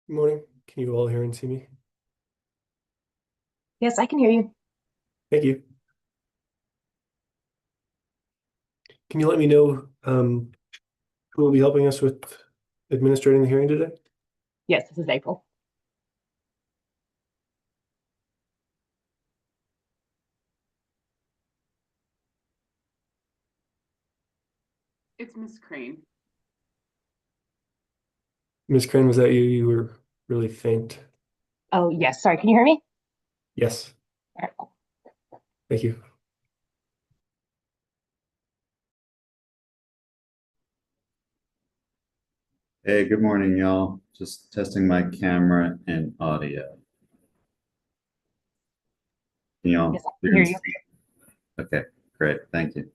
Good morning. Can you all hear and see me? Yes, I can hear you. Thank you. Can you let me know who will be helping us with administrating the hearing today? Yes, this is April. It's Miss Crane. Ms. Crane, was that you? You were really faint. Oh, yes. Sorry, can you hear me? Yes. All right, cool. Thank you. Hey, good morning, y'all. Just testing my camera and audio. Can Yes, y'all I can hear hear and you. see? Okay, great. Thank you.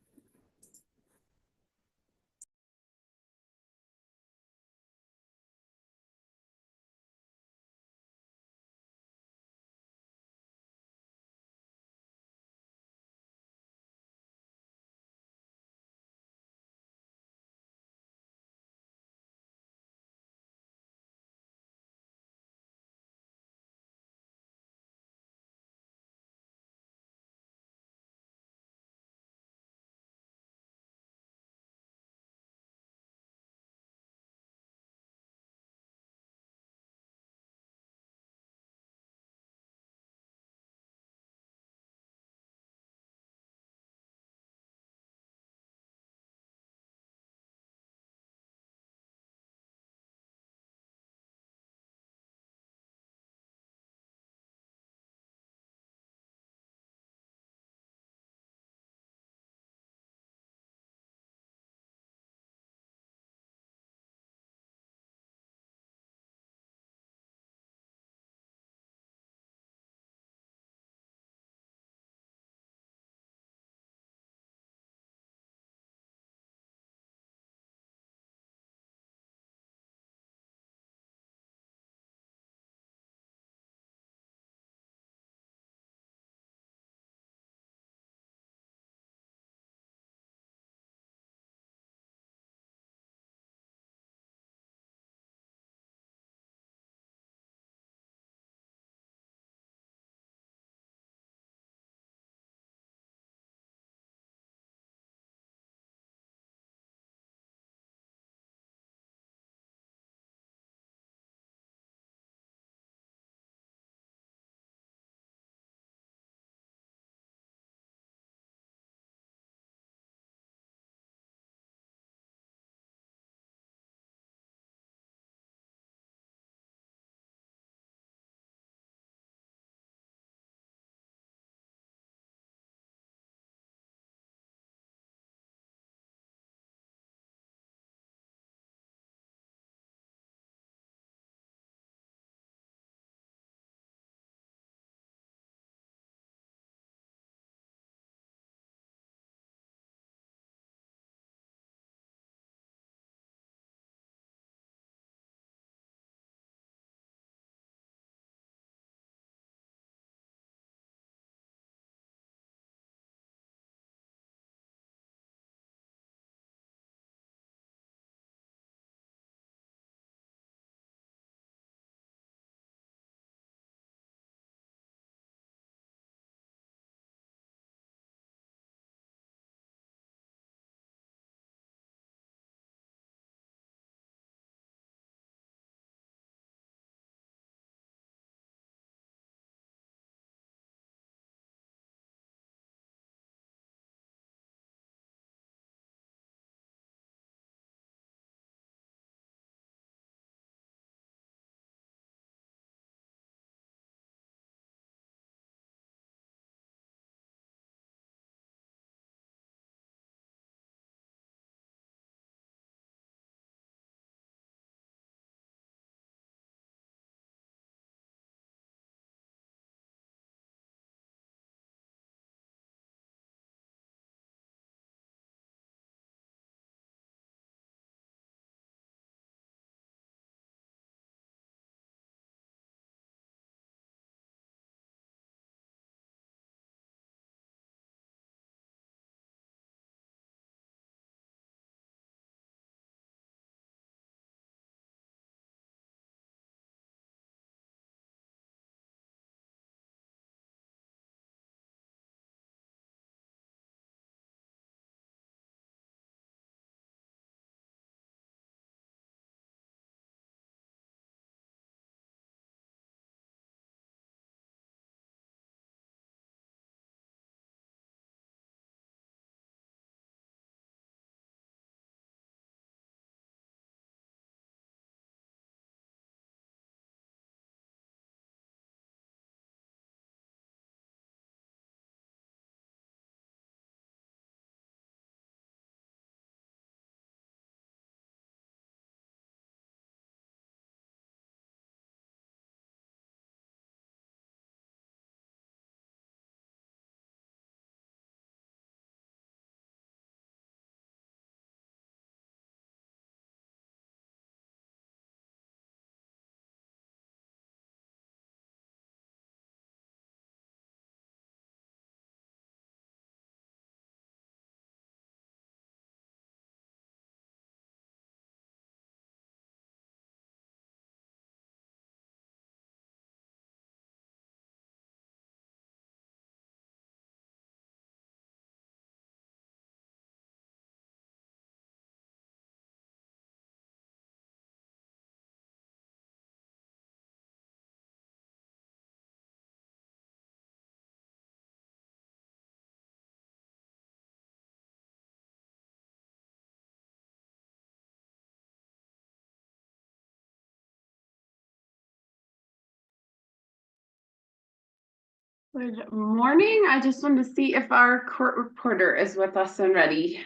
Good morning. I just wanted to see if our court reporter is with us and ready.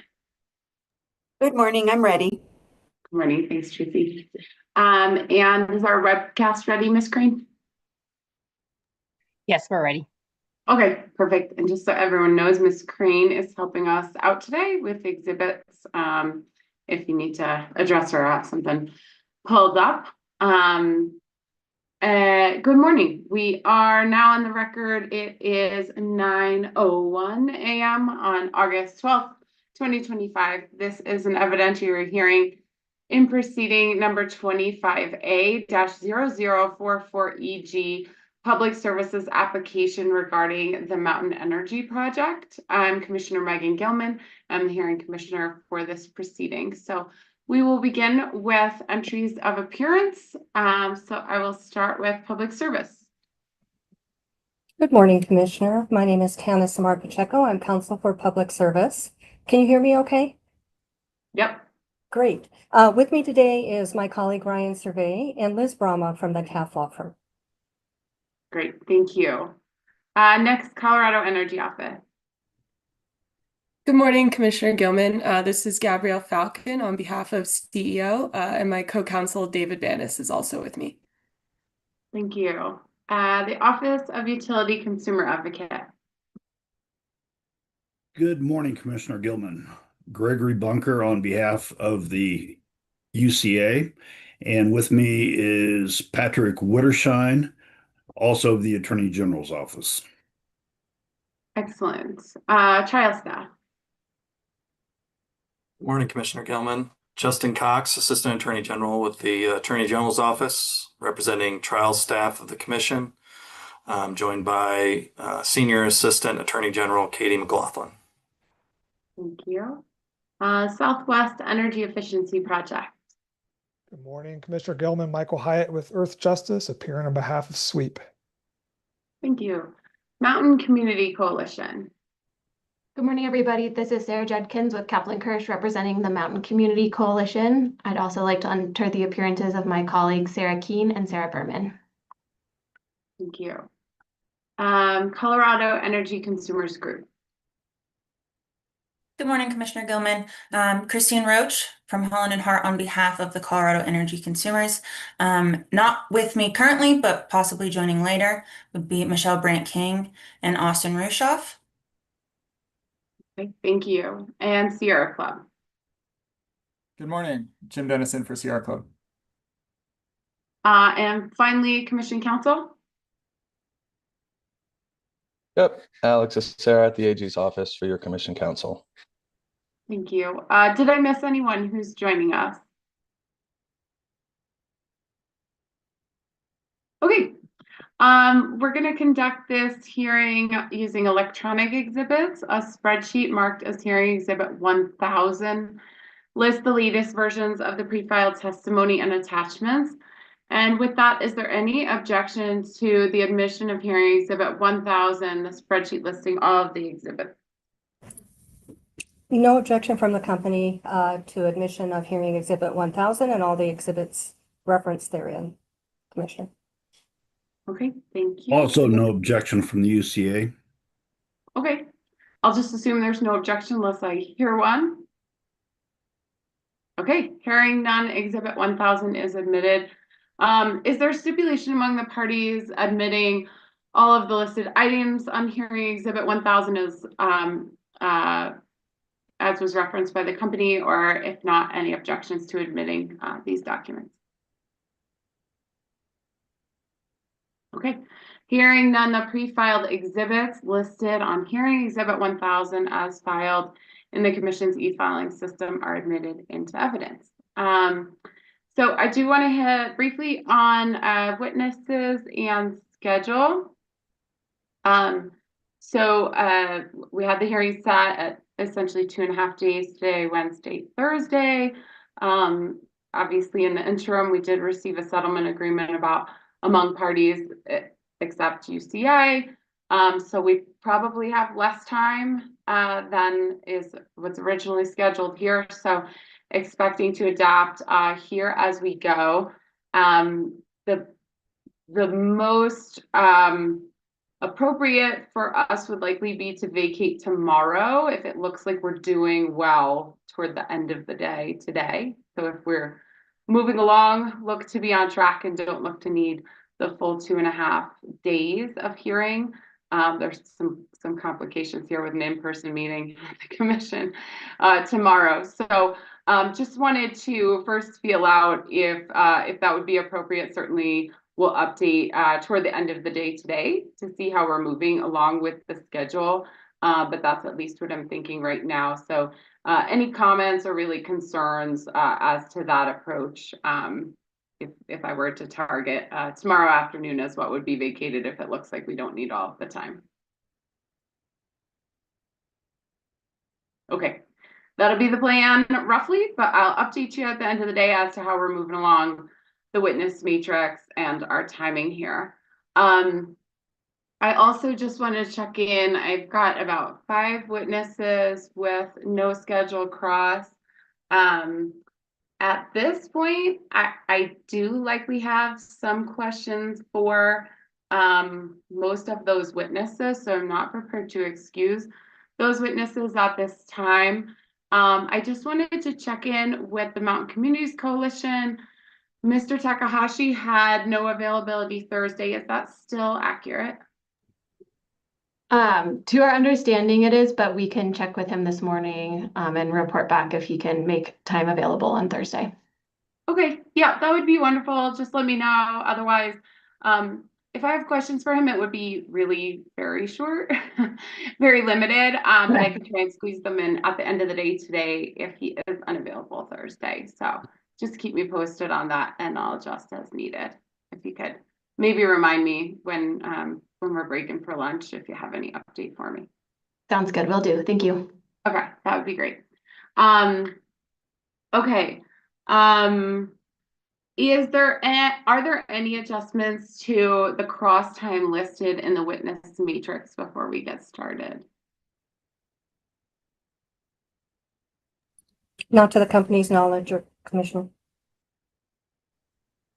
Good morning, I'm ready. Good morning. Thanks, Tracy. And is our webcast ready, Ms. Crane? Yes, we're ready. Okay, perfect. And just so everyone knows, Ms. Crane is helping us out today with exhibits. If you need to address her or have something pulled up. Good morning. We are now on the record. It is 9:01 a.m. on August 12th, 2025. This is an evidentiary hearing in proceeding number 25A-0044EG Public Services Application regarding the Mountain Energy Project. I'm Commissioner Megan Gilman. I'm the hearing commissioner for this proceeding. So we will begin with entries of appearance. So I will start with public service. Good morning, Commissioner. My name is Candace Samar Pacheco. I'm counsel for public service. Can you hear me okay? Yep. Great. With me today is my colleague Ryan Survey and Liz Brahma from the CAF Law Firm. Great. Thank you. Next, Colorado Energy Office. Good morning, Commissioner Gilman. This is Gabrielle Falcon on behalf of CEO, and my co-counsel David Banis is also with me. Thank you. The Office of Utility Consumer Advocate. Good morning, Commissioner Gilman. Gregory Bunker on behalf of the UCA, and with me is Patrick Wittershine, also of the Attorney General's office. Excellent. Trial staff. Morning, Commissioner Gilman. Justin Cox, Assistant Attorney General with the Attorney General's Office, representing trial staff of the Commission, joined by Senior Assistant Attorney General Katie McLaughlin. Thank you. Southwest Energy Efficiency Project. Good morning, Commissioner Gilman. Michael Hyatt with Earth Justice, appearing on behalf of SWEEP. Thank you. Mountain Community Coalition. Good morning, everybody. This is Sarah Judkins with Kaplan Kirsch representing the Mountain Community Coalition. I'd also like to enter the appearances of my colleagues Sarah Keene and Sarah Berman. Thank you. Colorado Energy Consumers Group. Good morning, Commissioner Gilman. Christine Roach from Holland and Hart on behalf of the Colorado Energy Consumers. Not with me currently, but possibly joining later would be Michelle Brandt King and Austin Rushoff. Okay, thank you. And Sierra Club. Good morning, Jim Dennison for Sierra Club. And finally, Commission Counsel. Yep, Alex Sarah at the AG's office for your commission counsel. Thank you. Did I miss anyone who's joining us? Okay. We're going to conduct this hearing using electronic exhibits. A spreadsheet marked as hearing exhibit 1000 lists the latest versions of the pre-filed testimony and attachments. And with that, is there any objection to the admission of hearing exhibit 1000, the spreadsheet listing all of the exhibits? No objection from the company to admission of hearing exhibit 1000 and all the exhibits referenced therein, Commissioner. Okay, thank you. Also, no objection from the UCA. Okay, I'll just assume there's no objection unless I hear one. Okay, hearing none, exhibit 1000 is admitted. Is there stipulation among the parties admitting all of the listed items on hearing exhibit 1000 as was referenced by the company, or if not, any objections to admitting these documents? Okay, hearing none, the pre-filed exhibits listed on hearing exhibit 1000 as filed in the Commission's e-filing system are admitted into evidence. So I do want to hit briefly on witnesses and schedule. We had the hearing set at essentially 2.5 days today, Wednesday, Thursday. Obviously in the interim, we did receive a settlement agreement among parties except UCA. So we probably have less time than is what's originally scheduled here. So expecting to adapt here as we go. The most appropriate for us would likely be to vacate tomorrow if it looks like we're doing well toward the end of the day today. So if we're moving along, look to be on track and don't look to need the full 2.5 days of hearing. There's some complications here with an in-person meeting at the commission tomorrow. So just wanted to first feel out if that would be appropriate. Certainly we'll update toward the end of the day today to see how we're moving along with the schedule. But that's at least what I'm thinking right now. So any comments or really concerns as to that approach? If I were to target tomorrow afternoon as what would be vacated if it looks like we don't need all of the time. Okay, that'll be the plan roughly, but I'll update you at the end of the day as to how we're moving along the witness matrix and our timing here. I also just wanted to check in. I've got about 5 witnesses with no schedule cross. At this point, I do likely have some questions for most of those witnesses, so I'm not prepared to excuse those witnesses at this time. I just wanted to check in with the Mountain Communities Coalition. Mr. Takahashi had no availability Thursday. Is that still accurate? To our understanding it is, but we can check with him this morning and report back if he can make time available on Thursday. Okay, yeah, that would be wonderful. Just let me know. Otherwise, if I have questions for him, it would be really very short, very limited. But I could try and squeeze them in at the end of the day today if he is unavailable Thursday. So just keep me posted on that and I'll adjust as needed. If you could maybe remind me when we're breaking for lunch, if you have any update for me. Sounds good. Will do. Thank you. Okay, that would be great. Okay. Are there any adjustments to the cross time listed in the witness matrix before we get started? Not to the company's knowledge, or Commissioner.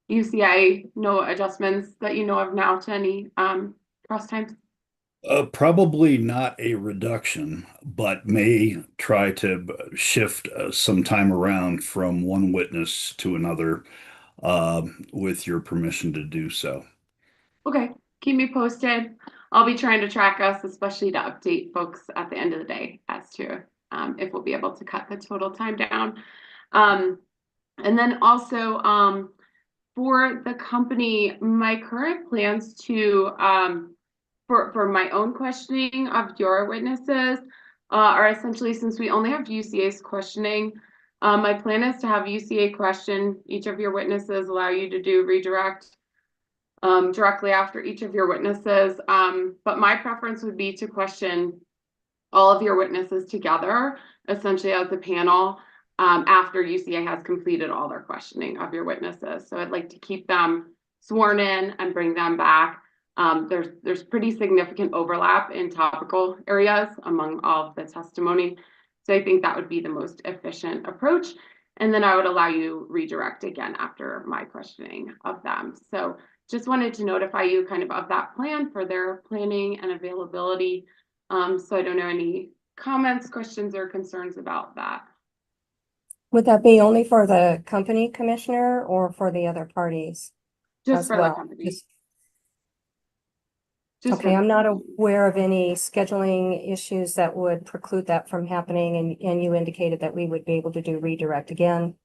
UCI, no adjustments that you know of now to any cross times? Probably not a reduction, but may try to shift some time around from one witness to another with your permission to do so. Okay, keep me posted. I'll be trying to track us, especially to update folks at the end of the day as to if we'll be able to cut the total time down. And then also for the company, my current plans to for my own questioning of your witnesses are essentially, since we only have UCA's questioning, my plan is to have UCA question each of your witnesses, allow you to do redirect directly after each of your witnesses. But my preference would be to question all of your witnesses together, essentially as a panel, after UCA has completed all their questioning of your witnesses. So I'd like to keep them sworn in and bring them back. There's pretty significant overlap in topical areas among all of the testimony. So I think that would be the most efficient approach. And then I would allow you redirect again after my questioning of them. So just wanted to notify you kind of that plan for their planning and availability. So I don't know any comments, questions, or concerns about that. Would that be only for the company, Commissioner, or for the other parties? Just for well? the company. Just okay, I'm not aware of any scheduling issues that would preclude that from happening, and you indicated that we would be able to do redirect again.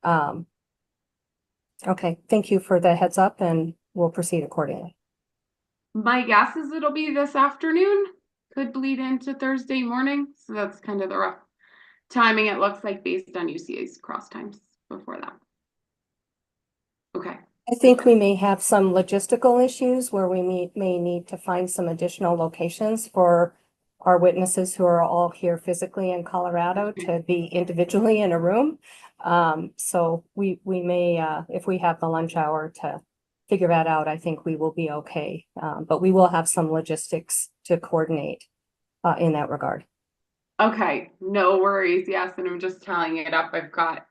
Okay, thank you for the heads up, and we'll proceed accordingly. My guess is it'll be this afternoon, could bleed into Thursday morning. So that's kind of the rough timing it looks like based on UCA's cross times before that. Okay. I think we may have some logistical issues where we may need to find some additional locations for our witnesses who are all here physically in Colorado to be individually in a room. So we may, if we have the lunch hour to figure that out, I think we will be okay. But we will have some logistics to coordinate in that regard. Okay, no worries. Yes, and I'm just tallying it up. I've got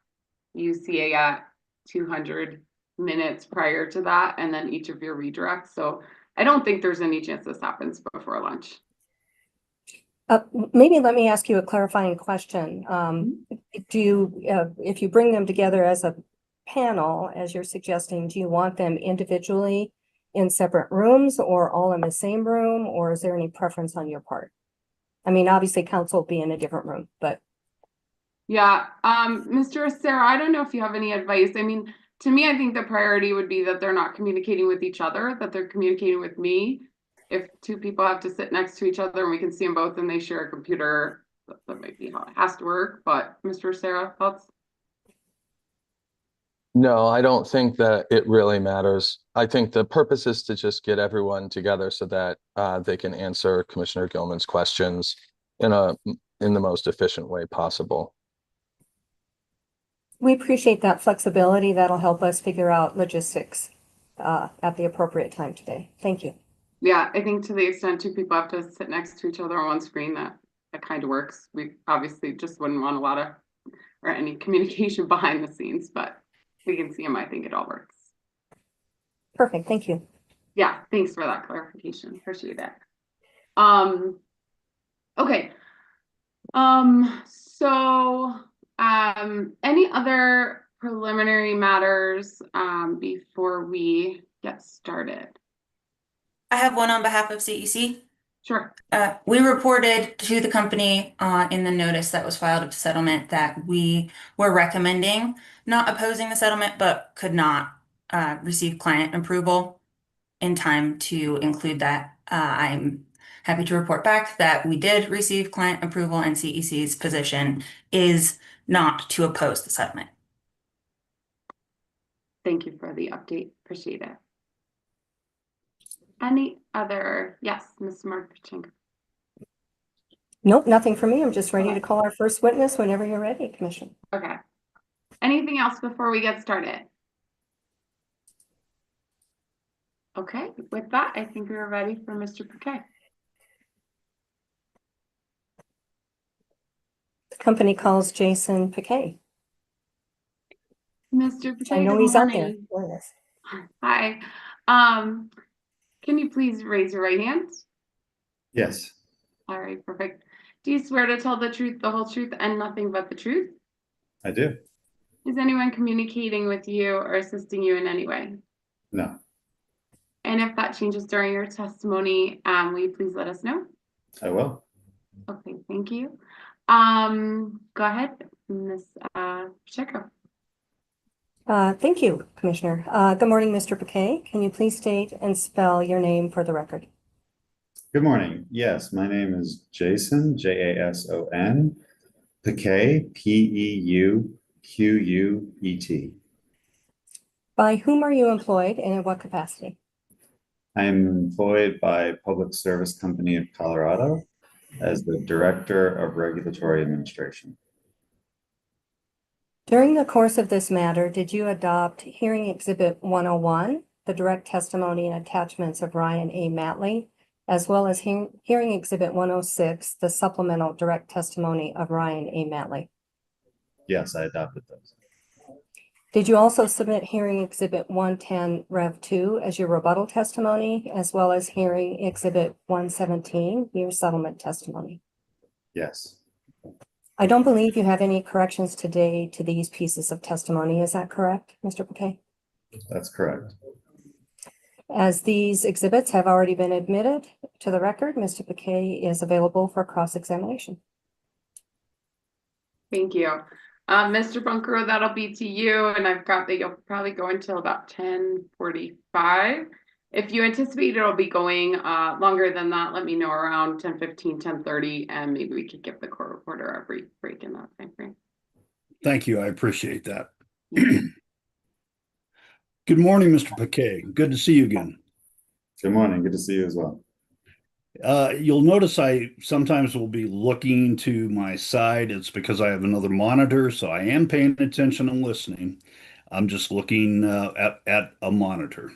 UCA at 200 minutes prior to that, and then each of your redirects. So I don't think there's any chance this happens before lunch. Maybe let me ask you a clarifying question. If you bring them together as a panel, as you're suggesting, do you want them individually in separate rooms or all in the same room, or is there any preference on your part? I mean, obviously council will be in a different room, but. Yeah, Mr. Sarah, I don't know if you have any advice. I mean, to me, I think the priority would be that they're not communicating with each other, that they're communicating with me. If two people have to sit next to each other and we can see them both and they share a computer, that might be how it has to work. But Mr. Sarah, thoughts? No, I don't think that it really matters. I think the purpose is to just get everyone together so that they can answer Commissioner Gilman's questions in the most efficient way possible. We appreciate that flexibility. That'll help us figure out logistics at the appropriate time today. Thank you. Yeah, I think to the extent two people have to sit next to each other on one screen, that kind of works. We obviously just wouldn't want a lot of or any communication behind the scenes, but we can see them. I think it all works. Perfect. Thank you. Yeah, thanks for that clarification. Appreciate it. Okay. Any other preliminary matters before we get started? I have one on behalf of CEC. Sure. We reported to the company in the notice that was filed of settlement that we were recommending not opposing the settlement, but could not receive client approval in time to include that. I'm happy to report back that we did receive client approval, and CEC's position is not to oppose the settlement. Thank you for the update. Appreciate it. Any other? Yes, Ms. Marchenko. Nope, nothing for me. I'm just ready to call our first witness whenever you're ready, Commissioner. Okay. Anything else before we get started? Okay, with that, I think we are ready for Mr. Piquet. The company calls Jason Piquet. Mr. Piquet, I know good he's out there. morning. Hi. Can you please raise your right hand? Yes, All right, perfect. Do you swear to tell the truth, the whole truth, and nothing but the truth? I do. Is anyone communicating with you or assisting you in any way? No, And if that changes during your testimony, will you please let us know? I will. Okay, thank you. Go ahead, Ms. Pacheco. Thank you, Commissioner. Good morning, Mr. Piquet. Can you please state and spell your name for the record? Good morning. Yes, my name is Jason, Jason, Piquet, Peuquet. By whom are you employed and in what capacity? I am employed by Public Service Company of Colorado as the Director of Regulatory Administration. During the course of this matter, did you adopt Hearing Exhibit 101, the direct testimony and attachments of Ryan A. Matley, as well as Hearing Exhibit 106, the supplemental direct testimony of Ryan A. Matley? Yes, I adopted those. Did you also submit Hearing Exhibit 110 Rev 2 as your rebuttal testimony, as well as Hearing Exhibit 117, your settlement testimony? Yes, I don't believe you have any corrections today to these pieces of testimony. Is that correct, Mr. Piquet? that's correct. As these exhibits have already been admitted to the record, Mr. Piquet is available for cross-examination. Thank you. Mr. Bunker, that'll be to you, and I've got that you'll probably go until about 10:45. If you anticipate it'll be going longer than that, let me know around 10:15, 10:30, and maybe we could give the court reporter a brief break in that time frame. Thank you. I appreciate that. Good morning, Mr. Piquet. Good to see you again. Good morning. Good to see you as well. You'll notice I sometimes will be looking to my side. It's because I have another monitor, so I am paying attention and listening. I'm just looking at a monitor.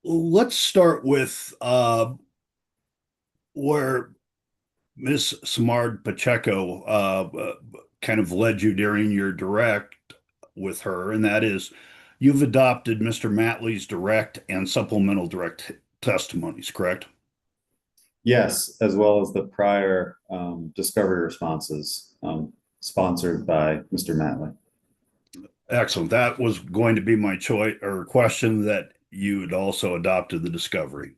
Let's start with where Ms. Samard Pacheco kind of led you during your direct with her, and that is you've adopted Mr. Matley's direct and supplemental direct testimonies, correct? Yes, as well as the prior discovery responses sponsored by Mr. Matley. Excellent. That was going to be my choice or question, that you had also adopted the discovery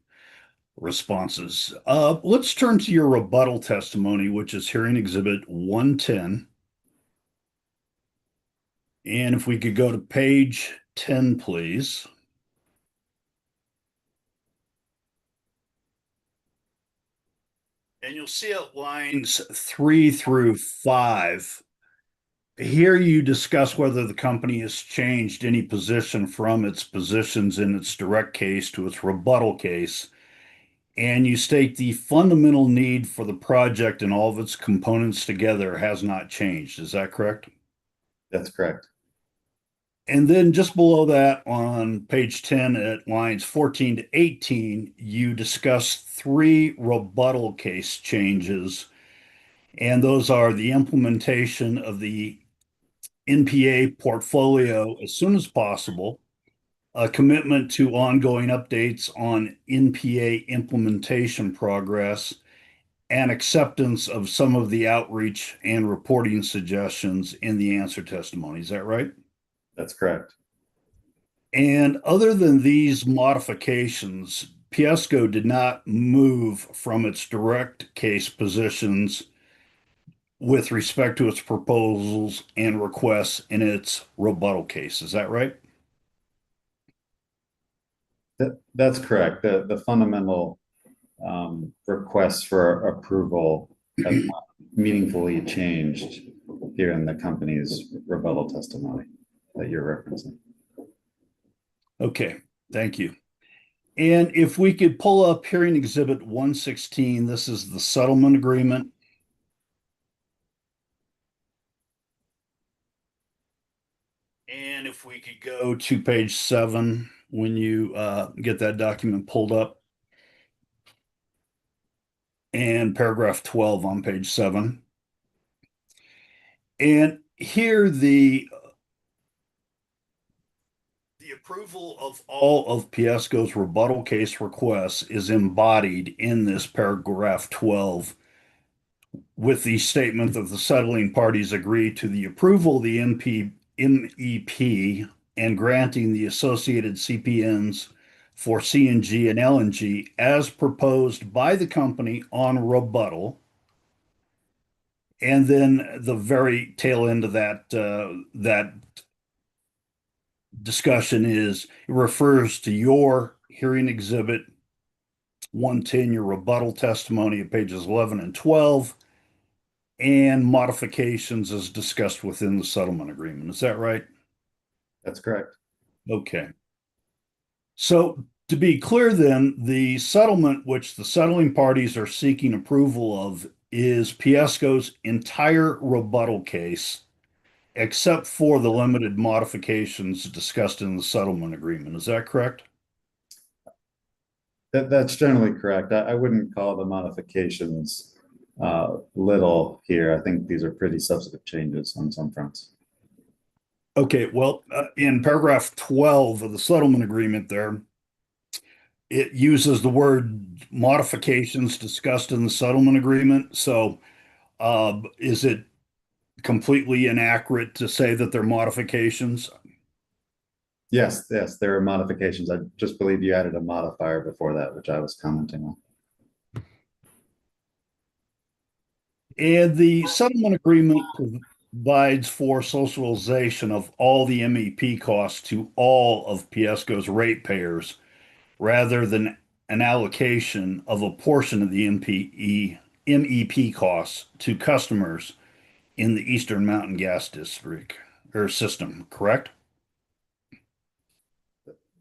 responses. Let's turn to your rebuttal testimony, which is hearing exhibit 110. And if we could go to page 10, please. And you'll see at lines 3 through 5. Here you discuss whether the company has changed any position from its positions in its direct case to its rebuttal case. And you state the fundamental need for the project and all of its components together has not changed. Is that correct? That's correct. And then just below that on page 10 at lines 14 to 18, you discuss 3 rebuttal case changes. And those are the implementation of the NPA portfolio as soon as possible, a commitment to ongoing updates on NPA implementation progress, and acceptance of some of the outreach and reporting suggestions in the answer testimony. Is that right? That's correct. And other than these modifications, Piesco did not move from its direct case positions with respect to its proposals and requests in its rebuttal case. Is that right? That's correct. The fundamental requests for approval have not meaningfully changed here in the company's rebuttal testimony that you're referencing. Okay, thank you. And if we could pull up hearing exhibit 116, this is the settlement agreement. And if we could go to page 7 when you get that document pulled up, and paragraph 12 on page 7. And here the approval of all of Piesco's rebuttal case requests is embodied in this paragraph 12, with the statement that the settling parties agree to the approval of the MEP and granting the associated CPNs for CNG and LNG as proposed by the company on rebuttal. And then the very tail end of that discussion is, it refers to your hearing exhibit 110, your rebuttal testimony at pages 11 and 12, and modifications as discussed within the settlement agreement. Is that right? That's correct. Okay. So to be clear then, the settlement which the settling parties are seeking approval of is Piesco's entire rebuttal case, except for the limited modifications discussed in the settlement agreement. Is that correct? That's generally correct. I wouldn't call the modifications little here. I think these are pretty substantive changes on some fronts. Okay, well, in paragraph 12 of the settlement agreement there, it uses the word modifications discussed in the settlement agreement. So is it completely inaccurate to say that they're modifications? Yes, there are modifications. I just believe you added a modifier before that, which I was commenting on. And the settlement agreement provides for socialization of all the MEP costs to all of Piesco's ratepayers, rather than an allocation of a portion of the MEP costs to customers in the Eastern Mountain Gas District or system, correct?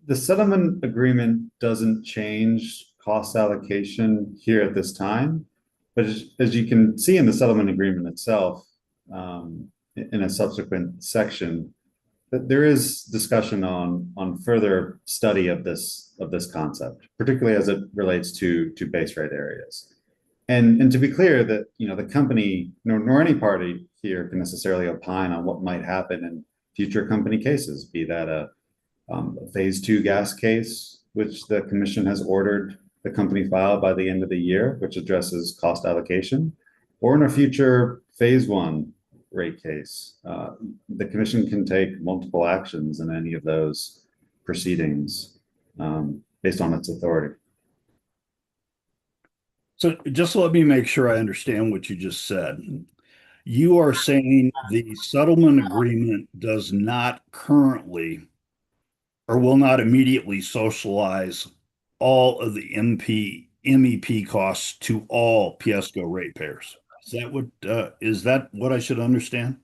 The settlement agreement doesn't change cost allocation here at this time, but as you can see in the settlement agreement itself, in a subsequent section, that there is discussion on further study of this concept, particularly as it relates to base rate areas. And to be clear, that the company nor any party here can necessarily opine on what might happen in future company cases, be that a a phase two gas case, which the commission has ordered the company file by the end of the year, which addresses cost allocation, or in a future phase one rate case. The commission can take multiple actions in any of those proceedings based on its authority. So just let me make sure I understand what you just said. You are saying the settlement agreement does not currently or will not immediately socialize all of the MEP costs to all PSCO ratepayers. Is that what I should understand?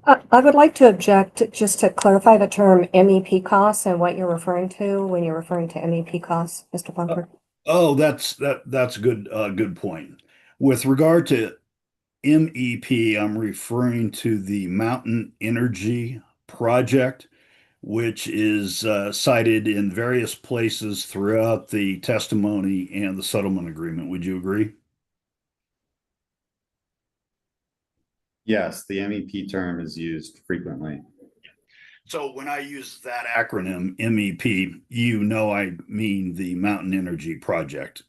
I would like to object just to clarify the term MEP costs and what you're referring to when you're referring to MEP costs, Mr. Bunker. Oh, that's good point. With regard to MEP, I'm referring to the Mountain Energy Project, which is cited in various places throughout the testimony and the settlement agreement. Would you agree? Yes, the MEP term is used frequently. So when I use that acronym, MEP, you know I mean the Mountain Energy Project.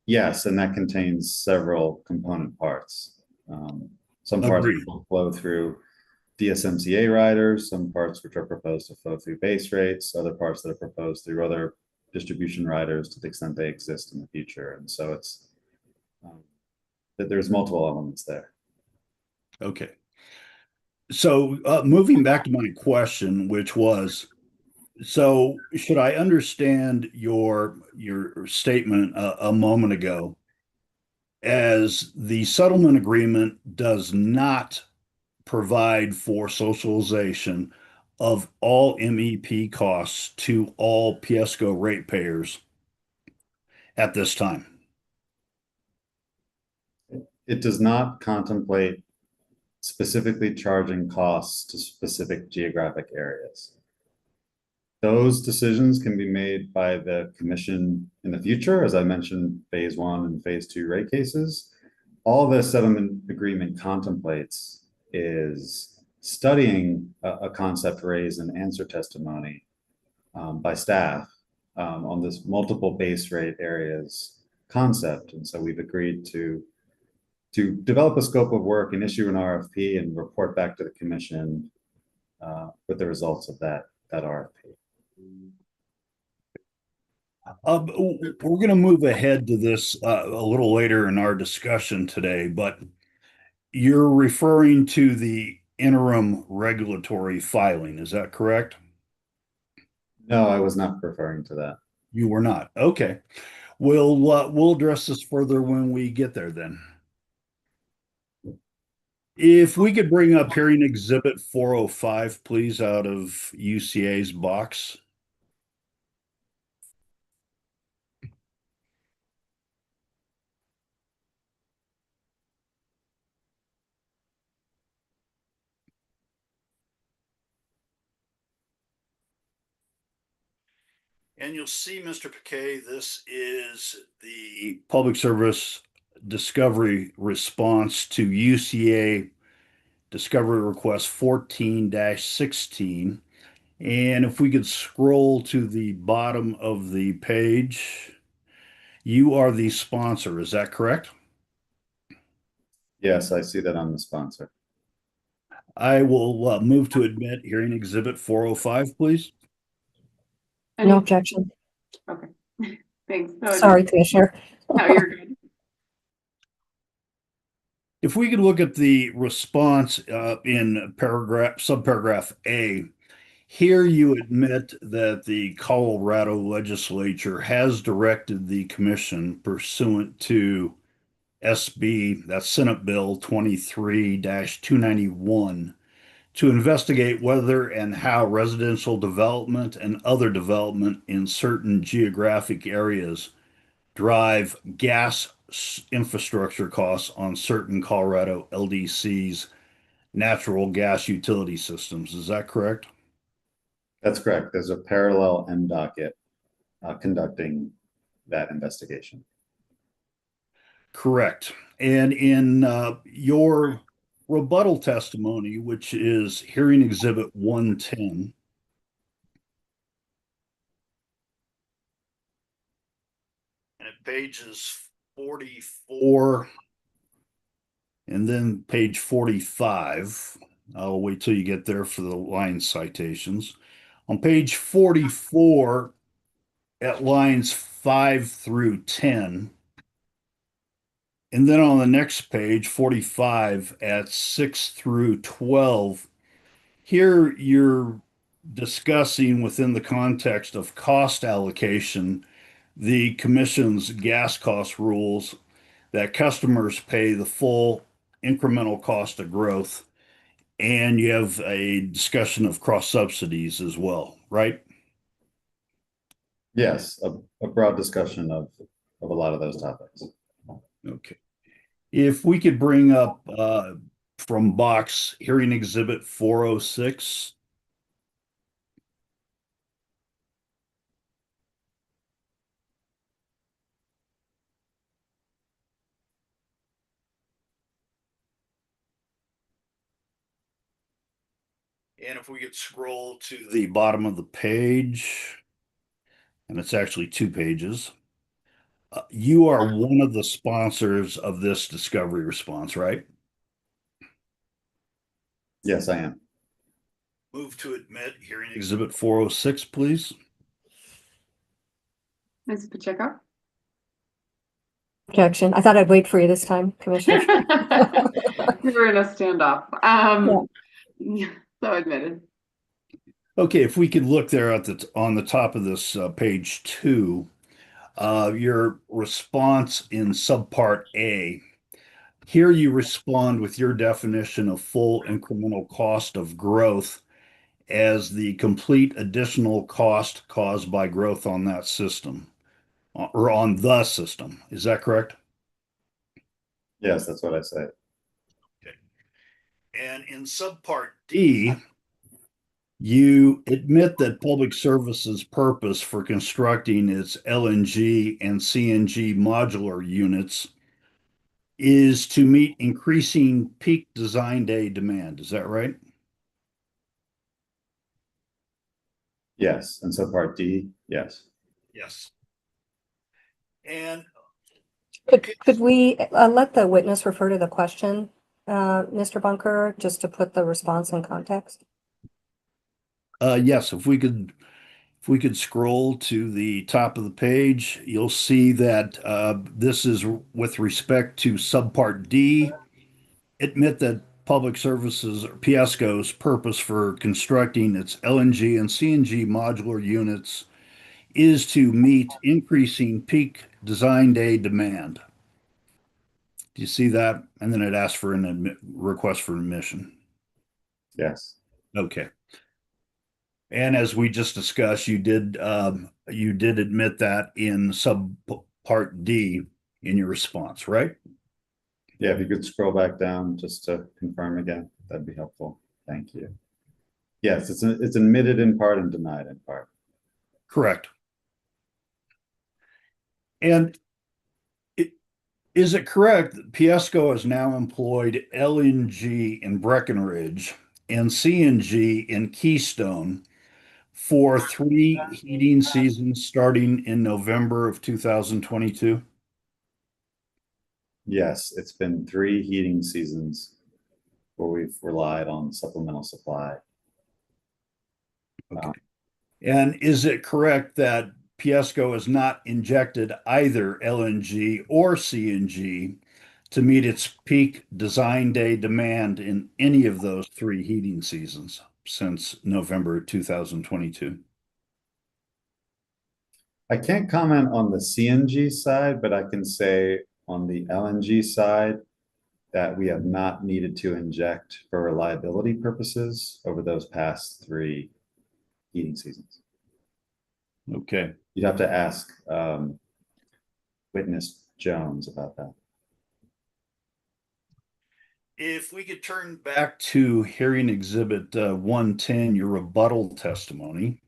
Yes, and that contains several component parts. Some parts Agreed. will flow through DSMCA riders, some parts which are proposed to flow through base rates, other parts that are proposed through other distribution riders to the extent they exist in the future. And so it's that there's multiple elements there. Okay. So moving back to my question, which was, so should I understand your statement a moment ago as the settlement agreement does not provide for socialization of all MEP costs to all PSCO ratepayers at this time? It does not contemplate specifically charging costs to specific geographic areas. Those decisions can be made by the commission in the future, as I mentioned, phase one and phase two rate cases. All the settlement agreement contemplates is studying a concept raised in answer testimony by staff on this multiple base rate areas concept. And so we've agreed to develop a scope of work and issue an RFP and report back to the commission with the results of that RFP. We're going to move ahead to this a little later in our discussion today, but you're referring to the interim regulatory filing. Is that correct? No, I was not referring to that. You were not. Okay. We'll address this further when we get there then. If we could bring up hearing exhibit 405, please, out of UCA's box. And you'll see, Mr. Piquet, this is the public service discovery response to UCA discovery request 14-16. And if we could scroll to the bottom of the page, you are the sponsor, is that correct? Yes, I see that on the sponsor. I will move to admit hearing exhibit 405, please. No objection. Okay, thanks. So Sorry, Commissioner. no, you're good. If we could look at the response in subparagraph A, here you admit that the Colorado legislature has directed the commission pursuant to SB, that's Senate Bill 23-291, to investigate whether and how residential development and other development in certain geographic areas drive gas infrastructure costs on certain Colorado LDC's natural gas utility systems. Is that correct? That's correct. There's a parallel docket conducting that investigation. Correct. And in your rebuttal testimony, which is hearing exhibit 110, at pages 44 and then page 45. I'll wait till you get there for the line citations. On page 44, at lines 5 through 10, and then on the next page, 45, at 6 through 12, here you're discussing within the context of cost allocation, the commission's gas cost rules that customers pay the full incremental cost of growth. And you have a discussion of cross subsidies as well, right? Yes, a broad discussion of a lot of those topics. Okay. If we could bring up from box hearing exhibit 406. And if we could scroll to the bottom of the page, and it's actually 2 pages. You are one of the sponsors of this discovery response, right? Yes, I am. Move to admit hearing exhibit 406, please. Ms. Pacheco? Objection. I thought I'd wait for you this time, Commissioner. We were in a standoff. So admitted. Okay, if we could look there at on the top of this page 2, your response in subpart A. Here you respond with your definition of full incremental cost of growth as the complete additional cost caused by growth on that system or on the system. Is that correct? Yes, that's what I said. Okay. And in subpart D, you admit that public services purpose for constructing its LNG and CNG modular units is to meet increasing peak design day demand. Is that right? Yes, and so part D, yes. Yes. And Could we let the witness refer to the question, Mr. Bunker, just to put the response in context? yes, if we could scroll to the top of the page, you'll see that this is with respect to subpart D. Admit that public services or PSCO's purpose for constructing its LNG and CNG modular units is to meet increasing peak design day demand. Do you see that? And then it asks for an request for admission. Yes. Okay. And as we just discussed, you did admit that in subpart D in your response, right? Yeah, if you could scroll back down just to confirm again, that'd be helpful. Thank you. Yes, it's admitted in part and denied in part. Correct. And is it correct that PSCO has now employed LNG in Breckenridge and CNG in Keystone for 3 heating seasons starting in November of 2022? Yes, it's been 3 heating seasons where we've relied on supplemental supply. Okay. And is it correct that PSCO has not injected either LNG or CNG to meet its peak design day demand in any of those 3 heating seasons since November 2022? I can't comment on the CNG side, but I can say on the LNG side that we have not needed to inject for reliability purposes over those past 3 heating seasons. Okay. You'd have to ask witness Jones about that. If we could turn back to hearing exhibit 110, your rebuttal testimony.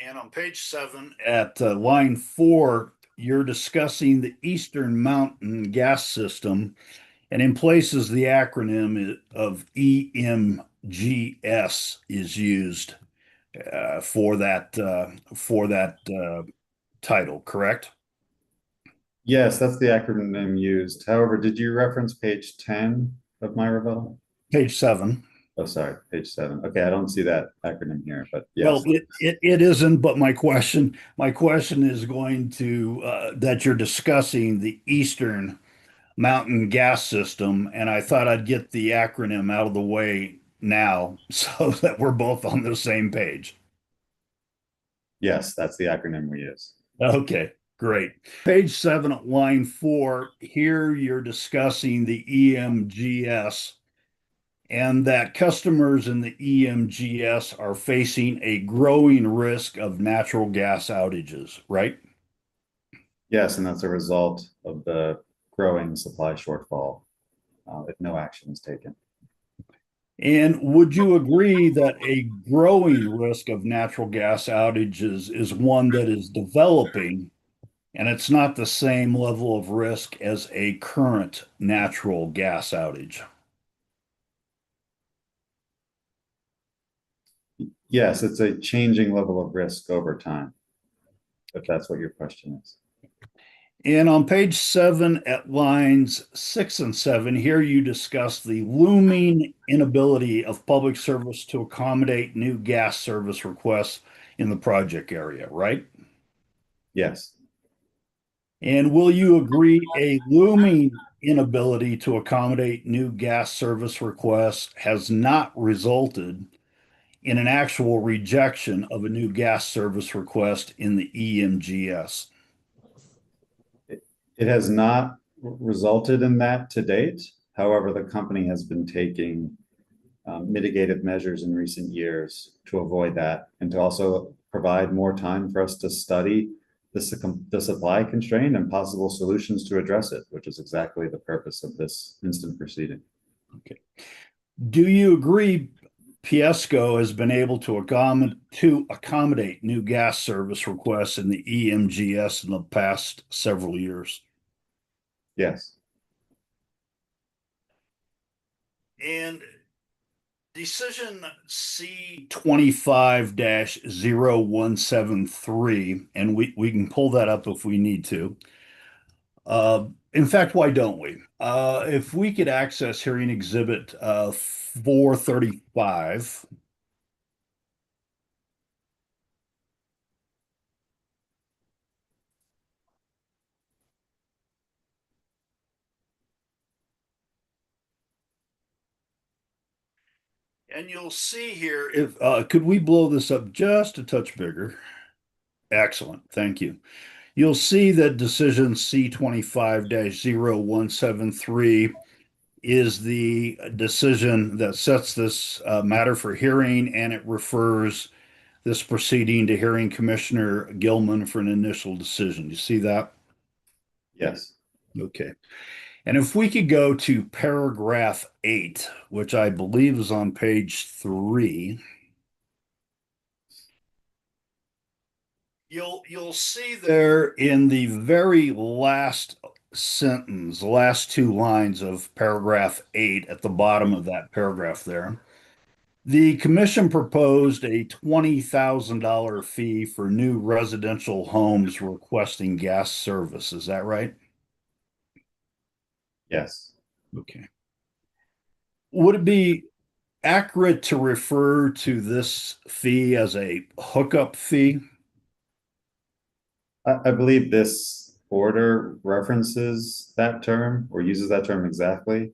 And on page 7 at line 4, you're discussing the Eastern Mountain gas system And in places, the acronym of EMGS is used for that title, correct? Yes, that's the acronym used. However, did you reference page 10 of my rebuttal? Page 7. Oh, sorry, page 7. Okay, I don't see that acronym here, but yes. Well, it isn't, but my question is going to that you're discussing the Eastern Mountain Gas System, and I thought I'd get the acronym out of the way now so that we're both on the same page. Yes, that's the acronym we use. Okay, great. Page 7 at line 4, here you're discussing the EMGS and that customers in the EMGS are facing a growing risk of natural gas outages, right? Yes, and that's a result of the growing supply shortfall if no action is taken. And would you agree that a growing risk of natural gas outages is one that is developing, and it's not the same level of risk as a current natural gas outage? Yes, it's a changing level of risk over time, if that's what your question is. And on page 7 at lines 6 and 7, here you discuss the looming inability of public service to accommodate new gas service requests in the project area, right? Yes. And will you agree a looming inability to accommodate new gas service requests has not resulted in an actual rejection of a new gas service request in the EMGS? It has not resulted in that to date. However, the company has been taking mitigated measures in recent years to avoid that and to also provide more time for us to study the supply constraint and possible solutions to address it, which is exactly the purpose of this instant proceeding. Okay. Do you agree Piesco has been able to accommodate new gas service requests in the EMGS in the past several years? Yes. And decision C25-0173, and we can pull that up if we need to. In fact, why don't we? If we could access hearing exhibit 435. And you'll see here, if could we blow this up just a touch bigger? Excellent, thank you. You'll see that decision C25-0173 is the decision that sets this matter for hearing, and it refers this proceeding to Hearing Commissioner Gilman for an initial decision. You see that? Yes. Okay. And if we could go to paragraph 8, which I believe is on page 3, you'll see there in the very last sentence, the last 2 lines of paragraph 8 at the bottom of that paragraph there, the commission proposed a $20,000 fee for new residential homes requesting gas service. Is that right? Yes. Okay. Would it be accurate to refer to this fee as a hookup fee? I believe this order references that term or uses that term exactly.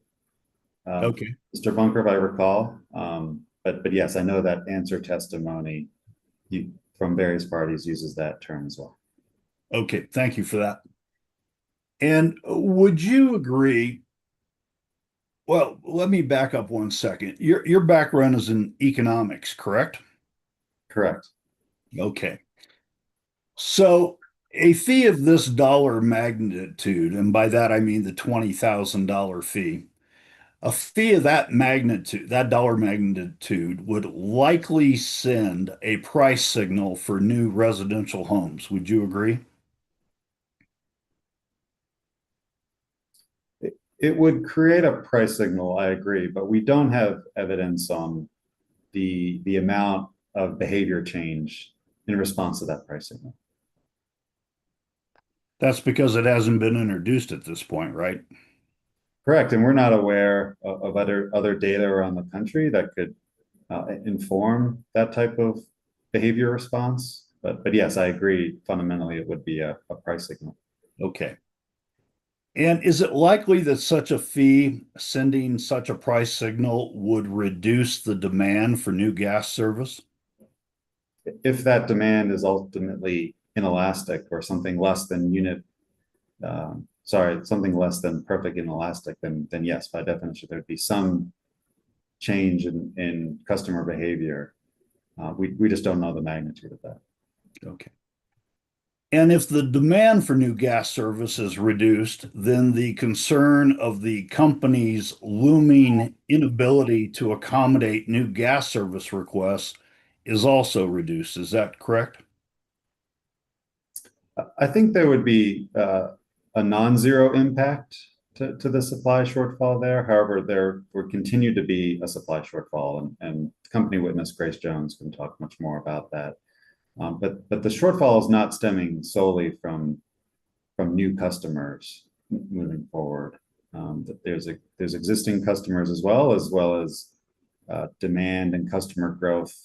Okay. Mr. Bunker, if I recall. But yes, I know that answer testimony from various parties uses that term as well. Okay, thank you for that. And would you agree? Well, let me back up one second. Your background is in economics, correct? Correct. Okay. So a fee of this dollar magnitude, and by that I mean the $20,000 fee, a fee of that magnitude, that dollar magnitude, would likely send a price signal for new residential homes. Would you agree? It would create a price signal, I agree, but we don't have evidence on the amount of behavior change in response to that price signal. That's because it hasn't been introduced at this point, right? Correct, and we're not aware of other data around the country that could inform that type of behavior response. But yes, I agree. Fundamentally, it would be a price signal. Okay. And is it likely that such a fee, sending such a price signal, would reduce the demand for new gas service? If that demand is ultimately inelastic or something less than something less than perfect inelastic, then yes, by definition, there'd be some change in customer behavior. We just don't know the magnitude of that. Okay. And if the demand for new gas service is reduced, then the concern of the company's looming inability to accommodate new gas service requests is also reduced. Is that correct? I think there would be a non-zero impact to the supply shortfall there. However, there would continue to be a supply shortfall, and company witness Grace Jones can talk much more about that. But the shortfall is not stemming solely from new customers moving forward. There's existing customers as well as demand and customer growth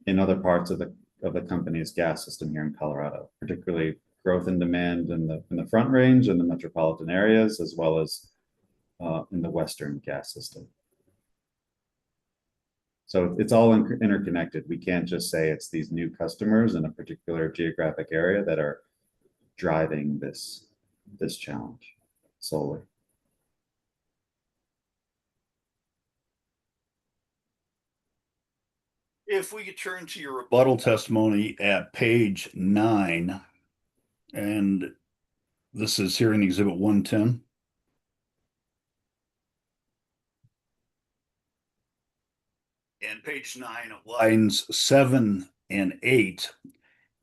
in other parts of the company's gas system here in Colorado, particularly growth in demand in the Front Range and the metropolitan areas, as well as in the Western gas system. So it's all interconnected. We can't just say it's these new customers in a particular geographic area that are driving this challenge solely. If we could turn to your rebuttal testimony at page 9, and this is here in Exhibit 110. And page 9, lines 7 and 8.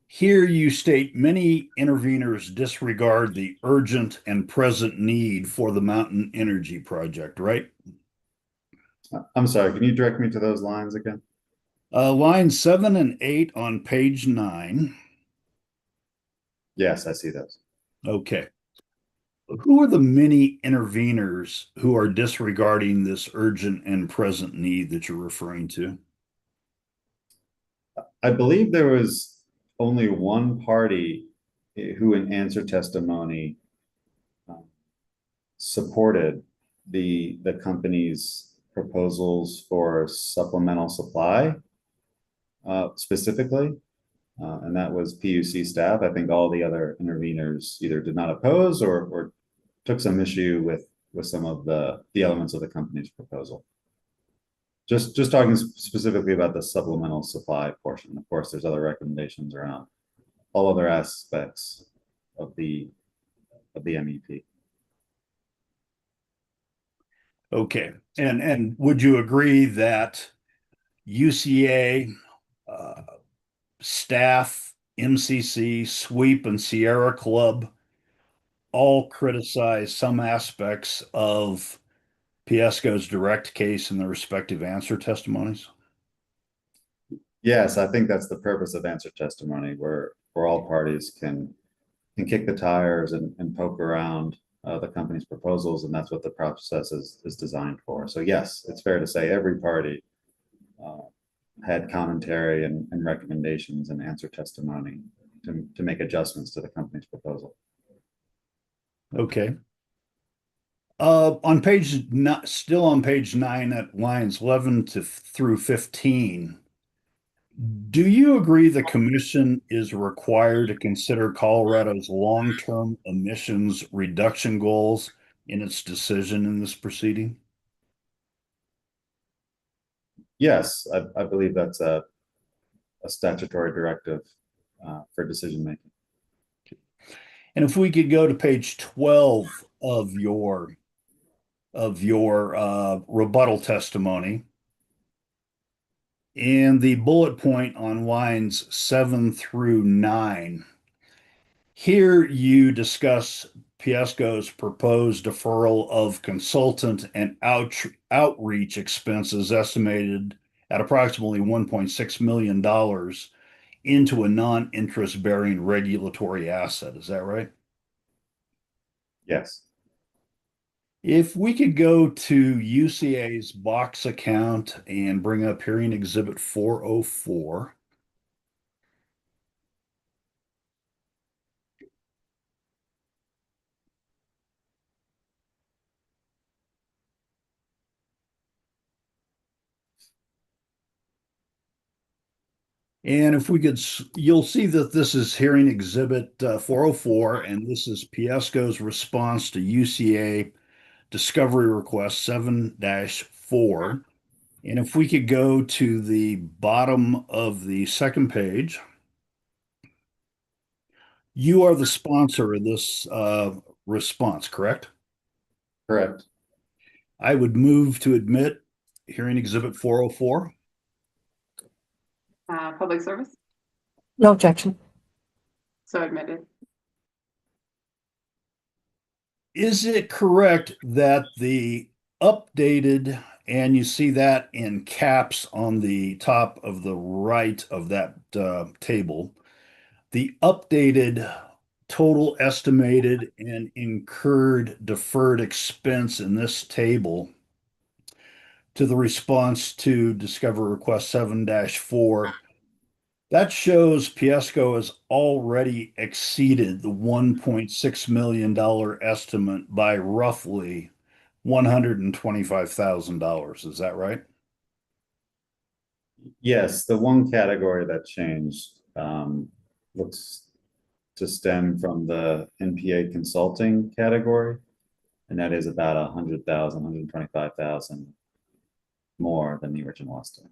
Here you state many interveners disregard the urgent and present need for the Mountain Energy Project, right? I'm sorry, can you direct me to those lines again? Lines 7 and 8 on page 9. Yes, I see those. Okay. Who are the many interveners who are disregarding this urgent and present need that you're referring to? I believe there was only one party who in answer testimony supported the company's proposals for supplemental supply specifically, and that was PUC staff. I think all the other interveners either did not oppose or took some issue with some of the elements of the company's proposal. Just talking specifically about the supplemental supply portion. Of course, there's other recommendations around all other aspects of the MEP. Okay, and would you agree that UCA staff, MCC, Sweep, and Sierra Club all criticize some aspects of Piesco's direct case in their respective answer testimonies? Yes, I think that's the purpose of answer testimony, where all parties can kick the tires and poke around the company's proposals, and that's what the process is designed for. So yes, it's fair to say every party had commentary and recommendations and answer testimony to make adjustments to the company's proposal. Okay. Still on page 9 at lines 11 through 15, do you agree the commission is required to consider Colorado's long-term emissions reduction goals in its decision in this proceeding? Yes, I believe that's a statutory directive for decision making. And if we could go to page 12 of your rebuttal testimony, and the bullet point on lines 7 through 9. Here you discuss Piesco's proposed deferral of consultant and outreach expenses estimated at approximately $1.6 million into a non-interest bearing regulatory asset. Is that right? Yes. If we could go to UCA's box account and bring up hearing exhibit 404. And if we could, you'll see that this is hearing exhibit 404, and this is Piesco's response to UCA discovery request 7-4. And if we could go to the bottom of the second page, you are the sponsor of this response, correct? Correct. I would move to admit hearing exhibit 404. Public service, No objection. so admitted. Is it correct that the updated, and you see that in caps on the top of the right of that table, the updated total estimated and incurred deferred expense in this table to the response to Discover Request 7-4, that shows Piesco has already exceeded the $1.6 million estimate by roughly $125,000. Is that right? Yes, the one category that changed looks to stem from the NPA consulting category, and that is about 100,000, 125,000 more than the original estimate.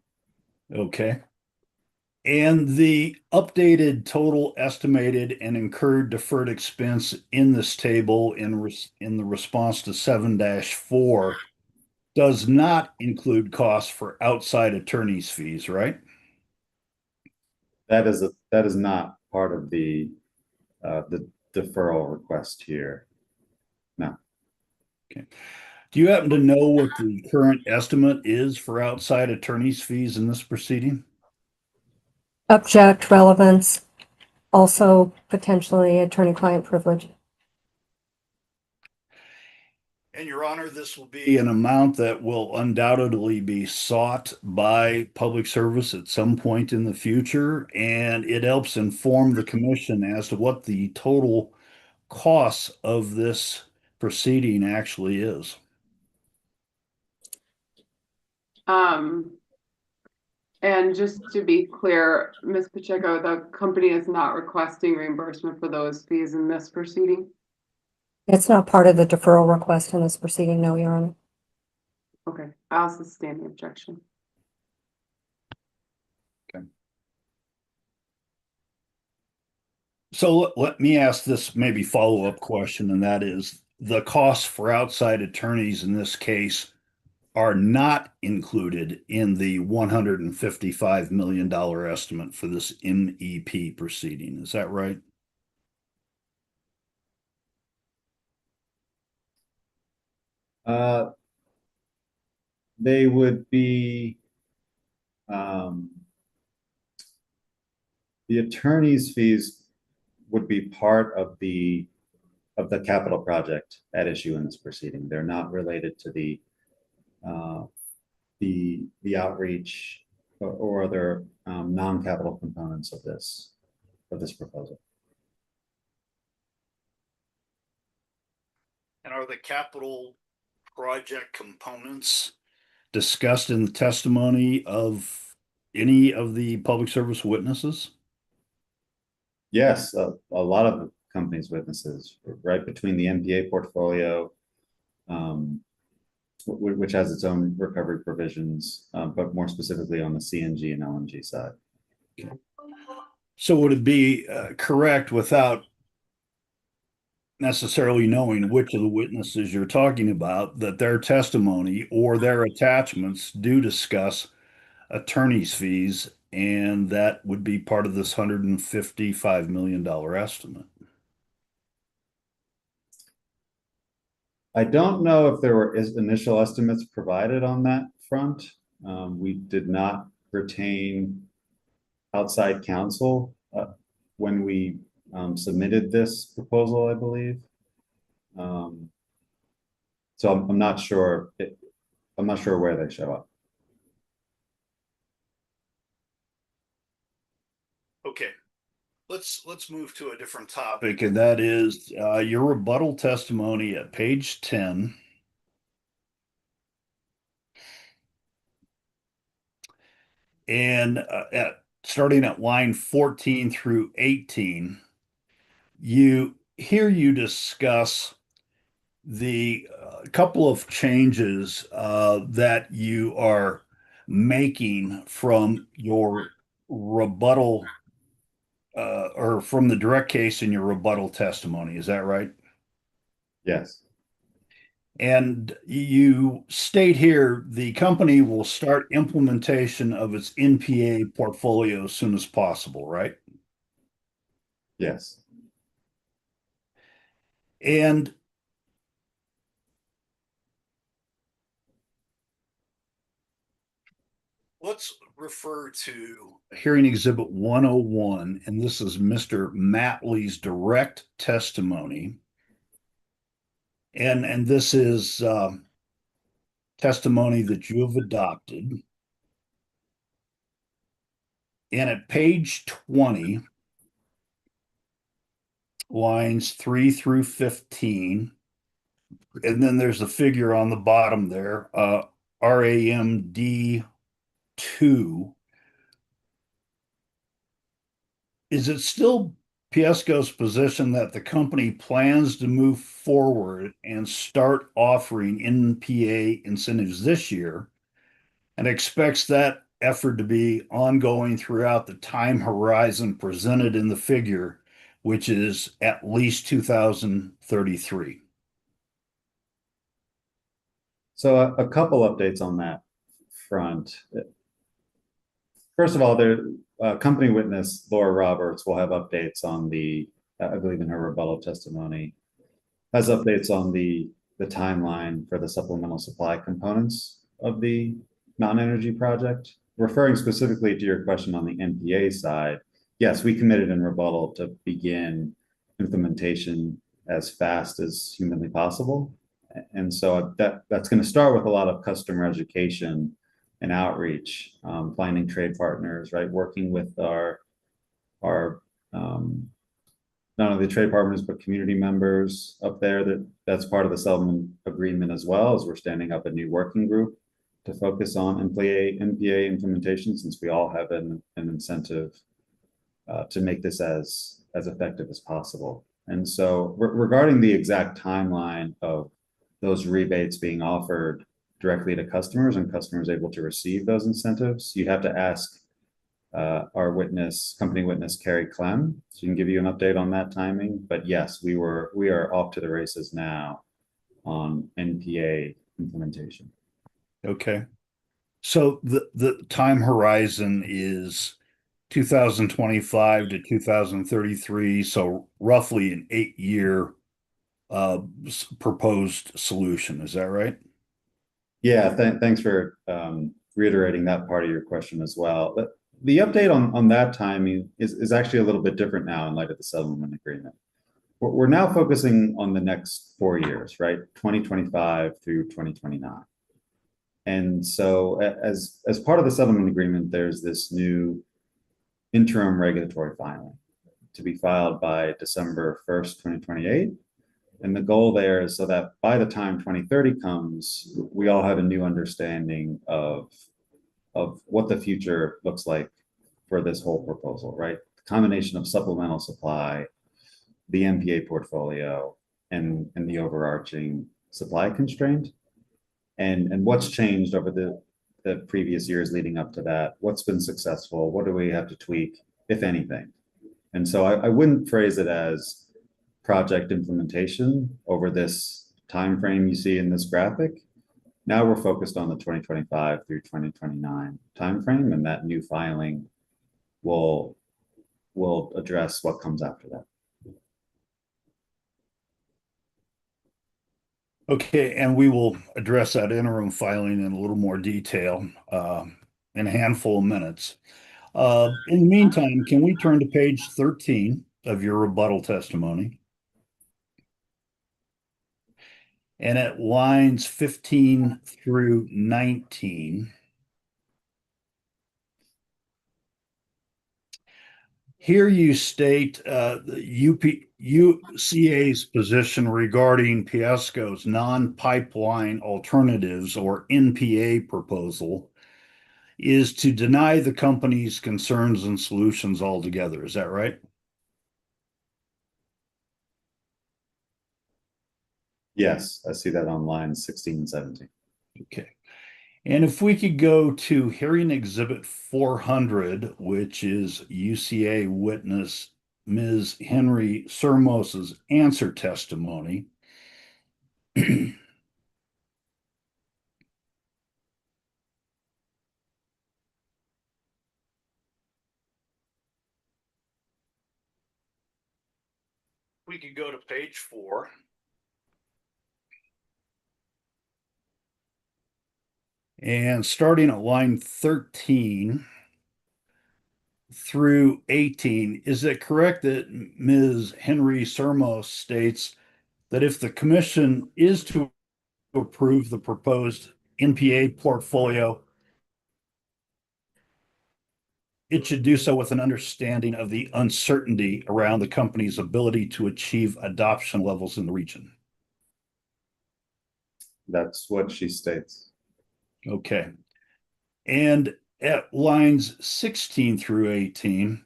Okay. And the updated total estimated and incurred deferred expense in this table in the response to 7-4 does not include costs for outside attorney's fees, right? That is not part of the deferral request here. No. Okay. Do you happen to know what the current estimate is for outside attorney's fees in this proceeding? Object, relevance, also potentially attorney-client privilege. And Your Honor, this will be an amount that will undoubtedly be sought by public service at some point in the future, and it helps inform the commission as to what the total cost of this proceeding actually is. And just to be clear, Ms. Pacheco, the company is not requesting reimbursement for those fees in this proceeding? It's not part of the deferral request in this proceeding, no, Your Honor. Okay, I'll sustain the objection. So let me ask this maybe follow-up question, and that is the costs for outside attorneys in this case are not included in the $155 million estimate for this MEP proceeding. Is that right? They would be the attorney's fees would be part of the capital project at issue in this proceeding. They're not related to the outreach or other non-capital components of this proposal. And are the capital project components discussed in the testimony of any of the public service witnesses? Yes, a lot of the company's witnesses, right between the MPA portfolio, which has its own recovery provisions, but more specifically on the CNG and LNG side. So would it be correct, without necessarily knowing which of the witnesses you're talking about, that their testimony or their attachments do discuss attorney's fees, and that would be part of this $155 million estimate? I don't know if there were initial estimates provided on that front. We did not retain outside counsel when we submitted this proposal, I believe. So I'm not sure. I'm not sure where they show up. Okay, let's move to a different topic, and that is your rebuttal testimony at page 10. And starting at line 14 through 18, you discuss the couple of changes that you are making from your rebuttal or from the direct case in your rebuttal testimony. Is that right? Yes. And you state here the company will start implementation of its NPA portfolio as soon as possible, right? Yes. And let's refer to hearing exhibit 101, and this is Mr. Matley's direct testimony. And this is testimony that you have adopted. And at page 20, lines 3 through 15, and then there's a figure on the bottom there, RAMD 2. Is it still Piesco's position that the company plans to move forward and start offering NPA incentives this year and expects that effort to be ongoing throughout the time horizon presented in the figure, which is at least 2033? So a couple updates on that front. First of all, the company witness Laura Roberts will have updates on the, I believe in her rebuttal testimony, has updates on the timeline for the supplemental supply components of the Mountain Energy project. Referring specifically to your question on the NPA side, yes, we committed in rebuttal to begin implementation as fast as humanly possible. And so that's going to start with a lot of customer education and outreach, finding trade partners, right? Working with our not only the trade partners, but community members up there that's part of the settlement agreement as well, as we're standing up a new working group to focus on NPA implementation, since we all have an incentive to make this as effective as possible. And so regarding the exact timeline of those rebates being offered directly to customers and customers able to receive those incentives, you have to ask our company witness, Carrie Clem. She can give you an update on that timing. But yes, we are off to the races now on NPA implementation. Okay. So the time horizon is 2025 to 2033, so roughly an 8-year proposed solution. Is that right? Yeah, thanks for reiterating that part of your question as well. But the update on that timing is actually a little bit different now in light of the settlement agreement. We're now focusing on the next 4 years, right? 2025 through 2029. And so as part of the settlement agreement, there's this new interim regulatory filing to be filed by December 1st, 2028. And the goal there is so that by the time 2030 comes, we all have a new understanding of what the future looks like for this whole proposal, right? The combination of supplemental supply, the NPA portfolio, and the overarching supply constraint. And what's changed over the previous years leading up to that? What's been successful? What do we have to tweak, if anything? And so I wouldn't phrase it as project implementation over this time frame you see in this graphic. Now we're focused on the 2025 through 2029 timeframe, and that new filing will address what comes after that. Okay, and we will address that interim filing in a little more detail in a handful of minutes. In the meantime, can we turn to page 13 of your rebuttal testimony? And at lines 15 through 19. Here you state the UCA's position regarding Piesco's non-pipeline alternatives or NPA proposal is to deny the company's concerns and solutions altogether. Is that right? Yes, I see that on lines 16 and 17. Okay. And if we could go to hearing exhibit 400, which is UCA witness Ms. Henry Sermos's answer testimony. We could go to page 4. And starting at line 13 through 18, is it correct that Ms. Henry Sermos states that if the commission is to approve the proposed NPA portfolio, it should do so with an understanding of the uncertainty around the company's ability to achieve adoption levels in the region? That's what she states. Okay. And at lines 16 through 18,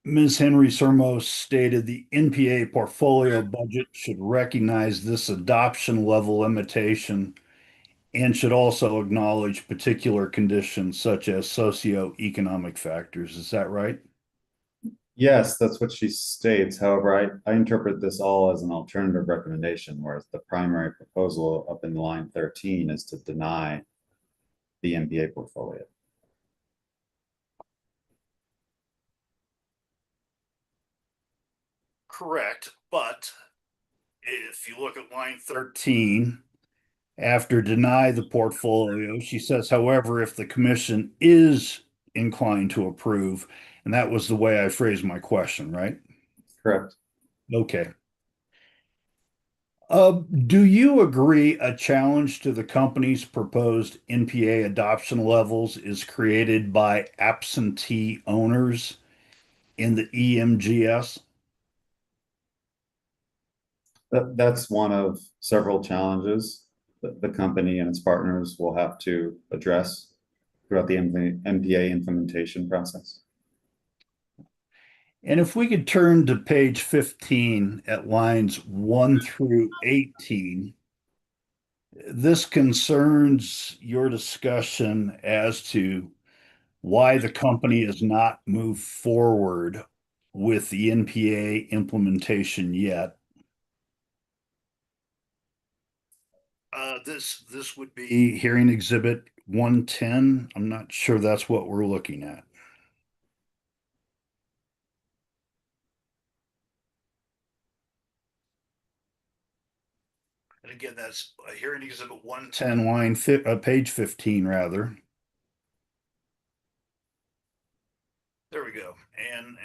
Ms. Henry Sermos stated the NPA portfolio budget should recognize this adoption level limitation and should also acknowledge particular conditions such as socioeconomic factors. Is that right? Yes, that's what she states. However, I interpret this all as an alternative recommendation, whereas the primary proposal up in line 13 is to deny the NPA portfolio. Correct, but if you look at line 13, after deny the portfolio, she says, however, if the commission is inclined to approve, and that was the way I phrased my question, right? Correct. Okay. Do you agree a challenge to the company's proposed NPA adoption levels is created by absentee owners in the EMGS? That's one of several challenges that the company and its partners will have to address throughout the NPA implementation process. And if we could turn to page 15 at lines 1 through 18, this concerns your discussion as to why the company has not moved forward with the NPA implementation yet. This would be hearing exhibit 110. I'm not sure that's what we're looking at. And again, that's hearing exhibit 110, page 15, rather. There we go. And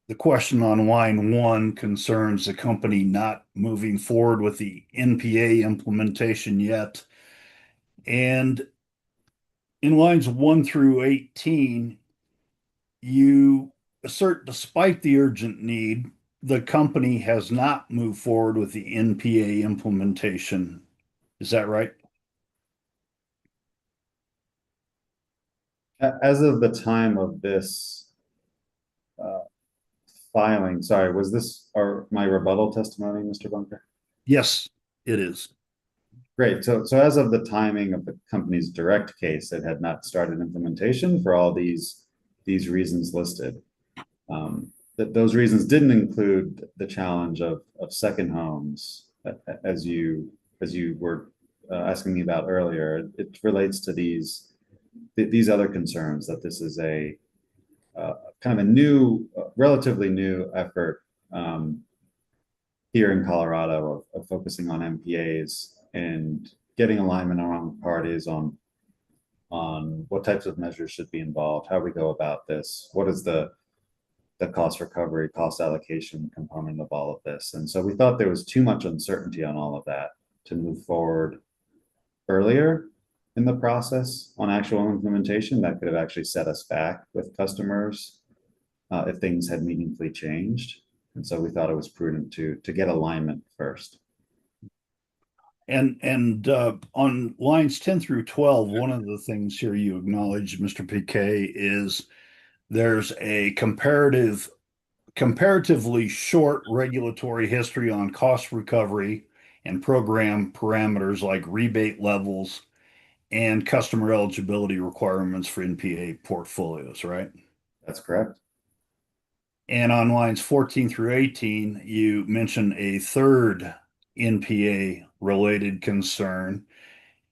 the question on line 1 concerns the company not moving forward with the NPA implementation yet. And in lines 1 through 18, you assert despite the urgent need, the company has not moved forward with the NPA implementation. Is that right? As of the time of this filing, sorry, was this my rebuttal testimony, Mr. Bunker? Yes, it is. Great. So as of the timing of the company's direct case, it had not started implementation for all these reasons listed. Those reasons didn't include the challenge of second homes, as you were asking me about earlier. It relates to these other concerns that this is a kind of a new, relatively new effort here in Colorado of focusing on MPAs and getting alignment among parties on what types of measures should be involved, how we go about this, what is the cost recovery, cost allocation component of all of this. And so we thought there was too much uncertainty on all of that to move forward earlier in the process on actual implementation. That could have actually set us back with customers if things had meaningfully changed. And so we thought it was prudent to get alignment first. And on lines 10 through 12, one of the things here you acknowledge, Mr. Piquet, is there's a comparatively short regulatory history on cost recovery and program parameters like rebate levels and customer eligibility requirements for NPA portfolios, right? That's correct. And on lines 14 through 18, you mention a third NPA related concern,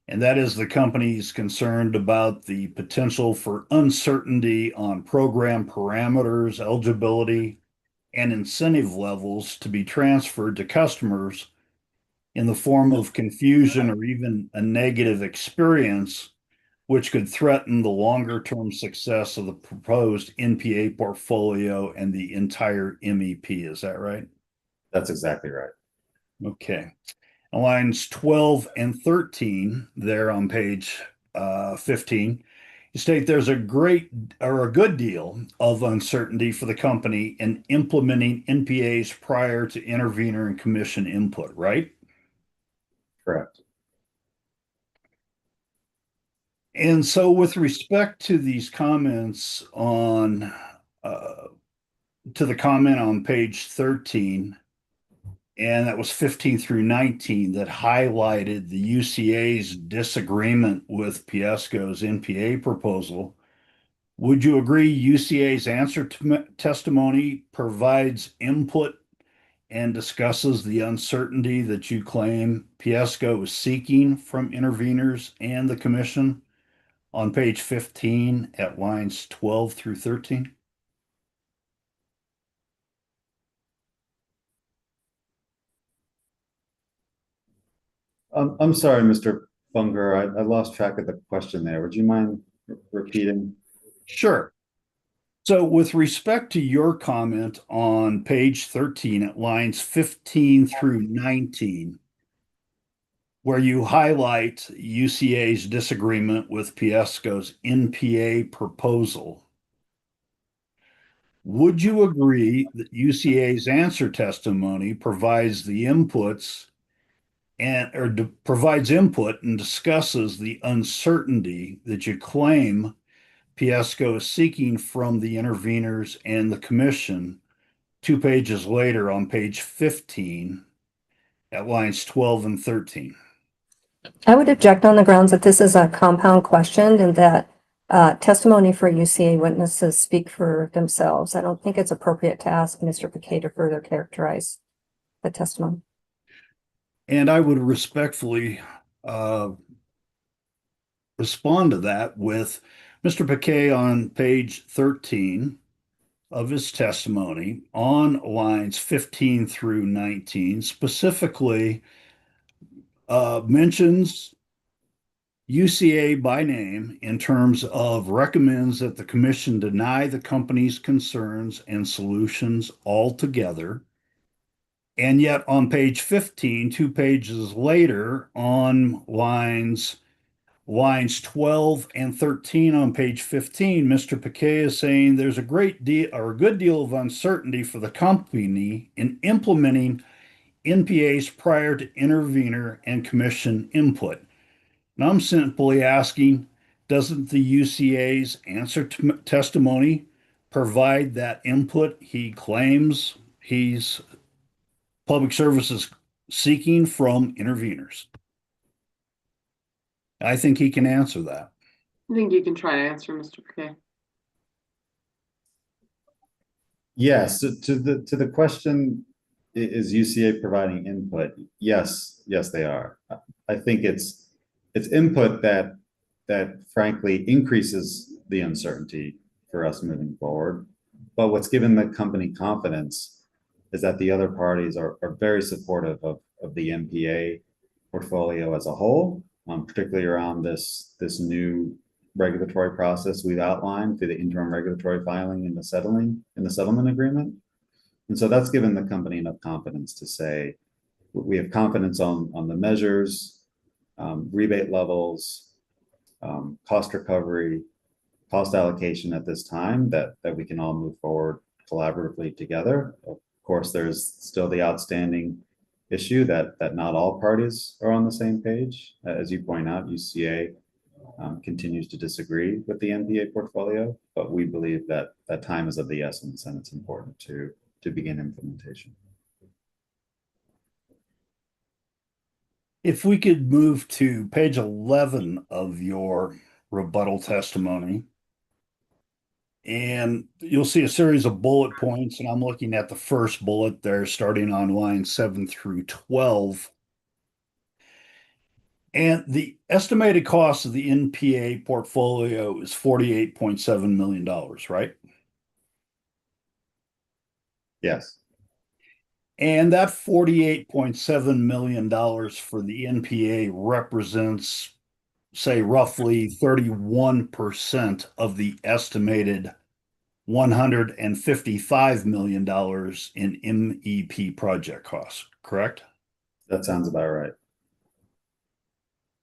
and that is the company's concerned about the potential for uncertainty on program parameters, eligibility, and incentive levels to be transferred to customers in the form of confusion or even a negative experience, which could threaten the longer-term success of the proposed NPA portfolio and the entire MEP. Is that right? That's exactly right. Okay. Lines 12 and 13 there on page 15, you state there's a good deal of uncertainty for the company in implementing NPAs prior to intervener and commission input, right? Correct. And so with respect to these comments on to the comment on page 13, and that was 15 through 19 that highlighted the UCA's disagreement with Piesco's NPA proposal. Would you agree UCA's answer testimony provides input and discusses the uncertainty that you claim Piesco is seeking from interveners and the commission on page 15 at lines 12 through 13? I'm sorry, Mr. Bunger, I lost track of the question there. Would you mind repeating? Sure. So with respect to your comment on page 13 at lines 15 through 19, where you highlight UCA's disagreement with Piesco's NPA proposal, would you agree that UCA's answer testimony provides the inputs provides input and discusses the uncertainty that you claim Piesco is seeking from the interveners and the commission 2 pages later on page 15 at lines 12 and 13? I would object on the grounds that this is a compound question and that testimony for UCA witnesses speak for themselves. I don't think it's appropriate to ask Mr. Piquet to further characterize the testimony. And I would respectfully respond to that with Mr. Piquet on page 13 of his testimony on lines 15 through 19 specifically mentions UCA by name in terms of recommends that the commission deny the company's concerns and solutions altogether. And yet on page 15, 2 pages later, on lines 12 and 13 on page 15, Mr. Piquet is saying there's a great deal or a good deal of uncertainty for the company in implementing NPAs prior to intervener and commission input. And I'm simply asking, doesn't the UCA's answer testimony provide that input he claims he's public services seeking from interveners? I think he can answer that. I think you can try to answer, Mr. Piquet. Yes, to the question, is UCA providing input? Yes, they are. I think it's input that frankly increases the uncertainty for us moving forward. But what's given the company confidence is that the other parties are very supportive of the MPA portfolio as a whole, particularly around this new regulatory process we've outlined through the interim regulatory filing and the settlement agreement. And so that's given the company enough confidence to say, we have confidence on the measures, rebate levels, cost recovery, cost allocation at this time that we can all move forward collaboratively together. Of course, there's still the outstanding issue that not all parties are on the same page. As you point out, UCA continues to disagree with the MPA portfolio, but we believe that time is of the essence and it's important to begin implementation. If we could move to page 11 of your rebuttal testimony, and you'll see a series of bullet points, and I'm looking at the first bullet there, starting on line 7 through 12. And the estimated cost of the NPA portfolio is $48.7 million, right? Yes. And that $48.7 million for the NPA represents, say, roughly 31% of the estimated $155 million in MEP project costs, correct? That sounds about right.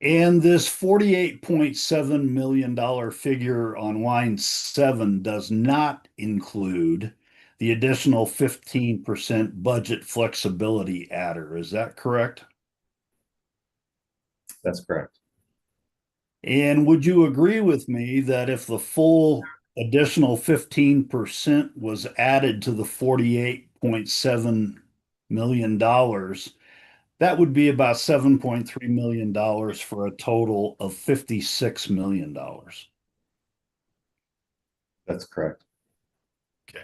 And this $48.7 million figure on line 7 does not include the additional 15% budget flexibility adder. Is that correct? That's correct. And would you agree with me that if the full additional 15% was added to the $48.7 million, that would be about $7.3 million for a total of $56 million? That's correct. Okay.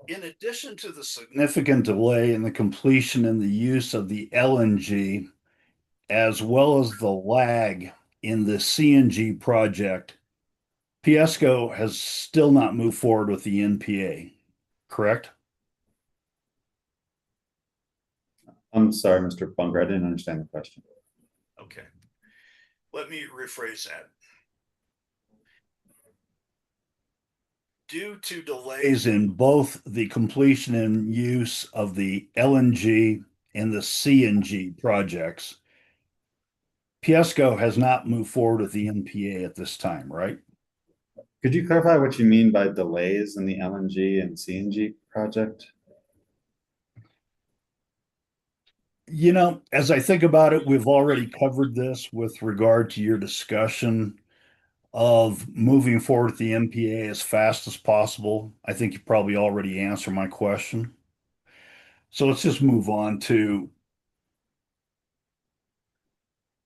In addition to the significant delay in the completion and the use of the LNG, as well as the lag in the CNG project, Piesco has still not moved forward with the NPA, correct? I'm sorry, Mr. Bunker, I didn't understand the question. Okay. Let me rephrase that. Due to delays in both the completion and use of the LNG and the CNG projects, Piesco has not moved forward with the NPA at this time, right? Could you clarify what you mean by delays in the LNG and CNG project? You know, as I think about it, we've already covered this with regard to your discussion of moving forward with the NPA as fast as possible. I think you probably already answered my question. So let's just move on to,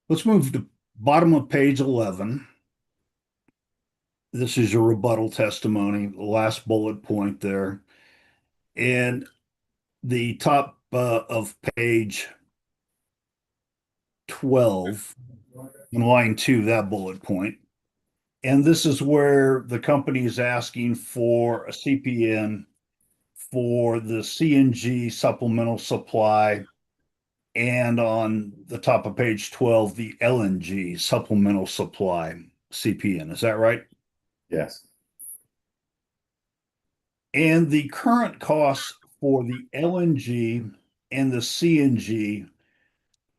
let's move to bottom of page 11. This is your rebuttal testimony, the last bullet point there. And the top of page 12, in line 2, that bullet point. And this is where the company is asking for a CPN for the CNG supplemental supply, and on the top of page 12, the LNG supplemental supply CPN. Is that right? Yes. And the current costs for the LNG and the CNG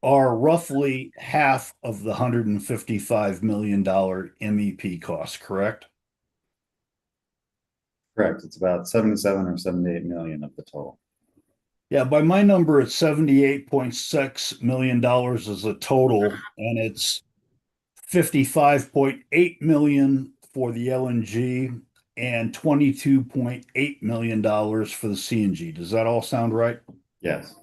are roughly half of the $155 million MEP cost, correct? Correct. It's about 77 or 78 million of the total. Yeah, by my number, it's $78.6 million as a total, and it's $55.8 million for the LNG and $22.8 million for the CNG. Does that all sound right? Yes.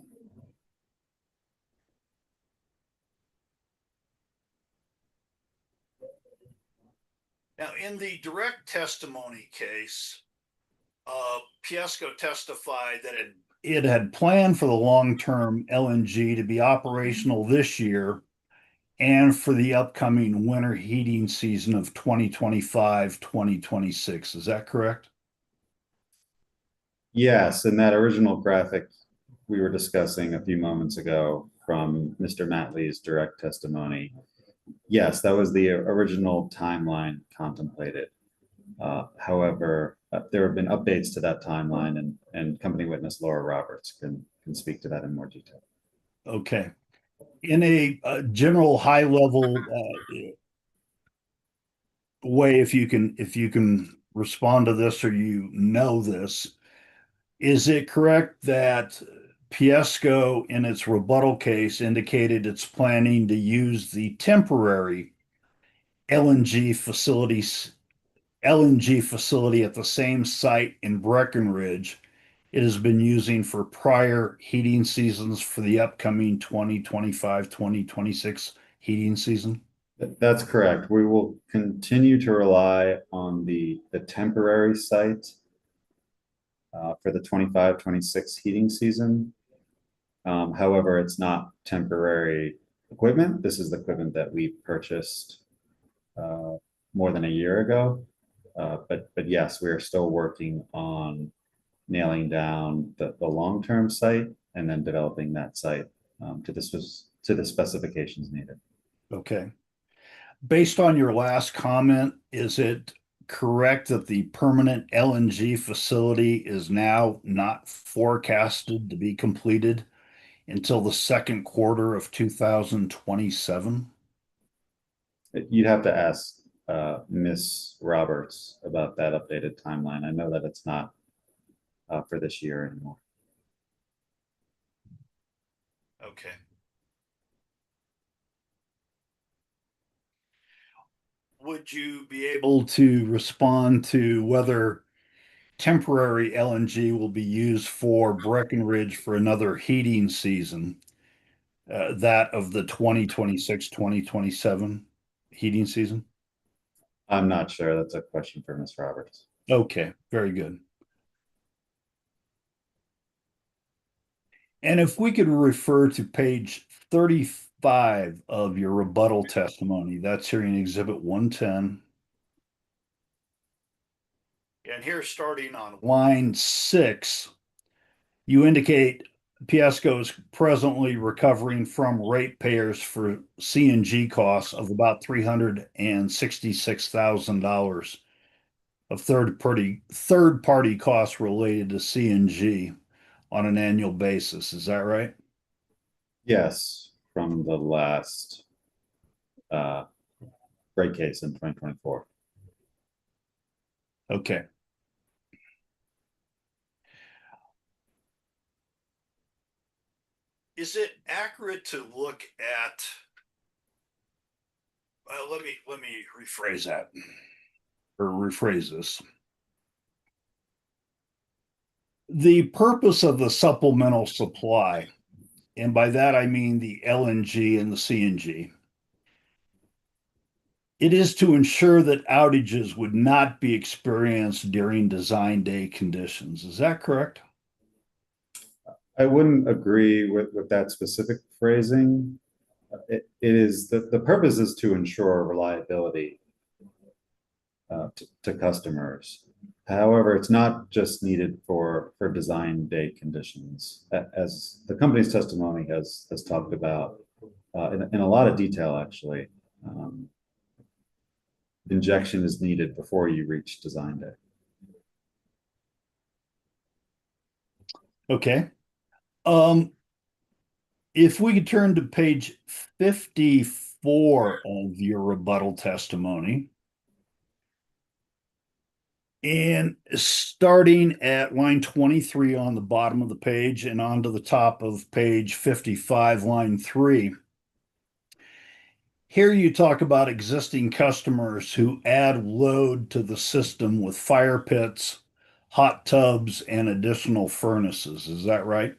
Now, in the direct testimony case, Piesco testified that it had planned for the long-term LNG to be operational this year and for the upcoming winter heating season of 2025, 2026. Is that correct? Yes, in that original graphic we were discussing a few moments ago from Mr. Matley's direct testimony. Yes, that was the original timeline contemplated. However, there have been updates to that timeline, and company witness Laura Roberts can speak to that in more detail. Okay. In a general high level way, if you can respond to this or you know this, is it correct that Piesco in its rebuttal case indicated it's planning to use the temporary LNG facilities LNG facility at the same site in Breckenridge it has been using for prior heating seasons for the upcoming 2025, 2026 heating season? That's correct. We will continue to rely on the temporary site for the 25-26 heating season. However, it's not temporary equipment. This is the equipment that we purchased more than a year ago. But yes, we are still working on nailing down the long-term site and then developing that site to the specifications needed. Okay. Based on your last comment, is it correct that the permanent LNG facility is now not forecasted to be completed until the second quarter of 2027? You'd have to ask Miss Roberts about that updated timeline. I know that it's not for this year anymore. Okay. Would you be able to respond to whether temporary LNG will be used for Breckenridge for another heating season, that of the 2026-2027 heating season? I'm not sure. That's a question for Miss Roberts. Okay, very good. And if we could refer to page 35 of your rebuttal testimony, that's hearing exhibit 110. And here, starting on line 6, you indicate Piesco is presently recovering from ratepayers for CNG costs of about $366,000 of third-party costs related to CNG on an annual basis. Is that right? Yes, from the last rate case in 2024. Okay. Is it accurate to look at, let me rephrase that, or rephrase this. The purpose of the supplemental supply, and by that I mean the LNG and the CNG, it is to ensure that outages would not be experienced during design day conditions. Is that correct? I wouldn't agree with that specific phrasing. It is the purpose is to ensure reliability to customers. However, it's not just needed for design day conditions. As the company's testimony has talked about in a lot of detail, actually, injection is needed before you reach design day. Okay. If we could turn to page 54 of your rebuttal testimony, and starting at line 23 on the bottom of the page and onto the top of page 55, line 3, here you talk about existing customers who add load to the system with fire pits, hot tubs, and additional furnaces. Is that right?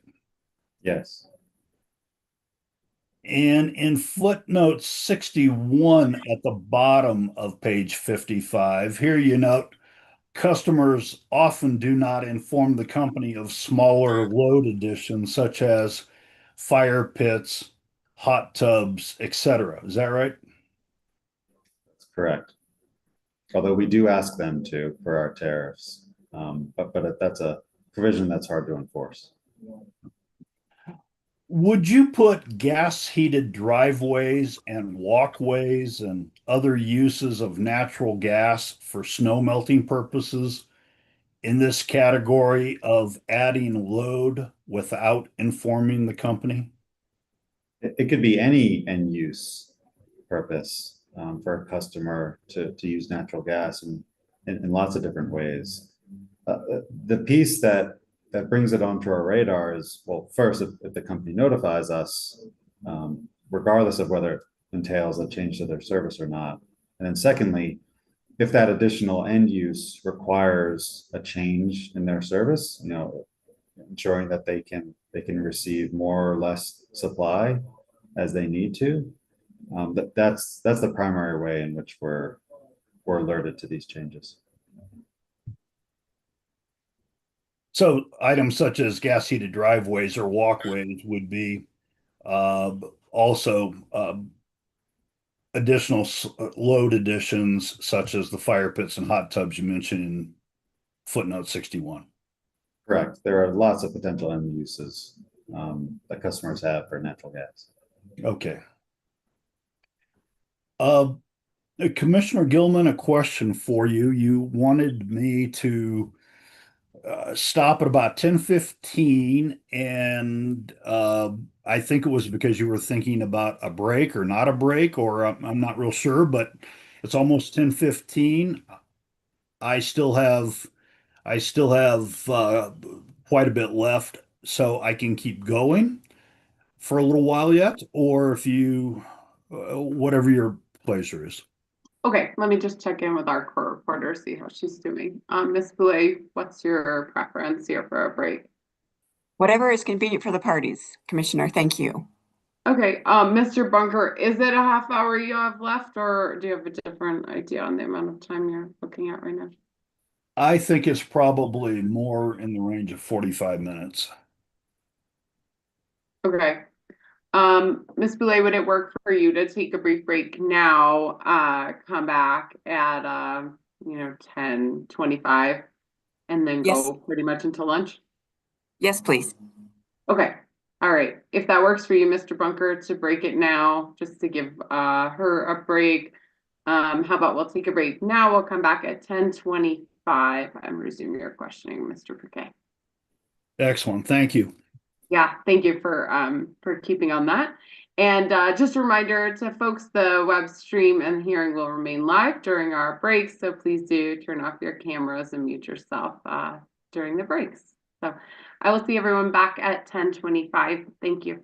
Yes. And in footnote 61 at the bottom of page 55, here you note customers often do not inform the company of smaller load additions such as fire pits, hot tubs, etc. Is that right? That's correct. Although we do ask them to for our tariffs, but that's a provision that's hard to enforce. Would you put gas heated driveways and walkways and other uses of natural gas for snow melting purposes in this category of adding load without informing the company? It could be any end use purpose for a customer to use natural gas in lots of different ways. The piece that brings it onto our radar is, well, first, if the company notifies us, regardless of whether it entails a change to their service or not. And then secondly, if that additional end use requires a change in their service, ensuring that they can receive more or less supply as they need to. That's the primary way in which we're alerted to these changes. So items such as gas heated driveways or walkways would be also additional load additions such as the fire pits and hot tubs you mentioned in footnote 61. Correct. There are lots of potential end uses that customers have for natural gas. Okay. Commissioner Gilman, a question for you. You wanted me to stop at about 10:15, and I think it was because you were thinking about a break or not a break, or I'm not real sure, but it's almost 10:15. I still have quite a bit left, so I can keep going for a little while yet, or if you whatever your pleasure is. Okay, let me just check in with our court reporter, see how she's doing. Ms. Boulay, what's your preference here for a break? Whatever is convenient for the parties, Commissioner. Thank you. Okay, Mr. Bunker, is it a half hour you have left, or do you have a different idea on the amount of time you're looking at right now? I think it's probably more in the range of 45 minutes. Okay. Ms. Boulay, would it work for you to take a brief break now, come back at 10:25 and then Yes. go pretty much until lunch? Yes, please. Okay. All right. If that works for you, Mr. Bunker, to break it now, just to give her a break. How about we'll take a break now. We'll come back at 10:25 and resume your questioning, Mr. Piquet. Excellent. Thank you. Yeah, thank you for keeping on that. And just a reminder to folks, the web stream and hearing will remain live during our breaks. So please do turn off your cameras and mute yourself during the breaks. So I will see everyone back at 10:25. Thank you.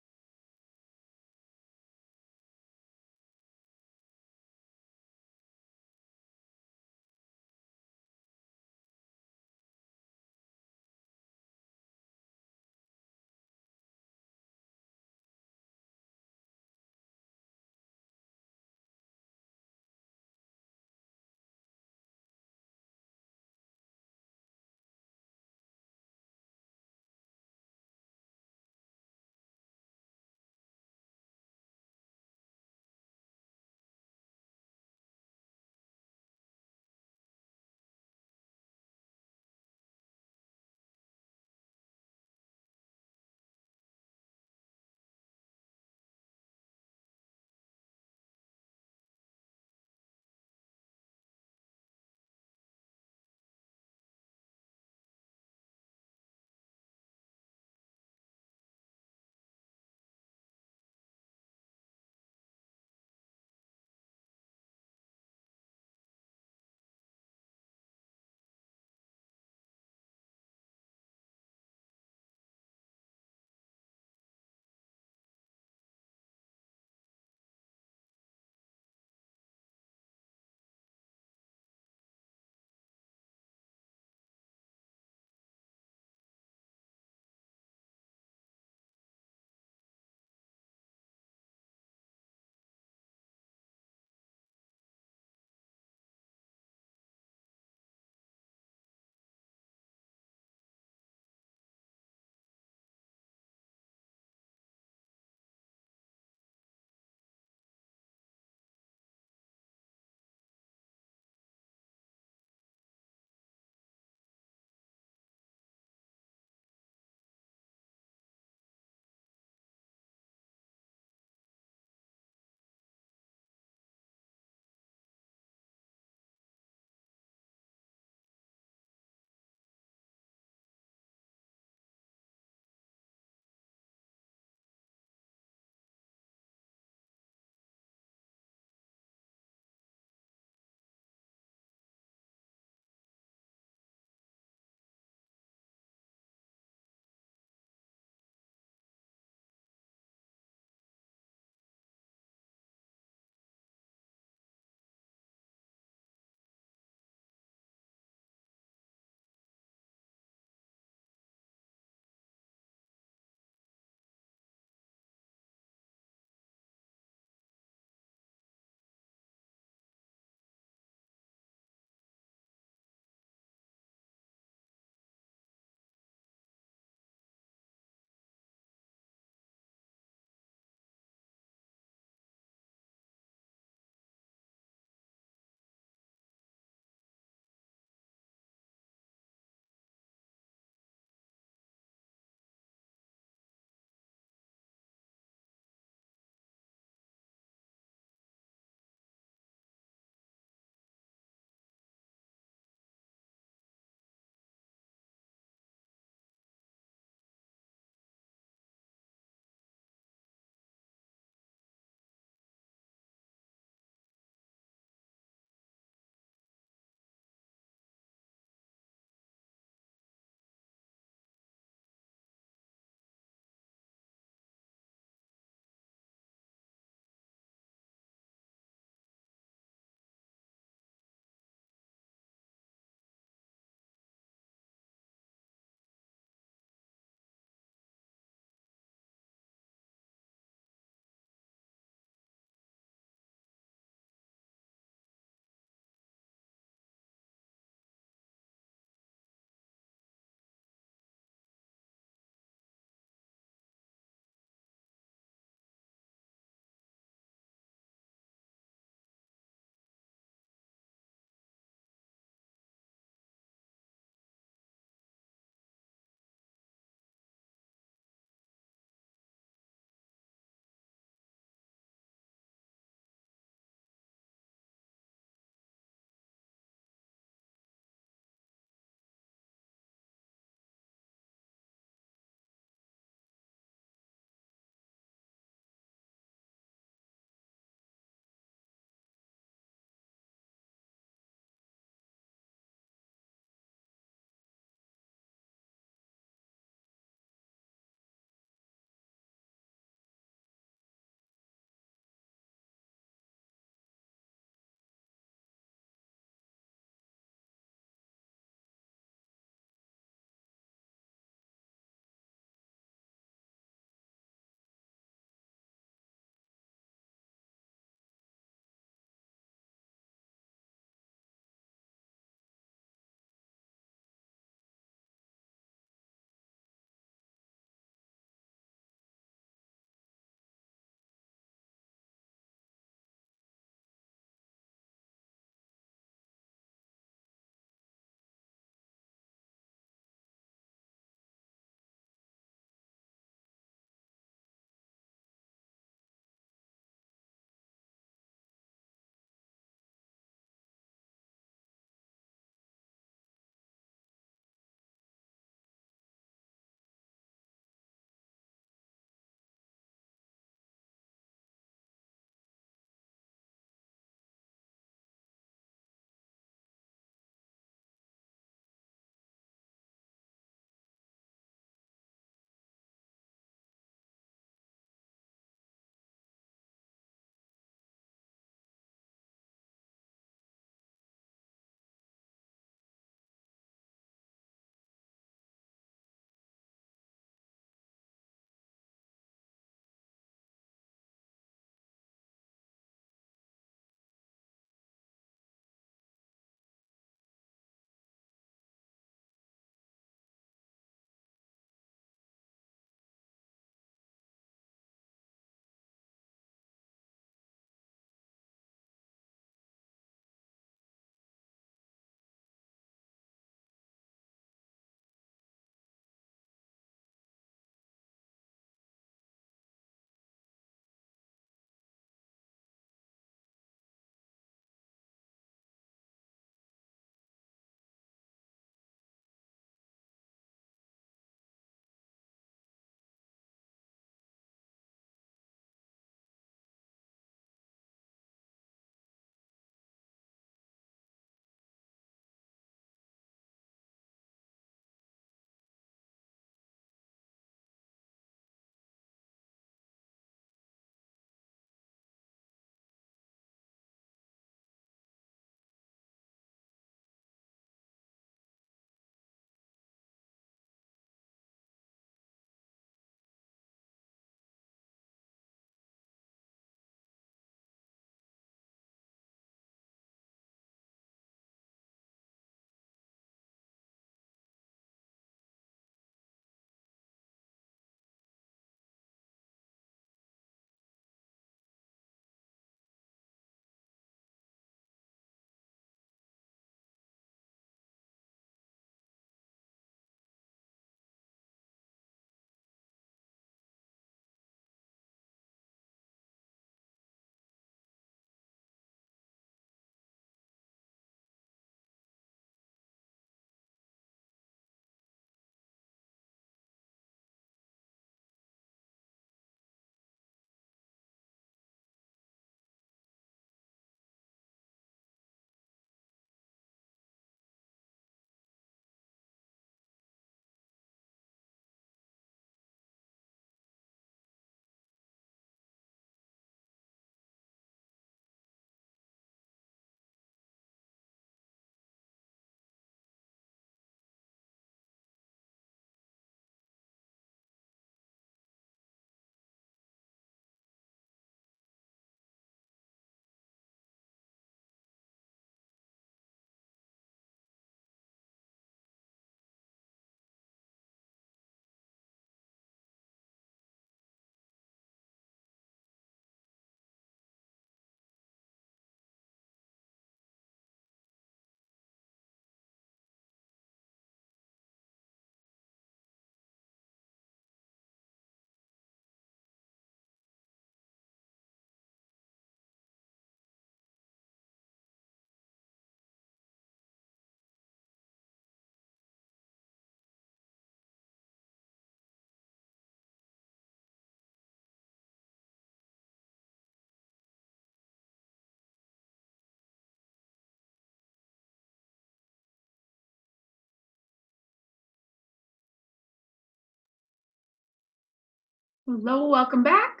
Hello, welcome back.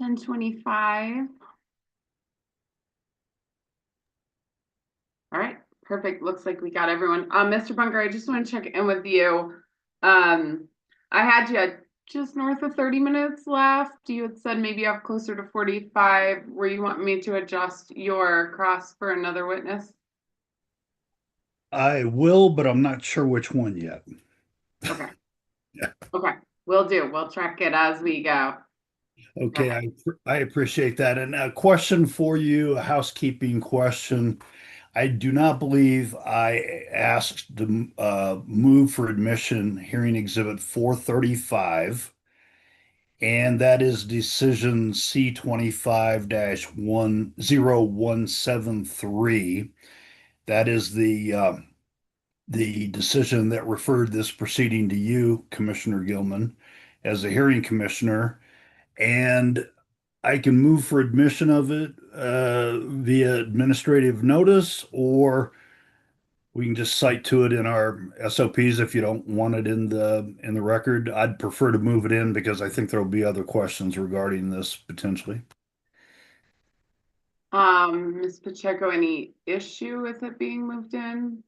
10:25. All right, perfect. Looks like we got everyone. Mr. Bunker, I just want to check in with you. I had you at just north of 30 minutes left. You had said maybe up closer to 45. Were you wanting me to adjust your cross for another witness? I will, but I'm not sure which one yet. Okay. Yeah. Okay, will do. We'll track it as we go. Okay, I appreciate that. And a question for you, a housekeeping question. I do not believe I asked to move for admission hearing exhibit 435, and that is decision C25-10173. That is the decision that referred this proceeding to you, Commissioner Gilman, as a hearing commissioner. And I can move for admission of it via administrative notice, or we can just cite to it in our SOPs if you don't want it in the record. I'd prefer to move it in because I think there'll be other questions regarding this potentially. Ms. Pacheco, any issue with it being moved in?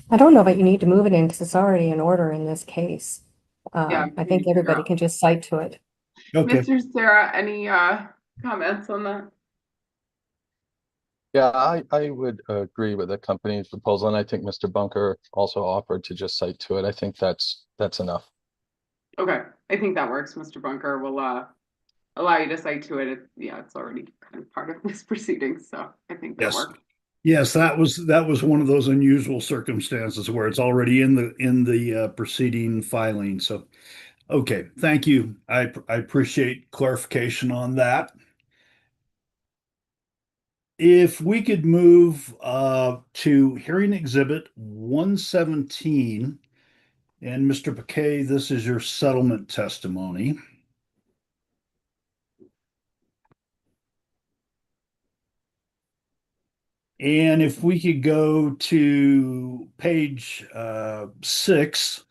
I don't know that you need to move it in because it's already in order in this case. Yeah, I think everybody can just cite to it. Okay. Mr. Sarah, any comments on that? Yeah, I would agree with the company's proposal, and I think Mr. Bunker also offered to just cite to it. I think that's enough. Okay, I think that works. Mr. Bunker will allow you to cite to it. Yeah, it's already kind of part of this proceeding, so I think that Yes. works. Yes, that was one of those unusual circumstances where it's already in the proceeding filing. So, okay, thank you. I appreciate clarification on that. If we could move to hearing exhibit 117, and Mr. Paquet, this is your settlement testimony. And if we could go to page 6,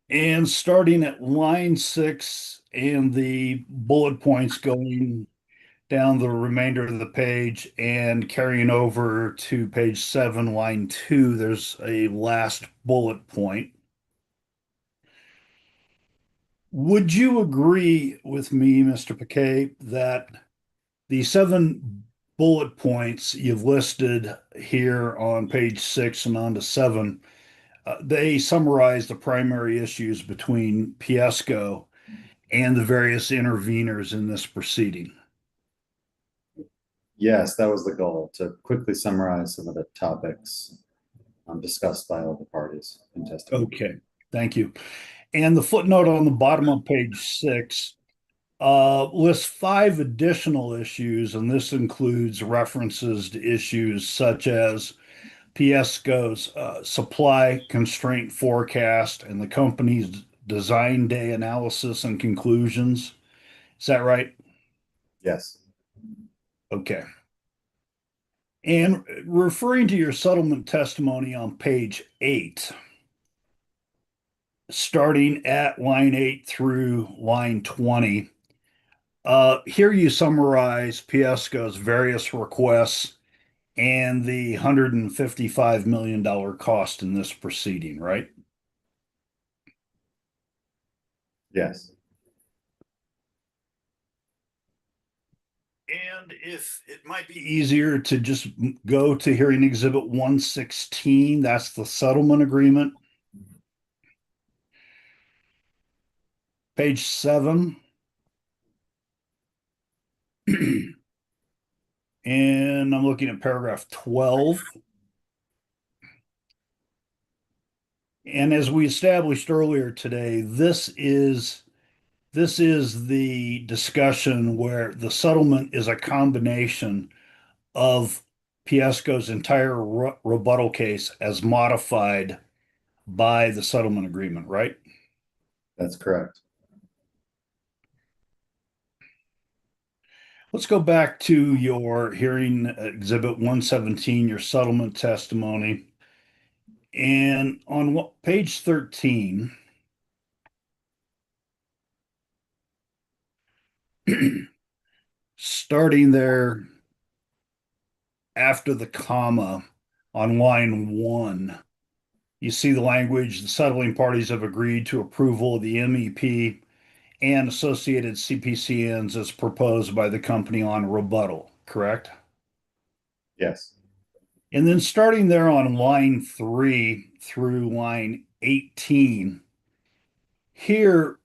and starting at line 6 and the bullet points going down the remainder of the page and carrying over to page 7, line 2, there's a last bullet point. Would you agree with me, Mr. Paquet, that the 7 bullet points you've listed here on page 6 and on to 7, they summarize the primary issues between Piesco and the various interveners in this proceeding? Yes, that was the goal, to quickly summarize some of the topics discussed by all the parties in testimony. Okay, thank you. And the footnote on the bottom of page 6 lists 5 additional issues, and this includes references to issues such as Piesco's supply constraint forecast and the company's design day analysis and conclusions. Is that right? Yes. Okay. And referring to your settlement testimony on page 8, starting at line 8 through line 20, here you summarize Piesco's various requests and the $155 million cost in this proceeding, right? Yes. And if it might be easier to just go to hearing exhibit 116, that's the settlement agreement. Page 7. And I'm looking at paragraph 12. And as we established earlier today, this is the discussion where the settlement is a combination of Piesco's entire rebuttal case as modified by the settlement agreement, right? That's correct. Let's go back to your hearing exhibit 117, your settlement testimony. And on page 13, Starting there after the comma on line 1, you see the language, the settling parties have agreed to approval of the MEP and associated CPCNs as proposed by the company on rebuttal, correct? Yes. And then starting there on line 3 through line 18, here,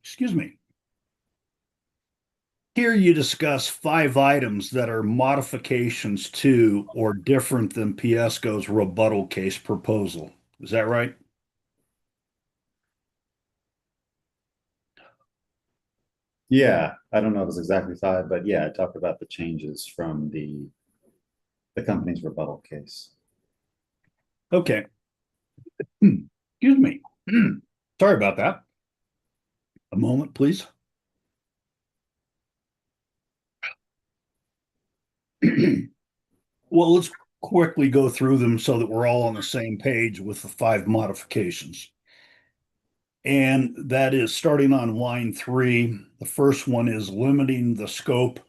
excuse me, here you discuss 5 items that are modifications to or different than Piesco's rebuttal case proposal. Is that right? Yeah, I don't know if it's exactly 5, but yeah, I talked about the changes from the company's rebuttal case. Okay. Excuse me. Sorry about that. A moment, please. Well, let's quickly go through them so that we're all on the same page with the 5 modifications. And that is starting on line 3. The first one is limiting the scope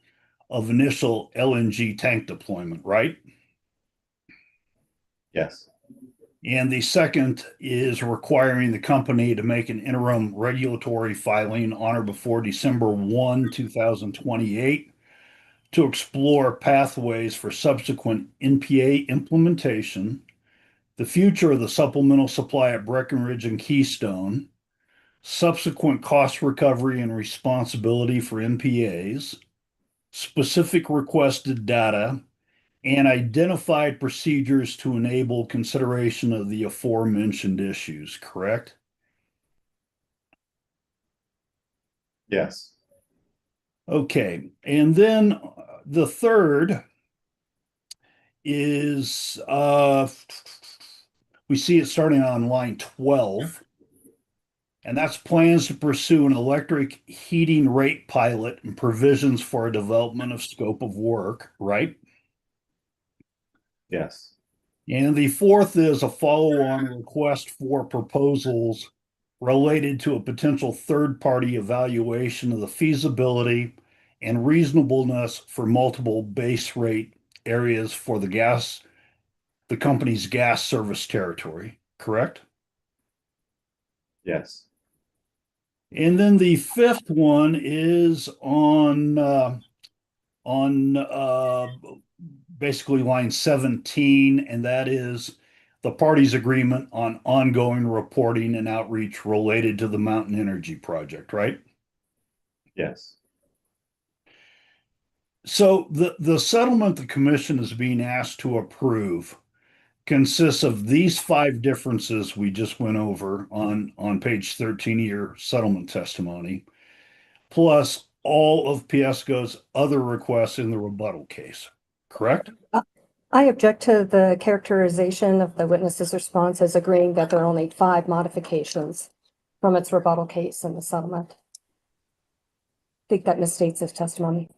of initial LNG tank deployment, right? Yes. And the second is requiring the company to make an interim regulatory filing on or before December 1, 2028 to explore pathways for subsequent NPA implementation, the future of the supplemental supply at Breckenridge and Keystone, subsequent cost recovery and responsibility for NPAs, specific requested data, and identified procedures to enable consideration of the aforementioned issues, correct? Yes. Okay, and then the third is we see it starting on line 12, and that's plans to pursue an electric heating rate pilot and provisions for a development of scope of work, right? Yes. And the fourth is a follow-on request for proposals related to a potential third-party evaluation of the feasibility and reasonableness for multiple base rate areas for the company's gas service territory, correct? Yes. And then the fifth one is on basically line 17, and that is the parties' agreement on ongoing reporting and outreach related to the Mountain Energy Project, right? Yes. So the settlement the commission is being asked to approve consists of these 5 differences we just went over on page 13 of your settlement testimony, plus all of Piesco's other requests in the rebuttal case, correct? I object to the characterization of the witness's response as agreeing that there are only 5 modifications from its rebuttal case in the settlement. I think that misstates his testimony.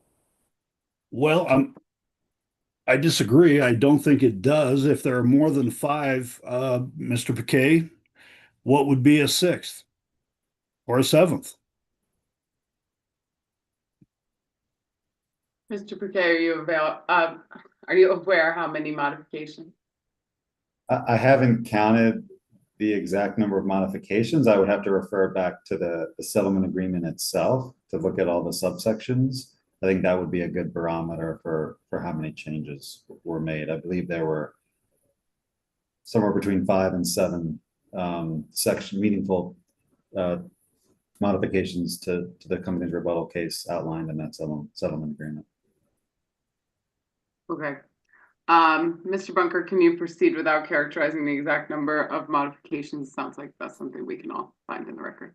Well, I disagree. I don't think it does. If there are more than 5, Mr. Piquet, what would be a 6th or a 7th? Mr. Briquet, are you aware how many modifications? I haven't counted the exact number of modifications. I would have to refer back to the settlement agreement itself to look at all the subsections. I think that would be a good barometer for how many changes were made. I believe there were somewhere between 5 and 7 meaningful modifications to the company's rebuttal case outlined in that settlement agreement. Okay. Mr. Bunker, can you proceed without characterizing the exact number of modifications? Sounds like that's something we can all find in the record.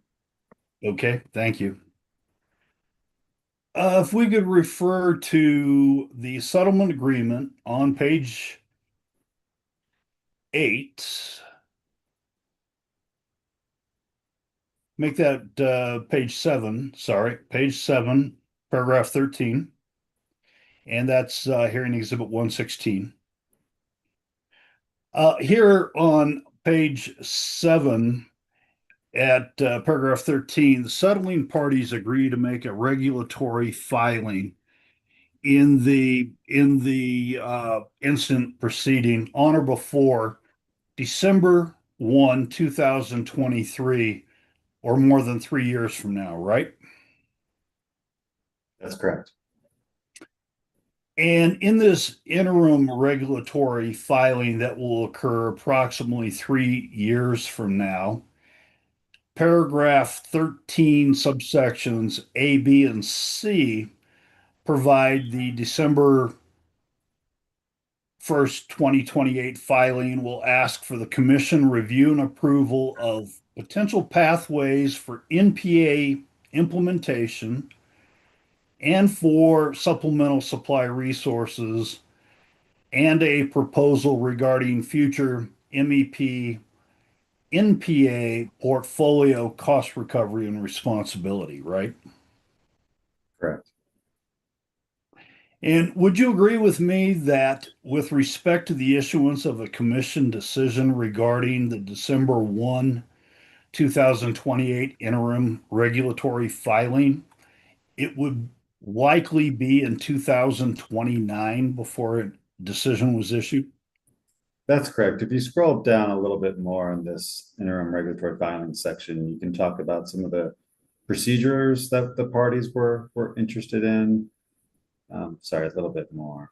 Okay, thank you. If we could refer to the settlement agreement on page 8, make that page 7, sorry, page 7, paragraph 13. And that's hearing exhibit 116. Here on page 7, at paragraph 13, the settling parties agree to make a regulatory filing in the instant proceeding on or before December 1, 2023, or more than 3 years from now, right? That's correct. And in this interim regulatory filing that will occur approximately 3 years from now, paragraph 13 subsections A, B, and C provide the December 1st, 2028 filing will ask for the commission review and approval of potential pathways for NPA implementation and for supplemental supply resources and a proposal regarding future MEP NPA portfolio cost recovery and responsibility, right? Correct. And would you agree with me that with respect to the issuance of a commission decision regarding the December 1, 2028 interim regulatory filing, it would likely be in 2029 before a decision was issued? That's correct. If you scroll down a little bit more in this interim regulatory filing section, you can talk about some of the procedures that the parties were interested in. Sorry, a little bit more.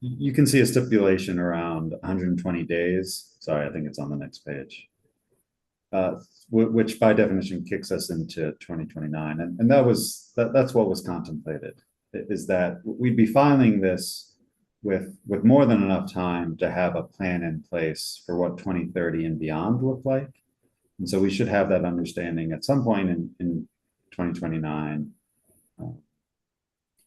You can see a stipulation around 120 days. Sorry, I think it's on the next page. Which by definition kicks us into 2029. And that's what was contemplated, is that we'd be filing this with more than enough time to have a plan in place for what 2030 and beyond look like. And so we should have that understanding at some point in 2029,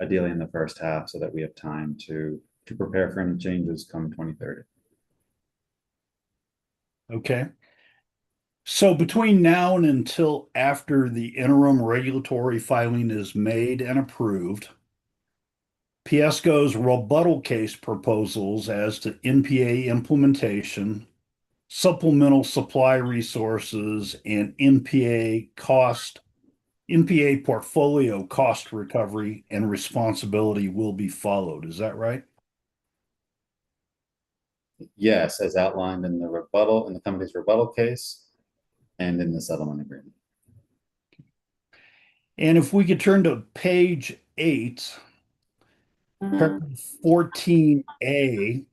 ideally in the first half, so that we have time to prepare for any changes come 2030. Okay. So between now and until after the interim regulatory filing is made and approved, Piesco's rebuttal case proposals as to NPA implementation, supplemental supply resources, and NPA portfolio cost recovery and responsibility will be followed. Is that right? Yes, as outlined in the company's rebuttal case and in the settlement agreement. And if we could turn to page 8, paragraph 14A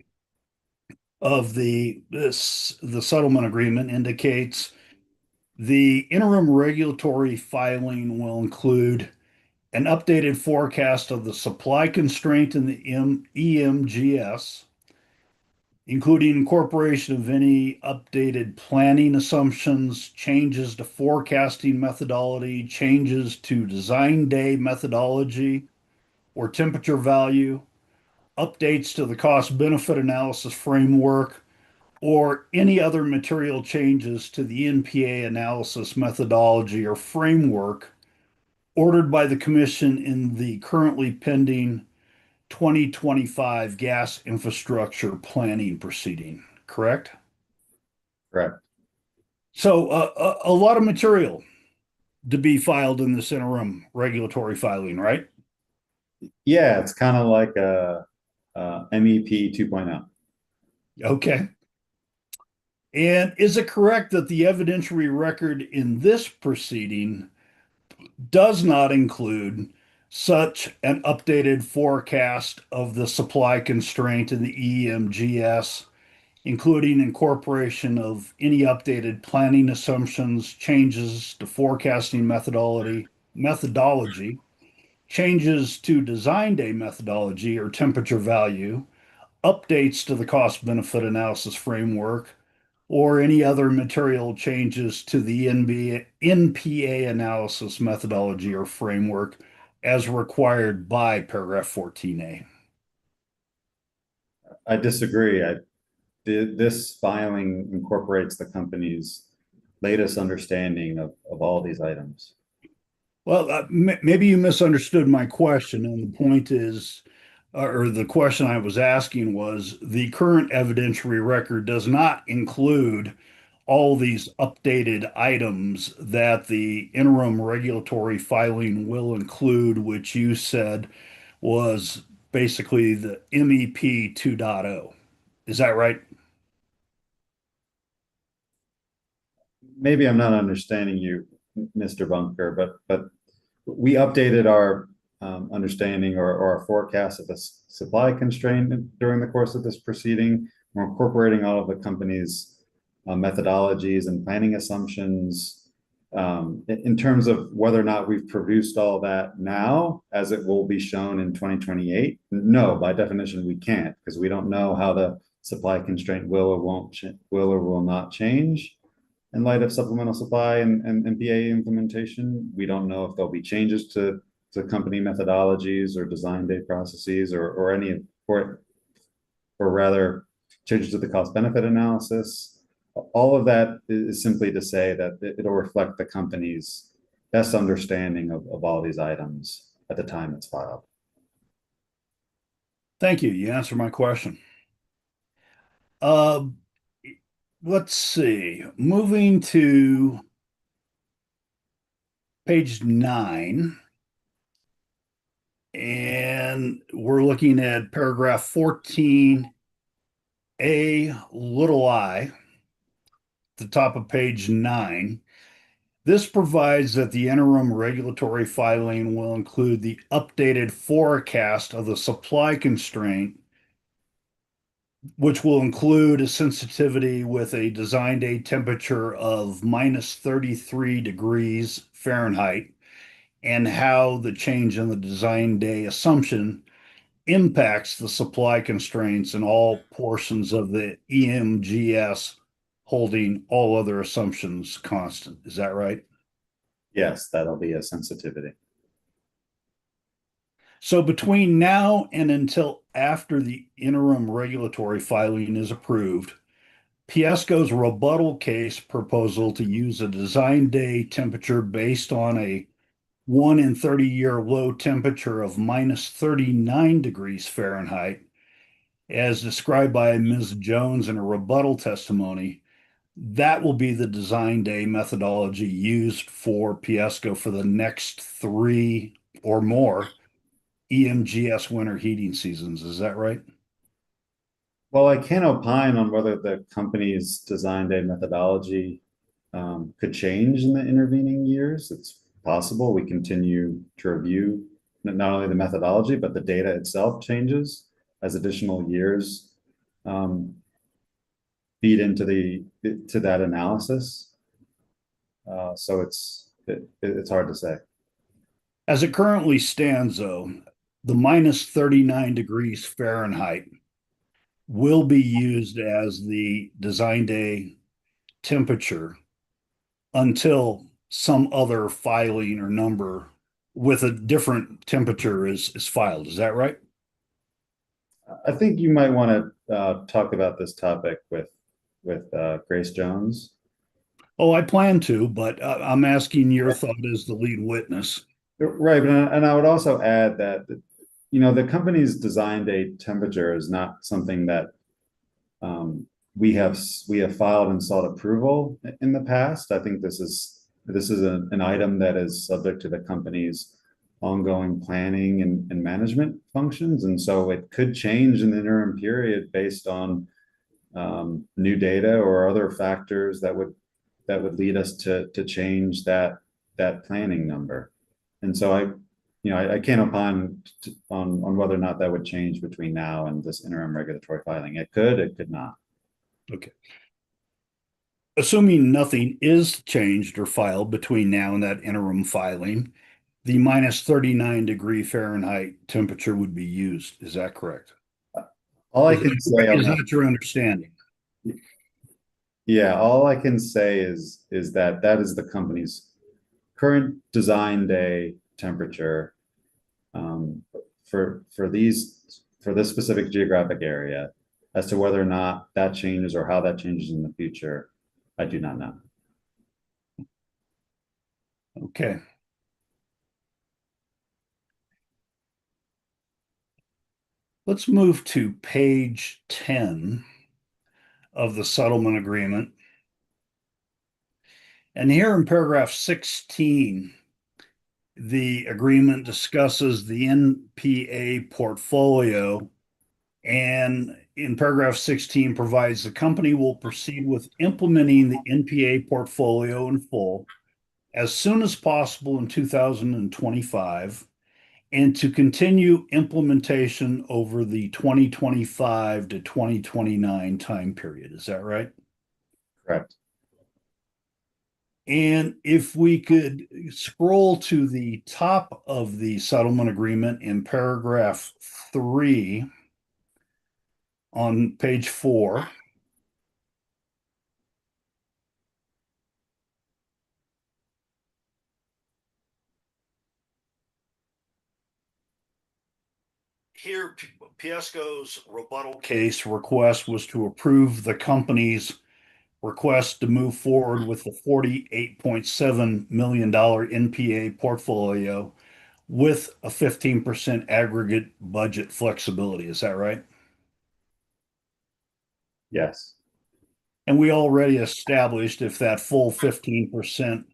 of the settlement agreement indicates the interim regulatory filing will include an updated forecast of the supply constraint in the EMGS, including incorporation of any updated planning assumptions, changes to forecasting methodology, changes to design day methodology or temperature value, updates to the cost benefit analysis framework, or any other material changes to the NPA analysis methodology or framework ordered by the Commission in the currently pending 2025 gas infrastructure planning proceeding, correct? Correct. So a lot of material to be filed in this interim regulatory filing, right? Yeah, it's kind of like a MEP 2.0. Okay. And is it correct that the evidentiary record in this proceeding does not include such an updated forecast of the supply constraint in the EMGS, including incorporation of any updated planning assumptions, changes to forecasting methodology, changes to design day methodology or temperature value, updates to the cost benefit analysis framework, or any other material changes to the NPA analysis methodology or framework as required by paragraph 14A? I disagree. This filing incorporates the company's latest understanding of all these items. Well, maybe you misunderstood my question, and the point is, or the question I was asking was, the current evidentiary record does not include all these updated items that the interim regulatory filing will include, which you said was basically the MEP 2.0. Is that right? Maybe I'm not understanding you, Mr. Bunker, but we updated our understanding or our forecast of the supply constraint during the course of this proceeding. We're incorporating all of the company's methodologies and planning assumptions. In terms of whether or not we've produced all that now, as it will be shown in 2028, no, by definition we can't, because we don't know how the supply constraint will or will not change. In light of supplemental supply and MPA implementation, we don't know if there'll be changes to company methodologies or design day processes or any, or rather changes to the cost benefit analysis. All of that is simply to say that it'll reflect the company's best understanding of all these items at the time it's filed. Thank you. You answered my question. Let's see. Moving to page 9. And we're looking at paragraph 14A little I, the top of page 9. This provides that the interim regulatory filing will include the updated forecast of the supply constraint, which will include a sensitivity with a design day temperature of minus 33 degrees Fahrenheit, and how the change in the design day assumption impacts the supply constraints in all portions of the EMGS, holding all other assumptions constant. Is that right? Yes, that'll be a sensitivity. So between now and until after the interim regulatory filing is approved, Piesco's rebuttal case proposal to use a design day temperature based on a 1 in 30-year low temperature of minus 39 degrees Fahrenheit, as described by Ms. Jones in a rebuttal testimony, that will be the design day methodology used for Piesco for the next 3 or more EMGS winter heating seasons. Is that right? Well, I can't opine on whether the company's design day methodology could change in the intervening years. It's possible we continue to review not only the methodology, but the data itself changes as additional years feed into that analysis. So it's hard to say. As it currently stands, though, the minus 39 degrees Fahrenheit will be used as the design day temperature until some other filing or number with a different temperature is filed. Is that right? I think you might want to talk about this topic with Grace Jones. Oh, I plan to, but I'm asking your thought as the lead witness. Right, and I would also add that the company's design day temperature is not something that we have filed and sought approval in the past. I think this is an item that is subject to the company's ongoing planning and management functions, and so it could change in the interim period based on new data or other factors that would lead us to change that planning number. And so I can't opine on whether or not that would change between now and this interim regulatory filing. It could not. Okay. Assuming nothing is changed or filed between now and that interim filing, the minus 39 degree Fahrenheit temperature would be used. Is that correct? All I can say is that your understanding? Yeah, all I can say is that is the company's current design day temperature for this specific geographic area. As to whether or not that changes or how that changes in the future, I do not know. Okay. Let's move to page 10 of the settlement agreement. And here in paragraph 16, the agreement discusses the NPA portfolio. And in paragraph 16 provides the company will proceed with implementing the NPA portfolio in full as soon as possible in 2025 and to continue implementation over the 2025 to 2029 time period. Is that right? Correct. And if we could scroll to the top of the settlement agreement in paragraph 3 on page 4. Here, Piesco's rebuttal case request was to approve the company's request to move forward with the $48.7 million NPA portfolio with a 15% aggregate budget flexibility. Is that right? Yes. And we already established if that full 15%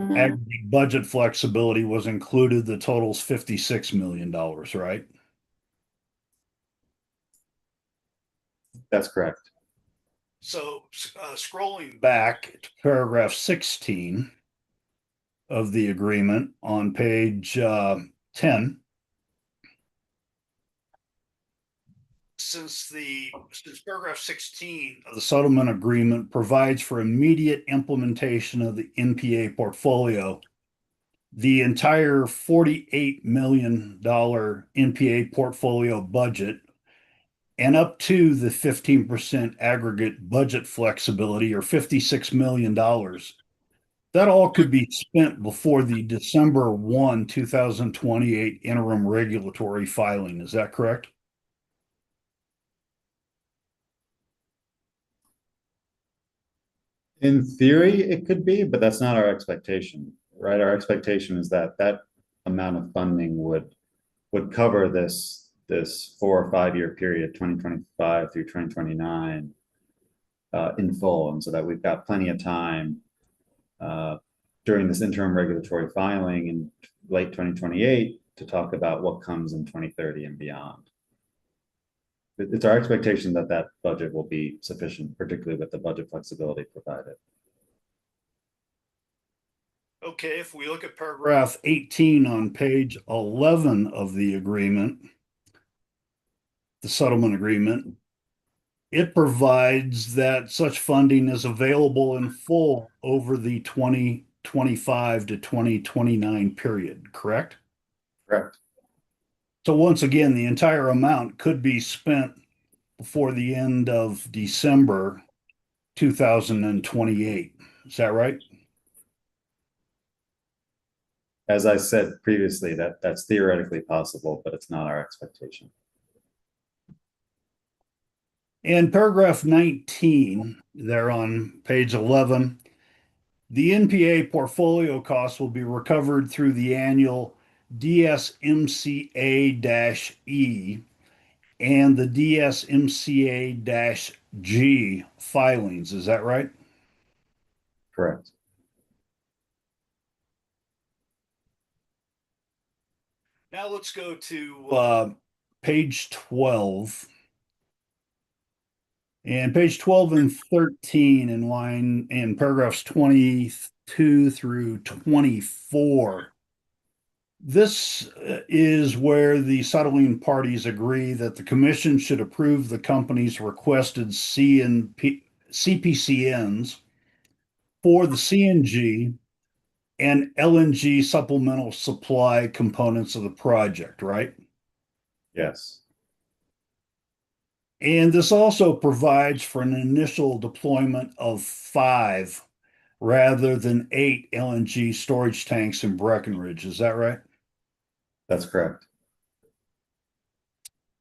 aggregate budget flexibility was included, the total's $56 million, right? That's correct. So scrolling back to paragraph 16 of the agreement on page 10, since paragraph 16 of the settlement agreement provides for immediate implementation of the NPA portfolio, the entire $48 million NPA portfolio budget and up to the 15% aggregate budget flexibility or $56 million, that all could be spent before the December 1, 2028 interim regulatory filing. Is that correct? In theory, it could be, but that's not our expectation, right? Our expectation is that that amount of funding would cover this 4 or 5 year period, 2025 through 2029, in full, and so that we've got plenty of time during this interim regulatory filing in late 2028 to talk about what comes in 2030 and beyond. It's our expectation that that budget will be sufficient, particularly with the budget flexibility provided. Okay, if we look at paragraph 18 on page 11 of the agreement, the settlement agreement, it provides that such funding is available in full over the 2025 to 2029 period, correct? Correct. So once again, the entire amount could be spent before the end of December 2028. Is that right? As I said previously, that's theoretically possible, but it's not our expectation. In paragraph 19, there on page 11, the NPA portfolio costs will be recovered through the annual DSMCA-E and the DSMCA-G filings. Is that right? Correct. Now let's go to page 12. And page 12 and 13 in paragraphs 22 through 24. This is where the settling parties agree that the commission should approve the company's requested CPCNs for the CNG and LNG supplemental supply components of the project, right? Yes. And this also provides for an initial deployment of 5 rather than 8 LNG storage tanks in Breckenridge. Is that right? That's correct.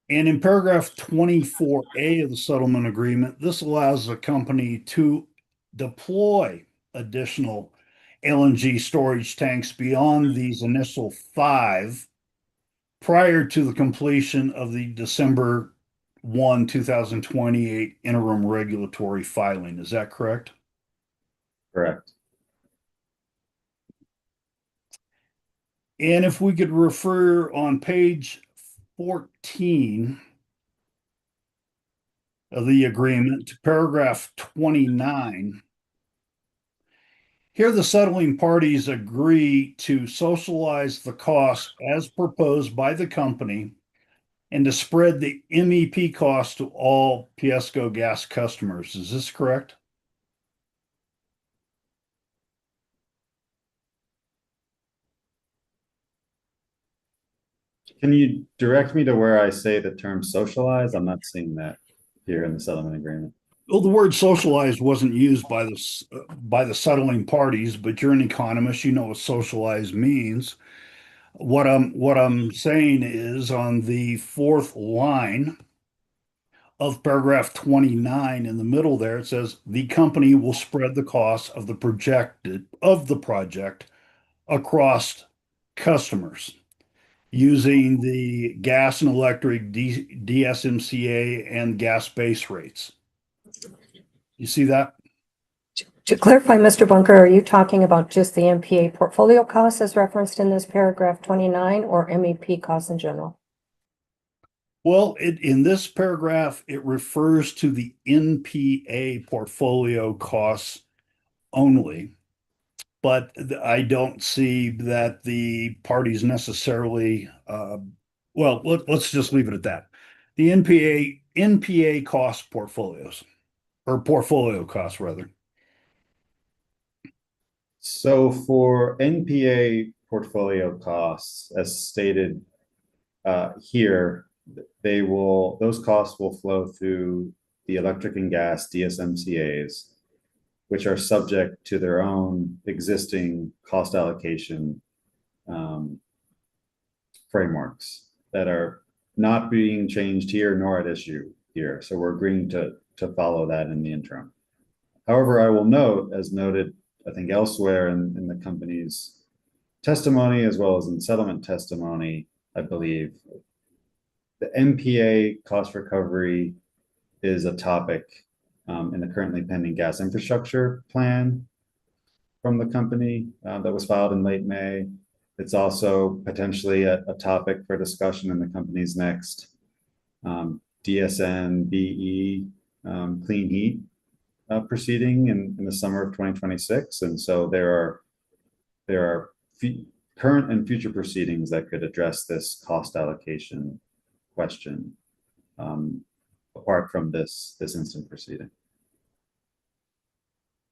And in paragraph 24A of the settlement agreement, this allows the company to deploy additional LNG storage tanks beyond these initial 5 prior to the completion of the December 1, 2028 interim regulatory filing. Is that correct? Correct. And if we could refer on page 14 of the agreement to paragraph 29. Here, the settling parties agree to socialize the cost as proposed by the company and to spread the MEP cost to all Piesco gas customers. Is this correct? Can you direct me to where I say the term socialize? I'm not seeing that here in the settlement agreement. Well, the word socialized wasn't used by the settling parties, but you're an economist, you know what socialized means. What I'm saying is on the fourth line of paragraph 29 in the middle there, it says the company will spread the costs of the project across customers using the gas and electric DSMCA and gas base rates. You see that? To clarify, Mr. Bunker, are you talking about just the MPA portfolio costs as referenced in this paragraph 29 or MEP costs in general? Well, in this paragraph, it refers to the NPA portfolio costs only, but I don't see that the parties necessarily, well, let's just leave it at that. The NPA cost portfolios, or portfolio costs rather. So for NPA portfolio costs, as stated here, those costs will flow through the electric and gas DSMCAs, which are subject to their own existing cost allocation frameworks that are not being changed here nor at issue here. So we're agreeing to follow that in the interim. However, I will note, as noted, I think elsewhere in the company's testimony, as well as in settlement testimony, I believe, the MPA cost recovery is a topic in the currently pending gas infrastructure plan from the company that was filed in late May. It's also potentially a topic for discussion in the company's next DSM-BE clean heat proceeding in the summer of 2026. And so there are current and future proceedings that could address this cost allocation question apart from this instant proceeding.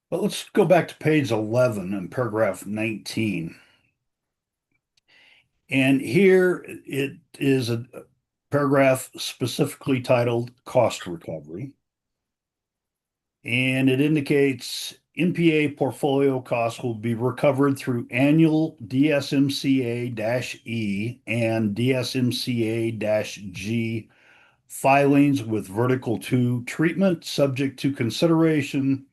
But let's go back to page 11 and paragraph 19. And here it is a paragraph specifically titled cost recovery. And it indicates NPA portfolio costs will be recovered through annual DSMCA-E and DSMCA-G filings with vertical 2 treatment, subject to consideration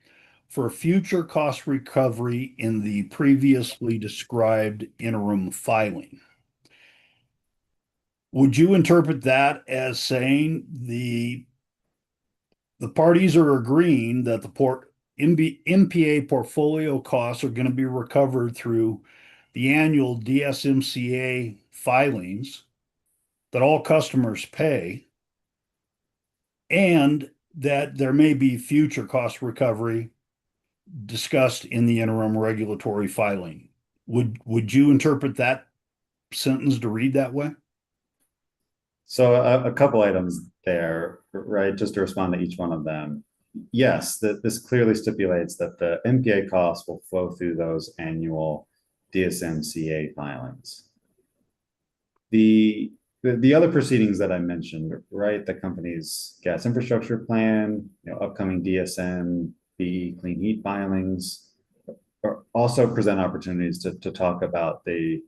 for future cost recovery in the previously described interim filing. Would you interpret that as saying the parties are agreeing that the MPA portfolio costs are going to be recovered through the annual DSMCA filings that all customers pay, and that there may be future cost recovery discussed in the interim regulatory filing? Would you interpret that sentence to read that way? So a couple items there, right? Just to respond to each one of them. Yes, this clearly stipulates that the MPA costs will flow through those annual DSMCA filings. The other proceedings that I mentioned, right? The company's gas infrastructure plan, upcoming DSM-BE clean heat filings, also present opportunities to talk about the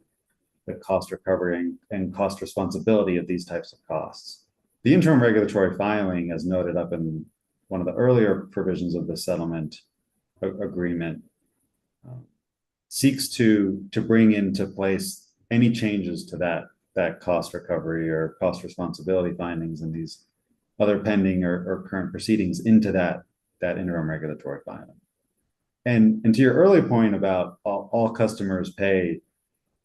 cost recovery and cost responsibility of these types of costs. The interim regulatory filing, as noted up in one of the earlier provisions of the settlement agreement, seeks to bring into place any changes to that cost recovery or cost responsibility findings in these other pending or current proceedings into that interim regulatory filing. And to your earlier point about all customers pay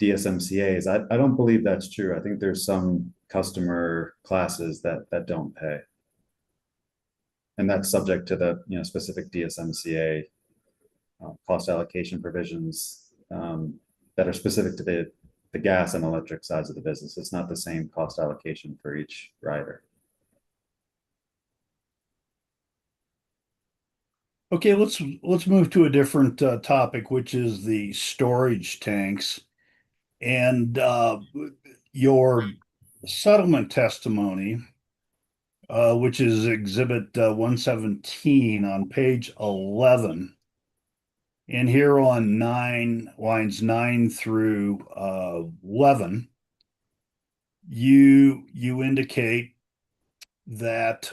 DSMCA's. I don't believe that's true. I think there's some customer classes that don't pay. And that's subject to the, specific DSMCA cost allocation provisions that are specific to the gas and electric sides of the business. It's not the same cost allocation for each rider. Okay, let's move to a different topic, which is the storage tanks. And your settlement testimony, which is exhibit 117 on page 11. And here on lines 9 through 11, you indicate that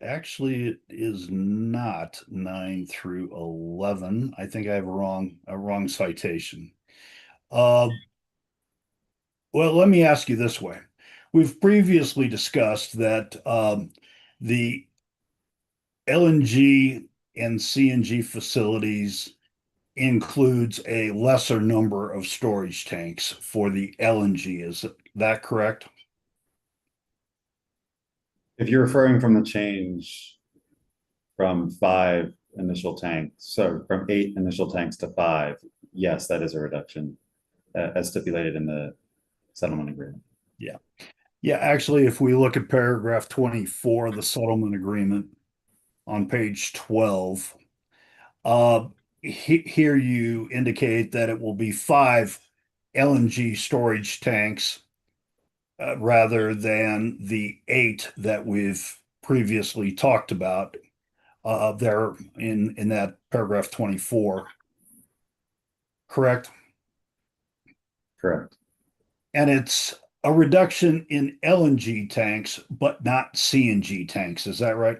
actually it is not 9 through 11. I think I have a wrong citation. Well, let me ask you this way. We've previously discussed that the LNG and CNG facilities includes a lesser number of storage tanks for the LNG. Is that correct? If you're referring from the change from 5 initial tanks, so from 8 initial tanks to 5, yes, that is a reduction as stipulated in the settlement agreement. Yeah. Yeah, actually, if we look at paragraph 24 of the settlement agreement on page 12, here you indicate that it will be 5 LNG storage tanks rather than the 8 that we've previously talked about there in that paragraph 24. Correct? Correct. And it's a reduction in LNG tanks, but not CNG tanks. Is that right?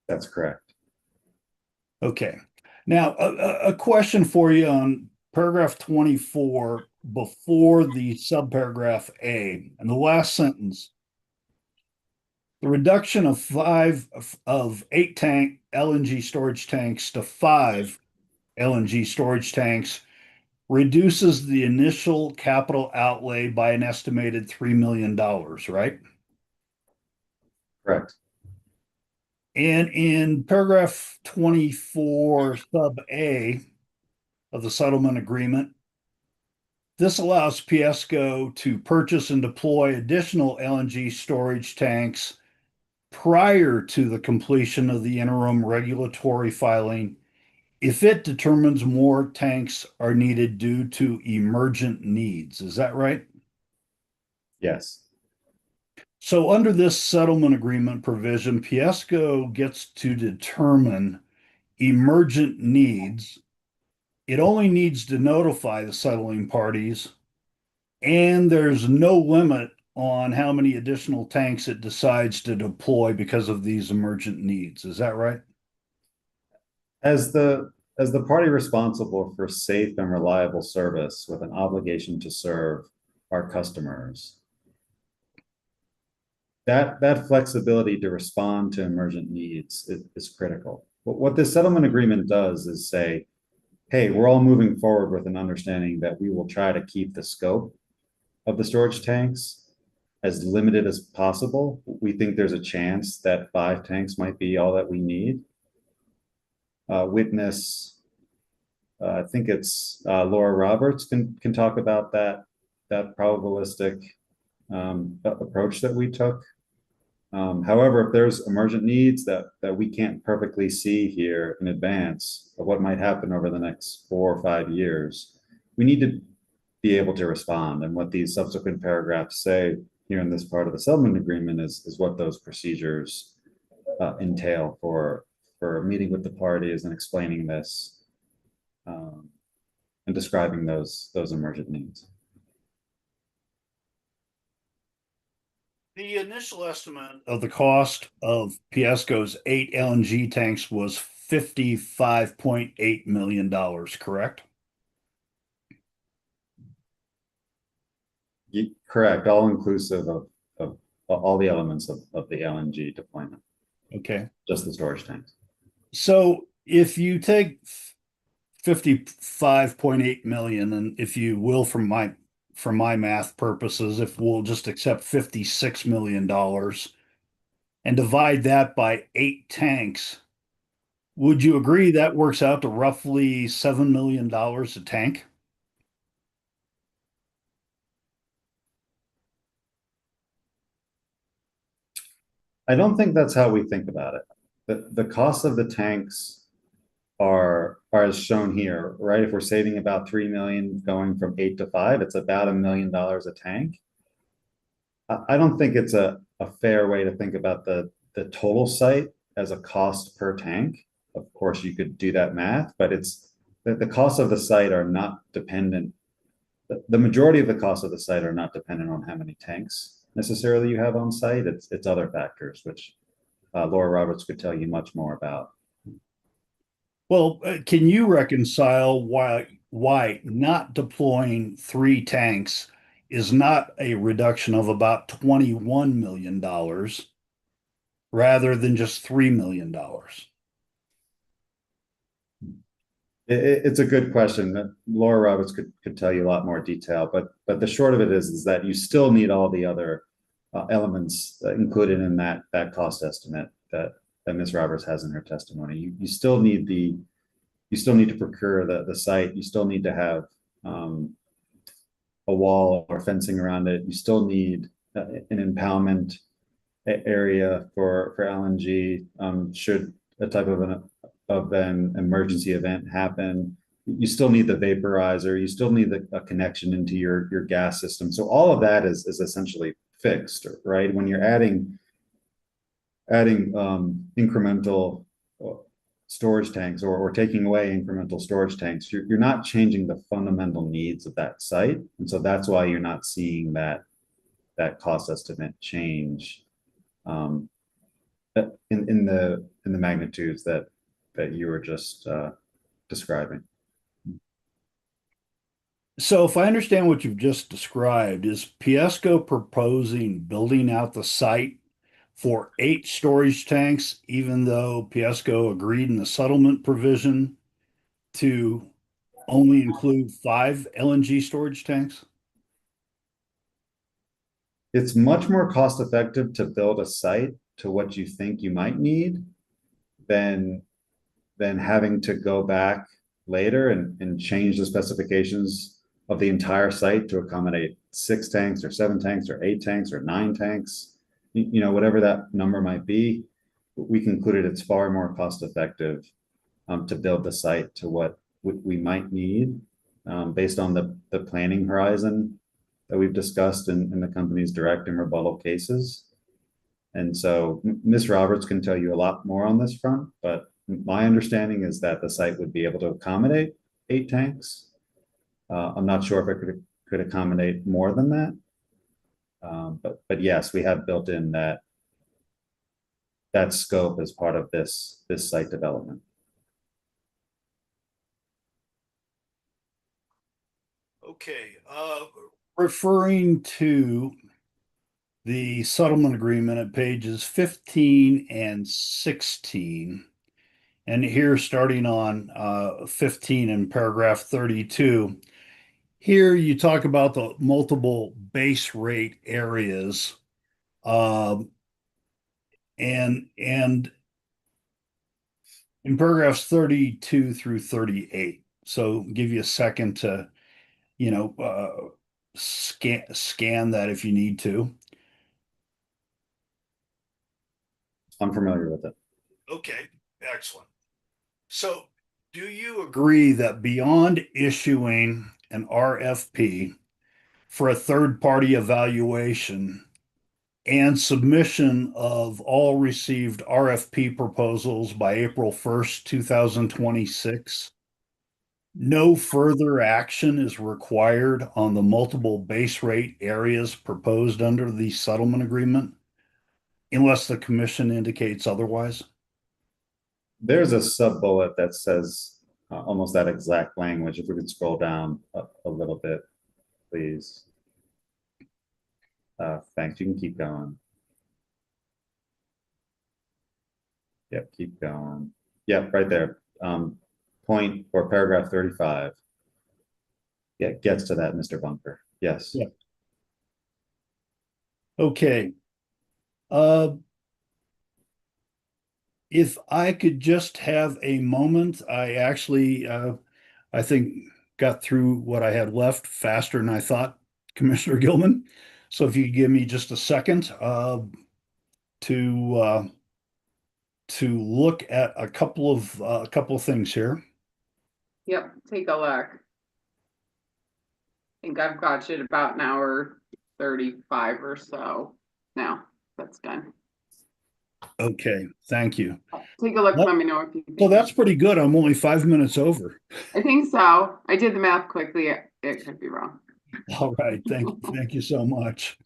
That's correct. Okay. Now, a question for you on paragraph 24 before the subparagraph A and the last sentence. The reduction of 8 tank LNG storage tanks to 5 LNG storage tanks reduces the initial capital outlay by an estimated $3 million, right? Correct. And in paragraph 24 sub A of the settlement agreement, this allows Piesco to purchase and deploy additional LNG storage tanks prior to the completion of the interim regulatory filing if it determines more tanks are needed due to emergent needs. Is that right? Yes. So under this settlement agreement provision, Piesco gets to determine emergent needs. It only needs to notify the settling parties, and there's no limit on how many additional tanks it decides to deploy because of these emergent needs. Is that right? As the party responsible for safe and reliable service with an obligation to serve our customers, that flexibility to respond to emergent needs is critical. What this settlement agreement does is say, hey, we're all moving forward with an understanding that we will try to keep the scope of the storage tanks as limited as possible. We think there's a chance that 5 tanks might be all that we need. Witness, I think it's Laura Roberts can talk about that probabilistic approach that we took. However, if there's emergent needs that we can't perfectly see here in advance of what might happen over the next 4 or 5 years, we need to be able to respond. And what these subsequent paragraphs say here in this part of the settlement agreement is what those procedures entail for meeting with the parties and explaining this and describing those emergent needs. The initial estimate of the cost of Piesco's 8 LNG tanks was $55.8 million, correct? Correct, all inclusive of all the elements of the LNG deployment. Okay. Just the storage tanks. So if you take 55.8 million, and if you will, for my math purposes, if we'll just accept $56 million and divide that by 8 tanks, would you agree that works out to roughly $7 million a tank? I don't think that's how we think about it. The cost of the tanks are as shown here, right? If we're saving about 3 million going from 8 to 5, it's about $1 million a tank. I don't think it's a fair way to think about the total site as a cost per tank. Of course, you could do that math, but it's the costs of the site are not dependent. The majority of the costs of the site are not dependent on how many tanks necessarily you have on site. It's other factors, which Laura Roberts could tell you much more about. Well, can you reconcile why not deploying 3 tanks is not a reduction of about $21 million rather than just $3 million? It's a good question. Laura Roberts could tell you a lot more detail, but the short of it is that you still need all the other elements included in that cost estimate that Ms. Roberts has in her testimony. You still need to procure the site. You still need to have a wall or fencing around it. You still need an impoundment area for LNG should a type of an emergency event happen. You still need the vaporizer. You still need a connection into your gas system. So all of that is essentially fixed, right? When you're adding incremental storage tanks or taking away incremental storage tanks, you're not changing the fundamental needs of that site. And so that's why you're not seeing that cost estimate change in the magnitudes that you were just describing. So if I understand what you've just described, is Piesco proposing building out the site for 8 storage tanks, even though Piesco agreed in the settlement provision to only include 5 LNG storage tanks? It's much more cost effective to build a site to what you think you might need than having to go back later and change the specifications of the entire site to accommodate 6 tanks or 7 tanks or 8 tanks or 9 tanks. You know, whatever that number might be, we concluded it's far more cost effective to build the site to what we might need based on the planning horizon that we've discussed in the company's direct and rebuttal cases. And so Ms. Roberts can tell you a lot more on this front, but my understanding is that the site would be able to accommodate 8 tanks. I'm not sure if it could accommodate more than that. But yes, we have built in that scope as part of this site development. Okay, referring to the settlement agreement at pages 15 and 16, and here starting on 15 in paragraph 32, here you talk about the multiple base rate areas, and in paragraphs 32 through 38. So give you a second to, scan that if you need to. I'm familiar with it. Okay, excellent. So do you agree that beyond issuing an RFP for a third-party evaluation and submission of all received RFP proposals by April 1st, 2026, no further action is required on the multiple base rate areas proposed under the settlement agreement unless the commission indicates otherwise? There's a sub bullet that says almost that exact language. If we could scroll down a little bit, please. Thanks. You can keep going. Yep, keep going. Yeah, right there. Point or paragraph 35. Yeah, gets to that, Mr. Bunker. Yes. Yeah. Okay. If I could just have a moment, I actually, I think got through what I had left faster than I thought, Commissioner Gilman. So if you could give me just a second, to look at a couple of things here. Yep, take a look. I think I've got you at about an hour 35 or so now. That's done. Okay, thank you. Take a look, Well- let me know if you think. Well, that's pretty good. I'm only 5 minutes over. I think so. I did the math quickly. It could be wrong. All right, thank you so much.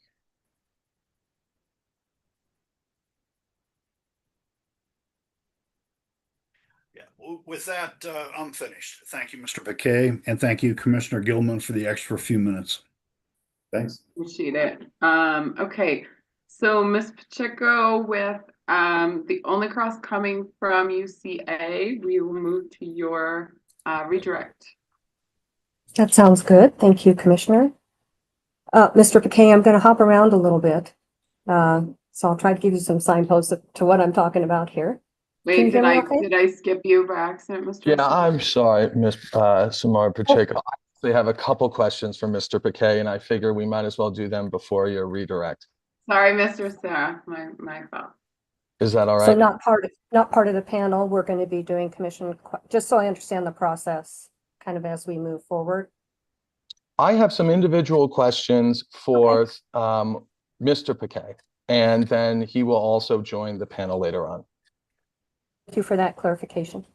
Yeah, with that, I'm finished. Thank you, Mr. McKay, and thank you, Commissioner Gilman, for the extra few minutes. Thanks. Appreciate it. Okay. So Ms. Pacheco, with the only cross coming from UCA, we will move to your redirect. That sounds good. Thank you, Commissioner. Mr. McKay, I'm going to hop around a little bit. So I'll try to give you some signposts to what I'm talking about here. Can you Wait, hear me okay? did I skip you by accident, Mr. Yeah, Pacheco? I'm sorry, Ms. Samara Pacheco. I actually have a couple questions for Mr. Piquet, and I figure we might as well do them before your redirect. Sorry, Mr. Sarah, my fault. Is that all So right? not part of the panel. We're going to be doing commission, just so I understand the process kind of as we move forward. I have some individual questions for Mr. Piquet, and then he will also join the panel later on. Thank you for that clarification.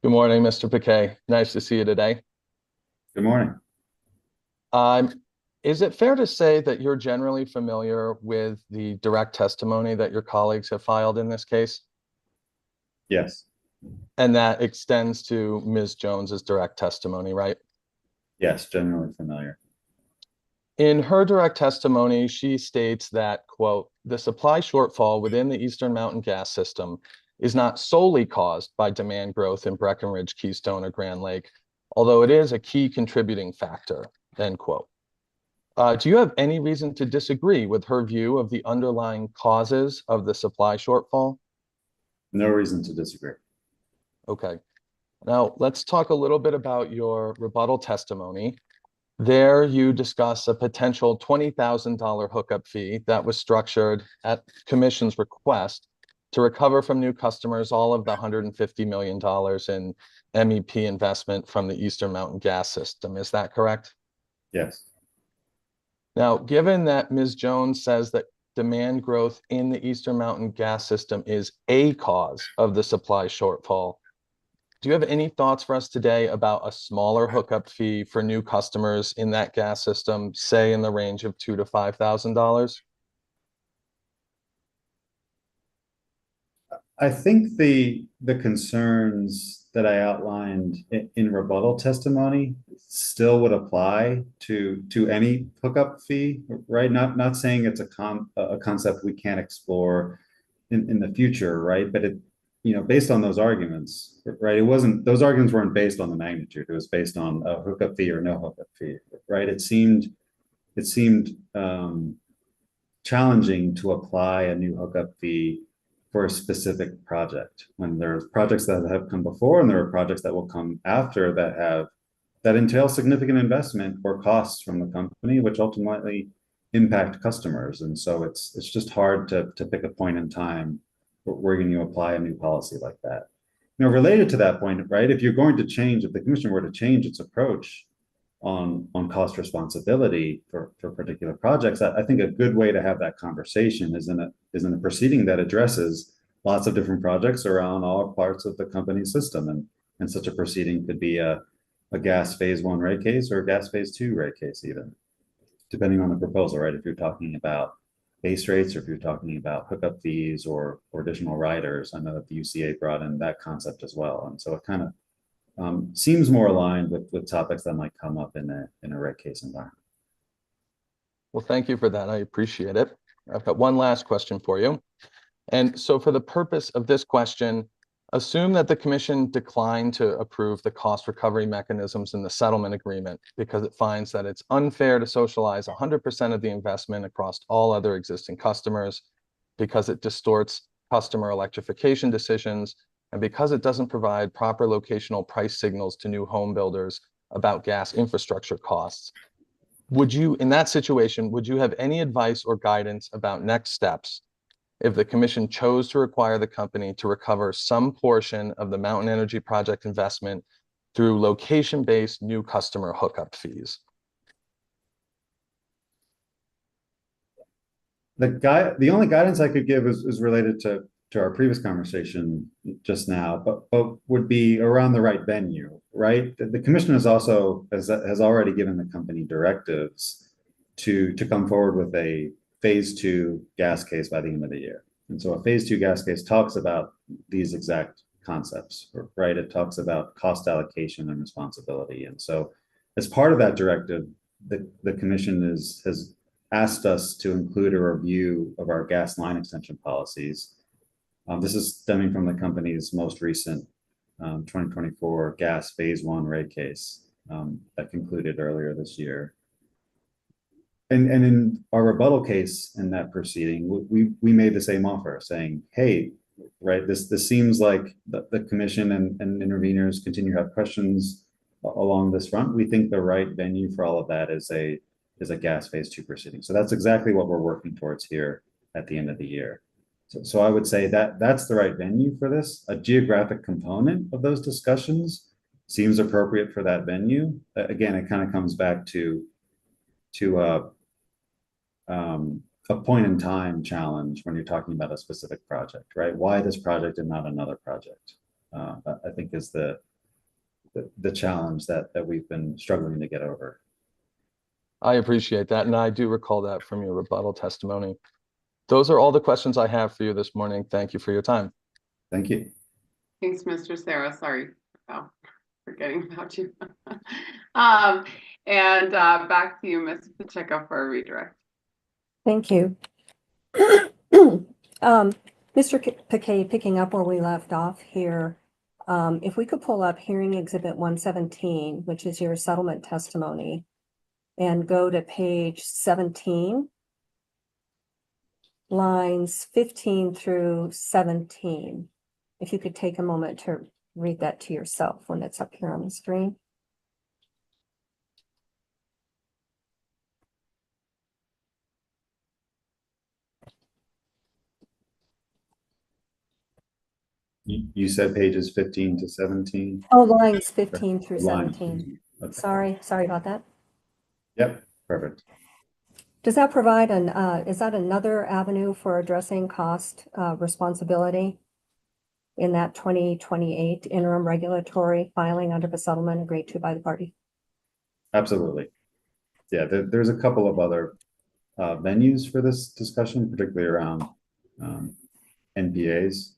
Good morning, Mr. Piquet. Nice to see you today. Good morning. Is it fair to say that you're generally familiar with the direct testimony that your colleagues have filed in this case? Yes. And that extends to Ms. Jones's direct testimony, right? Yes, generally familiar. In her direct testimony, she states that, quote, "The supply shortfall within the Eastern Mountain gas system is not solely caused by demand growth in Breckenridge, Keystone, or Grand Lake, although it is a key contributing factor," end quote. Do you have any reason to disagree with her view of the underlying causes of the supply shortfall? No reason to disagree. Okay. Now, let's talk a little bit about your rebuttal testimony. There you discuss a potential $20,000 hookup fee that was structured at Commission's request to recover from new customers all of the $150 million in MEP investment from the Eastern Mountain gas system. Is that correct? Yes. Now, given that Ms. Jones says that demand growth in the Eastern Mountain gas system is a cause of the supply shortfall, do you have any thoughts for us today about a smaller hookup fee for new customers in that gas system, say in the range of $2,000 to $5,000? I think the concerns that I outlined in rebuttal testimony still would apply to any hookup fee, right? Not saying it's a concept we can't explore in the future, right? But it, based on those arguments, right? Those arguments weren't based on the magnitude. It was based on a hookup fee or no hookup fee, right? It seemed challenging to apply a new hookup fee for a specific project when there's projects that have come before and there are projects that will come after that entail significant investment or costs from the company, which ultimately impact customers. And so it's just hard to pick a point in time where you apply a new policy like that. Related to that point, right? If you're going to change, if the commission were to change its approach on cost responsibility for particular projects, I think a good way to have that conversation is in a proceeding that addresses lots of different projects around all parts of the company's system. And such a proceeding could be a gas phase 1 rate case or a gas phase 2 rate case, even depending on the proposal, right? If you're talking about base rates or if you're talking about hookup fees or additional riders, I know that the UCA brought in that concept as well. And so it kind of seems more aligned with topics that might come up in a rate case environment. Well, thank you for that. I appreciate it. I've got one last question for you. And so for the purpose of this question, Assume that the commission declined to approve the cost recovery mechanisms in the settlement agreement because it finds that it's unfair to socialize 100% of the investment across all other existing customers, because it distorts customer electrification decisions, and because it doesn't provide proper locational price signals to new home builders about gas infrastructure costs. Would you, in that situation, would you have any advice or guidance about next steps if the commission chose to require the company to recover some portion of the Mountain Energy Project investment through location-based new customer hookup fees? The only guidance I could give is related to our previous conversation just now, but would be around the right venue, right? The commission has already given the company directives to come forward with a phase 2 gas case by the end of the year. And so a phase 2 gas case talks about these exact concepts, right? It talks about cost allocation and responsibility. And so as part of that directive, the commission has asked us to include a review of our gas line extension policies. This is stemming from the company's most recent 2024 gas phase 1 rate case that concluded earlier this year. And in our rebuttal case in that proceeding, we made the same offer, saying, hey, right, this seems like the commission and interveners continue to have questions along this front. We think the right venue for all of that is a gas phase 2 proceeding. So that's exactly what we're working towards here at the end of the year. So I would say that that's the right venue for this. A geographic component of those discussions seems appropriate for that venue. Again, it kind of comes back to a point in time challenge when you're talking about a specific project, right? Why this project and not another project? I think is the challenge that we've been struggling to get over. I appreciate that, and I do recall that from your rebuttal testimony. Those are all the questions I have for you this morning. Thank you for your time. Thank you. Thanks, Mr. Sarah. Sorry about forgetting about you. And back to you, Ms. Pacheco, for a redirect. Thank you. Mr. Piquet, picking up where we left off here, if we could pull up hearing exhibit 117, which is your settlement testimony, and go to page 17, lines 15 through 17. If you could take a moment to read that to yourself when it's up here on the screen. You said pages 15 to 17? Oh, lines 15 through Lines. 17. Okay. Sorry about that. Yep, perfect. Does that provide is that another avenue for addressing cost responsibility in that 2028 interim regulatory filing under the settlement agreed to by the party? Absolutely. Yeah, there's a couple of other venues for this discussion, particularly around NPAs,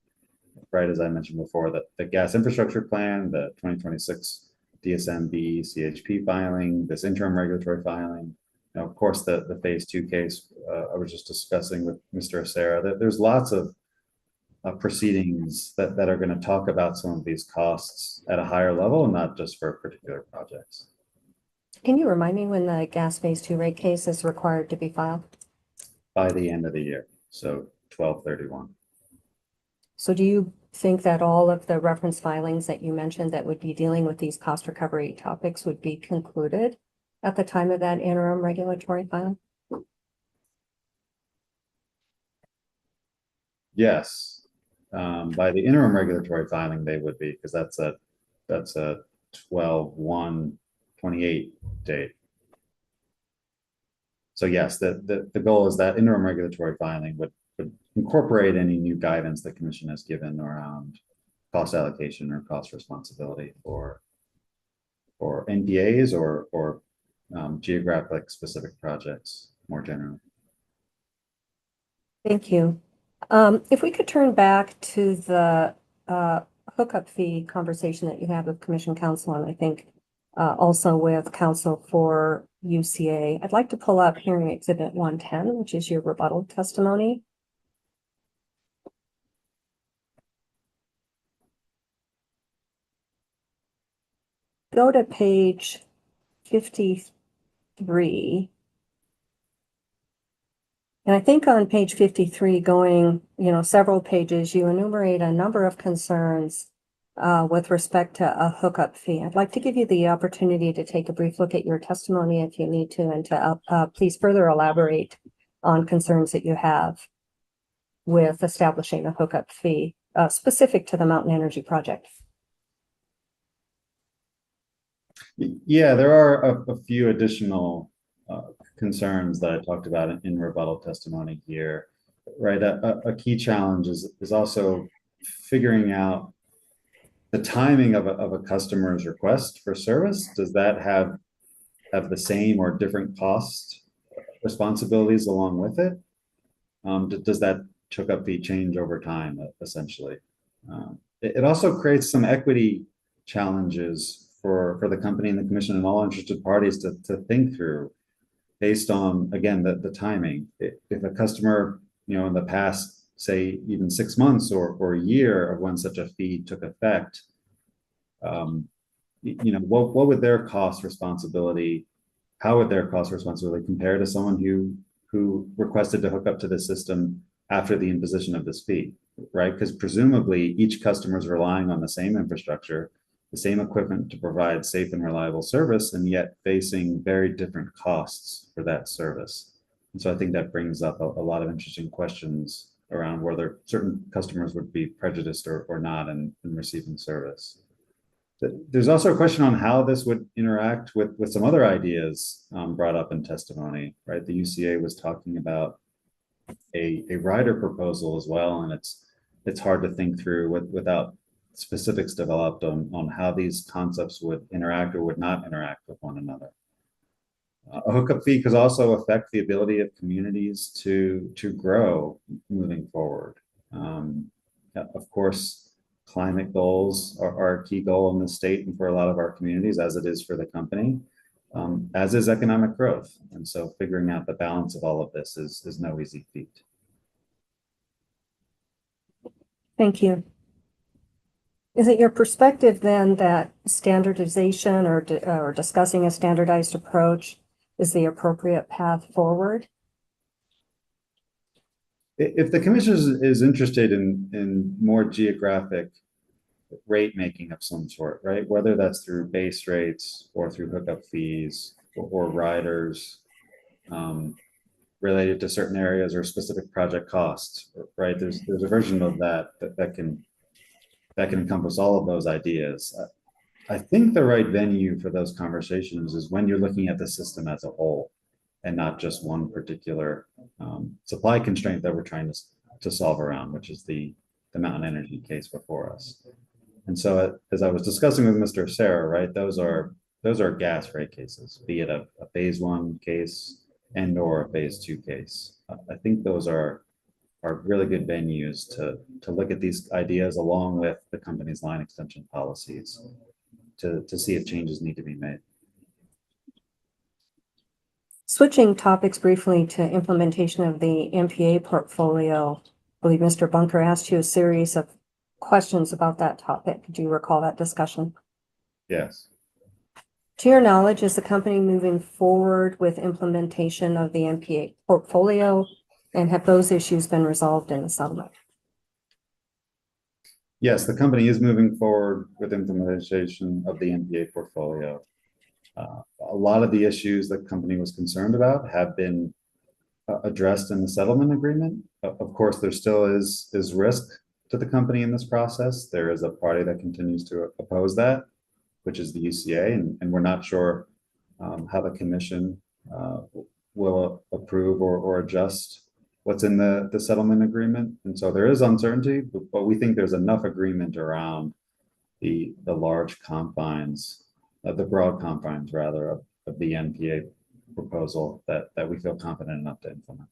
right? As I mentioned before, the gas infrastructure plan, the 2026 DSMB CHP filing, this interim regulatory filing. Now, of course, the phase 2 case I was just discussing with Mr. Acera, that there's lots of proceedings that are going to talk about some of these costs at a higher level, and not just for particular projects. Can you remind me when the gas phase 2 rate case is required to be filed? By the end of the year, so 12/31. So do you think that all of the reference filings that you mentioned that would be dealing with these cost recovery topics would be concluded at the time of that interim regulatory filing? Yes, by the interim regulatory filing, they would be, because that's a 12/1/28 date. So yes, the goal is that interim regulatory filing would incorporate any new guidance the commission has given around cost allocation or cost responsibility for NPAs or geographic specific projects more generally. Thank you. If we could turn back to the hookup fee conversation that you had with Commission Counsel, and I think also with Counsel for UCA, I'd like to pull up hearing exhibit 110, which is your rebuttal testimony. go to page 53, and I think on page 53, going, several pages, you enumerate a number of concerns with respect to a hookup fee. I'd like to give you the opportunity to take a brief look at your testimony if you need to, and to please further elaborate on concerns that you have with establishing a hookup fee specific to the Mountain Energy Project. Yeah, there are a few additional concerns that I talked about in rebuttal testimony here, right? A key challenge is also figuring out the timing of a customer's request for service. Does that have the same or different cost responsibilities along with it? Does that hookup fee change over time, essentially? It also creates some equity challenges for the company and the commission and all interested parties to think through based on, again, the timing. If a customer, in the past, say even 6 months or a year of when such a fee took effect, what would their cost responsibility, how would their cost responsibility compare to someone who requested to hook up to the system after the imposition of this fee, right? Because presumably each customer is relying on the same infrastructure, the same equipment to provide safe and reliable service, and yet facing very different costs for that service. And so I think that brings up a lot of interesting questions around whether certain customers would be prejudiced or not in receiving service. There's also a question on how this would interact with some other ideas brought up in testimony, right? The UCA was talking about a rider proposal as well, and it's hard to think through without specifics developed on how these concepts would interact or would not interact with one another. A hookup fee could also affect the ability of communities to grow moving forward. Of course, climate goals are a key goal in the state and for a lot of our communities, as it is for the company, as is economic growth. And so figuring out the balance of all of this is no easy feat. Thank you. Is it your perspective then that standardization or discussing a standardized approach is the appropriate path forward? If the commission is interested in more geographic rate making of some sort, right? Whether that's through base rates or through hookup fees or riders related to certain areas or specific project costs, right? There's a version of that can encompass all of those ideas. I think the right venue for those conversations is when you're looking at the system as a whole and not just one particular supply constraint that we're trying to solve around, which is the Mountain Energy case before us. And so as I was discussing with Mr. Sarah, right, those are gas rate cases, be it a phase 1 case and or a phase 2 case. I think those are really good venues to look at these ideas along with the company's line extension policies to see if changes need to be made. Switching topics briefly to implementation of the MPA portfolio, I believe Mr. Bunker asked you a series of questions about that topic. Do you recall that discussion? Yes. To your knowledge, is the company moving forward with implementation of the MPA portfolio, and have those issues been resolved in the settlement? Yes, the company is moving forward with implementation of the MPA portfolio. A lot of the issues the company was concerned about have been addressed in the settlement agreement. Of course, there still is risk to the company in this process. There is a party that continues to oppose that, which is the UCA, and we're not sure how the commission will approve or adjust what's in the settlement agreement. And so there is uncertainty, but we think there's enough agreement around the large confines, the broad confines rather, of the NPA proposal that we feel confident enough to implement.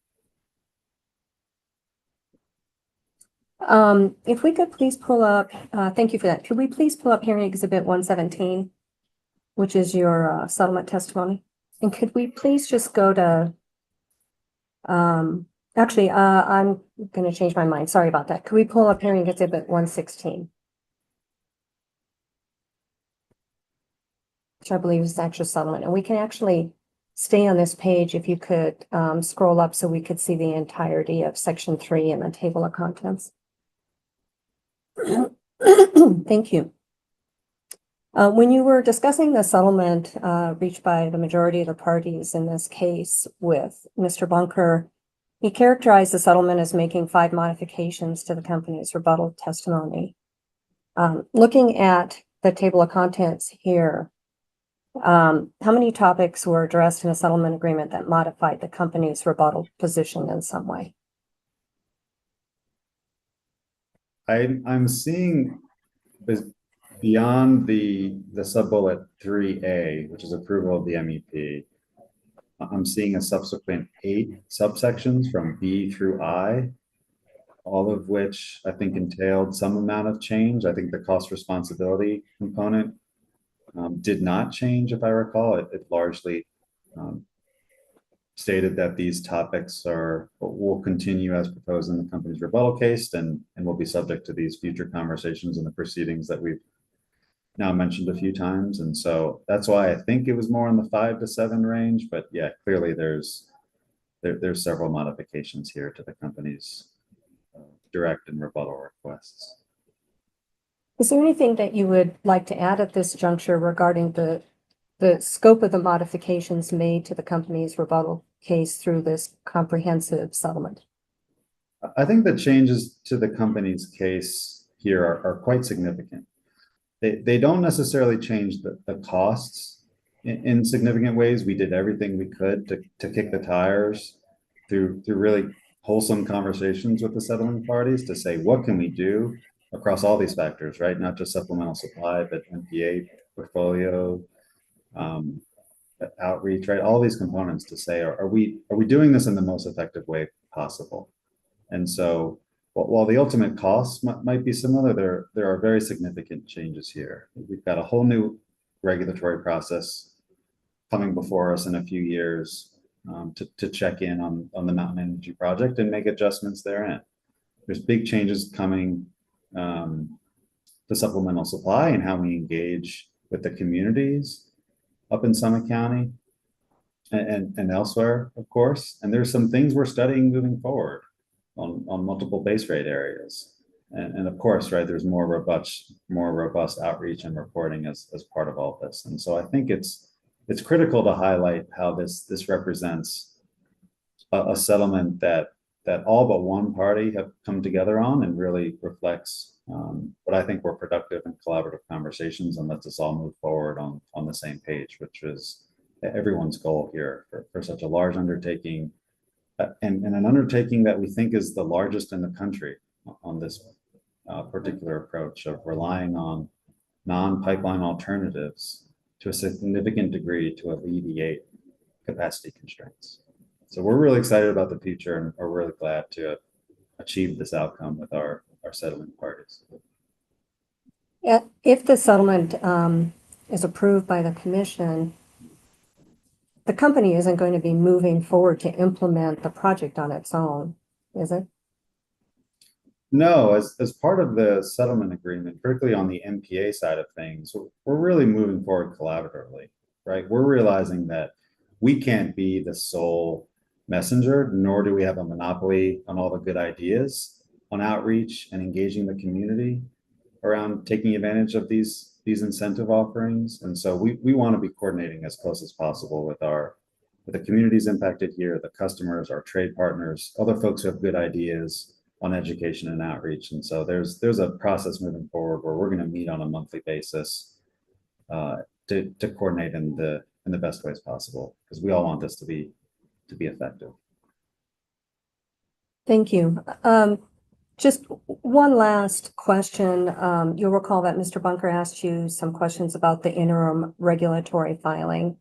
If we could please pull up, thank you for that. Could we please pull up hearing exhibit 117, which is your settlement testimony? And could we please just go to, actually, I'm going to change my mind. Sorry about that. Could we pull up hearing exhibit 116? which I believe is extra settlement. And we can actually stay on this page if you could scroll up so we could see the entirety of section 3 in the table of contents. Thank you. When you were discussing the settlement reached by the majority of the parties in this case with Mr. Bunker, he characterized the settlement as making 5 modifications to the company's rebuttal testimony. Looking at the table of contents here, how many topics were addressed in a settlement agreement that modified the company's rebuttal position in some way? I'm seeing this beyond the sub-bullet 3A, which is approval of the MEP. I'm seeing a subsequent 8 subsections from B through I, all of which I think entailed some amount of change. I think the cost responsibility component did not change, if I recall. It largely stated that these topics will continue as proposed in the company's rebuttal case and will be subject to these future conversations in the proceedings that we've now mentioned a few times. And so that's why I think it was more in the 5 to 7 range. But yeah, clearly there's several modifications here to the company's direct and rebuttal requests. Is there anything that you would like to add at this juncture regarding the scope of the modifications made to the company's rebuttal case through this comprehensive settlement? I think the changes to the company's case here are quite significant. They don't necessarily change the costs in significant ways. We did everything we could to kick the tires through really wholesome conversations with the settlement parties to say, what can we do across all these factors, right? Not just supplemental supply, but MPA portfolio, outreach, right? All these components to say, are we doing this in the most effective way possible? And so while the ultimate costs might be similar, there are very significant changes here. We've got a whole new regulatory process coming before us in a few years to check in on the Mountain Energy project and make adjustments therein. There's big changes coming to supplemental supply and how we engage with the communities up in Summit County and elsewhere, of course. And there's some things we're studying moving forward on multiple base rate areas. And of course, right, there's more robust outreach and reporting as part of all this. And so I think it's critical to highlight how this represents a settlement that all but one party have come together on and really reflects what I think were productive and collaborative conversations and lets us all move forward on the same page, which was everyone's goal here for such a large undertaking and an undertaking that we think is the largest in the country on this particular approach of relying on non-pipeline alternatives to a significant degree to alleviate capacity constraints. So we're really excited about the future and are really glad to achieve this outcome with our settlement parties. Yeah, if the settlement is approved by the commission, the company isn't going to be moving forward to implement the project on its own, is it? No, as part of the settlement agreement, particularly on the MPA side of things, we're really moving forward collaboratively, right? We're realizing that we can't be the sole messenger, nor do we have a monopoly on all the good ideas on outreach and engaging the community around taking advantage of these incentive offerings. And so we want to be coordinating as close as possible with the communities impacted here, the customers, our trade partners, other folks who have good ideas on education and outreach. And so there's a process moving forward where we're going to meet on a monthly basis to coordinate in the best ways possible, because we all want this to be effective. Thank you. Just one last question. You'll recall that Mr. Bunker asked you some questions about the interim regulatory filing.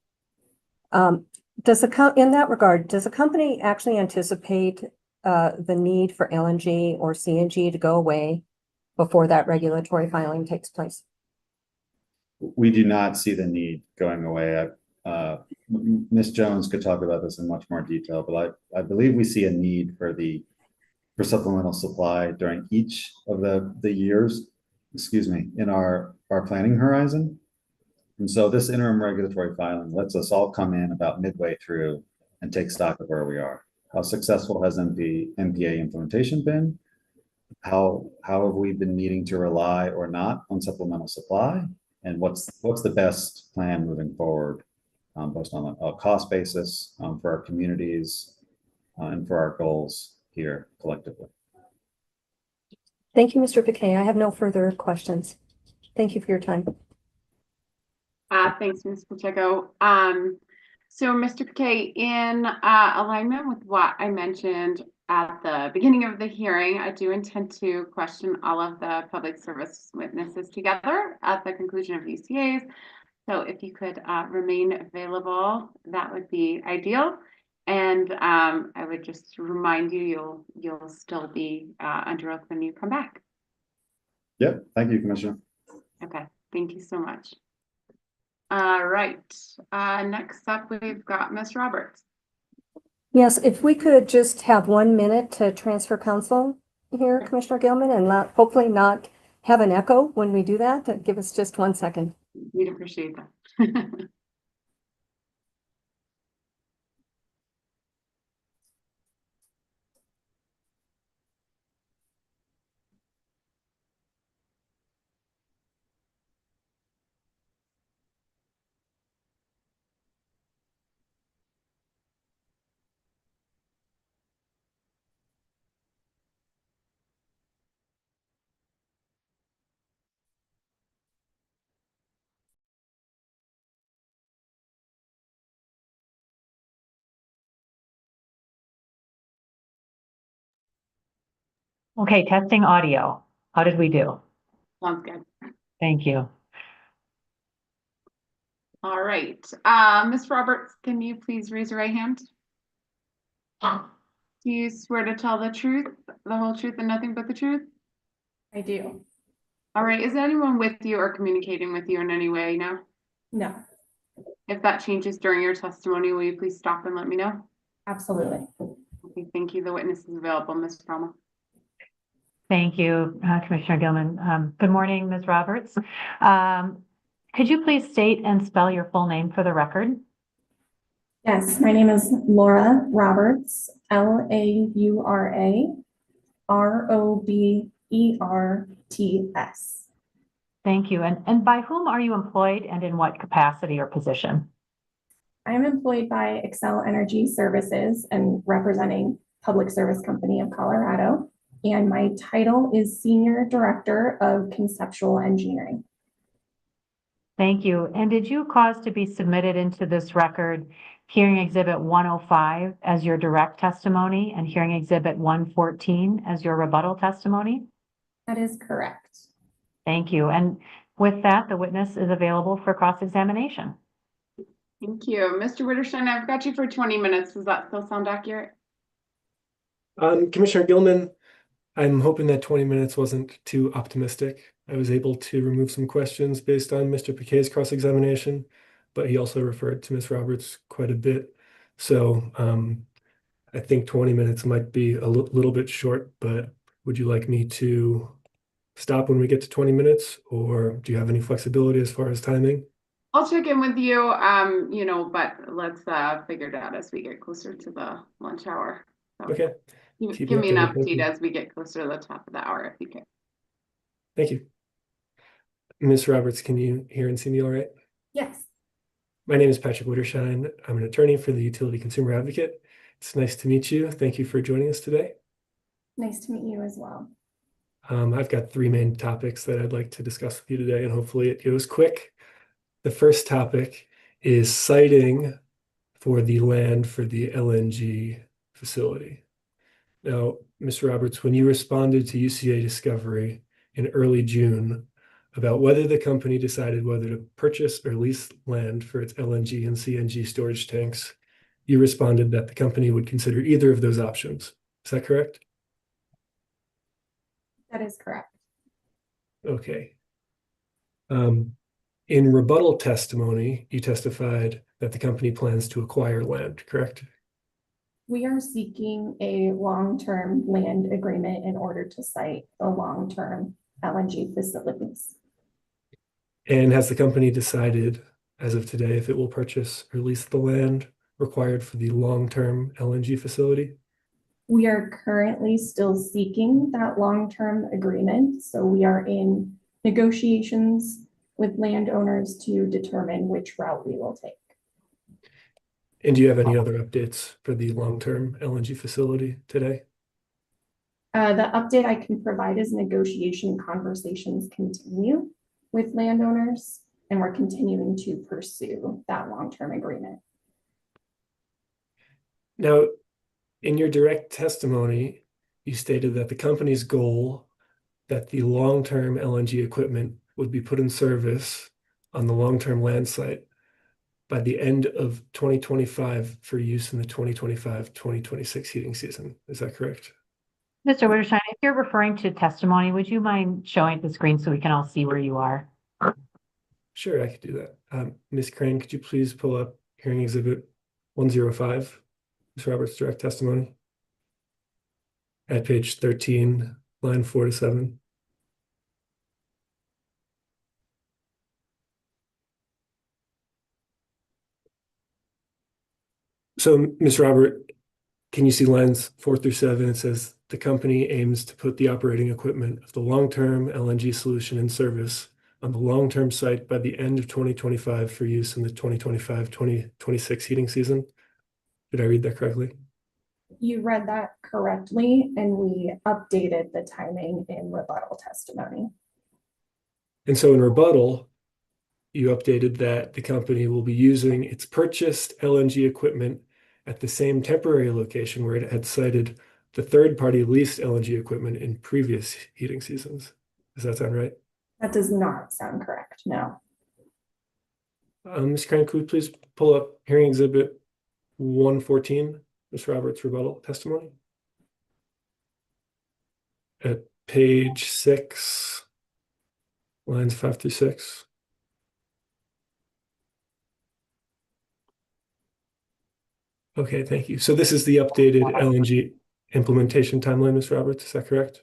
In that regard, does the company actually anticipate the need for LNG or CNG to go away before that regulatory filing takes place? We do not see the need going away. Ms. Jones could talk about this in much more detail, but I believe we see a need for supplemental supply during each of the years, in our planning horizon. And so this interim regulatory filing lets us all come in about midway through and take stock of where we are. How successful has MPA implementation been? How have we been needing to rely or not on supplemental supply? And what's the best plan moving forward, both on a cost basis, for our communities, and for our goals here collectively. Thank you, Mr. Piquet. I have no further questions. Thank you for your time. Thanks, Ms. Pacheco. So Mr. Piquet, in alignment with what I mentioned at the beginning of the hearing, I do intend to question all of the public service witnesses together at the conclusion of UCAs. So if you could remain available, that would be ideal. And I would just remind you, you'll still be under oath when you come back. Yep, thank you, Commissioner. Okay, thank you so much. All right, next up, we've got Ms. Roberts. Yes, if we could just have 1 minute to transfer counsel here, Commissioner Gilman, and hopefully not have an echo when we do that. Give us just 1 second. We'd appreciate that. Okay, testing audio. How did we do? Sounds good. Thank you. All right, Ms. Roberts, can you please raise your right hand? Do you swear to tell the truth, the whole truth, and nothing but the truth? I do. All right, is anyone with you or communicating with you in any way now? No, If that changes during your testimony, will you please stop and let me know? absolutely. Okay, thank you. The witness is available, Ms. Broma. Thank you, Commissioner Gilman. Good morning, Ms. Roberts. Could you please state and spell your full name for the record? Yes, my name is Laura Roberts, LauraRoberts. Thank you. And by whom are you employed and in what capacity or position? I am employed by Xcel Energy Services and representing Public Service Company of Colorado. And my title is Senior Director of Conceptual Engineering. Thank you. And did you cause to be submitted into this record hearing exhibit 105 as your direct testimony and hearing exhibit 114 as your rebuttal testimony? That is correct. Thank you. And with that, the witness is available for cross-examination. Thank you. Mr. Witterstein, I've got you for 20 minutes. Does that still sound accurate? Commissioner Gilman, I'm hoping that 20 minutes wasn't too optimistic. I was able to remove some questions based on Mr. Piquet's cross-examination, but he also referred to Ms. Roberts quite a bit. So I think 20 minutes might be a little bit short, but would you like me to stop when we get to 20 minutes, or do you have any flexibility as far as timing? I'll check in with you, but let's figure it out as we get closer to the lunch hour. So Okay. give me an update as we get closer to the top of the hour, if you can. Thank you. Ms. Roberts, can you hear and see me all right? Yes. My name is Patrick Witterstein. I'm an attorney for the Utility Consumer Advocate. It's nice to meet you. Thank you for joining us today. Nice to meet you as well. I've got 3 main topics that I'd like to discuss with you today, and hopefully it goes quick. The first topic is siting for the land for the LNG facility. Now, Ms. Roberts, when you responded to UCA Discovery in early June about whether the company decided whether to purchase or lease land for its LNG and CNG storage tanks, you responded that the company would consider either of those options. Is that correct? That is correct. Okay. In rebuttal testimony, you testified that the company plans to acquire land, correct? We are seeking a long-term land agreement in order to site the long-term LNG facilities. And has the company decided, as of today, if it will purchase or lease the land required for the long-term LNG facility? We are currently still seeking that long-term agreement, so we are in negotiations with landowners to determine which route we will take. And do you have any other updates for the long-term LNG facility today? The update I can provide is negotiation conversations continue with landowners, and we're continuing to pursue that long-term agreement. Now, in your direct testimony, you stated that the company's goal that the long-term LNG equipment would be put in service on the long-term land site by the end of 2025 for use in the 2025-2026 heating season. Is that correct? Mr. Witterstein, if you're referring to testimony, would you mind showing the screen so we can all see where you are? Sure, I could do that. Ms. Crane, could you please pull up hearing exhibit 105, Ms. Roberts' direct testimony at page 13, line 4 to 7. So, Ms. Robert, can you see lines 4 through 7? It says the company aims to put the operating equipment of the long-term LNG solution in service on the long-term site by the end of 2025 for use in the 2025-2026 heating season. Did I read that correctly? You read that correctly, and we updated the timing in rebuttal testimony. And so in rebuttal, you updated that the company will be using its purchased LNG equipment at the same temporary location where it had cited the third-party leased LNG equipment in previous heating seasons. Does that sound right? That does not sound correct, no. Ms. Crane, could we please pull up hearing exhibit 114, Ms. Roberts' rebuttal testimony? At page 6, lines 5 through 6. Okay, thank you. So this is the updated LNG implementation timeline, Ms. Roberts, is that correct?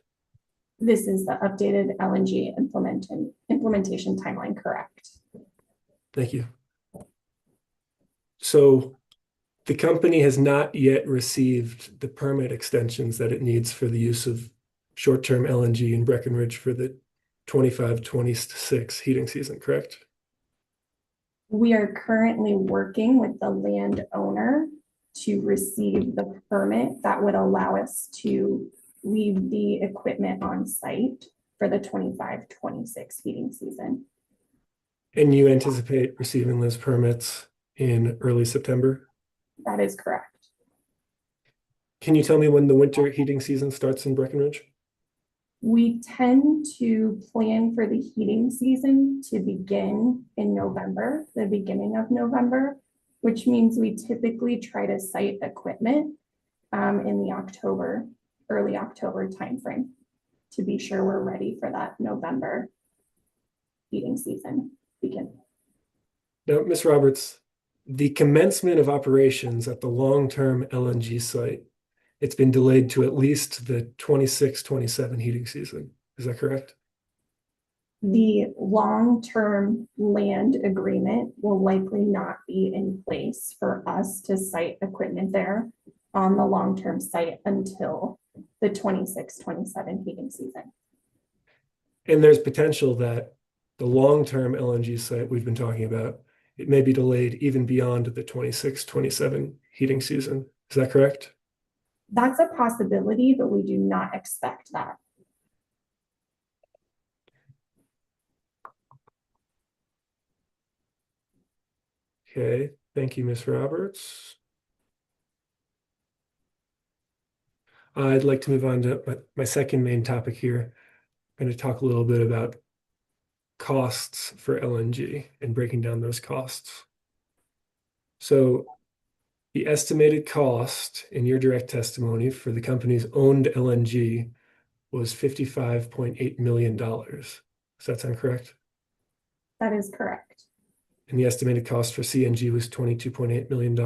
This is the updated LNG implementation timeline, correct? Thank you. So the company has not yet received the permit extensions that it needs for the use of short-term LNG in Breckenridge for the 25-26 heating season, correct? We are currently working with the landowner to receive the permit that would allow us to leave the equipment on site for the 25-26 heating season. And you anticipate receiving those permits in early September? That is correct. Can you tell me when the winter heating season starts in Breckenridge? We tend to plan for the heating season to begin in November, the beginning of November, which means we typically try to site equipment in the early October timeframe to be sure we're ready for that November heating season begin. Now, Ms. Roberts, the commencement of operations at the long-term LNG site, it's been delayed to at least the 26-27 heating season. Is that correct? The long-term land agreement will likely not be in place for us to site equipment there on the long-term site until the 26-27 heating season. And there's potential that the long-term LNG site we've been talking about, it may be delayed even beyond the 26-27 heating season. Is that correct? That's a possibility, but we do not expect that. Okay, thank you, Ms. Roberts. I'd like to move on to my second main topic here. I'm going to talk a little bit about costs for LNG and breaking down those costs. So the estimated cost in your direct testimony for the company's owned LNG was $55.8 million. Does that sound correct? That is correct. And the estimated cost for CNG was $22.8 million.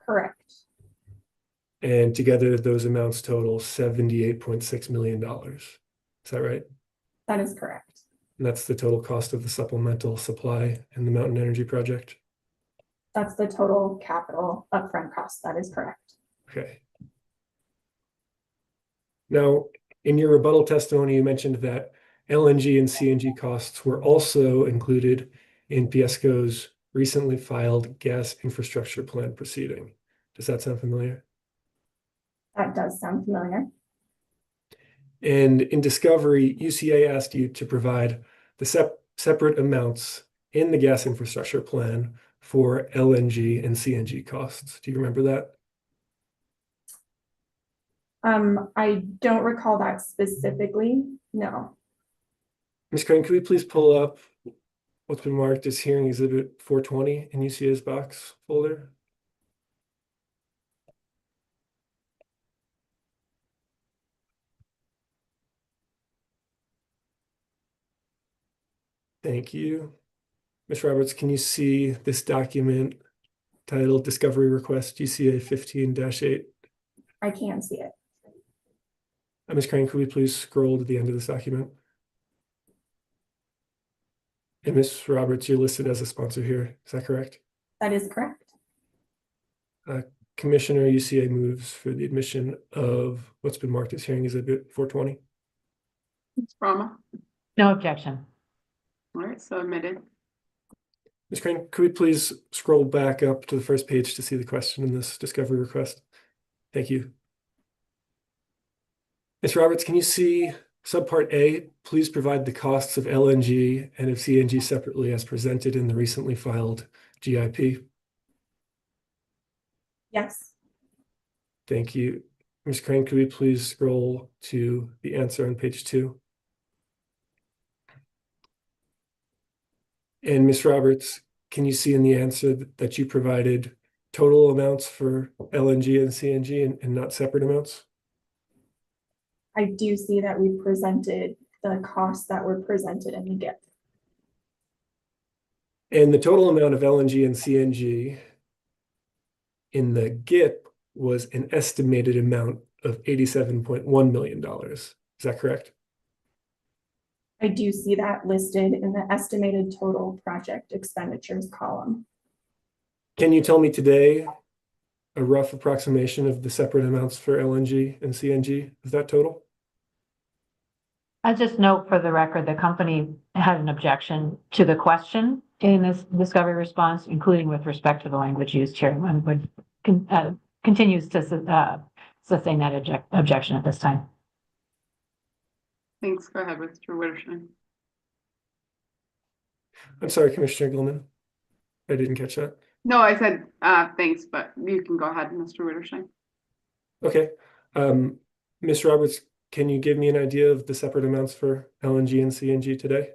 Correct. And together those amounts total $78.6 million. Is that right? That is correct. And that's the total cost of the supplemental supply in the Mountain Energy project. That's the total capital upfront cost. That is correct. Okay. Now, in your rebuttal testimony, you mentioned that LNG and CNG costs were also included in PSCo's recently filed gas infrastructure plan proceeding. Does that sound familiar? That does sound familiar. And in discovery, UCA asked you to provide the separate amounts in the gas infrastructure plan for LNG and CNG costs. Do you remember that? I don't recall that specifically. No. Ms. Crane, could we please pull up what's been marked as hearing exhibit 420 in UCA's box folder? Thank you. Ms. Roberts, can you see this document titled Discovery Request UCA 15-8? I can see it. Ms. Crane, could we please scroll to the end of this document? And Ms. Roberts, you're listed as a sponsor here. Is that correct? That is correct. Commissioner, UCA moves for the admission of what's been marked as hearing exhibit 420. Ms. Brahma. No objection. All right, so admitted. Ms. Crane, could we please scroll back up to the first page to see the question in this discovery request? Thank you. Ms. Roberts, can you see subpart A? Please provide the costs of LNG and of CNG separately as presented in the recently filed GIP. Yes. Thank you. Ms. Crane, could we please scroll to the answer on page 2? And Ms. Roberts, can you see in the answer that you provided total amounts for LNG and CNG and not separate amounts? I do see that we presented the costs that were presented in the GIF. And the total amount of LNG and CNG in the GIP was an estimated amount of $87.1 million. Is that correct? I do see that listed in the estimated total project expenditures column. Can you tell me today a rough approximation of the separate amounts for LNG and CNG? Is that total? I just note for the record, the company had an objection to the question in this discovery response, including with respect to the language used here, and would continues to sustain that objection at this time. Thanks. Go ahead, Mr. Witterstein. I'm sorry, Commissioner Gilman. I didn't catch that. No, I said thanks, but you can go ahead, Mr. Witterstein. Okay. Ms. Roberts, can you give me an idea of the separate amounts for LNG and CNG today?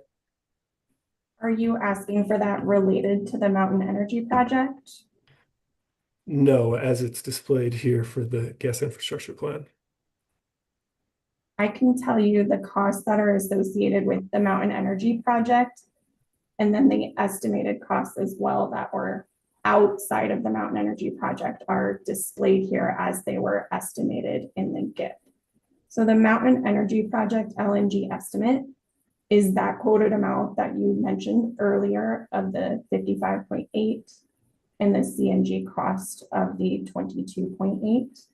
Are you asking for that related to the Mountain Energy project? No, as it's displayed here for the gas infrastructure plan. I can tell you the costs that are associated with the Mountain Energy project, and then the estimated costs as well that were outside of the Mountain Energy project are displayed here as they were estimated in the GIF. So the Mountain Energy project LNG estimate is that quoted amount that you mentioned earlier of the 55.8 and the CNG cost of the 22.8.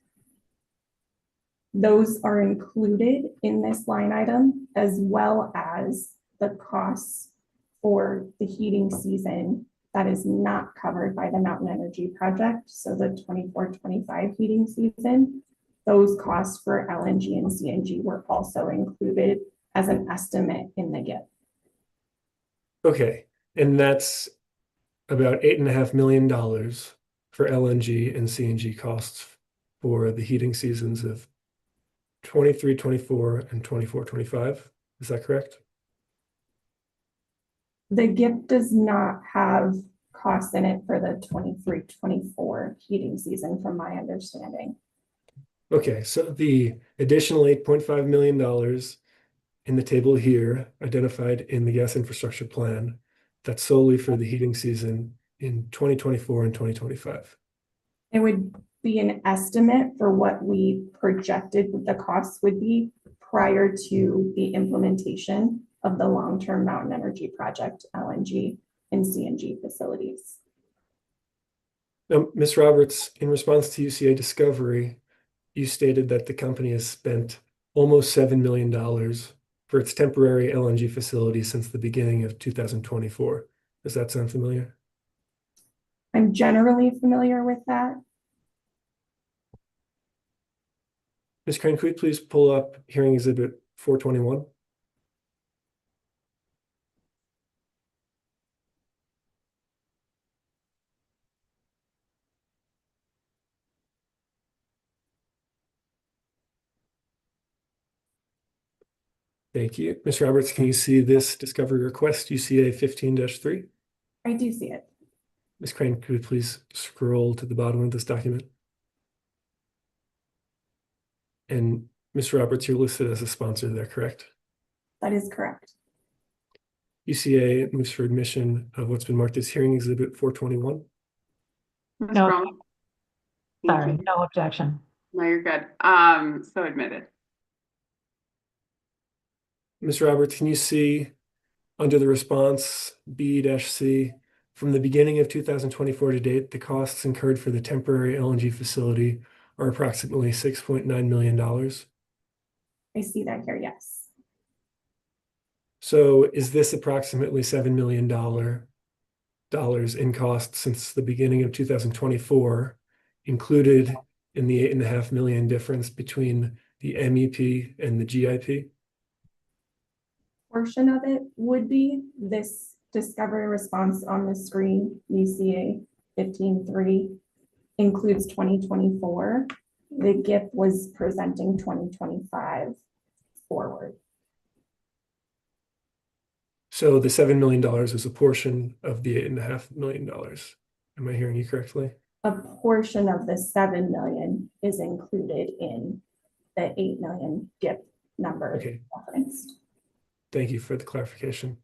Those are included in this line item, as well as the costs for the heating season that is not covered by the Mountain Energy project. So the 24-25 heating season, those costs for LNG and CNG were also included as an estimate in the GIF. Okay, and that's about $8.5 million for LNG and CNG costs for the heating seasons of 23-24 and 24-25. Is that correct? The GIF does not have costs in it for the 23-24 heating season, from my understanding. Okay, so the additional $8.5 million in the table here identified in the gas infrastructure plan, that's solely for the heating season in 2024 and 2025. It would be an estimate for what we projected the costs would be prior to the implementation of the long-term Mountain Energy Project LNG and CNG facilities. Now, Ms. Roberts, in response to UCA discovery, you stated that the company has spent almost $7 million for its temporary LNG facility since the beginning of 2024. Does that sound familiar? I'm generally familiar with that. Ms. Crane, could we please pull up hearing exhibit 421? Thank you. Ms. Roberts, can you see this discovery request, UCA 15-3? I do see it. Ms. Crane, could we please scroll to the bottom of this document? And Ms. Roberts, you're listed as a sponsor there, correct? That is correct. UCA moves for admission of what's been marked as hearing exhibit 421. Ms. No. Brown? Thank Sorry, you. no objection. No, you're good. So admitted. Ms. Roberts, can you see under the response B-C, from the beginning of 2024 to date, the costs incurred for the temporary LNG facility are approximately $6.9 million. I see that here, yes. So is this approximately $7 million in costs since the beginning of 2024 included in the $8.5 million difference between the MEP and the GIP? Portion of it would be this discovery response on the screen, UCA 15-3, includes 2024. The GIP was presenting 2025 forward. So the $7 million is a portion of the $8.5 million. Am I hearing you correctly? A portion of the 7 million is included in the 8 million GIP number Okay. referenced. Thank you for the clarification.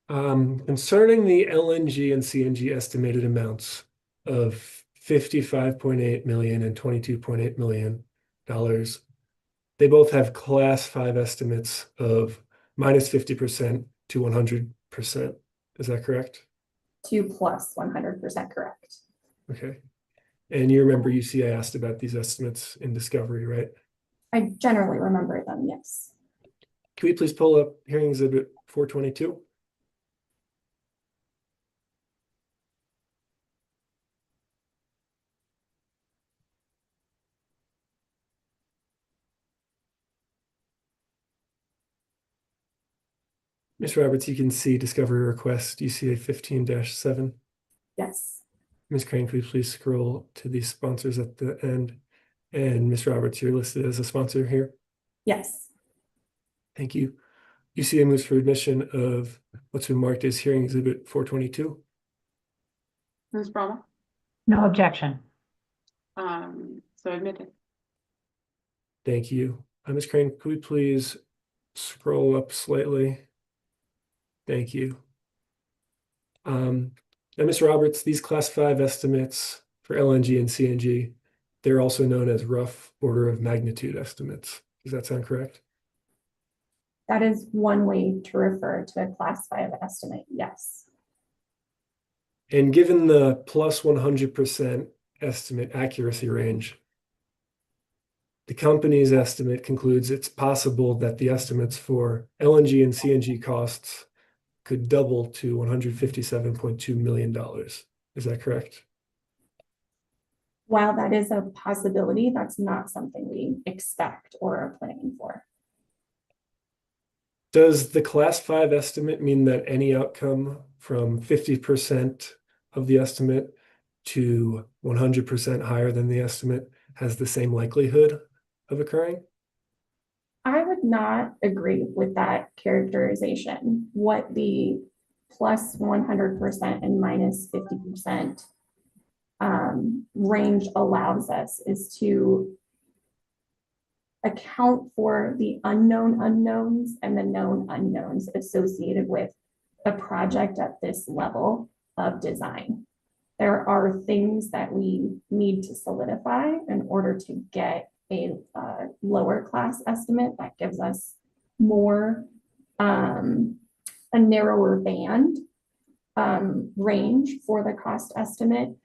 Concerning the LNG and CNG estimated amounts of $55.8 million and $22.8 million, they both have class 5 estimates of minus 50% to 100%. Is that correct? 2 plus 100% correct. Okay. And you remember UCA asked about these estimates in discovery, right? I generally remember them, yes. Can we please pull up hearing exhibit 422? Ms. Roberts, you can see discovery request UCA 15-7. Yes. Ms. Crane, could you please scroll to the sponsors at the end? And Ms. Roberts, you're listed as a sponsor here. Yes. Thank you. UCA moves for admission of what's been marked as hearing exhibit 422. Ms. Brown? No objection. So admitted. Thank you. Ms. Crane, could we please scroll up slightly? Thank you. And Ms. Roberts, these class 5 estimates for LNG and CNG, they're also known as rough order of magnitude estimates. Does that sound correct? That is one way to refer to a class 5 estimate, yes. And given the plus 100% estimate accuracy range, the company's estimate concludes it's possible that the estimates for LNG and CNG costs could double to $157.2 million. Is that correct? While that is a possibility, that's not something we expect or are planning for. Does the class 5 estimate mean that any outcome from 50% of the estimate to 100% higher than the estimate has the same likelihood of occurring? I would not agree with that characterization. What the plus 100% and minus 50% range allows us is to account for the unknown unknowns and the known unknowns associated with a project at this level of design. There are things that we need to solidify in order to get a lower class estimate that gives us more, a narrower band range for the cost estimate.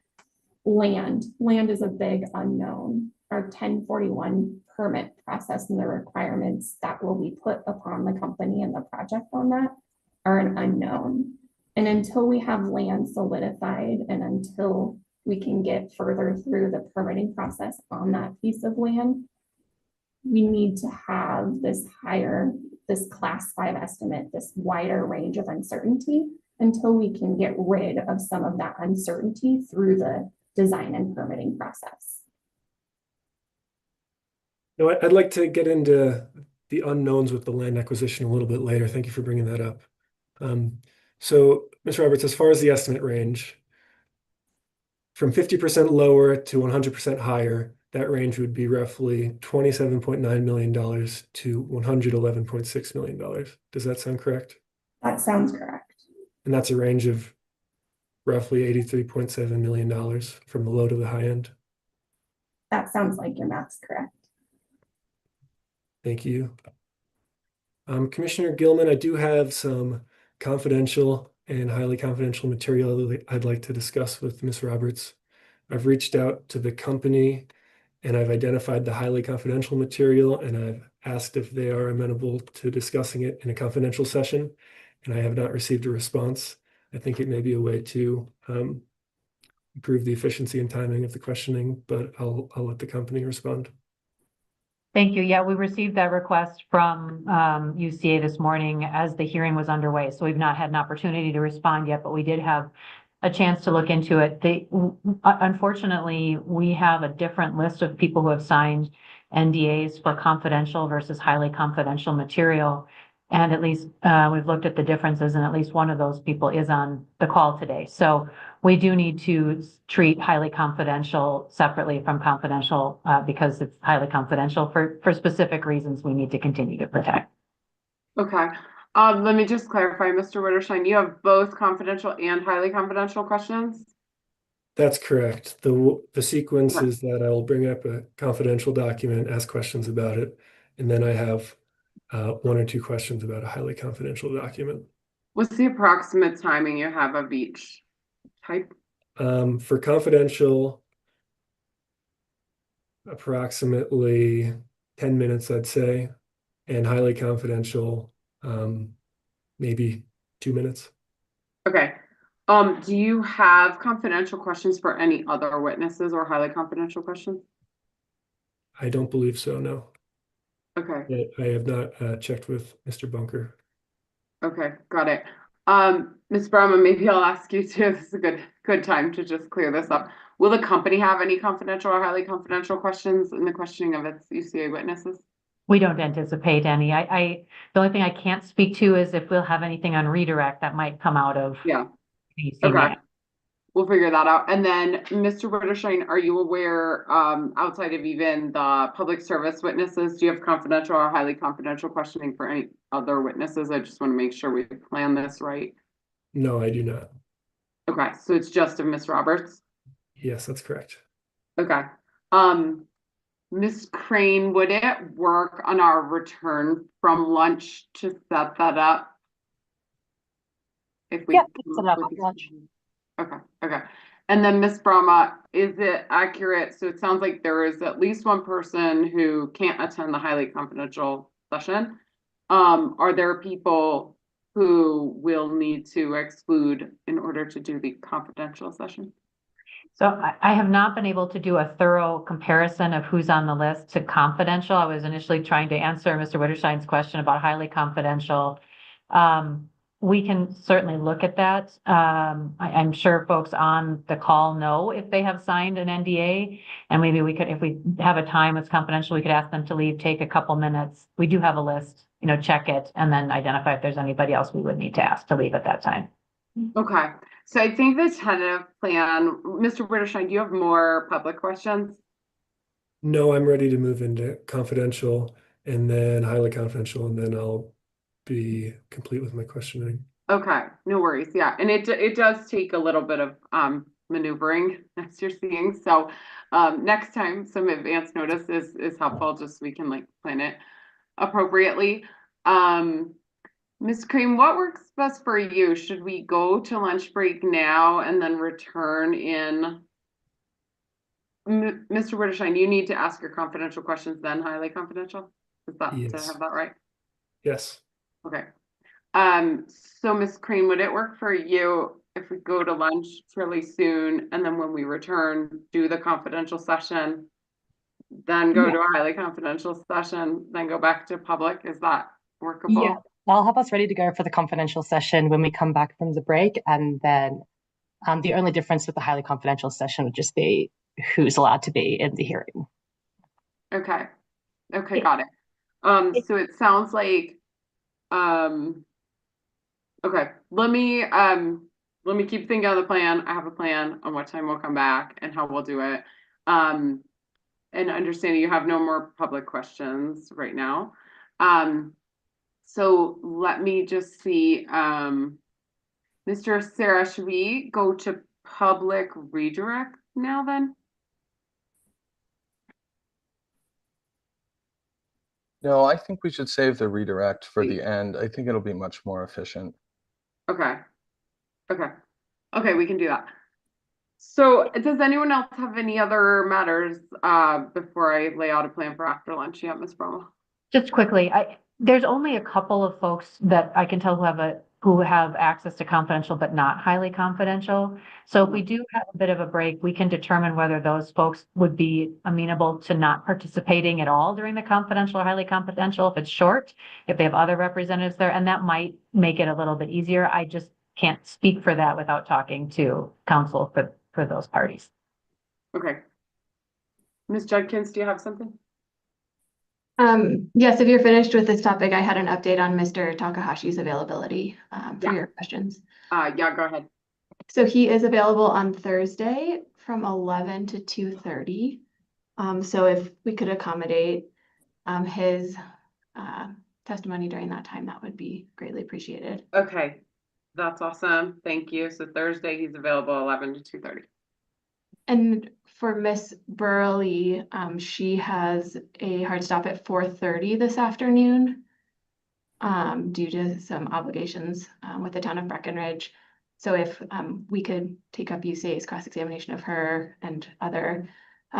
Land is a big unknown. Our 1041 permit process and the requirements that will be put upon the company and the project on that are an unknown. And until we have land solidified and until we can get further through the permitting process on that piece of land, we need to have this class 5 estimate, this wider range of uncertainty until we can get rid of some of that uncertainty through the design and permitting process. No, I'd like to get into the unknowns with the land acquisition a little bit later. Thank you for bringing that up. So, Ms. Roberts, as far as the estimate range, from 50% lower to 100% higher, that range would be roughly $27.9 million to $111.6 million. Does that sound correct? That sounds correct. And that's a range of roughly $83.7 million from the low to the high end. That sounds like your math's correct. Thank you. Commissioner Gilman, I do have some confidential and highly confidential material I'd like to discuss with Ms. Roberts. I've reached out to the company and I've identified the highly confidential material and I've asked if they are amenable to discussing it in a confidential session, and I have not received a response. I think it may be a way to improve the efficiency and timing of the questioning, but I'll let the company respond. Thank you. Yeah, we received that request from UCA this morning as the hearing was underway. So we've not had an opportunity to respond yet, but we did have a chance to look into it. Unfortunately, we have a different list of people who have signed NDAs for confidential versus highly confidential material. And at least we've looked at the differences, and at least one of those people is on the call today. So we do need to treat highly confidential separately from confidential because it's highly confidential for specific reasons we need to continue to protect. Okay. Let me just clarify, Mr. Witterstein, you have both confidential and highly confidential questions? That's correct. The sequence is that I will bring up a confidential document, ask questions about it, and then I have one or two questions about a highly confidential document. What's the approximate timing you have of each type? For confidential, approximately 10 minutes, I'd say, and highly confidential, maybe 2 minutes. Okay. Do you have confidential questions for any other witnesses or highly confidential questions? I don't believe so, no. Okay. I have not checked with Mr. Bunker. Okay, got it. Ms. Brahma, maybe I'll ask you too. This is a good time to just clear this up. Will the company have any confidential or highly confidential questions in the questioning of its UCA witnesses? We don't anticipate any. The only thing I can't speak to is if we'll have anything on redirect that might come out of. Yeah. UCA. Okay. We'll figure that out. And then, Mr. Witterstein, are you aware, outside of even the public service witnesses, do you have confidential or highly confidential questioning for any other witnesses? I just want to make sure we plan this right. No, I do not. Okay, so it's just of Ms. Roberts? Yes, that's correct. Okay. Ms. Crane, would it work on our return from lunch to set that up? If we Yeah, set it up at lunch. Okay. And then Ms. Brahma, is it accurate? So it sounds like there is at least one person who can't attend the highly confidential session. Are there people who will need to exclude in order to do the confidential session? So I have not been able to do a thorough comparison of who's on the list to confidential. I was initially trying to answer Mr. Witterstein's question about highly confidential. We can certainly look at that. I'm sure folks on the call know if they have signed an NDA, and maybe we could, if we have a time that's confidential, we could ask them to leave, take a couple minutes. We do have a list, check it, and then identify if there's anybody else we would need to ask to leave at that time. Okay, so I think the tentative plan, Mr. Witterstein, do you have more public questions? No, I'm ready to move into confidential and then highly confidential, and then I'll be complete with my questioning. Okay, no worries. Yeah, and it does take a little bit of maneuvering as you're seeing. So next time some advance notice is helpful, just so we can like plan it appropriately. Ms. Cream, what works best for you? Should we go to lunch break now and then return in? Mr. Witterstein, you need to ask your confidential questions then highly confidential? Is that, did I Yes. have that right? Yes. Okay. So Ms. Cream, would it work for you if we go to lunch fairly soon and then when we return, do the confidential session, then go to a highly confidential session, then go back to public? Is that workable? Yeah, I'll have us ready to go for the confidential session when we come back from the break. And then the only difference with the highly confidential session would just be who's allowed to be in the hearing. Okay. Okay, got it. So it sounds like, okay, let me keep thinking of the plan. I have a plan on what time we'll come back and how we'll do it. And understanding you have no more public questions right now. So let me just see, Mr. Sarah, should we go to public redirect now then? No, I think we should save the redirect for the end. I think it'll be much more efficient. Okay. Okay. Okay, we can do that. So does anyone else have any other matters before I lay out a plan for after lunch? Yeah, Ms. Broma. Just quickly, there's only a couple of folks that I can tell who have access to confidential but not highly confidential. So if we do have a bit of a break, we can determine whether those folks would be amenable to not participating at all during the confidential or highly confidential if it's short, if they have other representatives there, and that might make it a little bit easier. I just can't speak for that without talking to counsel for those parties. Okay. Ms. Judkins, do you have something? Yes, if you're finished with this topic, I had an update on Mr. Takahashi's availability for your questions. Yeah, go ahead. So he is available on Thursday from 11 to 2:30. So if we could accommodate his testimony during that time, that would be greatly appreciated. Okay, that's awesome. Thank you. So Thursday he's available 11 to 2:30. And for Miss Burley, she has a hard stop at 4:30 this afternoon due to some obligations with the town of Breckenridge. So if we could take up UCA's cross-examination of her and other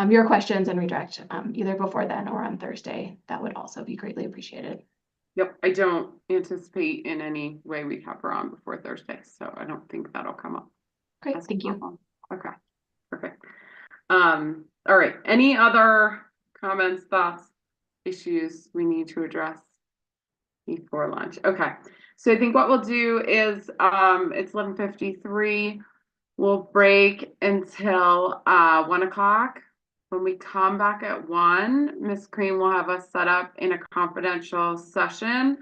your questions and redirect either before then or on Thursday, that would also be greatly appreciated. Yep, I don't anticipate in any way we have her on before Thursday, so I don't think that'll come up. Great, thank you. Okay, perfect. All right, any other comments, thoughts, issues we need to address before lunch? Okay, so I think what we'll do is it's 11:53. We'll break until 1 o'clock. When we come back at 1, Ms. Cream will have us set up in a confidential session.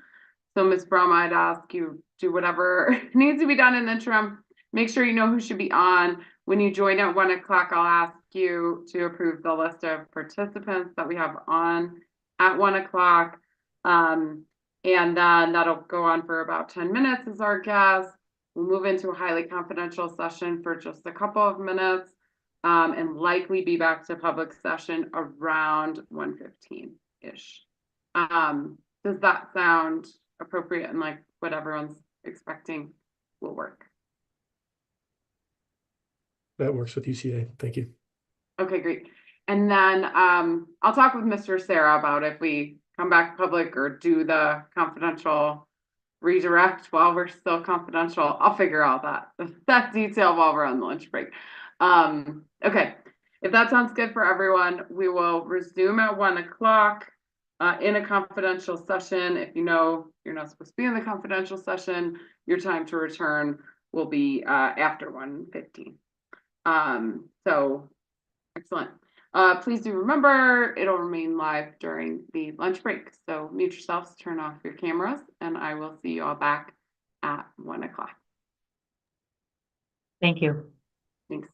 So Ms. Brahma, I'd ask you do whatever needs to be done in the interim. Make sure you know who should be on. When you join at 1 o'clock, I'll ask you to approve the list of participants that we have on at 1 o'clock. And then that'll go on for about 10 minutes as our guest. We'll move into a highly confidential session for just a couple of minutes and likely be back to public session around 1:15-ish. Does that sound appropriate and like what everyone's expecting will work? That works with UCA. Thank you. Okay, great. And then I'll talk with Mr. Sarah about if we come back public or do the confidential redirect while we're still confidential. I'll figure out that detail while we're on the lunch break. Okay, if that sounds good for everyone, we will resume at 1 o'clock in a confidential session. If you know you're not supposed to be in the confidential session, your time to return will be after 1:15. So excellent. Please do remember it'll remain live during the lunch break. So mute yourselves, turn off your cameras, and I will see you all back at 1 o'clock. Thank you. Thanks.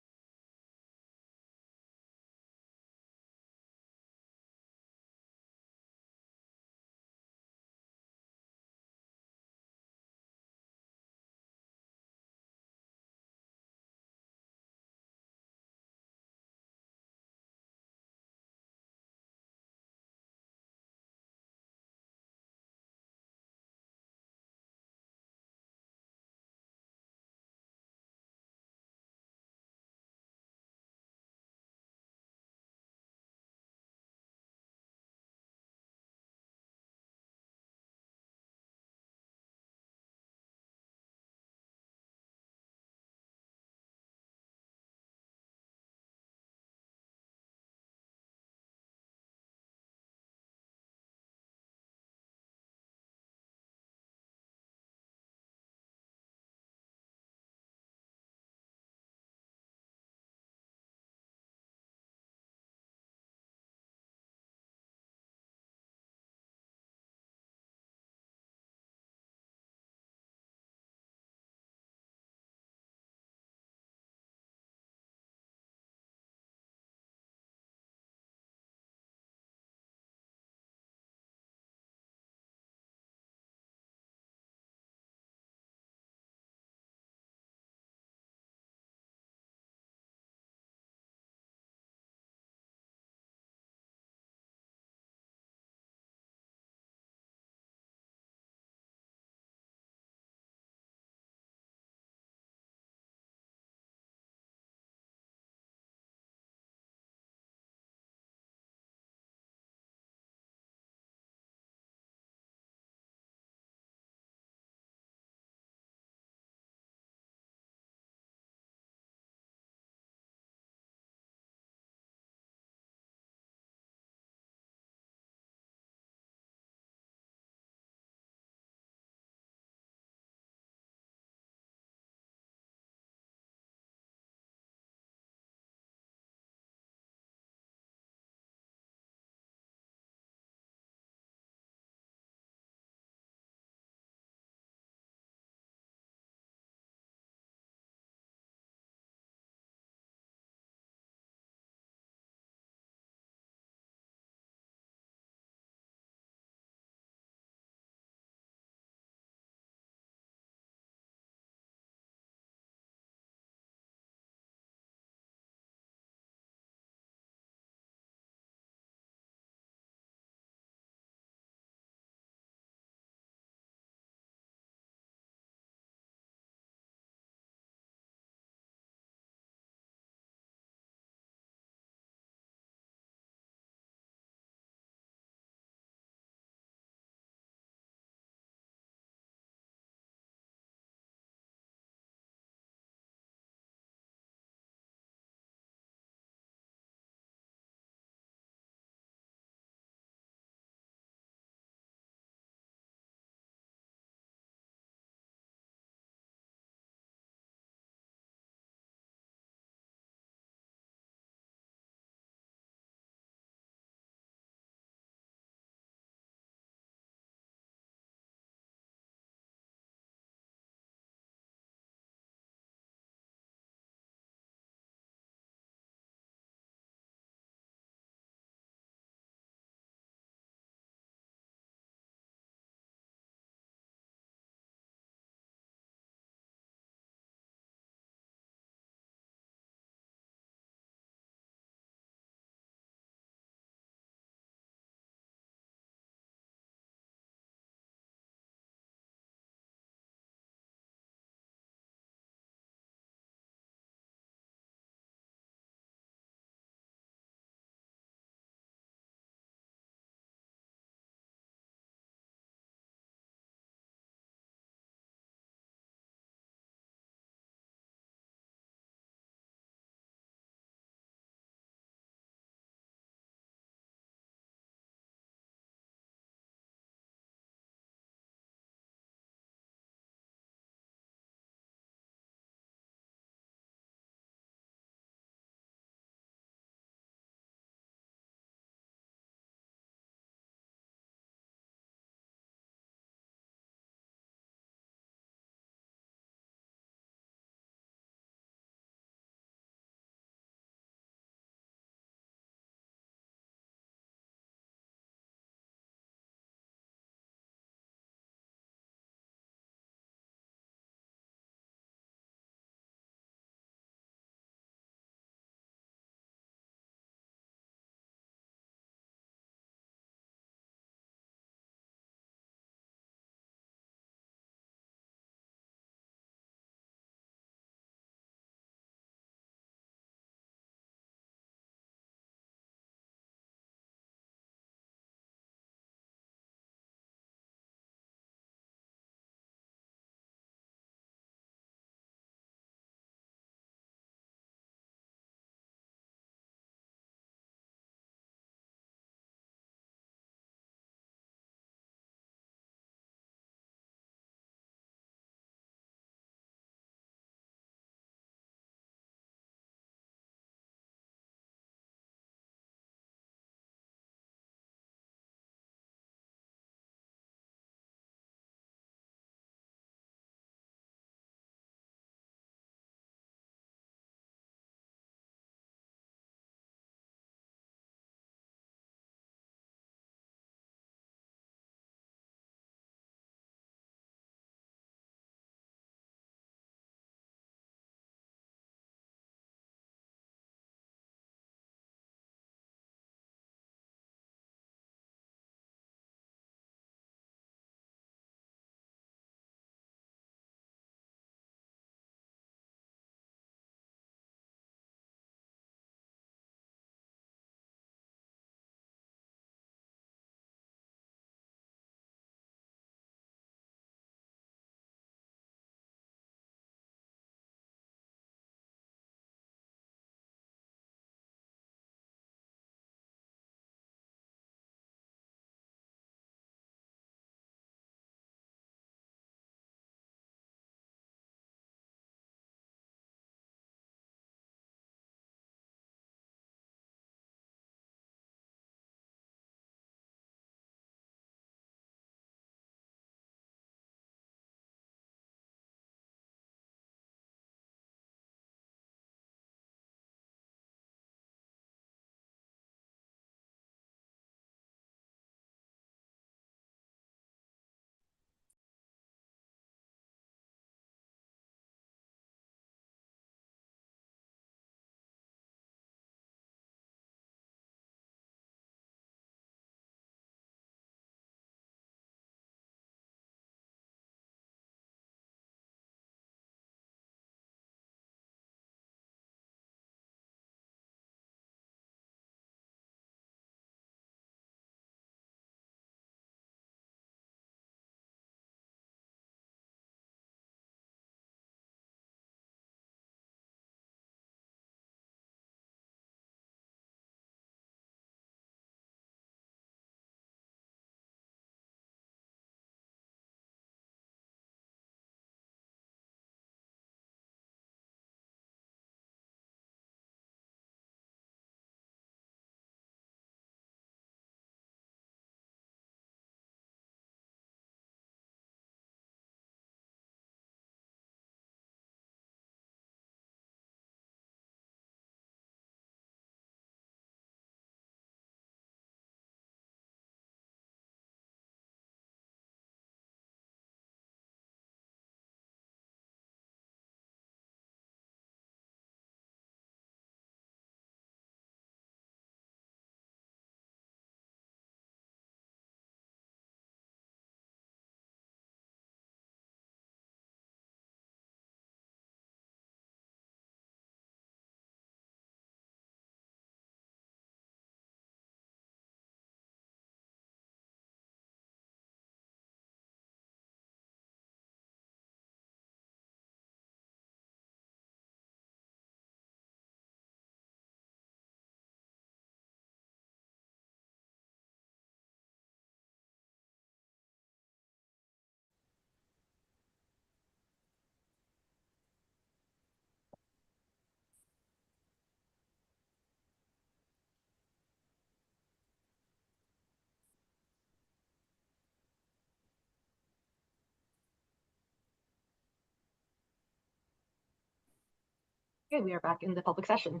Okay, we are back in the public session.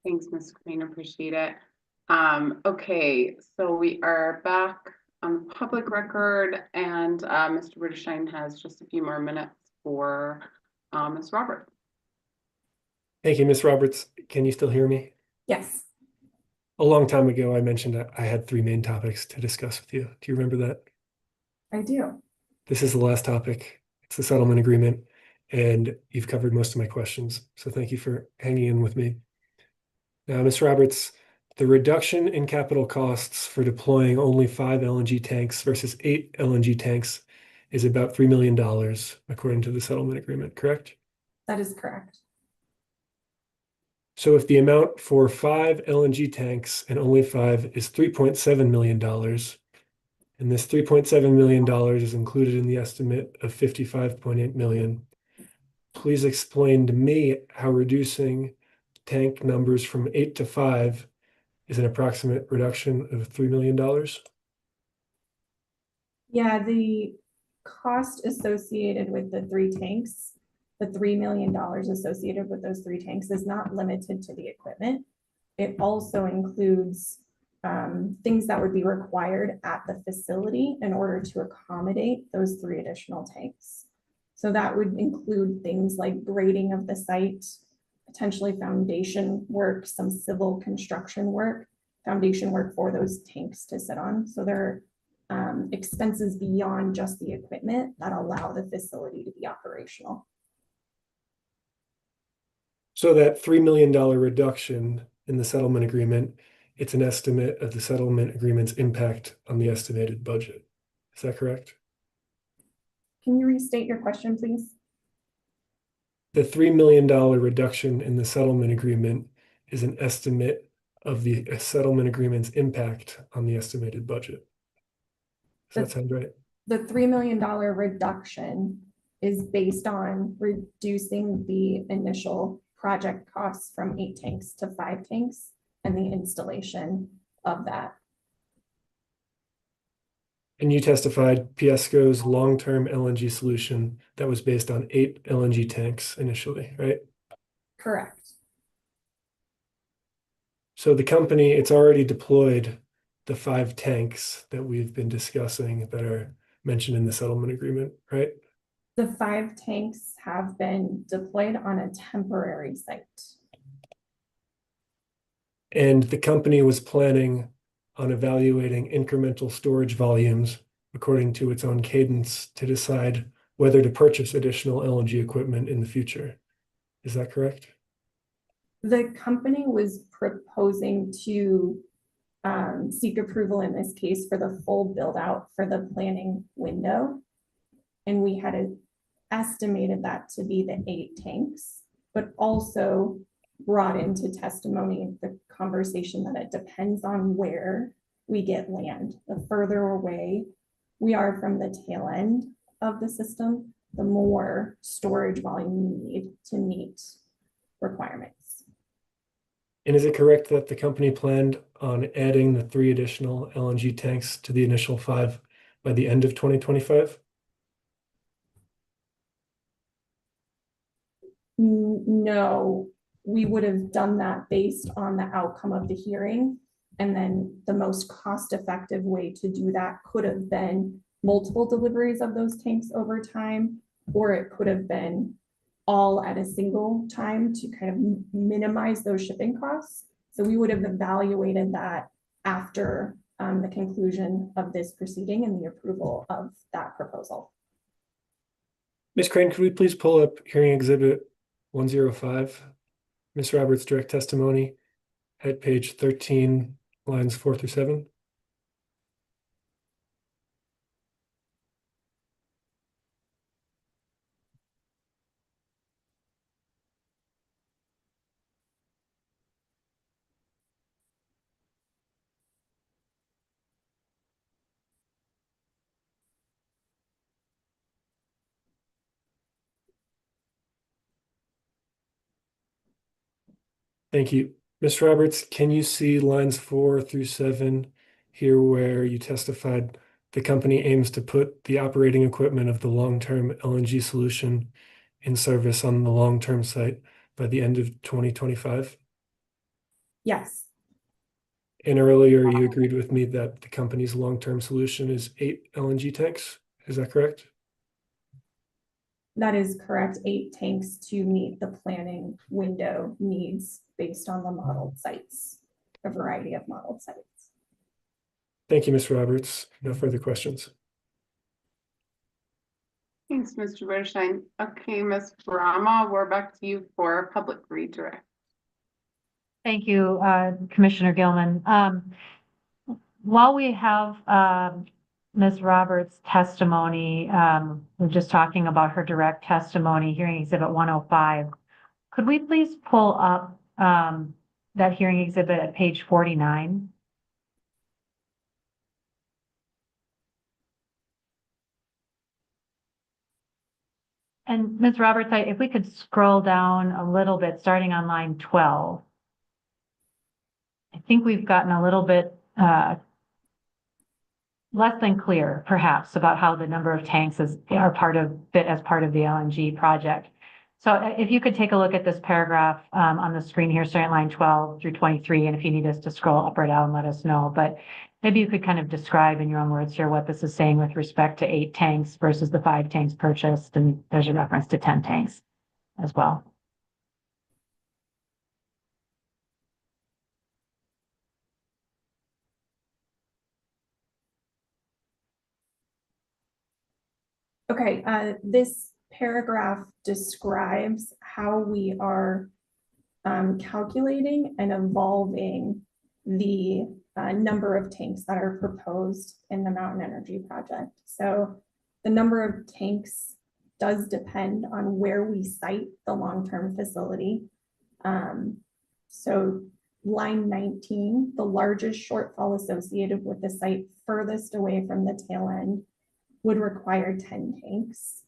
Thanks, Ms. Crane, appreciate it. Okay, so we are back on the public record, and Mr. Witterstein has just a few more minutes for Ms. Roberts. Thank you, Ms. Roberts. Can you still hear me? Yes. A long time ago, I mentioned that I had three main topics to discuss with you. Do you remember that? I do. This is the last topic. It's the settlement agreement, and you've covered most of my questions. So thank you for hanging in with me. Now, Ms. Roberts, the reduction in capital costs for deploying only 5 LNG tanks versus 8 LNG tanks is about $3 million, according to the settlement agreement, correct? That is correct. So if the amount for 5 LNG tanks and only 5 is $3.7 million, and this $3.7 million is included in the estimate of $55.8 million, please explain to me how reducing tank numbers from 8 to 5 is an approximate reduction of $3 million. Yeah, the cost associated with the 3 tanks, the $3 million associated with those 3 tanks is not limited to the equipment. It also includes things that would be required at the facility in order to accommodate those 3 additional tanks. So that would include things like grading of the site, potentially foundation work, some civil construction work, foundation work for those tanks to sit on. So there are expenses beyond just the equipment that allow the facility to be operational. So that $3 million reduction in the settlement agreement, it's an estimate of the settlement agreement's impact on the estimated budget. Is that correct? Can you restate your question, please? The $3 million reduction in the settlement agreement is an estimate of the settlement agreement's impact on the estimated budget. Does that sound right? The $3 million reduction is based on reducing the initial project costs from 8 tanks to 5 tanks and the installation of that. And you testified Piesco's long-term LNG solution that was based on 8 LNG tanks initially, right? Correct. So the company, it's already deployed the 5 tanks that we've been discussing that are mentioned in the settlement agreement, right? The 5 tanks have been deployed on a temporary site. And the company was planning on evaluating incremental storage volumes according to its own cadence to decide whether to purchase additional LNG equipment in the future. Is that correct? The company was proposing to seek approval in this case for the full build out for the planning window. And we had estimated that to be the 8 tanks, but also brought into testimony the conversation that it depends on where we get land. The further away we are from the tail end of the system, the more storage volume we need to meet requirements. And is it correct that the company planned on adding the 3 additional LNG tanks to the initial 5 by the end of 2025? No, we would have done that based on the outcome of the hearing. And then the most cost-effective way to do that could have been multiple deliveries of those tanks over time, or it could have been all at a single time to kind of minimize those shipping costs. So we would have evaluated that after the conclusion of this proceeding and the approval of that proposal. Ms. Crane, could we please pull up hearing exhibit 105, Ms. Roberts' direct testimony at page 13, lines 4 through 7? Thank you. Ms. Roberts, can you see lines 4 through 7 here where you testified the company aims to put the operating equipment of the long-term LNG solution in service on the long-term site by the end of 2025? Yes, And earlier you agreed with me that the company's long-term solution is 8 LNG tanks. Is that correct? that is correct. 8 tanks to meet the planning window needs based on the modeled sites, a variety of modeled sites. Thank you, Ms. Roberts. No further questions. Thanks, Mr. Witterstein. Okay, Ms. Brahma, we're back to you for public redirect. Thank you, Commissioner Gilman. While we have Ms. Roberts' testimony, we're just talking about her direct testimony, hearing exhibit 105. Could we please pull up that hearing exhibit at page 49? And Ms. Roberts, if we could scroll down a little bit, starting on line 12. I think we've gotten a little bit less than clear, perhaps, about how the number of tanks are part of the LNG project. So if you could take a look at this paragraph on the screen here, starting line 12 through 23, and if you need us to scroll up or down, let us know. But maybe you could kind of describe in your own words here what this is saying with respect to 8 tanks versus the 5 tanks purchased, and there's a reference to 10 tanks as well. Okay, this paragraph describes how we are calculating and evolving the number of tanks that are proposed in the Mountain Energy Project. So the number of tanks does depend on where we site the long-term facility. So line 19, the largest shortfall associated with the site furthest away from the tail end would require 10 tanks.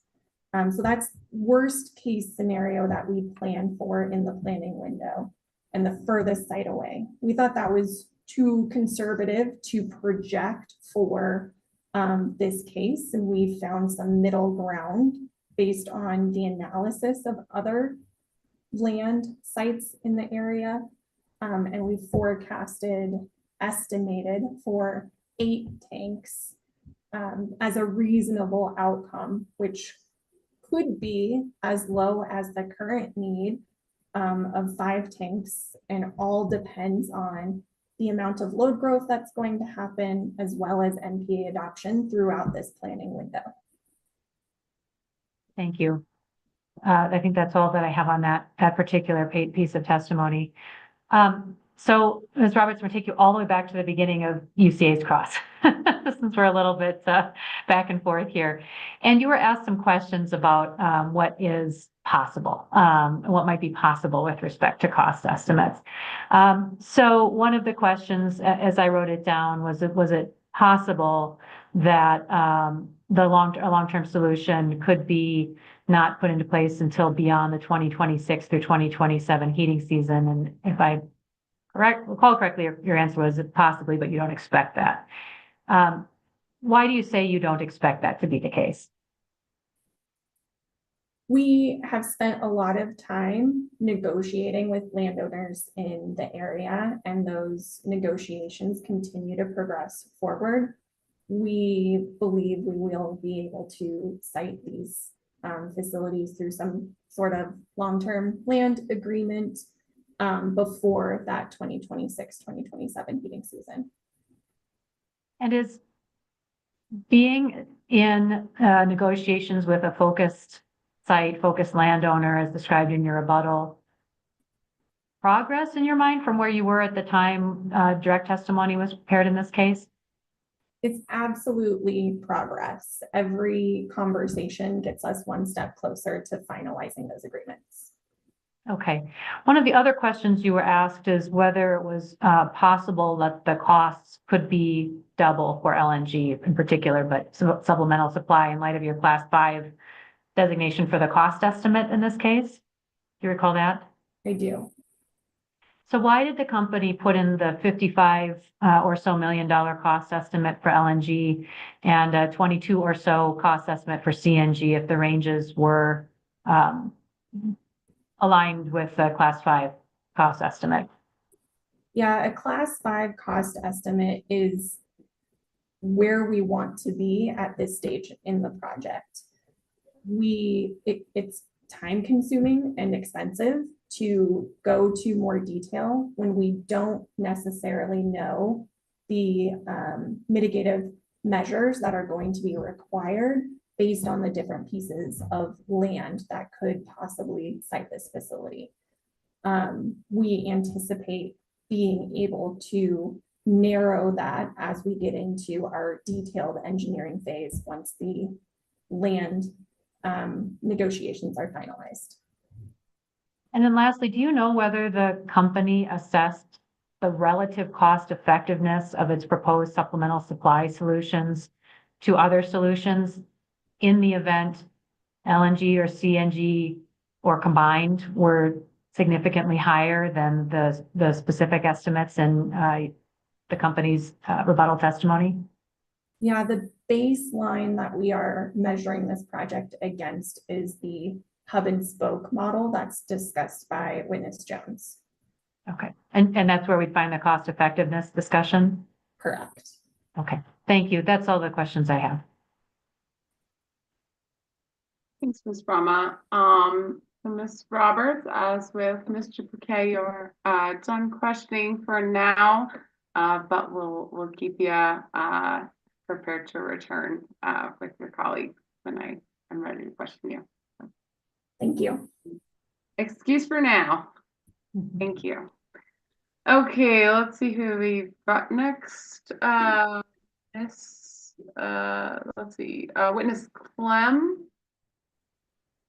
So that's worst case scenario that we plan for in the planning window and the furthest site away. We thought that was too conservative to project for this case, and we found some middle ground based on the analysis of other land sites in the area. And we estimated for 8 tanks as a reasonable outcome, which could be as low as the current need of 5 tanks, and all depends on the amount of load growth that's going to happen, as well as NPA adoption throughout this planning window. Thank you. I think that's all that I have on that particular piece of testimony. So Ms. Roberts, I'm going to take you all the way back to the beginning of UCA's cross, since we're a little bit back and forth here. And you were asked some questions about what is possible, what might be possible with respect to cost estimates. So one of the questions, as I wrote it down, was it possible that a long-term solution could be not put into place until beyond the 2026 through 2027 heating season? And if I recall correctly, your answer was possibly, but you don't expect that. Why do you say you don't expect that to be the case? We have spent a lot of time negotiating with landowners in the area, and those negotiations continue to progress forward. We believe we will be able to site these facilities through some sort of long-term land agreement before that 2026-2027 heating season. And is being in negotiations with a focused landowner, as described in your rebuttal, progress in your mind from where you were at the time direct testimony was prepared in this case? It's absolutely progress. Every conversation gets us one step closer to finalizing those agreements. Okay. One of the other questions you were asked is whether it was possible that the costs could be double for LNG in particular, but supplemental supply in light of your Class 5 designation for the cost estimate in this case. Do you recall that? I do. So why did the company put in the $55 or so million cost estimate for LNG and a 22 or so cost estimate for CNG if the ranges were aligned with the class 5 cost estimate? Yeah, a class 5 cost estimate is where we want to be at this stage in the project. It's time consuming and expensive to go to more detail when we don't necessarily know the mitigative measures that are going to be required based on the different pieces of land that could possibly site this facility. We anticipate being able to narrow that as we get into our detailed engineering phase once the land negotiations are finalized. And then lastly, do you know whether the company assessed the relative cost effectiveness of its proposed supplemental supply solutions to other solutions in the event LNG or CNG or combined were significantly higher than the specific estimates in the company's rebuttal testimony? Yeah, the baseline that we are measuring this project against is the hub and spoke model that's discussed by Witness Jones. Okay, and that's where we find the cost effectiveness discussion? Correct. Okay, thank you. That's all the questions I have. Thanks, Ms. Brahma. Ms. Roberts, as with Mr. Bouquet, you're done questioning for now, but we'll keep you prepared to return with your colleagues when I'm ready to question you. Thank you. Excuse for now. Thank you. Okay, let's see who we've got next. Let's see, Witness Clem.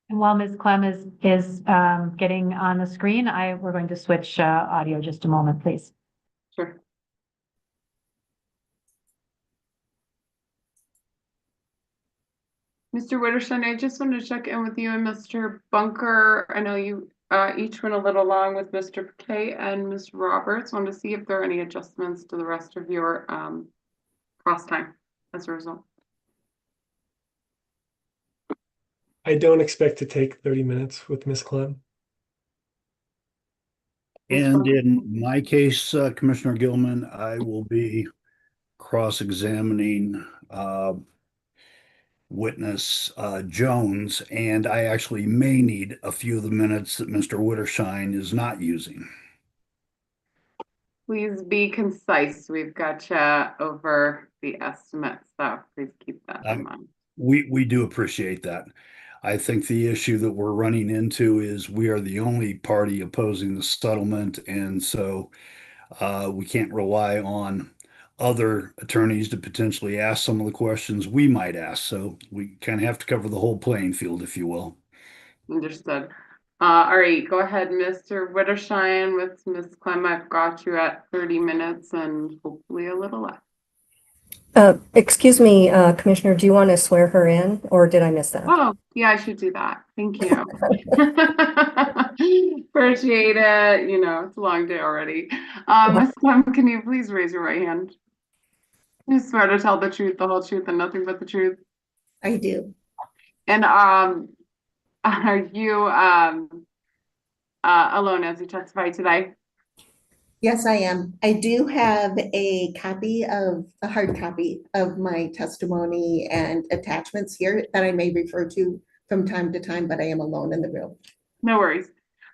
And while Ms. Clem is getting on the screen, we're going to switch audio just a moment, please. Sure. Mr. Witterstein, I just wanted to check in with you and Mr. Bunker. I know you each went a little long with Mr. Bouquet and Ms. Roberts. Want to see if there are any adjustments to the rest of your cross time as a result. I don't expect to take 30 minutes with Ms. Clem. And in my case, Commissioner Gilman, I will be cross-examining witness Jones, and I actually may need a few of the minutes that Mr. Witterstein is not using. Please be concise. We've got you over the estimate, so please keep that in mind. We do appreciate that. I think the issue that we're running into is we are the only party opposing the settlement, and so we can't rely on other attorneys to potentially ask some of the questions we might ask. So we kind of have to cover the whole playing field, if you will. Understood. All right, go ahead, Mr. Witterstein with Ms. Clem. I've got you at 30 minutes and hopefully a little less. Excuse me, Commissioner, do you want to swear her in or did I miss that? Oh, yeah, I should do that. Thank you. Appreciate it. You know, it's a long day already. Ms. Clem, can you please raise your right hand? You swear to tell the truth, the whole truth, and nothing but the truth? I do. And are you alone as you testify today? Yes, I am. I do have a hard copy of my testimony and attachments here that I may refer to from time to time, but I am alone in the room. No worries.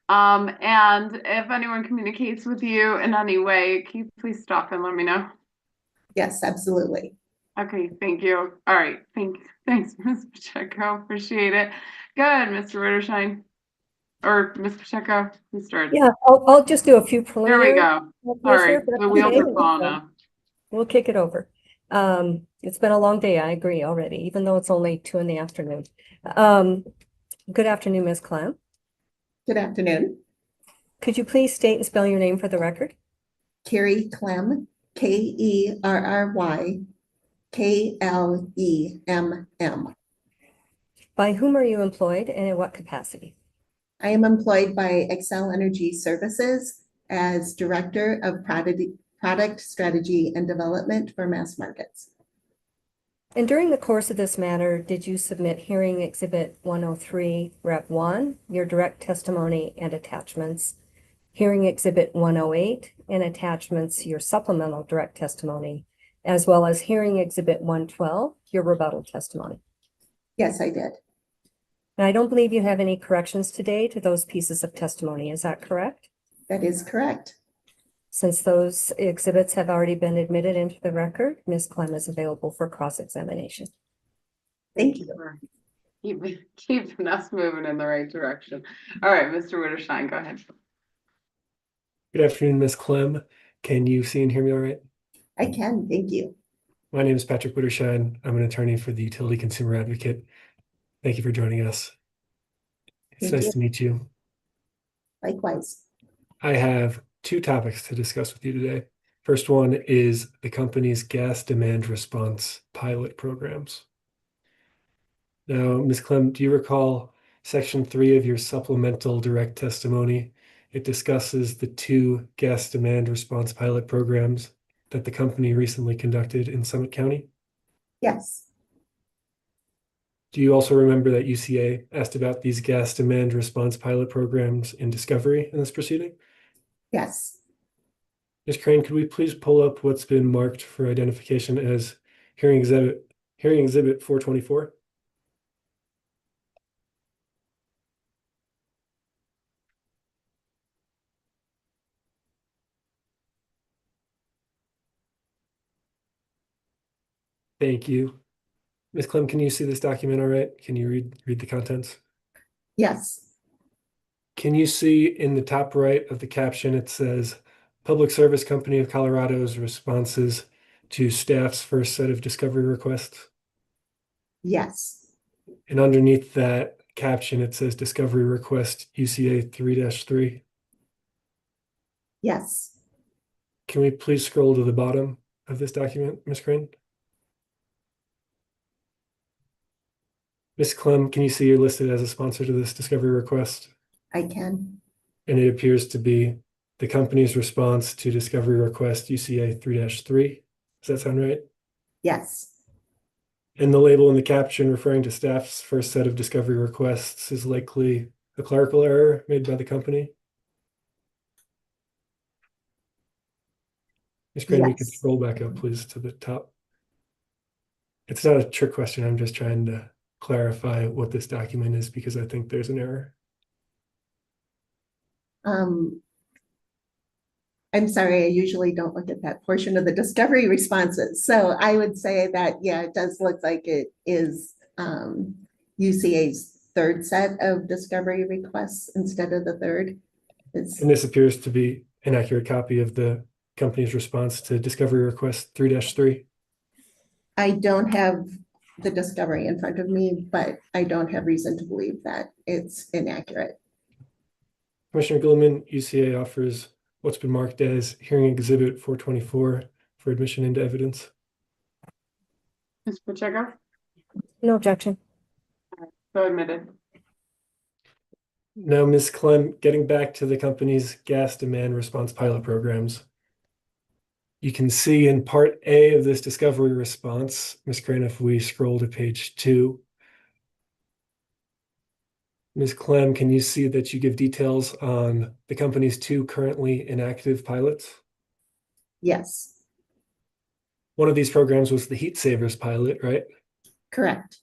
And if anyone communicates with you in any way, can you please stop and let me know? Yes, absolutely. Okay, thank you. All right, thanks, Ms. Pacheco. Appreciate it. Good, Mr. Ritterstein. Or Ms. Pacheco, who started? Yeah, I'll just do a few preliminary. There we go. Sorry, the wheels are falling off. We'll kick it over. It's been a long day, I agree already, even though it's only 2 in the afternoon. Good afternoon, Ms. Clem. Good afternoon. Could you please state and spell your name for the record? Carrie Clem, Kerryklemm. By whom are you employed and in what capacity? I am employed by Xcel Energy Services as Director of Product Strategy and Development for Mass Markets. And during the course of this matter, did you submit hearing exhibit 103, Rep 1, your direct testimony and attachments, hearing exhibit 108 and attachments, your supplemental direct testimony, as well as hearing exhibit 112, your rebuttal testimony? Yes, I did. And I don't believe you have any corrections today to those pieces of testimony. Is that correct? That is correct. Since those exhibits have already been admitted into the record, Ms. Clem is available for cross-examination. Thank you. for keeping us moving in the right direction. All right, Mr. Witterstein, go ahead. Good afternoon, Ms. Clem. Can you see and hear me all right? I can, thank you. My name is Patrick Witterstein. I'm an attorney for the Utility Consumer Advocate. Thank you for joining us. It's Thank nice you. to meet you. Likewise. I have two topics to discuss with you today. First one is the company's gas demand response pilot programs. Now, Ms. Clem, do you recall section 3 of your supplemental direct testimony? It discusses the two gas demand response pilot programs that the company recently conducted in Summit County. Yes, Do you also remember that UCA asked about these gas demand response pilot programs in discovery in this proceeding? yes, Ms. Crane, could we please pull up what's been marked for identification as hearing exhibit 424? Thank you. Ms. Clem, can you see this document all right? Can you read the contents? yes, Can you see in the top right of the caption, it says, Public Service Company of Colorado's responses to staff's first set of discovery requests? yes, And underneath that caption, it says discovery request UCA 3-3. yes, Can we please scroll to the bottom of this document, Ms. Crane? Ms. Clem, can you see you're listed as a sponsor to this discovery request? I can. And it appears to be the company's response to discovery request UCA 3-3. Does that sound right? Yes, And the label in the caption referring to staff's first set of discovery requests is likely a clerical error made by the company. Ms. Crane, we could yes. scroll back up, please, to the top. It's not a trick question. I'm just trying to clarify what this document is because I think there's an error. I'm sorry, I usually don't look at that portion of the discovery responses. So I would say that, yeah, it does look like it is UCA's third set of discovery requests instead of the third. And this appears to be an accurate copy of the company's response to discovery request 3-3. I don't have the discovery in front of me, but I don't have reason to believe that it's inaccurate. Commissioner Gilman, UCA offers what's been marked as hearing exhibit 424 for admission into evidence. Ms. Pacheco? No objection. So admitted. Now, Ms. Clem, getting back to the company's gas demand response pilot programs, you can see in part A of this discovery response, Ms. Crane, if we scroll to page 2, Ms. Clem, can you see that you give details on the company's two currently inactive pilots? Yes, One of these programs was the Heat Savers pilot, right? correct.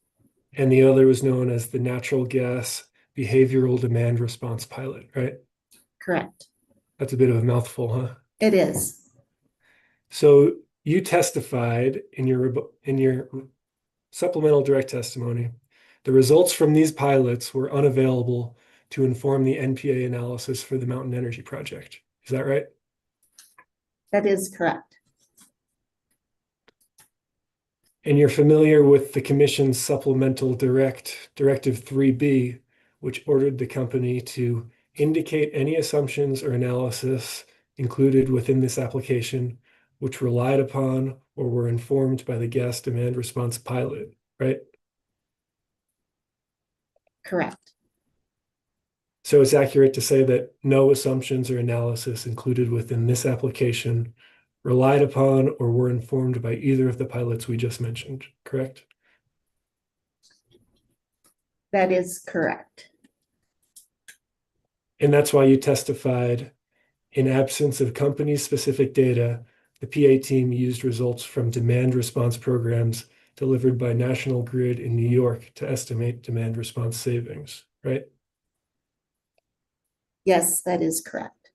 And the other was known as the Natural Gas Behavioral Demand Response pilot, right? Correct. That's a bit of a mouthful, huh? It is. So you testified in your supplemental direct testimony. The results from these pilots were unavailable to inform the NPA analysis for the Mountain Energy Project. Is that right? That is correct. And you're familiar with the Commission's supplemental Directive 3B, which ordered the company to indicate any assumptions or analysis included within this application which relied upon or were informed by the gas demand response pilot, right? Correct. So it's accurate to say that no assumptions or analysis included within this application relied upon or were informed by either of the pilots we just mentioned, correct? That is correct. And that's why you testified, in absence of company-specific data, the PA team used results from demand response programs delivered by National Grid in New York to estimate demand response savings, right? Yes, that is correct.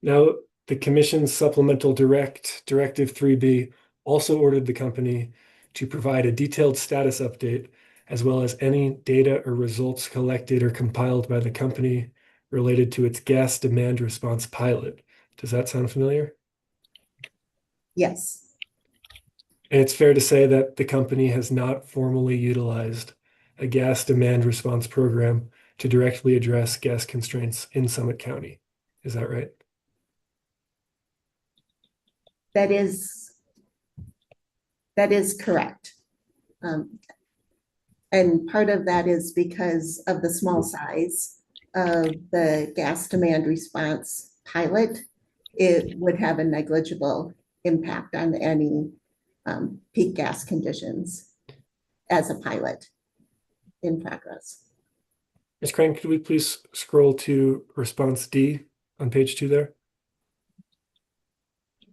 Now, the Commission's Supplemental Directive 3B also ordered the company to provide a detailed status update, as well as any data or results collected or compiled by the company related to its gas demand response pilot. Does that sound familiar? Yes. And it's fair to say that the company has not formally utilized a gas demand response program to directly address gas constraints in Summit County. Is that right? That is correct. And part of that is because of the small size of the gas demand response pilot. It would have a negligible impact on any peak gas conditions as a pilot in progress. Ms. Crane, could we please scroll to response D on page 2 there?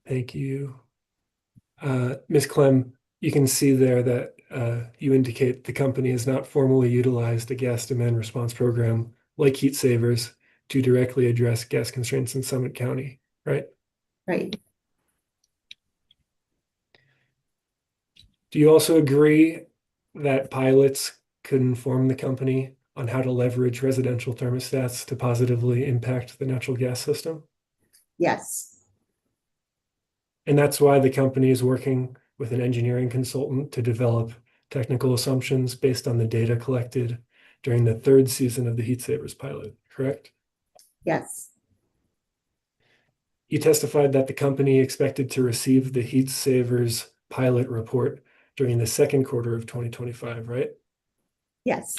Thank you. Ms. Clem, you can see there that you indicate the company has not formally utilized a gas demand response program like Heat Savers to directly address gas constraints in Summit County, right? Right. Do you also agree that pilots could inform the company on how to leverage residential thermostats to positively impact the natural gas system? Yes. And that's why the company is working with an engineering consultant to develop technical assumptions based on the data collected during the 3rd season of the Heat Savers pilot, correct? Yes. You testified that the company expected to receive the Heat Savers pilot report during the 2nd quarter of 2025, right? Yes.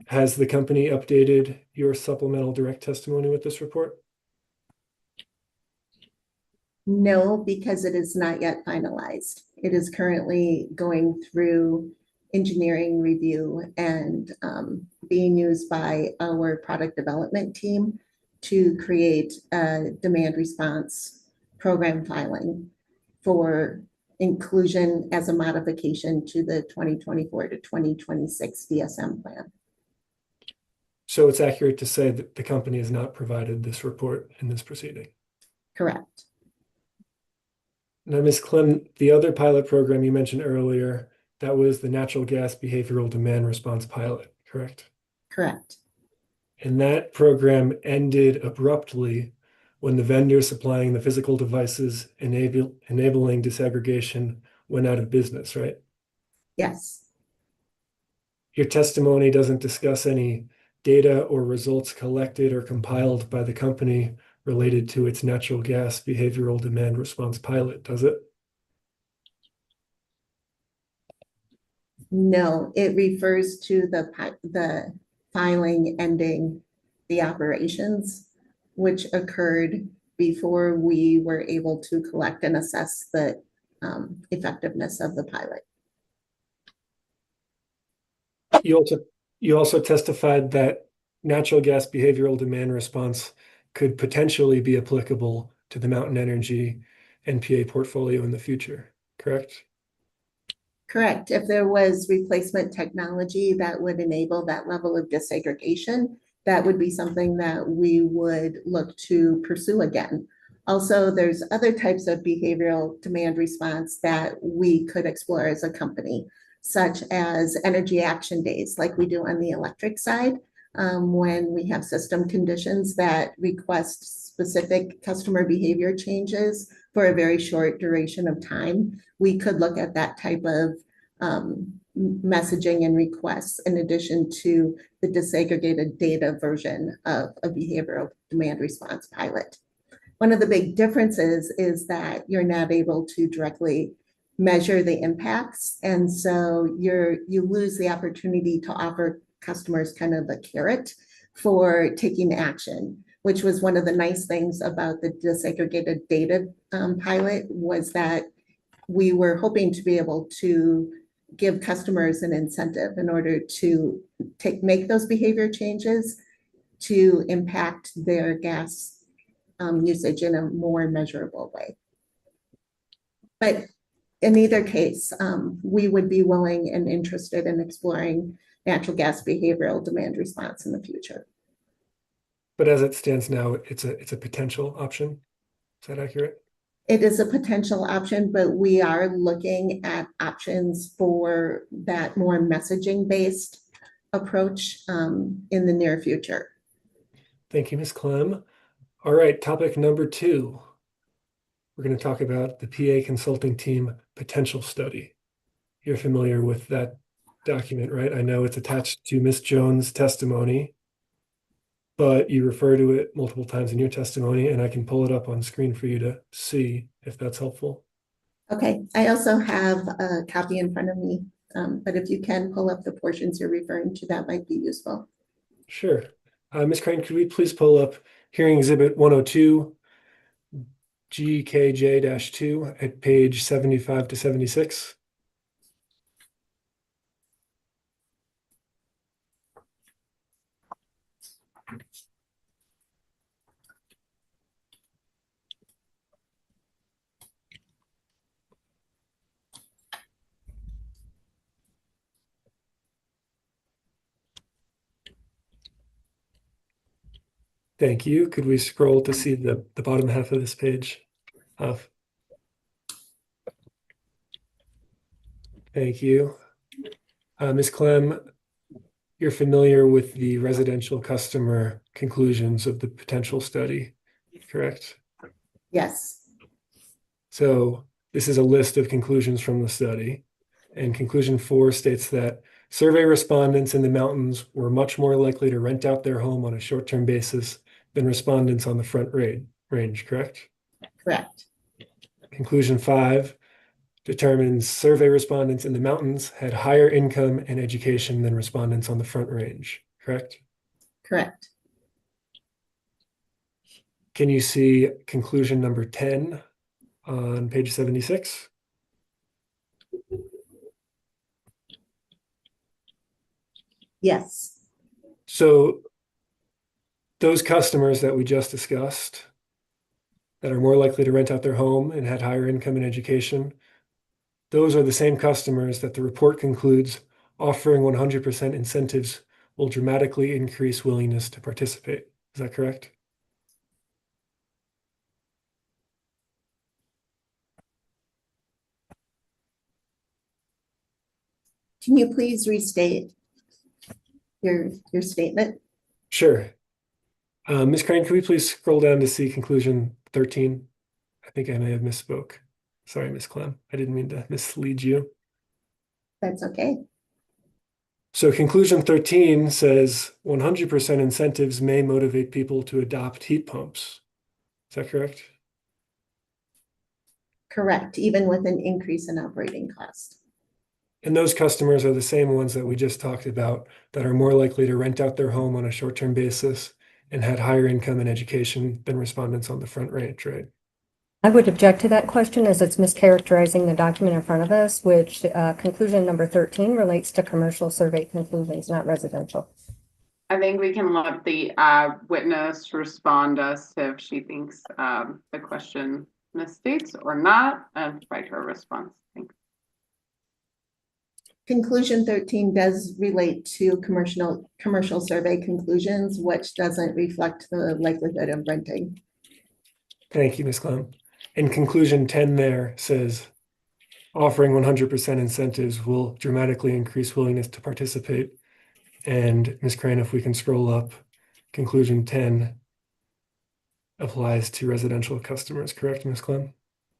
Has the company updated your supplemental direct testimony with this report? No, because it is not yet finalized. It is currently going through engineering review and being used by our product development team to create a demand response program filing for inclusion as a modification to the 2024 to 2026 DSM plan. So it's accurate to say that the company has not provided this report in this proceeding? Correct. Now, Ms. Clem, the other pilot program you mentioned earlier, that was the natural gas behavioral demand response pilot, correct? Correct. And that program ended abruptly when the vendor supplying the physical devices enabling disaggregation went out of business, right? Yes. Your testimony doesn't discuss any data or results collected or compiled by the company related to its natural gas behavioral demand response pilot, does it? No, it refers to the filing ending the operations, which occurred before we were able to collect and assess the effectiveness of the pilot. You also testified that natural gas behavioral demand response could potentially be applicable to the Mountain Energy NPA portfolio in the future, correct? Correct. If there was replacement technology that would enable that level of disaggregation, that would be something that we would look to pursue again. Also, there's other types of behavioral demand response that we could explore as a company, such as energy action days, like we do on the electric side, when we have system conditions that request specific customer behavior changes for a very short duration of time. We could look at that type of messaging and requests in addition to the disaggregated data version of a behavioral demand response pilot. One of the big differences is that you're not able to directly measure the impacts, and so you lose the opportunity to offer customers kind of a carrot for taking action. which was one of the nice things about the disaggregated data pilot, was that we were hoping to be able to give customers an incentive in order to make those behavior changes to impact their gas usage in a more measurable way. But in either case, we would be willing and interested in exploring natural gas behavioral demand response in the future. But as it stands now, it's a potential option. Is that accurate? It is a potential option, but we are looking at options for that more messaging-based approach in the near future. Thank you, Ms. Clem. All right, topic number 2. We're going to talk about the PA Consulting Team Potential Study. You're familiar with that document, right? I know it's attached to Ms. Jones' testimony, but you refer to it multiple times in your testimony, and I can pull it up on screen for you to see if that's helpful. Okay, I also have a copy in front of me, but if you can pull up the portions you're referring to, that might be useful. Sure. Ms. Crane, could we please pull up Hearing Exhibit 102, GKJ-2 at page 75 to 76? Thank you. Could we scroll to see the bottom half of this page? Thank you. Ms. Clem, you're familiar with the residential customer conclusions of the potential study, correct? Yes. So this is a list of conclusions from the study. And conclusion 4 states that survey respondents in the mountains were much more likely to rent out their home on a short-term basis than respondents on the front range, correct? Correct. Conclusion 5 determines survey respondents in the mountains had higher income and education than respondents on the front range, correct? Correct. Can you see conclusion number 10 on page 76? Yes. So those customers that we just discussed that are more likely to rent out their home and had higher income and education, those are the same customers that the report concludes offering 100% incentives will dramatically increase willingness to participate. Is that correct? Can you please restate your statement? Sure. Ms. Crane, could we please scroll down to see conclusion 13? I think I may have misspoke. Sorry, Ms. Clem. I didn't mean to mislead you. That's okay. So conclusion 13 says 100% incentives may motivate people to adopt heat pumps. Is that correct? Correct, even with an increase in operating cost. And those customers are the same ones that we just talked about that are more likely to rent out their home on a short-term basis and had higher income and education than respondents on the front range, right? I would object to that question as it's mischaracterizing the document in front of us, which conclusion number 13 relates to commercial survey conclusions, not residential. I think we can let the witness respond as to if she thinks the question misstates or not and provide her response. Thanks. Conclusion 13 does relate to commercial survey conclusions, which doesn't reflect the likelihood of renting. Thank you, Ms. Clem. And conclusion 10 there says offering 100% incentives will dramatically increase willingness to participate. And Ms. Crane, if we can scroll up, conclusion 10 applies to residential customers, correct, Ms. Clem?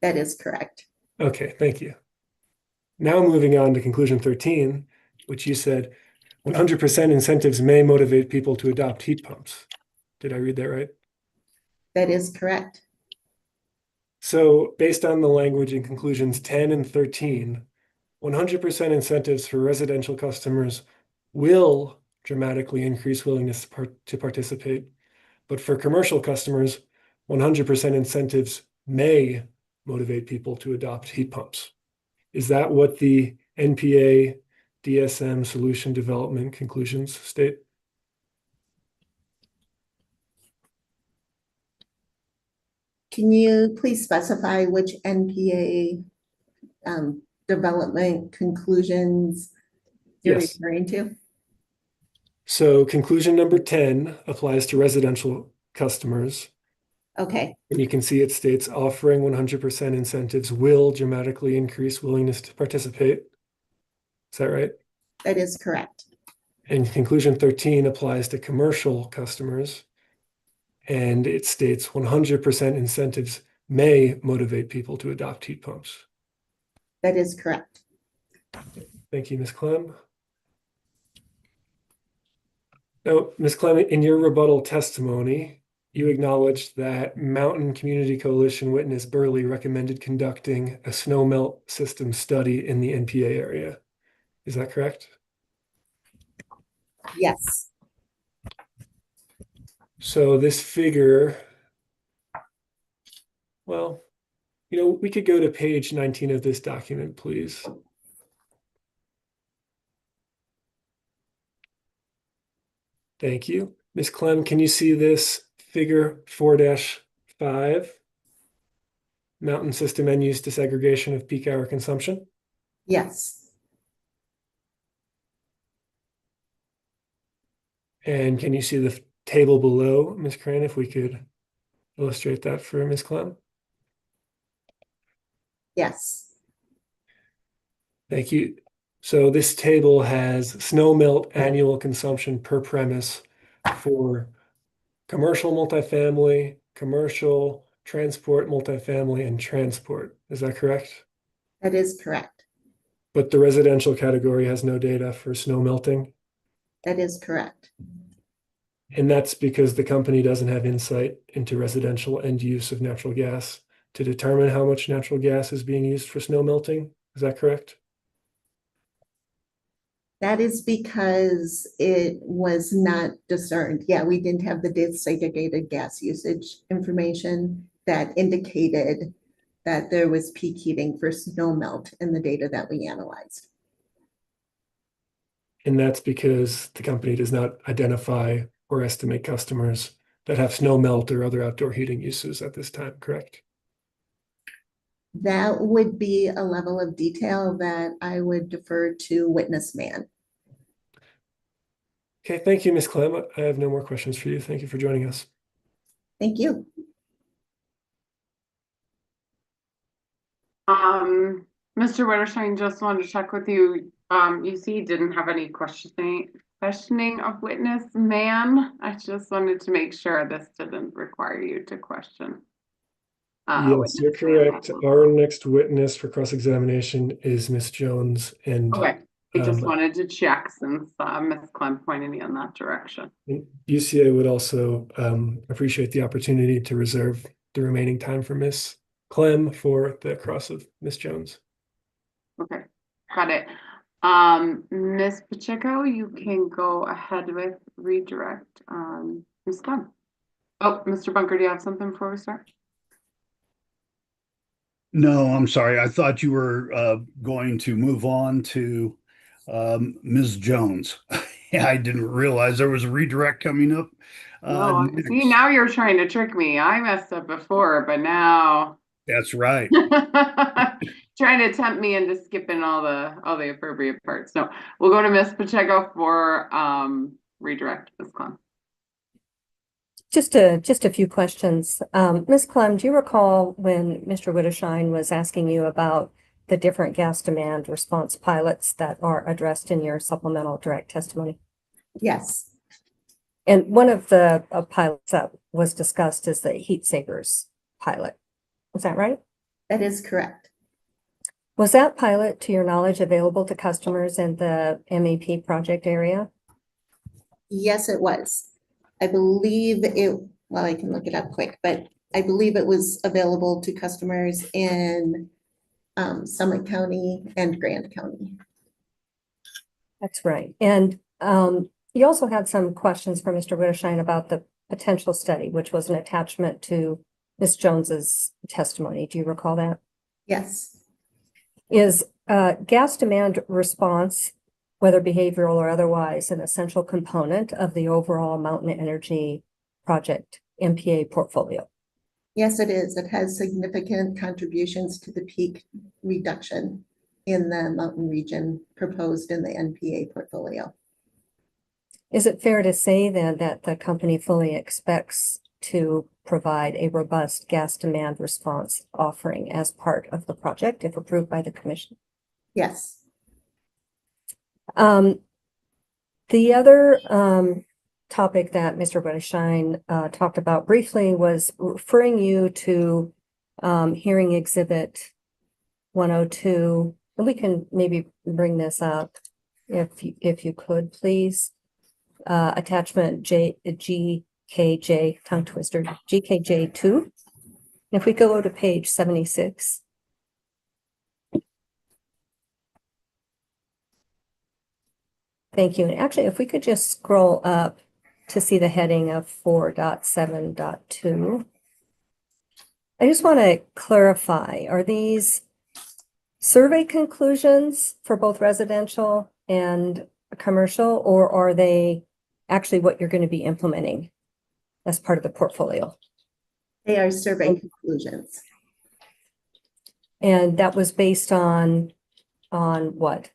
That is correct. Okay, thank you. Now moving on to conclusion 13, which you said 100% incentives may motivate people to adopt heat pumps. Did I read that right? That is correct. So based on the language in conclusions 10 and 13, 100% incentives for residential customers will dramatically increase willingness to participate. But for commercial customers, 100% incentives may motivate people to adopt heat pumps. Is that what the NPA DSM solution development conclusions state? Can you please specify which NPA development conclusions you're Yes. referring to? So conclusion number 10 applies to residential customers. Okay, And you can see it states offering 100% incentives will dramatically increase willingness to participate. Is that right? that is correct. And conclusion 13 applies to commercial customers. And it states 100% incentives may motivate people to adopt heat pumps. That is correct. Thank you, Ms. Clem. Now, Ms. Clem, in your rebuttal testimony, you acknowledged that Mountain Community Coalition witness Burley recommended conducting a snow melt system study in the NPA area. Is that correct? Yes. So this figure, well, we could go to page 19 of this document, please. Thank you. Ms. Clem, can you see this figure 4-5? Mountain system end use disaggregation of peak hour consumption? Yes. And can you see the table below, Ms. Crane, if we could illustrate that for Ms. Clem? Yes. Thank you. So this table has snow melt annual consumption per premise for commercial multifamily, commercial, transport multifamily, and transport. Is that correct? That is correct. But the residential category has no data for snow melting? That is correct. And that's because the company doesn't have insight into residential end use of natural gas to determine how much natural gas is being used for snow melting. Is that correct? That is because it was not discerned. Yeah, we didn't have the disaggregated gas usage information that indicated that there was peak heating for snow melt in the data that we analyzed. And that's because the company does not identify or estimate customers that have snow melt or other outdoor heating uses at this time, correct? That would be a level of detail that I would defer to witness man. Okay, thank you, Ms. Clem. I have no more questions for you. Thank you for joining us. Thank you. Mr. Witterstein, just wanted to check with you. You see, you didn't have any questioning of witness man. I just wanted to make sure this didn't require you to question. Yes, you're correct. Our next witness for cross-examination is Ms. Jones. And okay, I just wanted to check since Ms. Clem pointed me in that direction. UCA would also appreciate the opportunity to reserve the remaining time for Ms. Clem for the cross of Ms. Jones. Okay, got it. Ms. Pacheco, you can go ahead with redirect. Ms. Clem. Oh, Mr. Bunker, do you have something before we start? No, I'm sorry. I thought you were going to move on to Ms. Jones. I didn't realize there was a redirect coming up. No, see, now you're trying to trick me. I messed up before, but now that's right. Trying to tempt me into skipping all the appropriate parts. No, we'll go to Ms. Pacheco for redirect, Ms. Clem. Just a few questions. Ms. Clem, do you recall when Mr. Witterstein was asking you about the different gas demand response pilots that are addressed in your supplemental direct testimony? Yes. And one of the pilots that was discussed is the Heat Savers pilot. Is that right? That is correct. Was that pilot, to your knowledge, available to customers in the MEP project area? Yes, it was. I believe it, well, I can look it up quick, but I believe it was available to customers in Summit County and Grand County. That's right. And you also had some questions for Mr. Witterstein about the potential study, which was an attachment to Ms. Jones's testimony. Do you recall that? Yes. Is gas demand response, whether behavioral or otherwise, an essential component of the overall Mountain Energy Project MPA portfolio? Yes, it is. It has significant contributions to the peak reduction in the mountain region proposed in the NPA portfolio. Is it fair to say then that the company fully expects to provide a robust gas demand response offering as part of the project if approved by the commission? Yes. The other topic that Mr. Wetterstein talked about briefly was referring you to hearing exhibit 102. And we can maybe bring this up if you could, please. Attachment GKJ, tongue twister, GKJ2. If we go to page 76. Thank you. And actually, if we could just scroll up to see the heading of 4.7.2. I just want to clarify, are these survey conclusions for both residential and commercial, or are they actually what you're going to be implementing as part of the portfolio? They are survey conclusions. And that was based on what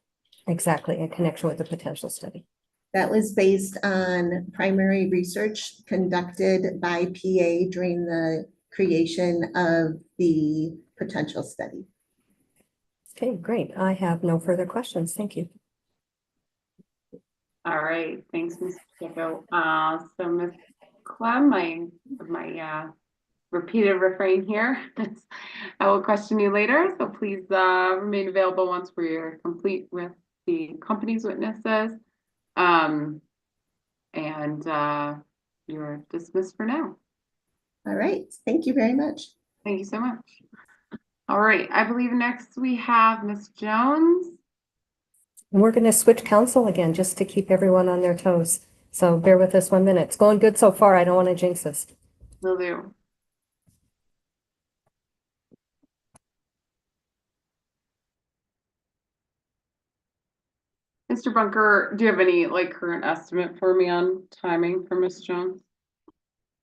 exactly in connection with the potential study? That was based on primary research conducted by PA during the creation of the potential study. Okay, great. I have no further questions. Thank you. All right, thanks, Ms. Pacheco. So Ms. Clem, my repeated refrain here. I will question you later, so please remain available once we're complete with the company's witnesses. You're dismissed for now. All right, thank you very much. Thank you so much. All right, I believe next we have Ms. Jones. And we're going to switch counsel again just to keep everyone on their toes. So bear with us 1 minute. It's going good so far. I don't want to jinx us. Will do. Mr. Bunker, do you have any current estimate for me on timing for Ms. Jones?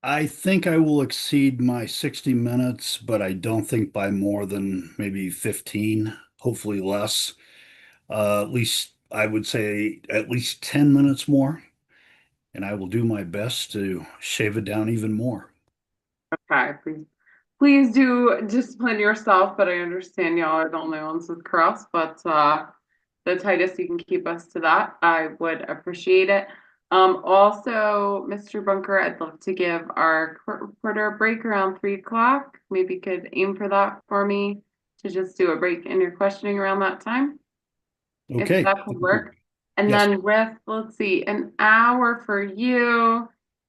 I think I will exceed my 60 minutes, but I don't think by more than maybe 15, hopefully less. At least I would say at least 10 minutes more, and I will do my best to shave it down even more. Okay, please do discipline yourself, but I understand y'all are the only ones with cross, but the tightest you can keep us to that, I would appreciate it. Also, Mr. Bunker, I'd love to give our court reporter a break around 3 o'clock. Maybe you could aim for that for me to just do a break in your questioning around that time. Okay. If that could work. And Yes. then with, let's see, an hour for you,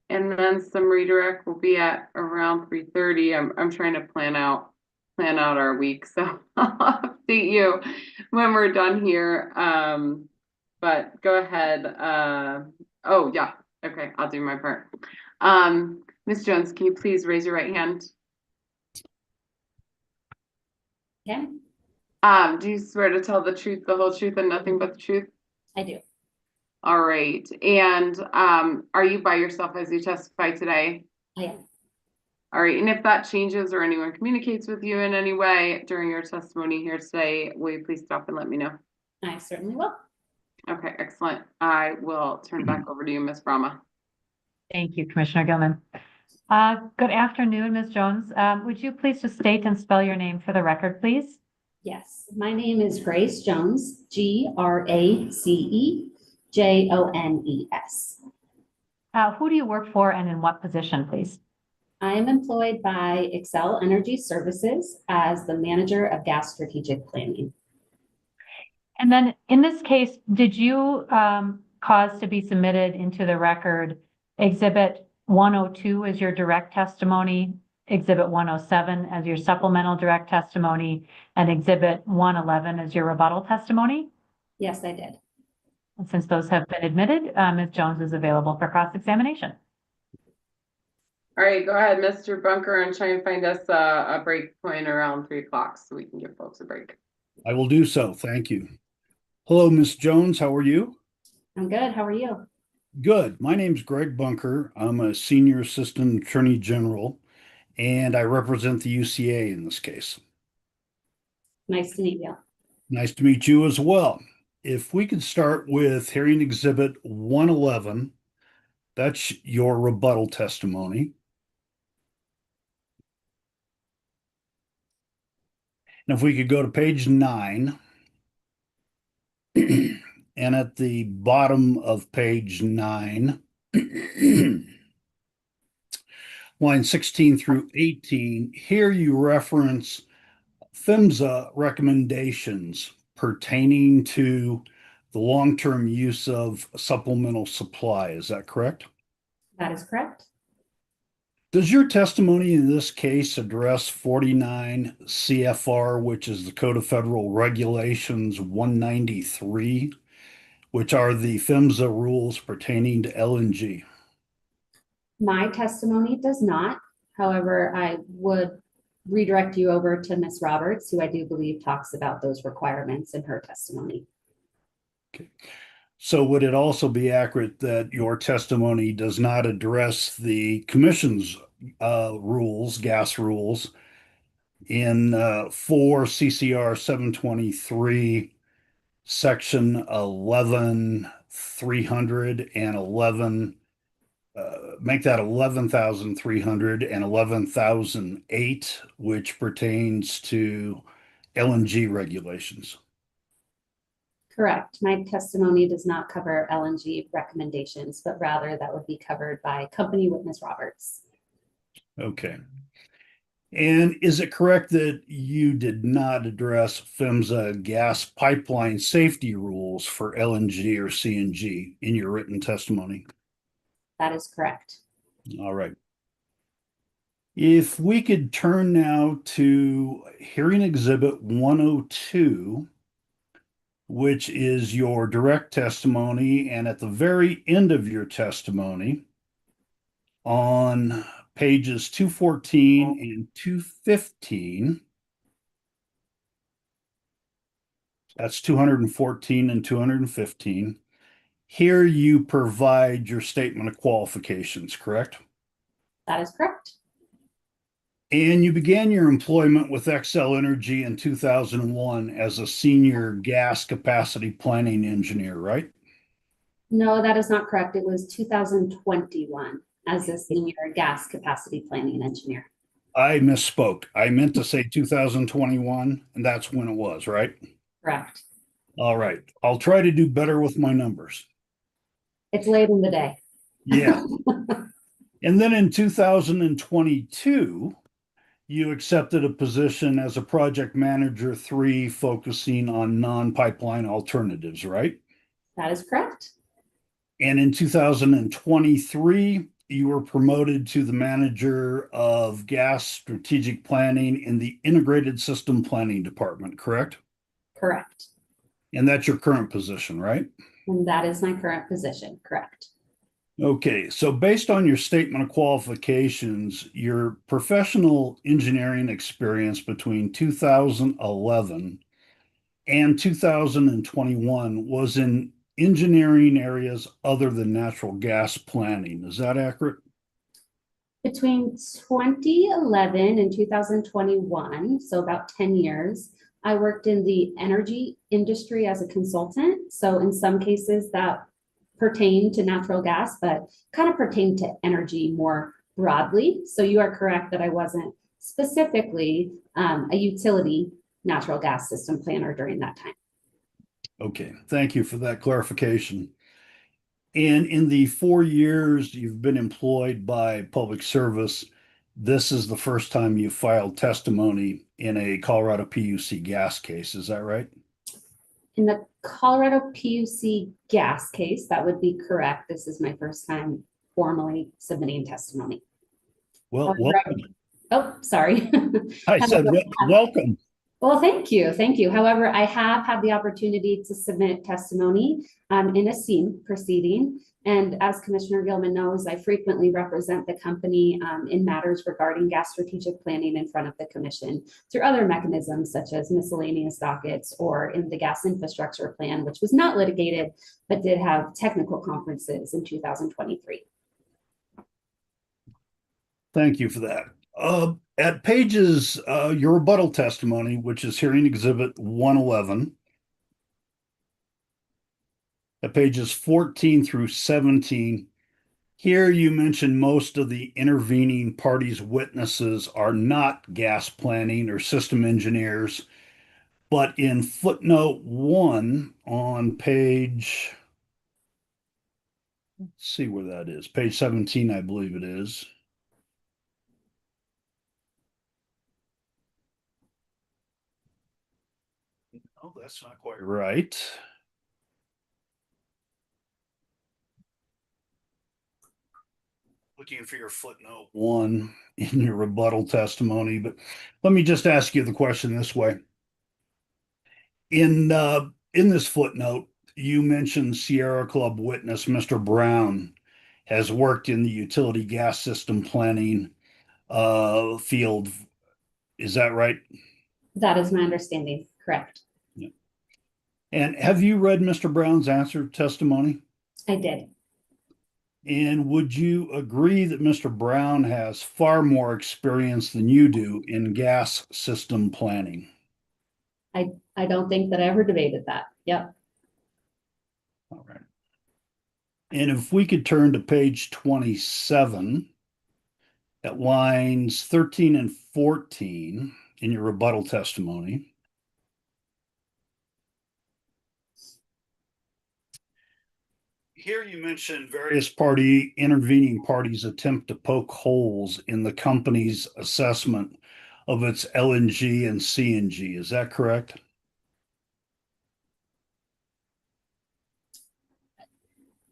and then some redirect will be at around 3:30. I'm trying to plan out our week, so I'll update you when we're done here. But go ahead. Oh yeah, okay, I'll do my part. Ms. Jones, can you please raise your right hand? Okay, Do you swear to tell the truth, the whole truth, and nothing but the truth? I do. All right. And are you by yourself as you testify today? I am. All right. And if that changes or anyone communicates with you in any way during your testimony here today, will you please stop and let me know? I certainly will. Okay, excellent. I will turn back over to you, Ms. Brahma. Thank you, Commissioner Gilman. Good afternoon, Ms. Jones. Would you please just state and spell your name for the record, please? Yes, my name is Grace Jones, GRACE JONES. Who do you work for and in what position, please? I am employed by Xcel Energy Services as the manager of gas strategic planning. And then in this case, did you cause to be submitted into the record Exhibit 102 as your direct testimony, Exhibit 107 as your supplemental direct testimony, and Exhibit 111 as your rebuttal testimony? Yes, I did. And since those have been admitted, Ms. Jones is available for cross-examination. All right, go ahead, Mr. Bunker, and try and find us a break point around 3 o'clock so we can give folks a break. I will do so. Thank you. Hello, Ms. Jones. How are you? I'm good. How are you? Good. My name's Greg Bunker. I'm a Senior Assistant Attorney General, and I represent the UCA in this case. Nice to meet you. Nice to meet you as well. If we could start with hearing exhibit 111, that's your rebuttal testimony. And if we could go to page 9, and at the bottom of page 9, line 16 through 18, here you reference PHMSA recommendations pertaining to the long-term use of supplemental supply. Is that correct? That is correct. Does your testimony in this case address 49 CFR, which is the Code of Federal Regulations 193, which are the PHMSA rules pertaining to LNG? My testimony does not. However, I would redirect you over to Ms. Roberts, who I do believe talks about those requirements in her testimony. Okay. So would it also be accurate that your testimony does not address the commission's rules, gas rules, in 4 CCR 723, section 11,300 and 11, make that 11,300 and 11,008, which pertains to LNG regulations? Correct. My testimony does not cover LNG recommendations, but rather that would be covered by company witness Roberts. Okay. And is it correct that you did not address PHMSA gas pipeline safety rules for LNG or CNG in your written testimony? That is correct. All right. If we could turn now to hearing exhibit 102, which is your direct testimony, and at the very end of your testimony, on pages 214 and 215, that's 214 and 215, here you provide your statement of qualifications, correct? That is correct. And you began your employment with Xcel Energy in 2001 as a senior gas capacity planning engineer, right? No, that is not correct. It was 2021 as a senior gas capacity planning engineer. I misspoke. I meant to say 2021, and that's when it was, right? Correct. All right. I'll try to do better with my numbers. It's late in the day. Yeah. And then in 2022, you accepted a position as a project manager 3, focusing on non-pipeline alternatives, right? That is correct. And in 2023, you were promoted to the manager of gas strategic planning in the integrated system planning department, correct? Correct. And that's your current position, right? And that is my current position, correct. Okay, so based on your statement of qualifications, your professional engineering experience between 2011 and 2021 was in engineering areas other than natural gas planning. Is that accurate? Between 2011 and 2021, so about 10 years, I worked in the energy industry as a consultant. So in some cases that pertain to natural gas, but kind of pertain to energy more broadly. So you are correct that I wasn't specifically a utility natural gas system planner during that time. Okay, thank you for that clarification. And in the 4 years you've been employed by public service, this is the first time you filed testimony in a Colorado PUC gas case. Is that right? In the Colorado PUC gas case, that would be correct. This is my first time formally submitting testimony. Well, welcome. Oh, sorry. I said welcome. Well, thank you. Thank you. However, I have had the opportunity to submit testimony in a SEAM proceeding. And as Commissioner Gilman knows, I frequently represent the company in matters regarding gas strategic planning in front of the commission through other mechanisms such as miscellaneous dockets or in the gas infrastructure plan, which was not litigated, but did have technical conferences in 2023. Thank you for that. At pages, your rebuttal testimony, which is hearing exhibit 111, at pages 14 through 17, here you mention most of the intervening parties' witnesses are not gas planning or system engineers, but in footnote 1 on page, let's see where that is, page 17, I believe it is. Oh, that's not quite right. Looking for your footnote 1 in your rebuttal testimony, but let me just ask you the question this way. In this footnote, you mentioned Sierra Club witness Mr. Brown has worked in the utility gas system planning field. Is that right? That is my understanding, correct? Yeah. And have you read Mr. Brown's answer testimony? I did. And would you agree that Mr. Brown has far more experience than you do in gas system planning? I don't think that I ever debated that. Yep. All right. And if we could turn to page 27 at lines 13 and 14 in your rebuttal testimony. Here you mentioned various intervening parties attempt to poke holes in the company's assessment of its LNG and CNG. Is that correct?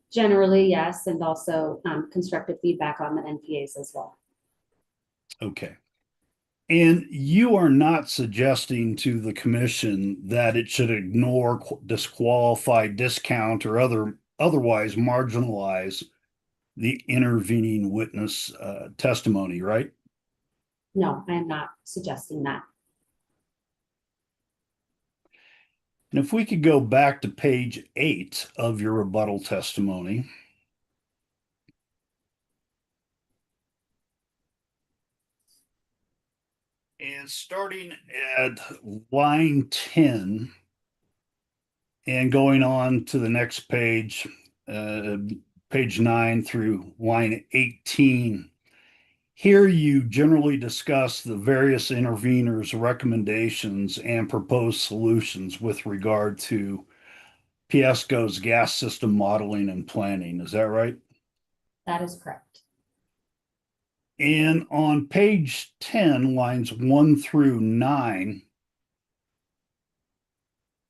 Generally, yes, and also constructive feedback on the NPAs as well. Okay. And you are not suggesting to the commission that it should ignore, disqualify, discount, or otherwise marginalize the intervening witness testimony, right? No, I am not suggesting that. And if we could go back to page 8 of your rebuttal testimony. And starting at line 10 and going on to the next page, page 9 through line 18, here you generally discuss the various interveners' recommendations and proposed solutions with regard to PSCo's gas system modeling and planning. Is that right? That is correct. And on page 10, lines 1 through 9,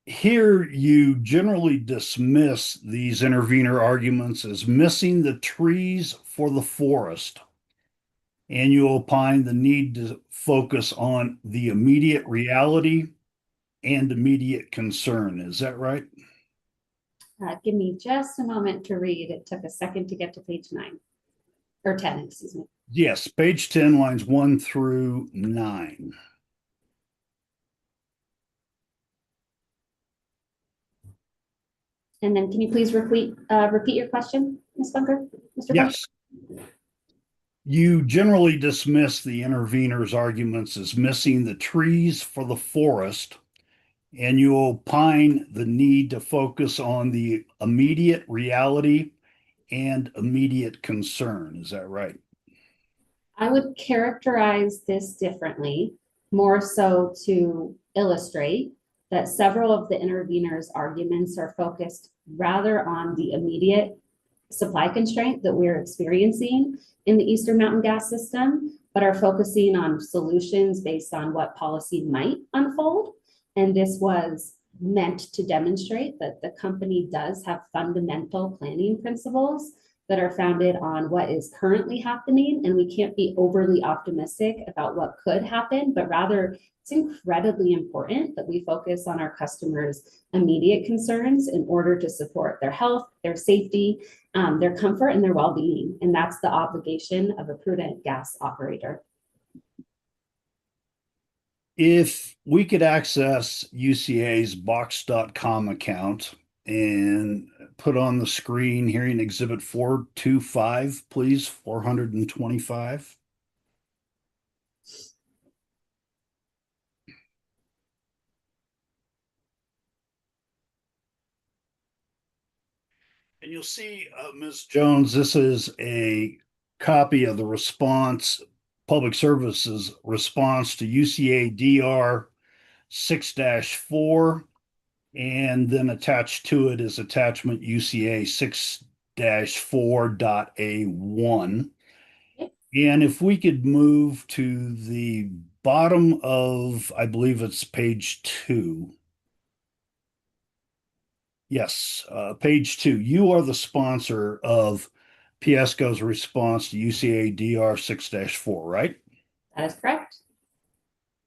here you generally dismiss these intervener arguments as missing the trees for the forest. And you opine the need to focus on the immediate reality and immediate concern. Is that right? Give me just a moment to read. It took a second to get to page 9 or 10, excuse me. Yes, page 10, lines 1 through 9. And then can you please repeat your question, Ms. Bunker? Mr. Yes. You generally dismiss the intervener's arguments as missing the trees for the forest, and you opine the need to focus on the immediate reality and immediate concern. Is that right? I would characterize this differently, more so to illustrate that several of the interveners' arguments are focused rather on the immediate supply constraint that we're experiencing in the Eastern Mountain gas system, but are focusing on solutions based on what policy might unfold. And this was meant to demonstrate that the company does have fundamental planning principles that are founded on what is currently happening. And we can't be overly optimistic about what could happen, but rather it's incredibly important that we focus on our customers' immediate concerns in order to support their health, their safety, their comfort, and their well-being. And that's the obligation of a prudent gas operator. If we could access UCA's box.com account and put on the screen hearing exhibit 425, please, 425. And you'll see, Ms. Jones, this is a copy of the response, Public Services response to UCA DR 6-4, and then attached to it is attachment UCA 6-4.A1. And if we could move to the bottom of, I believe it's page 2. Yes, page 2. You are the sponsor of PSCO's response to UCA DR 6-4, right? That is correct.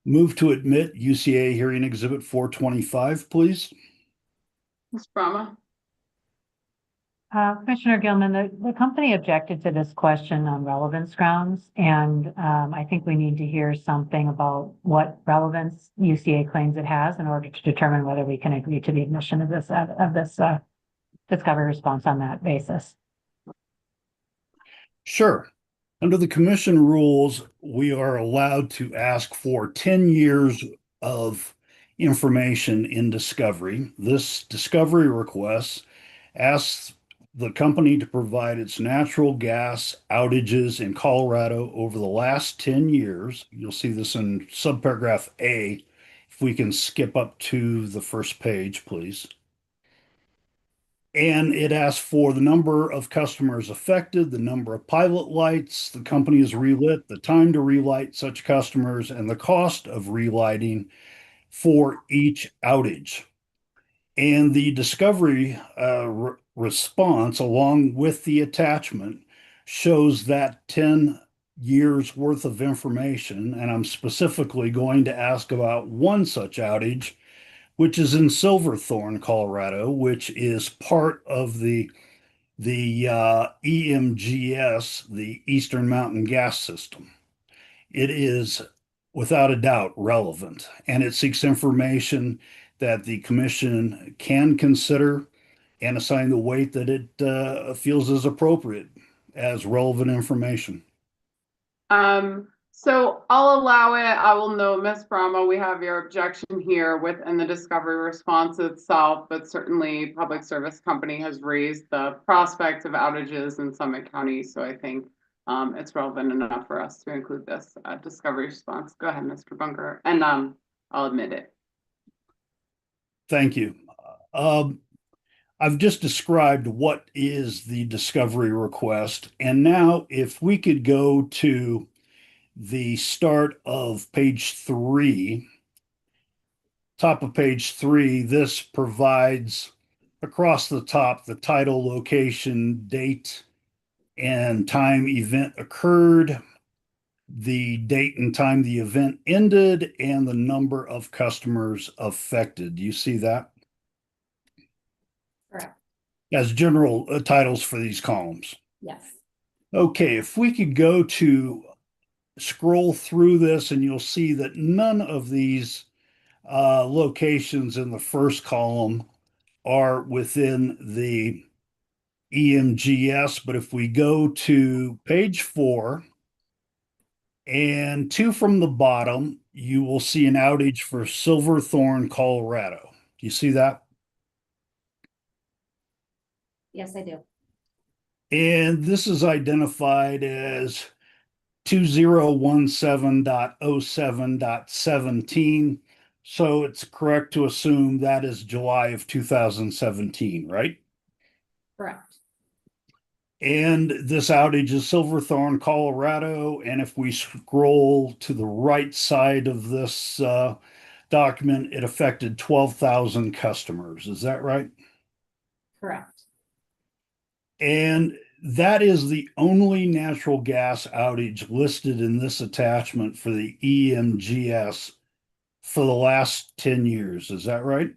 Move to admit UCA hearing exhibit 425, please. Ms. Brama. Commissioner Gilman, the company objected to this question on relevance grounds, and I think we need to hear something about what relevance UCA claims it has in order to determine whether we can agree to the admission of this discovery response on that basis. Sure. Under the commission rules, we are allowed to ask for 10 years of information in discovery. This discovery request asks the company to provide its natural gas outages in Colorado over the last 10 years. You'll see this in subparagraph A. If we can skip up to the first page, please. And it asks for the number of customers affected, the number of pilot lights the company has relit, the time to relight such customers, and the cost of relighting for each outage. And the discovery response, along with the attachment, shows that 10 years worth of information. And I'm specifically going to ask about one such outage, which is in Silverthorne, Colorado, which is part of the EMGS, the Eastern Mountain Gas System. It is without a doubt relevant, and it seeks information that the commission can consider and assign the weight that it feels is appropriate as relevant information. So I'll allow it. I will note, Ms. Brama, we have your objection here within the discovery response itself, but certainly Public Service Company has raised the prospect of outages in Summit County. So I think it's relevant enough for us to include this discovery response. Go ahead, Mr. Bunker, and I'll admit it. Thank you. I've just described what is the discovery request. And now if we could go to the start of page 3, top of page 3, this provides across the top the title, location, date, and time event occurred, the date and time the event ended, and the number of customers affected. Do you see that? Correct. As general titles for these columns. Yes. Okay, if we could go to scroll through this, and you'll see that none of these locations in the first column are within the EMGS. But if we go to page 4 and 2 from the bottom, you will see an outage for Silverthorne, Colorado. Do you see that? Yes, I do. And this is identified as 2017.07.17. So it's correct to assume that is July of 2017, right? Correct. And this outage is Silverthorne, Colorado. And if we scroll to the right side of this document, it affected 12,000 customers. Is that right? Correct. And That is the only natural gas outage listed in this attachment for the EMGS for the last 10 years. Is that right?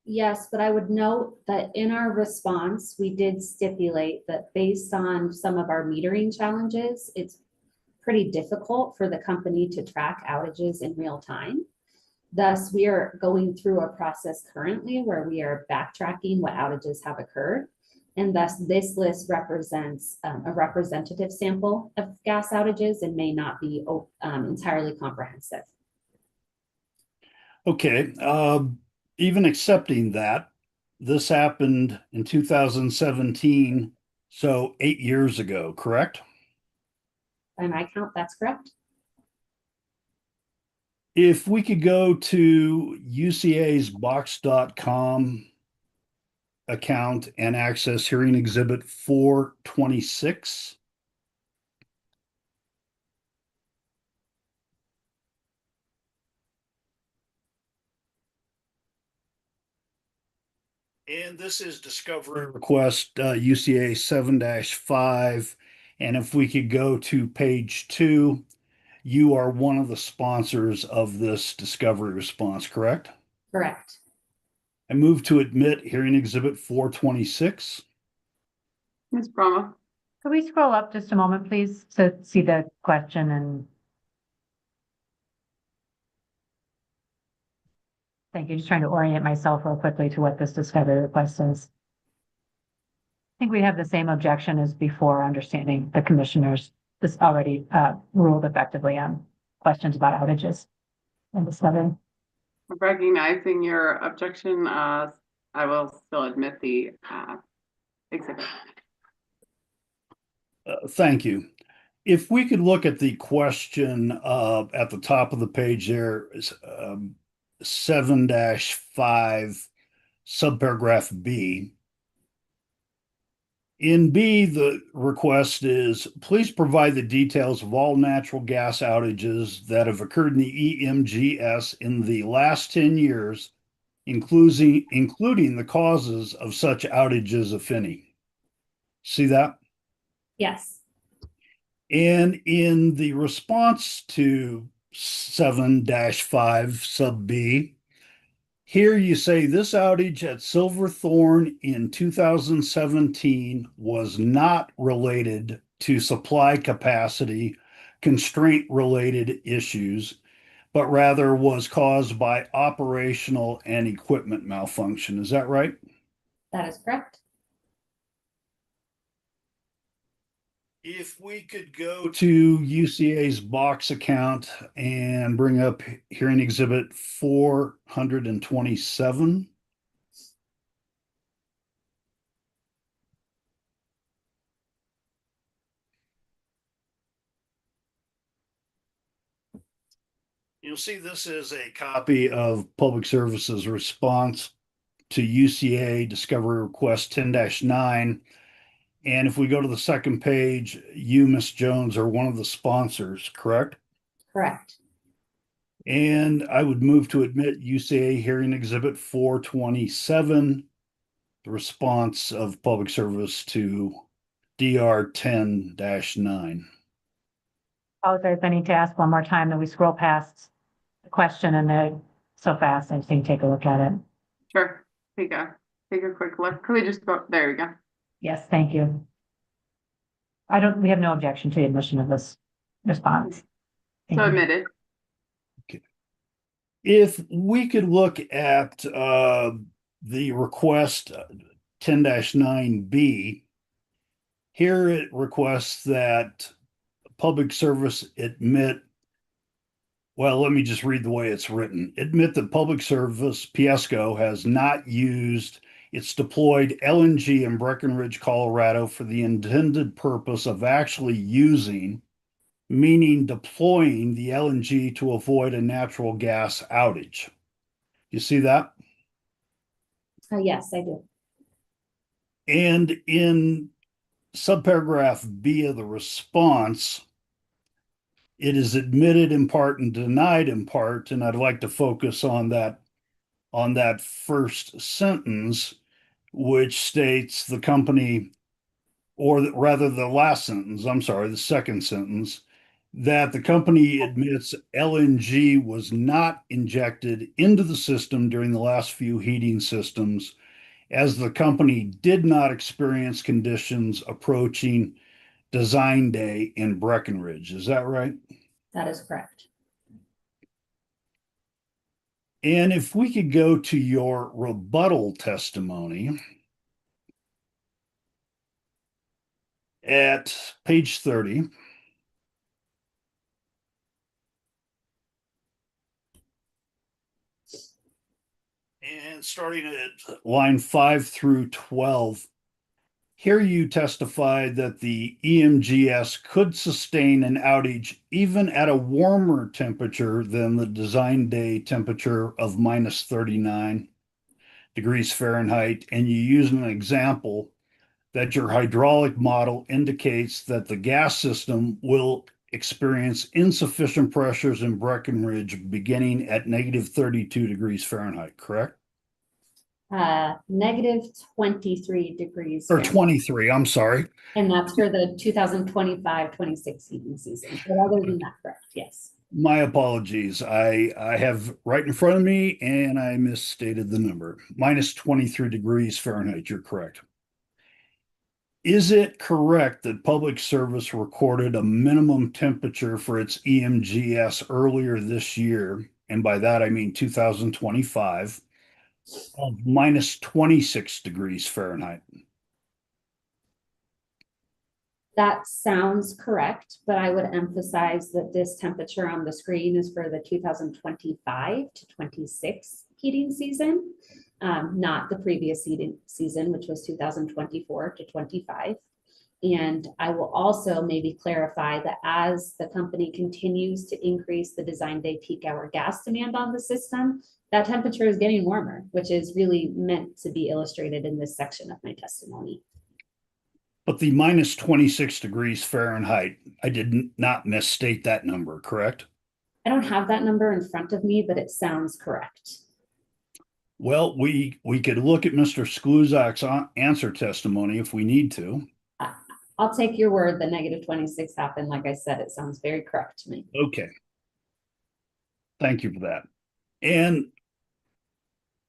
Yes, but I would note that in our response, we did stipulate that based on some of our metering challenges, it's pretty difficult for the company to track outages in real time. Thus, we are going through a process currently where we are backtracking what outages have occurred. And thus, this list represents a representative sample of gas outages and may not be entirely comprehensive. Okay, even accepting that, this happened in 2017, so 8 years ago, correct? By my count, that's correct. If we could go to UCA's box.com account and access hearing exhibit 426. And this is discovery request UCA 7-5. And if we could go to page 2, you are one of the sponsors of this discovery response, correct? Correct. I move to admit hearing exhibit 426. Ms. Brahma. Could we scroll up just a moment, please, to see the question? And thank you. Just trying to orient myself real quickly to what this discovery request is. I think we have the same objection as before, understanding the commissioners this already ruled effectively on questions about outages and discovery. Recognizing your objection, I will still admit the exhibit. Thank you. If we could look at the question at the top of the page there, 7-5, subparagraph B. In B, the request is, please provide the details of all natural gas outages that have occurred in the EMGS in the last 10 years, including the causes of such outages, if any. See that? Yes. And in the response to 7-5 sub B, here you say this outage at Silverthorne in 2017 was not related to supply capacity constraint related issues, but rather was caused by operational and equipment malfunction. Is that right? That is correct. If we could go to UCA's box account and bring up hearing exhibit 427. You'll see this is a copy of Public Services response to UCA Discovery Request 10-9. And if we go to the second page, you, Ms. Jones, are one of the sponsors, correct? Correct. And I would move to admit UCA hearing exhibit 427, the response of public service to DR 10-9. Apologize, I need to ask one more time that we scroll past the question and then so fast, I just need to take a look at it. Sure. Take a quick look. Could we just go? There we go. Yes, thank you. We have no objection to the admission of this response. Thank So you. admitted. If we could look at the request 10-9B, here it requests that public service admit, well, let me just read the way it's written. Admit that public service, PSCO, has not used its deployed LNG in Breckenridge, Colorado for the intended purpose of actually using, meaning deploying the LNG to avoid a natural gas outage. You see that? Yes, I do. And in subparagraph B of the response, it is admitted in part and denied in part, and I'd like to focus on that first sentence, which states the company rather the last sentence, I'm sorry, the second sentence, that the company admits LNG was not injected into the system during the last few heating systems, as the company did not experience conditions approaching design day in Breckenridge. Is that right? That is correct. And if we could go to your rebuttal testimony at page 30. And starting at line 5 through 12, here you testified that the EMGS could sustain an outage even at a warmer temperature than the design day temperature of minus 39 degrees Fahrenheit. And you use an example that your hydraulic model indicates that the gas system will experience insufficient pressures in Breckenridge beginning at negative 32 degrees Fahrenheit, correct? Negative 23 degrees Or Fahrenheit. 23, I'm sorry. And that's for the 2025-26 heating season. But other than that, correct, yes. My apologies. I have right in front of me and I misstated the number. Minus 23 degrees Fahrenheit, you're correct. Is it correct that Public Service recorded a minimum temperature for its EMGS earlier this year, and by that I mean 2025, of minus 26 degrees Fahrenheit? That sounds correct, but I would emphasize that this temperature on the screen is for the 2025 to 26 heating season, not the previous heating season, which was 2024 to 25. And I will also maybe clarify that as the company continues to increase the design day peak hour gas demand on the system, that temperature is getting warmer, which is really meant to be illustrated in this section of my testimony. But the minus 26 degrees Fahrenheit, I did not misstate that number, correct? I don't have that number in front of me, but it sounds correct. Well, we could look at Mr. Skluzak's answer testimony if we need to. I'll take your word that negative 26 happened. Like I said, it sounds very correct to me. Okay. Thank you for that. And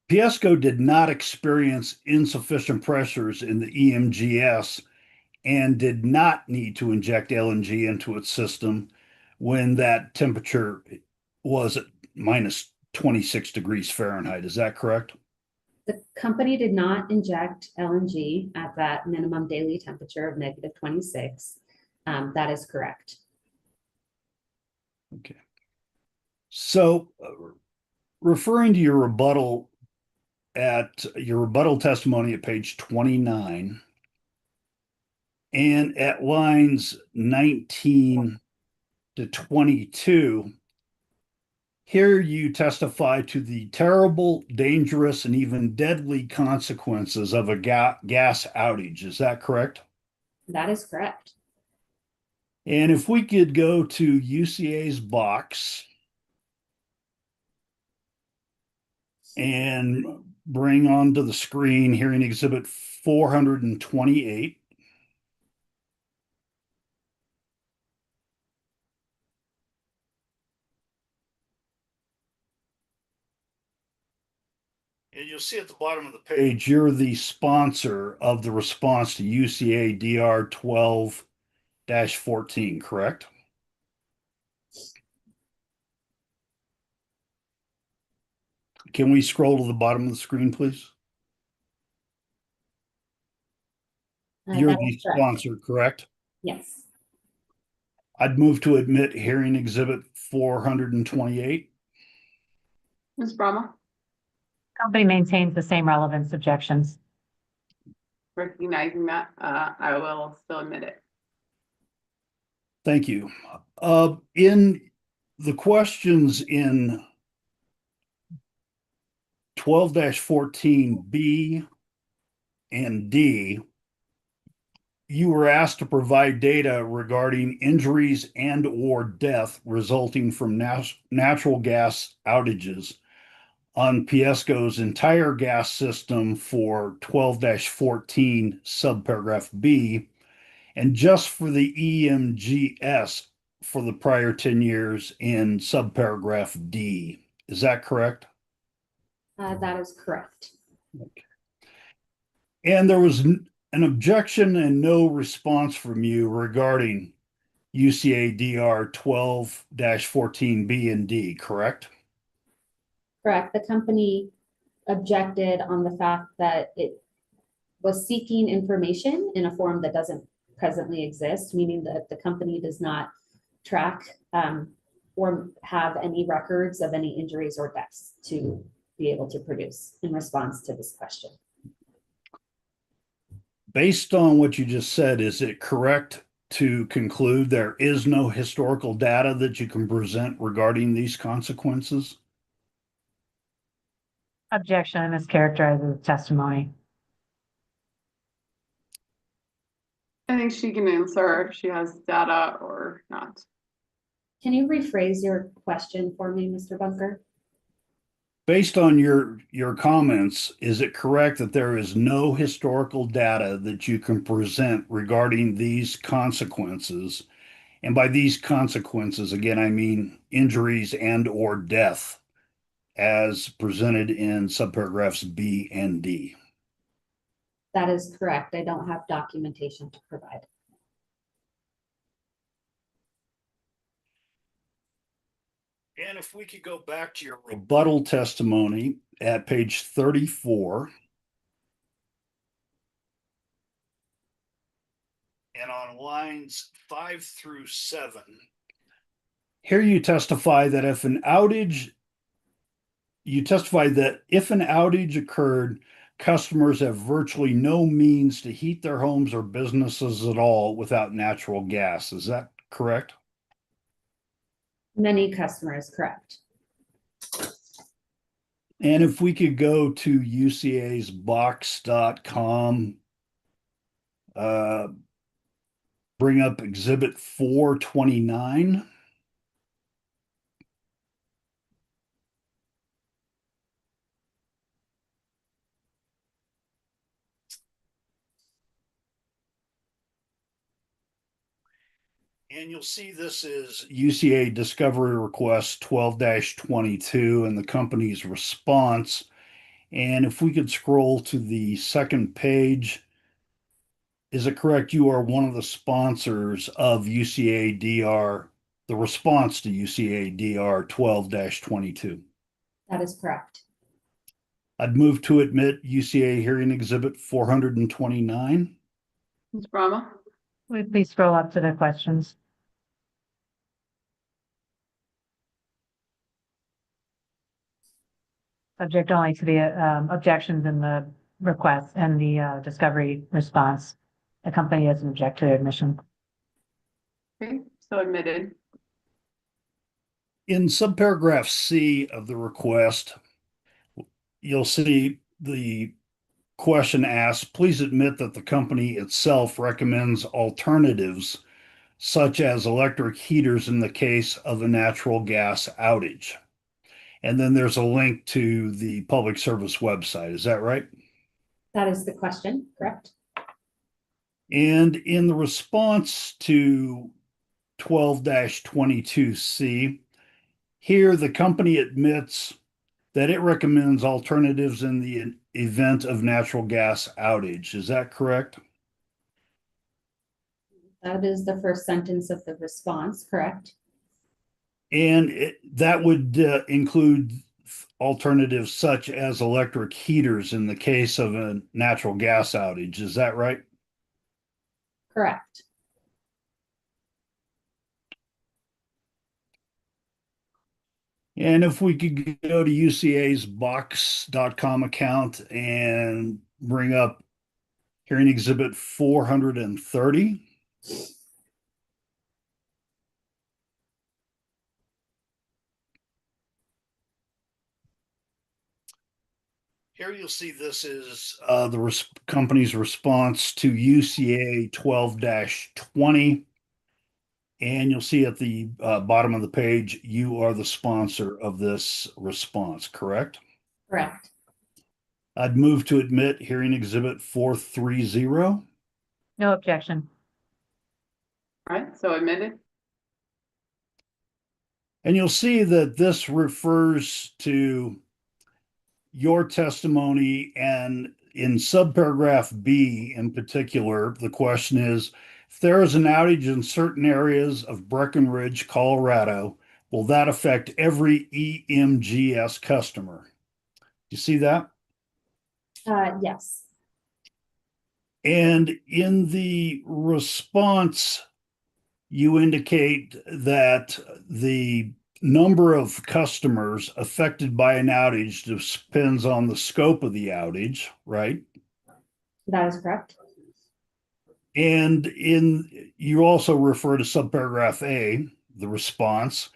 Piesco did not experience insufficient pressures in the EMGS and did not need to inject LNG into its system when that temperature was at minus 26 degrees Fahrenheit. Is that correct? The company did not inject LNG at that minimum daily temperature of negative 26. That is correct. Okay. So referring to your rebuttal testimony at page 29 and at lines 19 to 22, here you testify to the terrible, dangerous, and even deadly consequences of a gas outage. Is that correct? That is correct. And if we could go to UCA's box and bring onto the screen hearing exhibit 428. And you'll see at the bottom of the page, you're the sponsor of the response to UCA DR 12-14, correct? Can we scroll to the bottom of the screen, please? You're the sponsor, correct? Yes. I'd move to admit hearing exhibit 428. Ms. Brahma, Company maintains the same relevance objections. recognizing that, I will still admit it. Thank you. In the questions in 12-14B and D, you were asked to provide data regarding injuries and or death resulting from natural gas outages on Piesco's entire gas system for 12-14 subparagraph B, and just for the EMGS for the prior 10 years in subparagraph D. Is that correct? That is correct. And there was an objection and no response from you regarding UCA DR 12-14B and D, correct? Correct. The company objected on the fact that it was seeking information in a form that doesn't presently exist, meaning that the company does not track or have any records of any injuries or deaths to be able to produce in response to this question. Based on what you just said, is it correct to conclude there is no historical data that you can present regarding these consequences? Objection, I mischaracterized the testimony. I think she can answer if she has data or not. Can you rephrase your question for me, Mr. Bunker? Based on your comments, is it correct that there is no historical data that you can present regarding these consequences? And by these consequences, again, I mean injuries and or death as presented in subparagraphs B and D. That is correct. I don't have documentation to provide. And if we could go back to your rebuttal testimony at page 34. And on lines 5 through 7. Here you testify that if an outage occurred, customers have virtually no means to heat their homes or businesses at all without natural gas. Is that correct? Many customers, correct. And if we could go to UCA's box.com, bring up exhibit 429. And you'll see this is UCA Discovery Request 12-22 and the company's response. And if we could scroll to the second page, is it correct you are one of the sponsors of UCA DR, the response to UCA DR 12-22? That is correct. I'd move to admit UCA Hearing Exhibit 429. Ms. Brahma? Will you please scroll up to the questions? Subject only to the objections in the request and the discovery response. The company doesn't object to admission. Okay, so admitted. In subparagraph C of the request, you'll see the question asks, please admit that the company itself recommends alternatives such as electric heaters in the case of a natural gas outage. And then there's a link to the public service website. Is that right? That is the question, correct? And in the response to 12-22C, here the company admits that it recommends alternatives in the event of natural gas outage. Is that correct? That is the first sentence of the response, correct? And that would include alternatives such as electric heaters in the case of a natural gas outage. Is that right? Correct. And if we could go to UCA's box.com account and bring up hearing exhibit 430. Here you'll see this is the company's response to UCA 12-20. And you'll see at the bottom of the page, you are the sponsor of this response, correct? Correct. I'd move to admit hearing exhibit 430. No objection. All right, so admitted. And you'll see that this refers to your testimony, and in subparagraph B in particular, the question is, if there is an outage in certain areas of Breckenridge, Colorado, will that affect every EMGS customer? You see that? Yes. And in the response, you indicate that the number of customers affected by an outage depends on the scope of the outage, right? That is correct. And you also refer to subparagraph A, the response,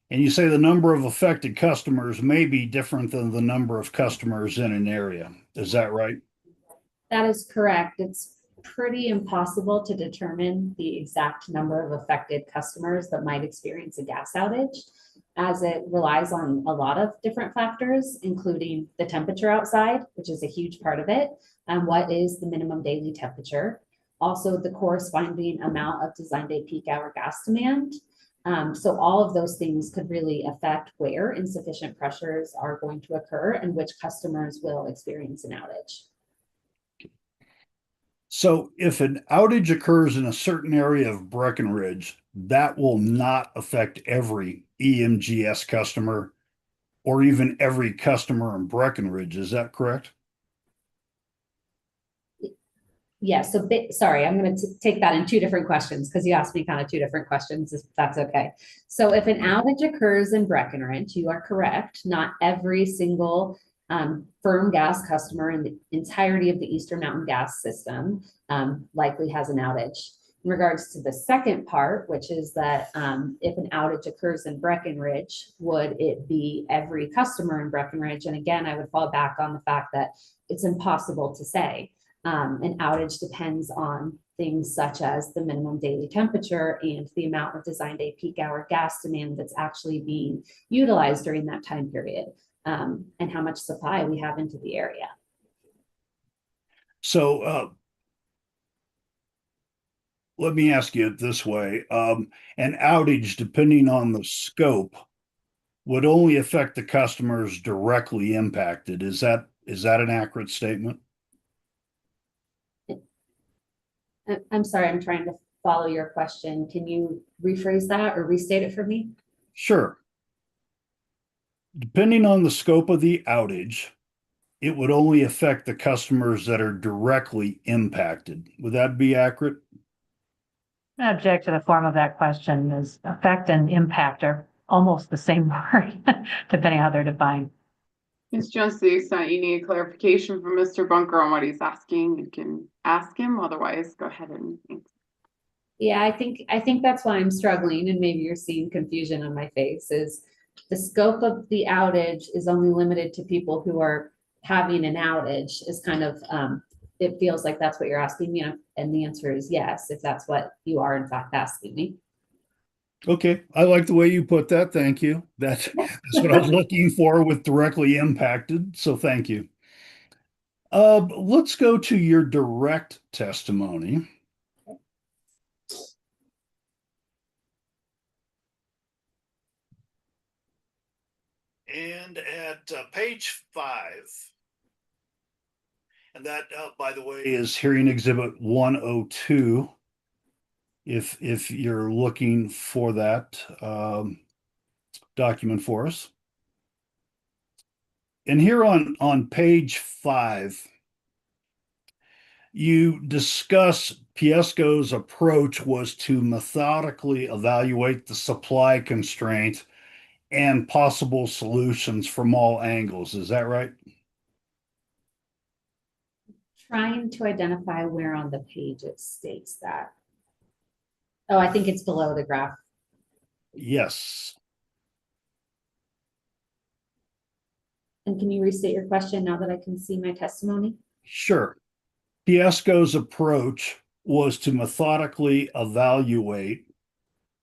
and you say the number of affected customers may be different than the number of customers in an area. Is that right? That is correct. It's pretty impossible to determine the exact number of affected customers that might experience a gas outage, as it relies on a lot of different factors, including the temperature outside, which is a huge part of it, and what is the minimum daily temperature. Also, the corresponding amount of design day peak hour gas demand. So all of those things could really affect where insufficient pressures are going to occur and which customers will experience an outage. So if an outage occurs in a certain area of Breckenridge, that will not affect every EMGS customer or even every customer in Breckenridge. Is that correct? Yeah, so sorry, I'm going to take that in two different questions because you asked me kind of two different questions, if that's okay. So if an outage occurs in Breckenridge, you are correct. Not every single firm gas customer in the entirety of the Eastern Mountain gas system likely has an outage. In regards to the second part, which is that if an outage occurs in Breckenridge, would it be every customer in Breckenridge? And again, I would fall back on the fact that it's impossible to say. An outage depends on things such as the minimum daily temperature and the amount of design day peak hour gas demand that's actually being utilized during that time period, and how much supply we have into the area. So let me ask you it this way. An outage, depending on the scope, would only affect the customers directly impacted. Is that an accurate statement? I'm sorry, I'm trying to follow your question. Can you rephrase that or restate it for me? Sure. Depending on the scope of the outage, it would only affect the customers that are directly impacted. Would that be accurate? I object to the form of that question, as affect and impact are almost the same word, depending how they're defined. It's just the extent you need clarification from Mr. Bunker on what he's asking. You can ask him, otherwise go ahead and answer. Yeah, I think that's why I'm struggling, and maybe you're seeing confusion on my face, is the scope of the outage is only limited to people who are having an outage. Is kind of it feels like that's what you're asking me, and the answer is yes, if that's what you are in fact asking me. Okay, I like the way you put that. Thank you. That's what I was looking for with directly impacted. So thank you. Let's go to your direct testimony. And at page 5, and that, by the way, is hearing exhibit 102. If you're looking for that document for us. And here on page 5, you discuss Piesco's approach was to methodically evaluate the supply constraint and possible solutions from all angles. Is that right? Trying to identify where on the page it states that. Oh, I think it's below the graph. Yes. And can you restate your question now that I can see my testimony? Sure. Piesco's approach was to methodically evaluate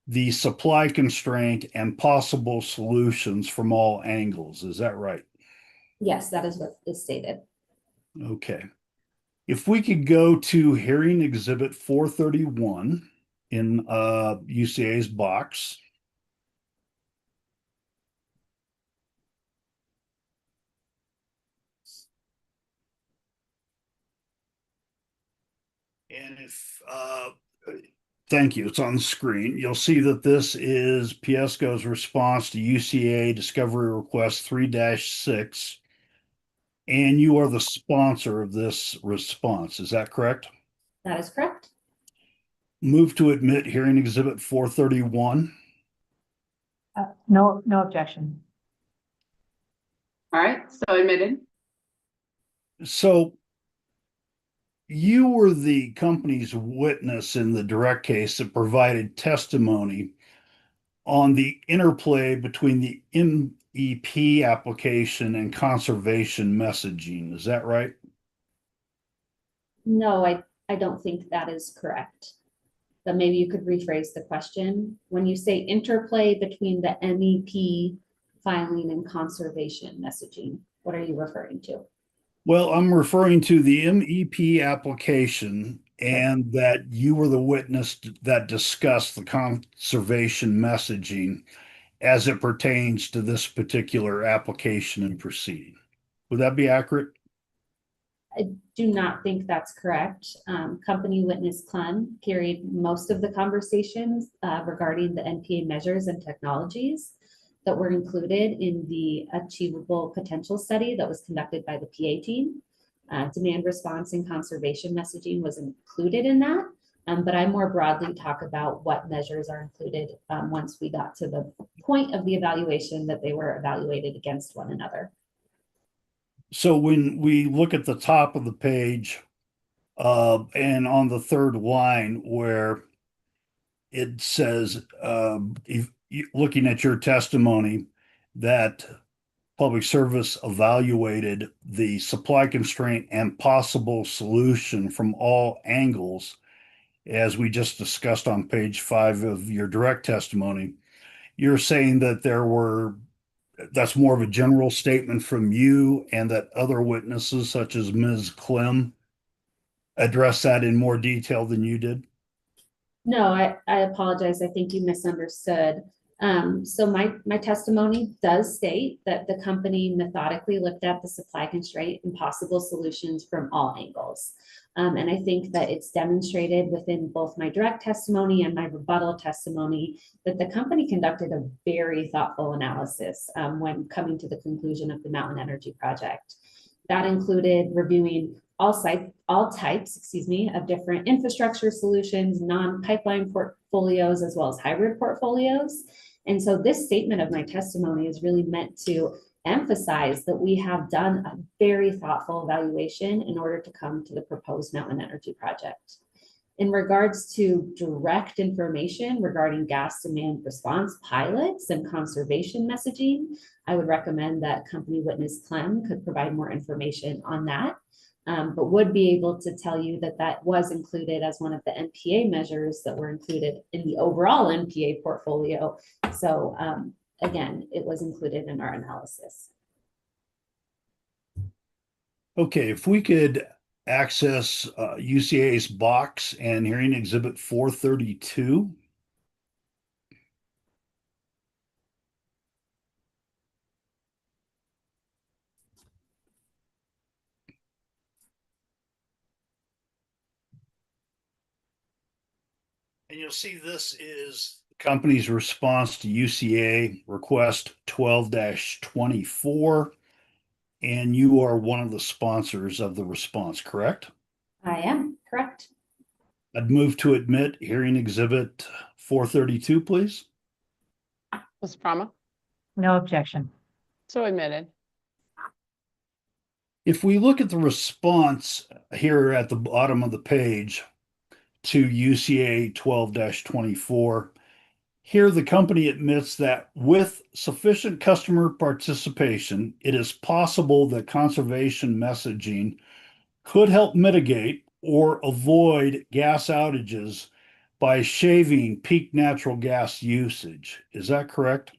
the supply constraint and possible solutions from all angles. Is that right? Yes, that is what is stated. Okay. If we could go to hearing exhibit 431. in UCA's box. And if, thank you, it's on the screen. You'll see that this is PSCo's response to UCA Discovery Request 3-6. And you are the sponsor of this response, is that correct? That is correct. Move to admit hearing exhibit 431. No objection. All right, so admitted. So you were the company's witness in the direct case that provided testimony on the interplay between the MEP application and conservation messaging. Is that right? No, I don't think that is correct. But maybe you could rephrase the question. When you say interplay between the MEP filing and conservation messaging, what are you referring to? Well, I'm referring to the MEP application and that you were the witness that discussed the conservation messaging as it pertains to this particular application and proceeding. Would that be accurate? I do not think that's correct. Company witness Clem carried most of the conversations regarding the NPA measures and technologies that were included in the achievable potential study that was conducted by the PA team. Demand response and conservation messaging was included in that, but I more broadly talk about what measures are included once we got to the point of the evaluation that they were evaluated against one another. So when we look at the top of the page and on the third line where it says, looking at your testimony, that public service evaluated the supply constraint and possible solution from all angles, as we just discussed on page 5 of your direct testimony, you're saying that that's more of a general statement from you and that other witnesses such as Ms. Clem address that in more detail than you did? No, I apologize. I think you misunderstood. So my testimony does state that the company methodically looked at the supply constraint and possible solutions from all angles. And I think that it's demonstrated within both my direct testimony and my rebuttal testimony that the company conducted a very thoughtful analysis when coming to the conclusion of the Mountain Energy Project. That included reviewing all types, of different infrastructure solutions, non-pipeline portfolios, as well as hybrid portfolios. And so this statement of my testimony is really meant to emphasize that we have done a very thoughtful evaluation in order to come to the proposed Mountain Energy Project. In regards to direct information regarding gas demand response pilots and conservation messaging, I would recommend that company witness Clem could provide more information on that. But would be able to tell you that that was included as one of the NPA measures that were included in the overall NPA portfolio. So again, it was included in our analysis. Okay, if we could access UCA's box and hearing exhibit 432. And you'll see this is the company's response to UCA request 12-24. And you are one of the sponsors of the response, correct? I am, correct. I'd move to admit hearing exhibit 432, please. Ms. Frama, No objection. so admitted. If we look at the response here at the bottom of the page to UCA 12-24, here the company admits that with sufficient customer participation, it is possible that conservation messaging could help mitigate or avoid gas outages by shaving peak natural gas usage. Is that correct?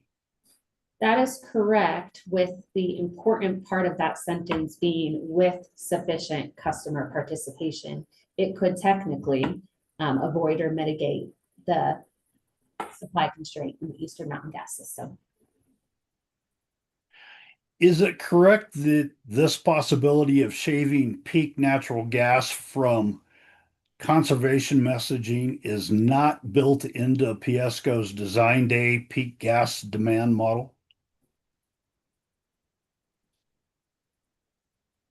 That is correct, with the important part of that sentence being with sufficient customer participation. It could technically avoid or mitigate the supply constraint in the Eastern Mountain Gas System. Is it correct that this possibility of shaving peak natural gas from conservation messaging is not built into PSCo's design day peak gas demand model?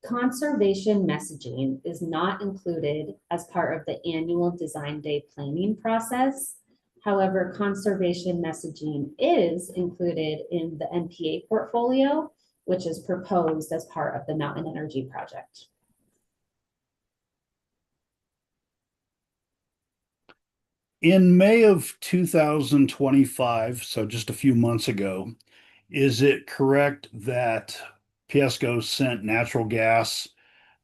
Conservation messaging is not included as part of the annual design day planning process. However, conservation messaging is included in the NPA portfolio, which is proposed as part of the Mountain Energy Project. In May of 2025, so just a few months ago, is it correct that PSCo sent natural gas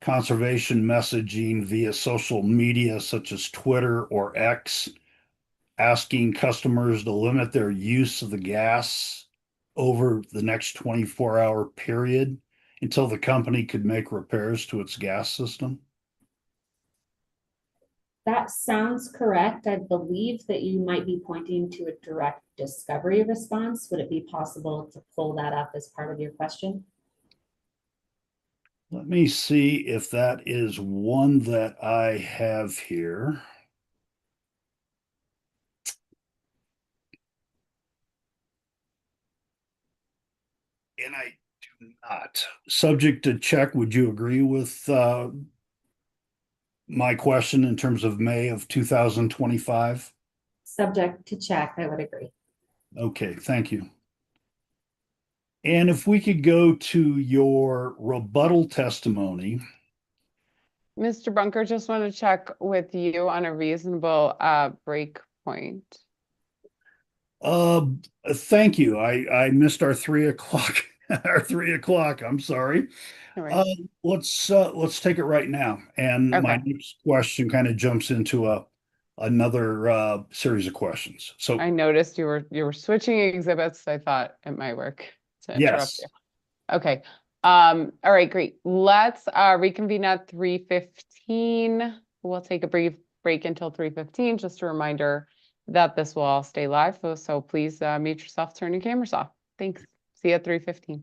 conservation messaging via social media such as Twitter or X, asking customers to limit their use of the gas over the next 24-hour period until the company could make repairs to its gas system? That sounds correct. I believe that you might be pointing to a direct discovery response. Would it be possible to pull that up as part of your question? Let me see if that is one that I have here. And I do not. Subject to check, would you agree with my question in terms of May of 2025? Subject to check, I would agree. Okay, thank you. And if we could go to your rebuttal testimony. Mr. Bunker, just want to check with you on a reasonable break point. Thank you. I missed our 3 o'clock. Our 3 o'clock. I'm sorry. No worries. Let's take it right now. And my next question kind of jumps into another series of questions. So I noticed you were switching exhibits. I thought it might work to interrupt yes. you. Okay. All right, great. Let's reconvene at 3:15. We'll take a brief break until 3:15. Just a reminder that this will all stay live. So please mute yourself, turn your cameras off. Thanks. See you at 3:15.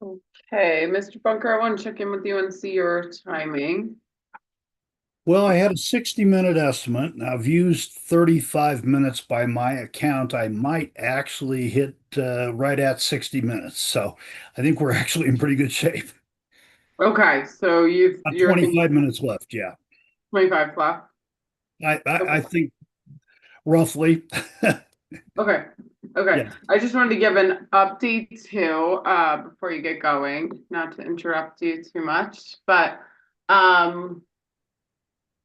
Okay, Mr. Bunker, I want to check in with you and see your timing. Well, I had a 60-minute estimate, and I've used 35 minutes by my account. I might actually hit right at 60 minutes. So I think we're actually in pretty good shape. Okay, so you're 25 thinking minutes left, yeah. 25 left. I think roughly. Okay. Okay. Yeah. I just wanted to give an update too, before you get going, not to interrupt you too much, but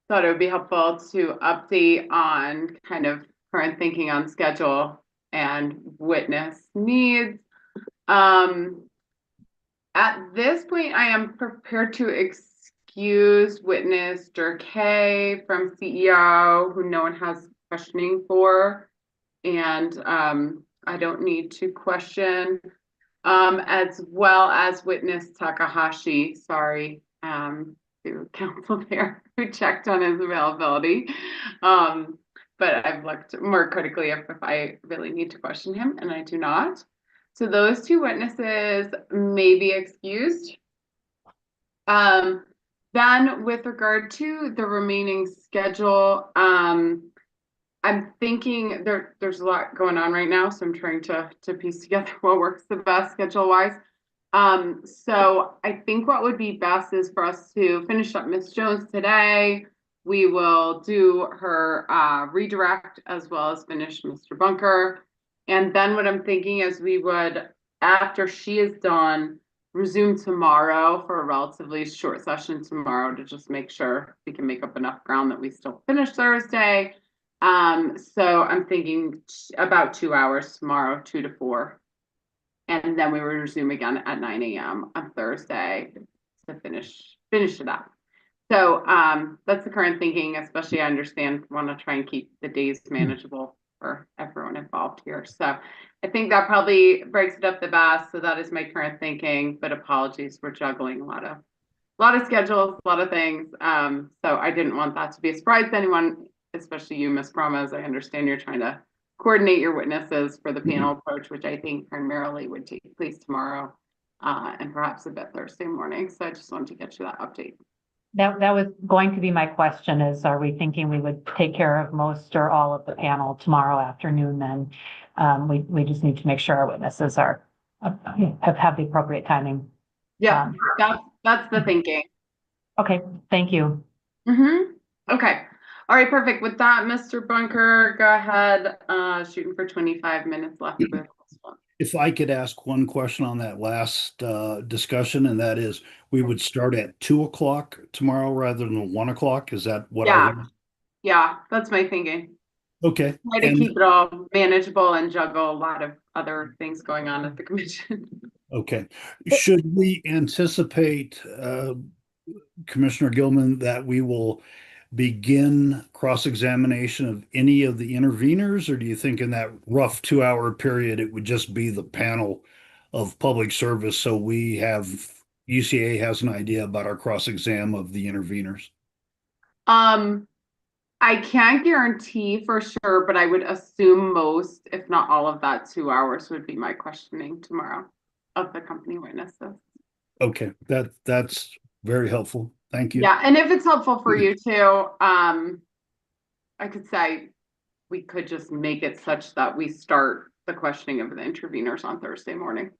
thought it would be helpful to update on kind of current thinking on schedule and witness needs. At this point, I am prepared to excuse witness Durkay from CEO, who no one has questioning for. And I don't need to question, as well as witness Takahashi, sorry, to counsel there, who checked on his availability. But I've looked more critically if I really need to question him, and I do not. So those two witnesses may be excused. Then with regard to the remaining schedule, I'm thinking there's a lot going on right now, so I'm trying to piece together what works the best schedule-wise. So I think what would be best is for us to finish up Miss Jones today. We will do her redirect as well as finish Mr. Bunker. And then what I'm thinking is we would, after she is done, resume tomorrow for a relatively short session tomorrow to just make sure we can make up enough ground that we still finish Thursday. So I'm thinking about 2 hours tomorrow, 2 to 4. And then we will resume again at 9 a.m. on Thursday to finish it up. So that's the current thinking, especially I understand want to try and keep the days manageable for everyone involved here. So I think that probably breaks it up the best. So that is my current thinking, but apologies for juggling a lot of schedules, a lot of things. So I didn't want that to be a surprise to anyone, especially you, Ms. Promas. I understand you're trying to coordinate your witnesses for the panel approach, which I think primarily would take place tomorrow and perhaps a bit Thursday morning. So I just wanted to get you that update. That was going to be my question is, are we thinking we would take care of most or all of the panel tomorrow afternoon then? We just need to make sure our witnesses are have the appropriate timing. Yeah, that's the thinking. Okay, thank you. Okay. All right, perfect. With that, Mr. Bunker, go ahead, shooting for 25 minutes left with this one. If I could ask one question on that last discussion, and that is, we would start at 2 o'clock tomorrow rather than 1 o'clock. Is that what I heard? Yeah, that's my thinking. Okay. Try to keep it all manageable and juggle a lot of other things going on at the commission. Okay. Should we anticipate, Commissioner Gilman, that we will begin cross-examination of any of the interveners, or do you think in that rough 2 hour period, it would just be the panel of public service so UCA has an idea about our cross-exam of the interveners? I can't guarantee for sure, but I would assume most, if not all of that 2 hours would be my questioning tomorrow of the company witnesses. Okay, that's very helpful. Thank you. Yeah, and if it's helpful for you too, I could say we could just make it such that we start the questioning of the interveners on Thursday morning.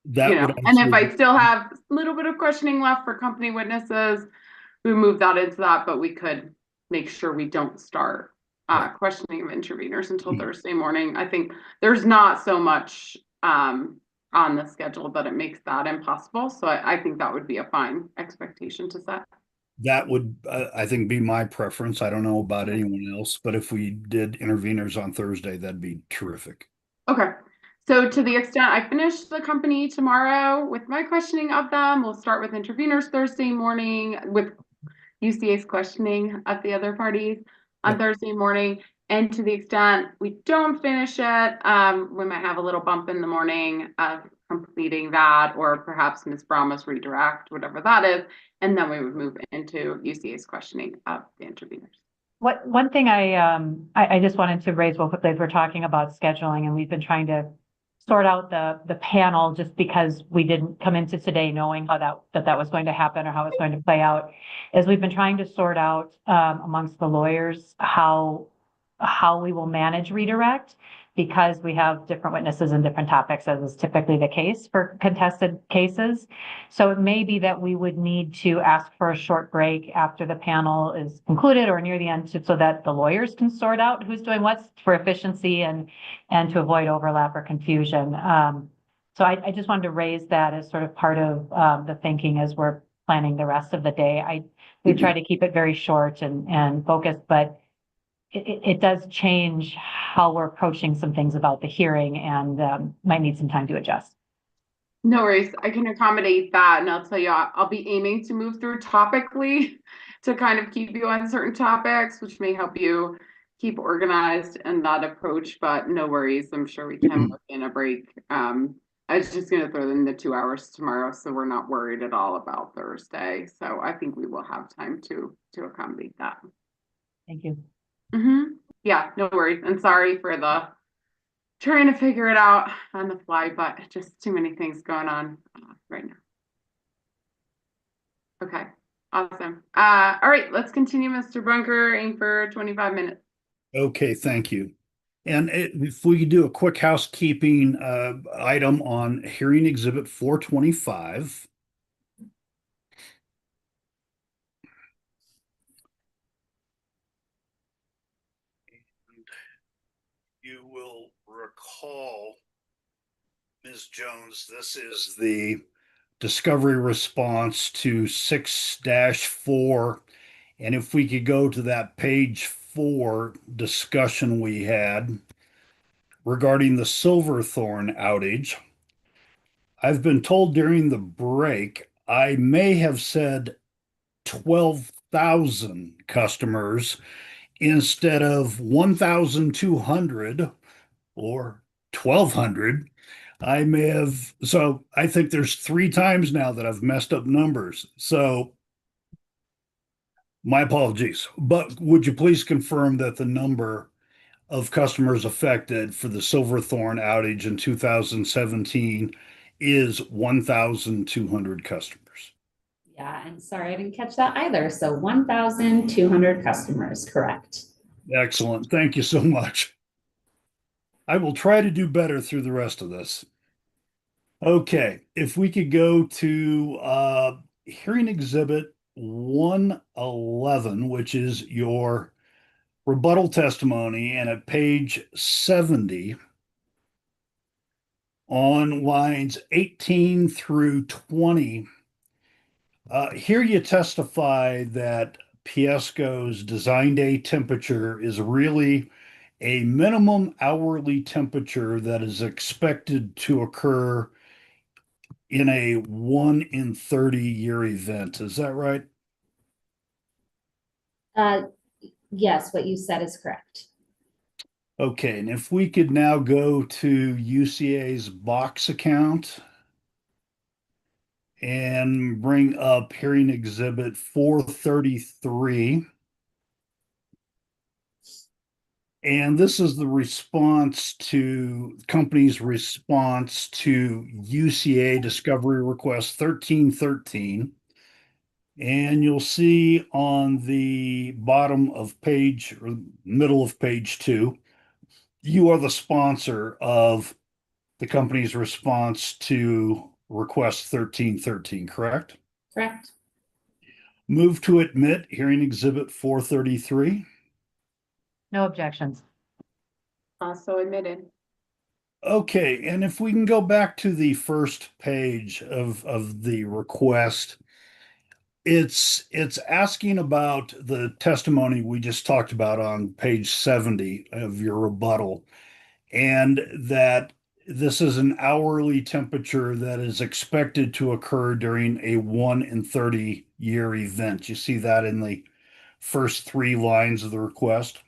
That would and if I absolutely- still have a little bit of questioning left for company witnesses, we move that into that, but we could make sure we don't start questioning of interveners until Thursday morning. I think there's not so much on the schedule that it makes that impossible. So I think that would be a fine expectation to set. That would, I think, be my preference. I don't know about anyone else, but if we did interveners on Thursday, that'd be terrific. Okay. So to the extent I finish the company tomorrow with my questioning of them, we'll start with interveners Thursday morning with UCA's questioning of the other parties on Thursday morning. And to the extent we don't finish it, we might have a little bump in the morning of completing that, or perhaps Ms. Brahma's redirect, whatever that is. And then we would move into UCA's questioning of the interveners. One thing I just wanted to raise real quickly as we're talking about scheduling, and we've been trying to sort out the panel just because we didn't come into today knowing how that was going to happen or how it's going to play out, is we've been trying to sort out amongst the lawyers how we will manage redirect, because we have different witnesses and different topics, as is typically the case for contested cases. So it may be that we would need to ask for a short break after the panel is concluded or near the end, so that the lawyers can sort out who's doing what for efficiency and to avoid overlap or confusion. So I just wanted to raise that as sort of part of the thinking as we're planning the rest of the day. We try to keep it very short and focused, but it does change how we're approaching some things about the hearing, and might need some time to adjust. No worries, I can accommodate that, and I'll tell you, I'll be aiming to move through topically to kind of keep you on certain topics, which may help you keep organized in that approach, but no worries, I'm sure we can work in a break. I was just gonna throw in the 2 hours tomorrow, so we're not worried at all about Thursday. So I think we will have time to accommodate that. Thank you. Yeah, no worries, and sorry for the trying to figure it out on the fly, but just too many things going on right now. Okay, awesome. All right, let's continue, Mr. Bunker, aim for 25 minutes. Okay, thank you. And if we could do a quick housekeeping item on hearing exhibit 425. You will recall, Ms. Jones, this is the discovery response to 6-4. And if we could go to that page 4 discussion we had regarding the Silverthorne outage. I've been told during the break, I may have said 12,000 customers instead of 1,200 or 1,200. I may have, so I think there's 3 times now that I've messed up numbers. So my apologies, but would you please confirm that the number of customers affected for the Silverthorne outage in 2017 is 1,200 customers? Yeah, and sorry, I didn't catch that either. So 1,200 customers, correct. Excellent. Thank you so much. I will try to do better through the rest of this. Okay, if we could go to hearing exhibit 111, which is your rebuttal testimony, and at page 70, on lines 18 through 20, here you testify that Piesco's design day temperature is really a minimum hourly temperature that is expected to occur in a 1 in 30 year event. Is that right? Yes, what you said is correct. Okay, and if we could now go to UCA's box account and bring up hearing exhibit 433. And this is the response to company's response to UCA discovery request 1313. And you'll see on the bottom of page or middle of page 2, you are the sponsor of the company's response to request 1313, correct? Correct. Move to admit hearing exhibit 433. No objections. So admitted. Okay, and if we can go back to the first page of the request, it's asking about the testimony we just talked about on page 70 of your rebuttal, and that this is an hourly temperature that is expected to occur during a 1 in 30 year event. You see that in the first 3 lines of the request?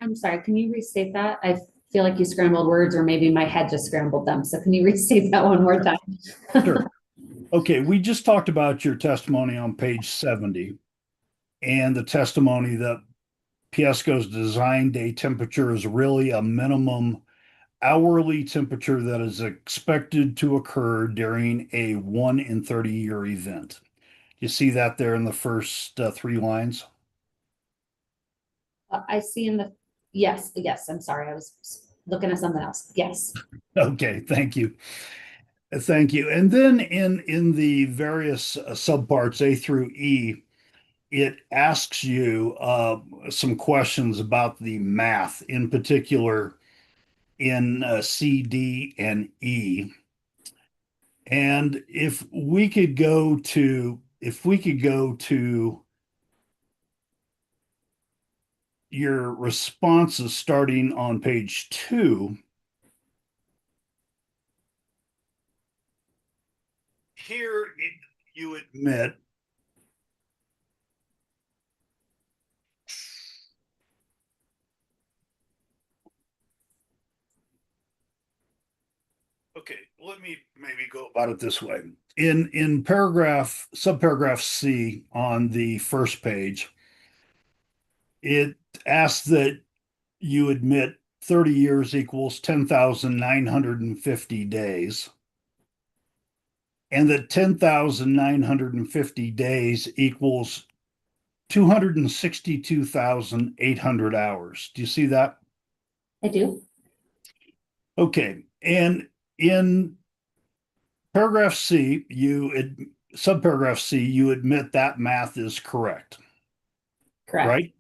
I'm sorry, can you restate that? I feel like you scrambled words, or maybe my head just scrambled them. So can you restate that one more time? Sure. Okay, we just talked about your testimony on page 70 and the testimony that PSCo's design day temperature is really a minimum hourly temperature that is expected to occur during a 1 in 30-year event. You see that there in the first 3 lines? I see in the, yes, I'm sorry, I was looking at something else. Yes. Okay, thank you. Thank you. And then in the various subparts A through E, it asks you some questions about the math, in particular in C, D, and E. And if we could go to your responses starting on page 2. Here you admit okay, let me maybe go about it this way. In subparagraph C on the first page, it asks that you admit 30 years equals 10,950 days, and that 10,950 days equals 262,800 hours. Do you see that? I do. Okay, and in paragraph C, subparagraph C, you admit that math is correct. Correct. Right?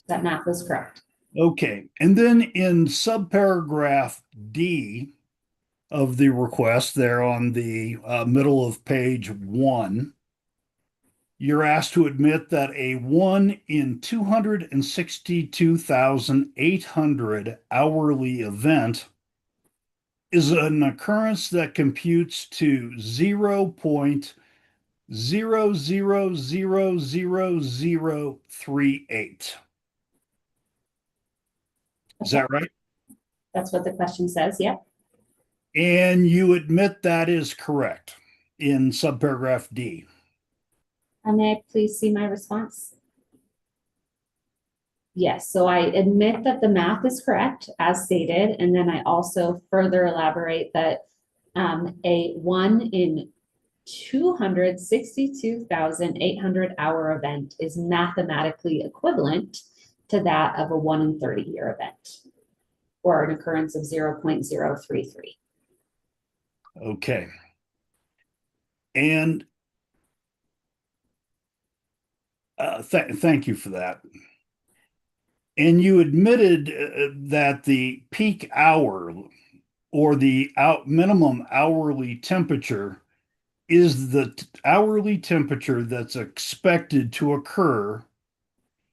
That math is correct. Okay, and then in subparagraph D of the request, there on the middle of page 1, you're asked to admit that a 1 in 262,800 hourly event is an occurrence that computes to 0.00000038. Is that right? That's what the question says. Yep. And you admit that is correct in subparagraph D. May I please see my response? Yes, so I admit that the math is correct as stated, and then I also further elaborate that a 1 in 262,800 hour event is mathematically equivalent to that of a 1 in 30-year event, or an occurrence of 0.033. Okay. And thank you for that. And you admitted that the peak hour or the minimum hourly temperature is the hourly temperature that's expected to occur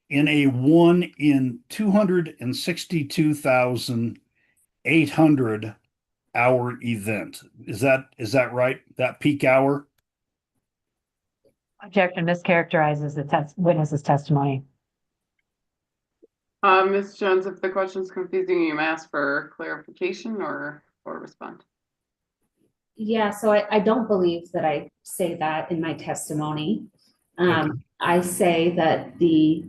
in a 1 in 262,800 hour event. Is that right? That peak hour? Objection mischaracterizes the witness's testimony. Ms. Jones, if the question's confusing, you may ask for clarification or respond. Yeah, so I don't believe that I say that in my testimony. I say that the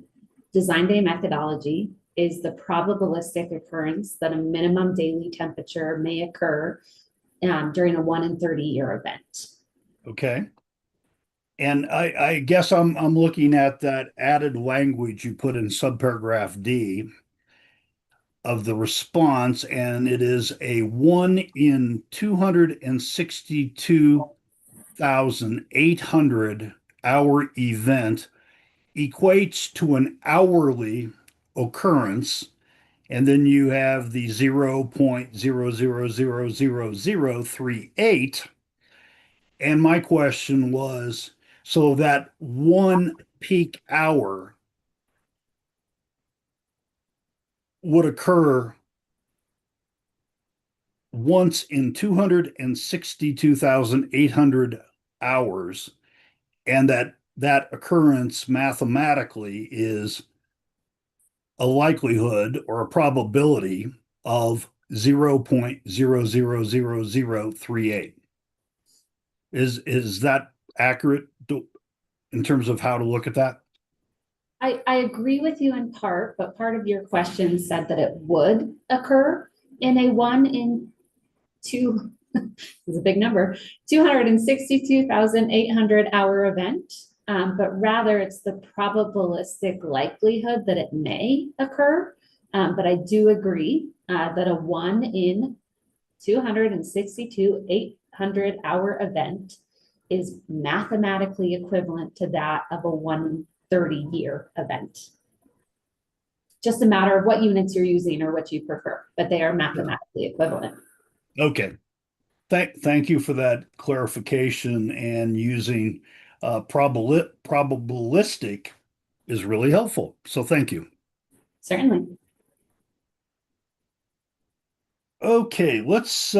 design day methodology is the probabilistic occurrence that a minimum daily temperature may occur during a 1 in 30-year event. Okay. And I guess I'm looking at that added language you put in subparagraph D of the response, and it is a 1 in 262,800 hour event equates to an hourly occurrence, and then you have the 0.000038. And my question was, so that one peak hour would occur once in 262,800 hours, and that occurrence mathematically is a likelihood or a probability of 0.000038. Is that accurate in terms of how to look at that? I agree with you in part, but part of your question said that it would occur in a 1 in 2, is a big number, 262,800 hour event. But rather it's the probabilistic likelihood that it may occur. But I do agree that a 1 in 262,800 hour event is mathematically equivalent to that of a 130-year event. Just a matter of what units you're using or what you prefer, but they are mathematically equivalent. Okay. Thank you for that clarification, and using probabilistic is really helpful. So thank you. Certainly. Okay, let's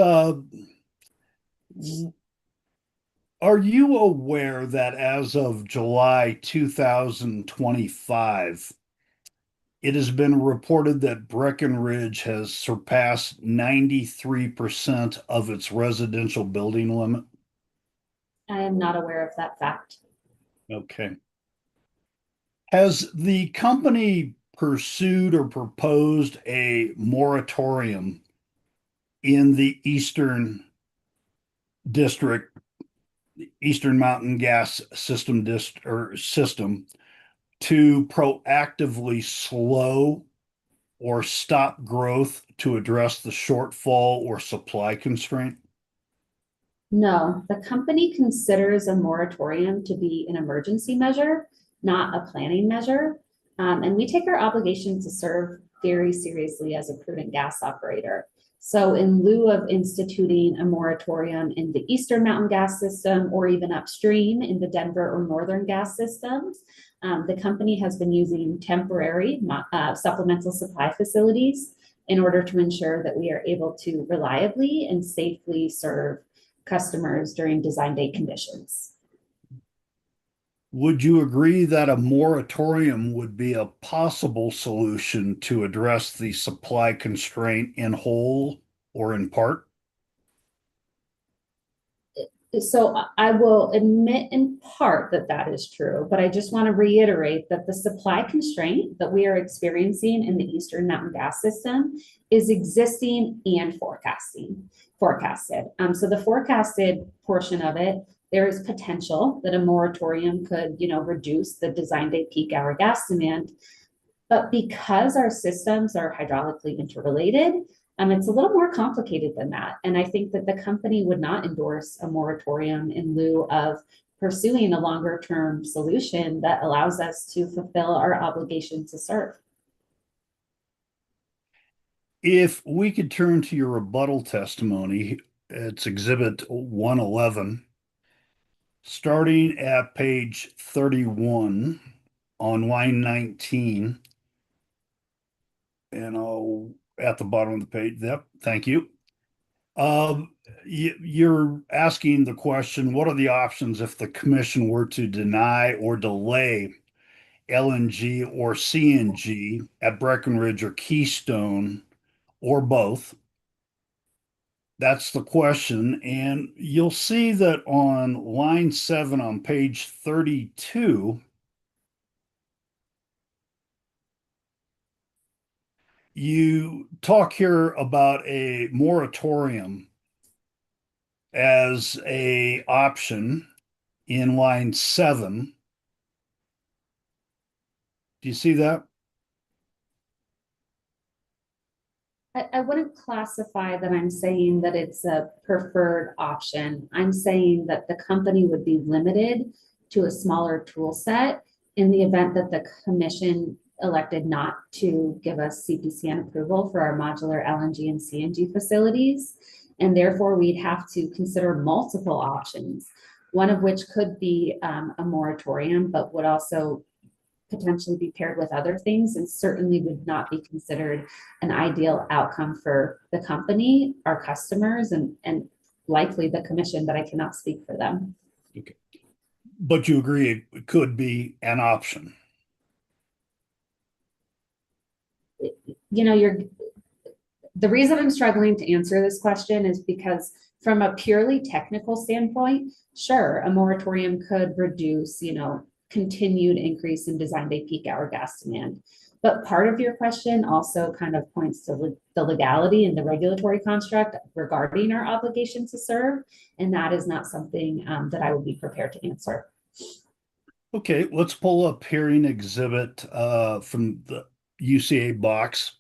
are you aware that as of July 2025, it has been reported that Breckenridge has surpassed 93% of its residential building limit? I am not aware of that fact. Okay. Has the company pursued or proposed a moratorium in the Eastern District, Eastern Mountain Gas System system to proactively slow or stop growth to address the shortfall or supply constraint? No, the company considers a moratorium to be an emergency measure, not a planning measure. And we take our obligation to serve very seriously as a prudent gas operator. So in lieu of instituting a moratorium in the Eastern Mountain Gas System or even upstream in the Denver or Northern gas systems, the company has been using temporary supplemental supply facilities in order to ensure that we are able to reliably and safely serve customers during design date conditions. Would you agree that a moratorium would be a possible solution to address the supply constraint in whole or in part? So I will admit in part that that is true, but I just want to reiterate that the supply constraint that we are experiencing in the Eastern Mountain Gas System is existing and forecasted. So the forecasted portion of it, there is potential that a moratorium could, reduce the design date peak hour gas demand. But because our systems are hydraulically interrelated, it's a little more complicated than that. And I think that the company would not endorse a moratorium in lieu of pursuing a longer term solution that allows us to fulfill our obligation to serve. If we could turn to your rebuttal testimony, it's Exhibit 111, starting at page 31 on line 19, and I'll at the bottom of the page. Yep, thank you. You're asking the question, what are the options if the commission were to deny or delay LNG or CNG at Breckenridge or Keystone or both? That's the question. And you'll see that on line 7 on page 32, you talk here about a moratorium as a option in line 7. Do you see that? I wouldn't classify that I'm saying that it's a preferred option. I'm saying that the company would be limited to a smaller tool set in the event that the commission elected not to give us CPCN approval for our modular LNG and CNG facilities. And therefore, we'd have to consider multiple options, one of which could be a moratorium, but would also potentially be paired with other things and certainly would not be considered an ideal outcome for the company, our customers, and likely the commission, but I cannot speak for them. Okay. But you agree it could be an option? The reason I'm struggling to answer this question is because from a purely technical standpoint, sure, a moratorium could reduce, continued increase in design day peak hour gas demand. But part of your question also kind of points to the legality and the regulatory construct regarding our obligation to serve. And that is not something that I would be prepared to answer. Okay, let's pull up hearing exhibit from the UCA box.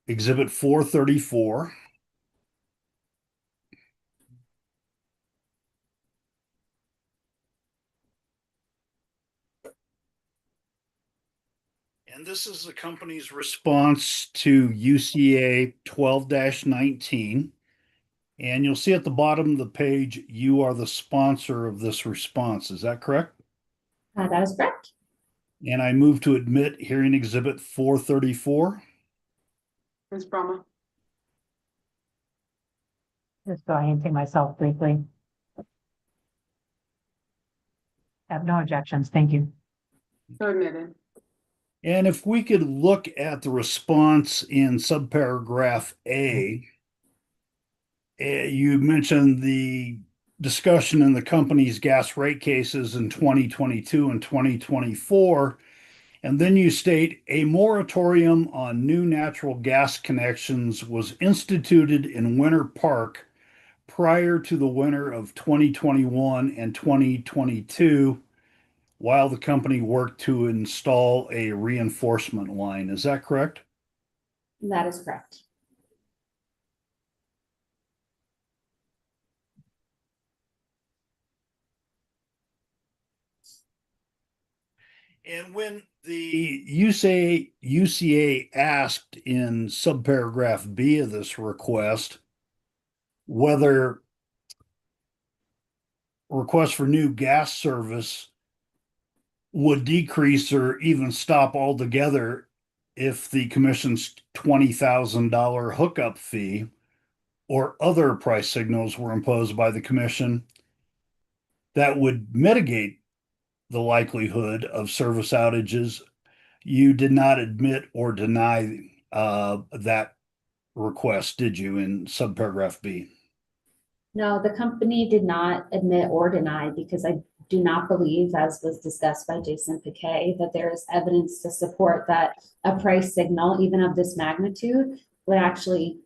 Exhibit 434. And this is the company's response to UCA 12-19. And you'll see at the bottom of the page, you are the sponsor of this response. Is that correct? That is correct. And I move to admit hearing exhibit 434. Ms. Brahma. Just orienting myself briefly. I have no objections. Thank you. So admitted. And if we could look at the response in subparagraph A, you mentioned the discussion in the company's gas rate cases in 2022 and 2024. And then you state a moratorium on new natural gas connections was instituted in Winter Park prior to the winter of 2021 and 2022 while the company worked to install a reinforcement line. Is that correct? That is correct. And when the UCA asked in subparagraph B of this request whether requests for new gas service would decrease or even stop altogether if the commission's $20,000 hookup fee or other price signals were imposed by the commission that would mitigate the likelihood of service outages, you did not admit or deny that request, did you, in subparagraph B? No, the company did not admit or deny because I do not believe, as was discussed by Jason Piquet, that there is evidence to support that a price signal, even of this magnitude, would actually,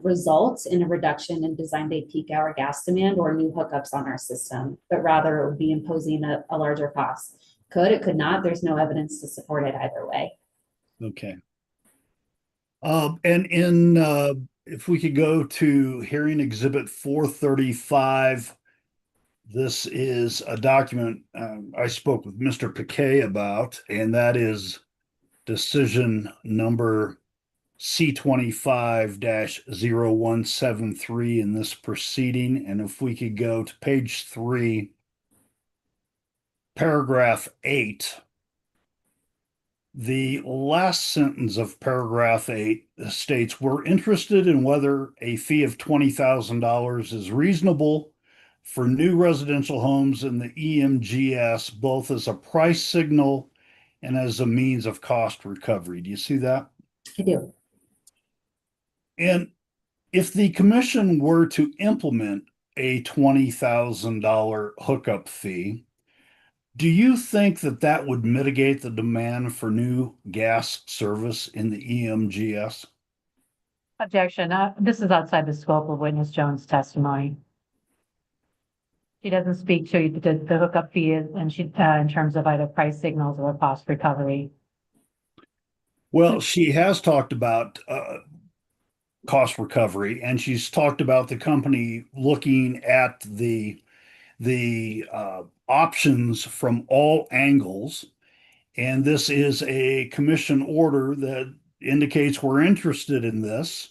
result in a reduction in design day peak hour gas demand or new hookups on our system, but rather it would be imposing a larger cost. It could not. There's no evidence to support it either way. Okay. And if we could go to hearing exhibit 435, this is a document I spoke with Mr. Piquet about, and that is decision number C25-0173 in this proceeding. And if we could go to page 3, paragraph 8, the last sentence of paragraph 8 states, we're interested in whether a fee of $20,000 is reasonable for new residential homes in the EMGS, both as a price signal and as a means of cost recovery. Do you see that? I do. And if the commission were to implement a $20,000 hookup fee, do you think that that would mitigate the demand for new gas service in the EMGS? Objection. This is outside the scope of witness Jones' testimony. She doesn't speak to the hookup fee and she in terms of either price signals or cost recovery. Well, she has talked about cost recovery, and she's talked about the company looking at the options from all angles. And this is a commission order that indicates we're interested in this.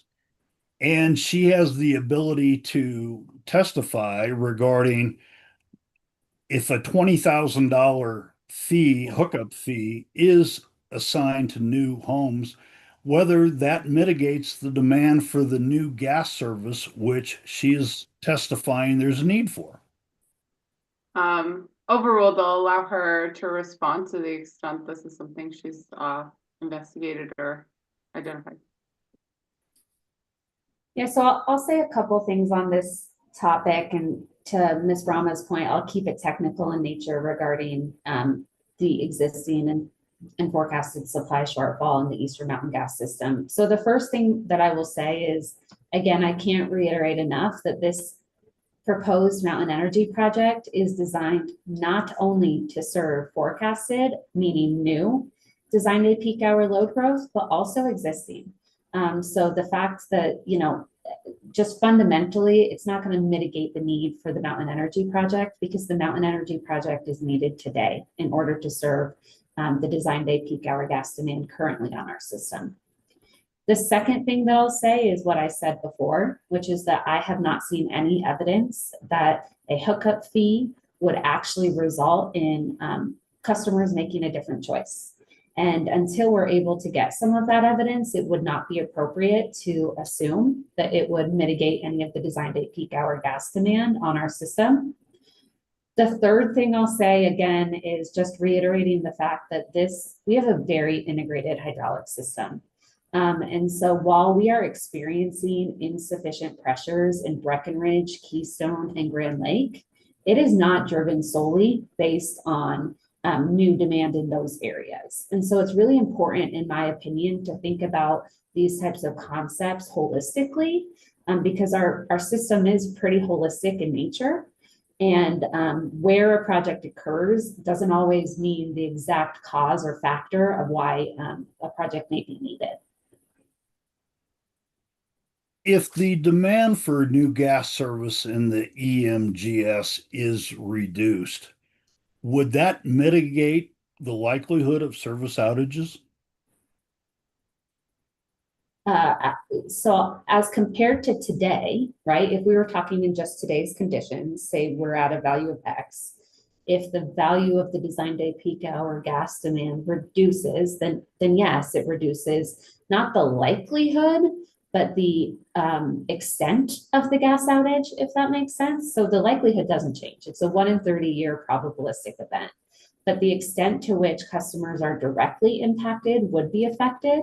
And she has the ability to testify regarding if a $20,000 fee, hookup fee, is assigned to new homes, whether that mitigates the demand for the new gas service, which she is testifying there's a need for. Overruled, they'll allow her to respond to the extent this is something she's investigated or identified. Yeah, so I'll say a couple things on this topic, and to Ms. Brahma's point, I'll keep it technical in nature regarding the existing and forecasted supply shortfall in the Eastern Mountain gas system. So the first thing that I will say is, again, I can't reiterate enough that this proposed mountain energy project is designed not only to serve forecasted, meaning new, design day peak hour load growth, but also existing. So the fact that, just fundamentally, it's not going to mitigate the need for the mountain energy project, because the mountain energy project is needed today in order to serve the design day peak hour gas demand currently on our system. The second thing that I'll say is what I said before, which is that I have not seen any evidence that a hookup fee would actually result in customers making a different choice. And until we're able to get some of that evidence, it would not be appropriate to assume that it would mitigate any of the design date peak hour gas demand on our system. The third thing I'll say again is just reiterating the fact that we have a very integrated hydraulic system. And so while we are experiencing insufficient pressures in Breckenridge, Keystone, and Grand Lake, it is not driven solely based on new demand in those areas. And so it's really important, in my opinion, to think about these types of concepts holistically, because our system is pretty holistic in nature. And where a project occurs doesn't always mean the exact cause or factor of why a project may be needed. If the demand for new gas service in the EMGS is reduced, would that mitigate the likelihood of service outages? So as compared to today, right, if we were talking in just today's conditions, say we're at a value of X, if the value of the design day peak hour gas demand reduces, then yes, it reduces not the likelihood, but the extent of the gas outage, if that makes sense. So the likelihood doesn't change. It's a 1 in 30 year probabilistic event, but the extent to which customers are directly impacted would be affected.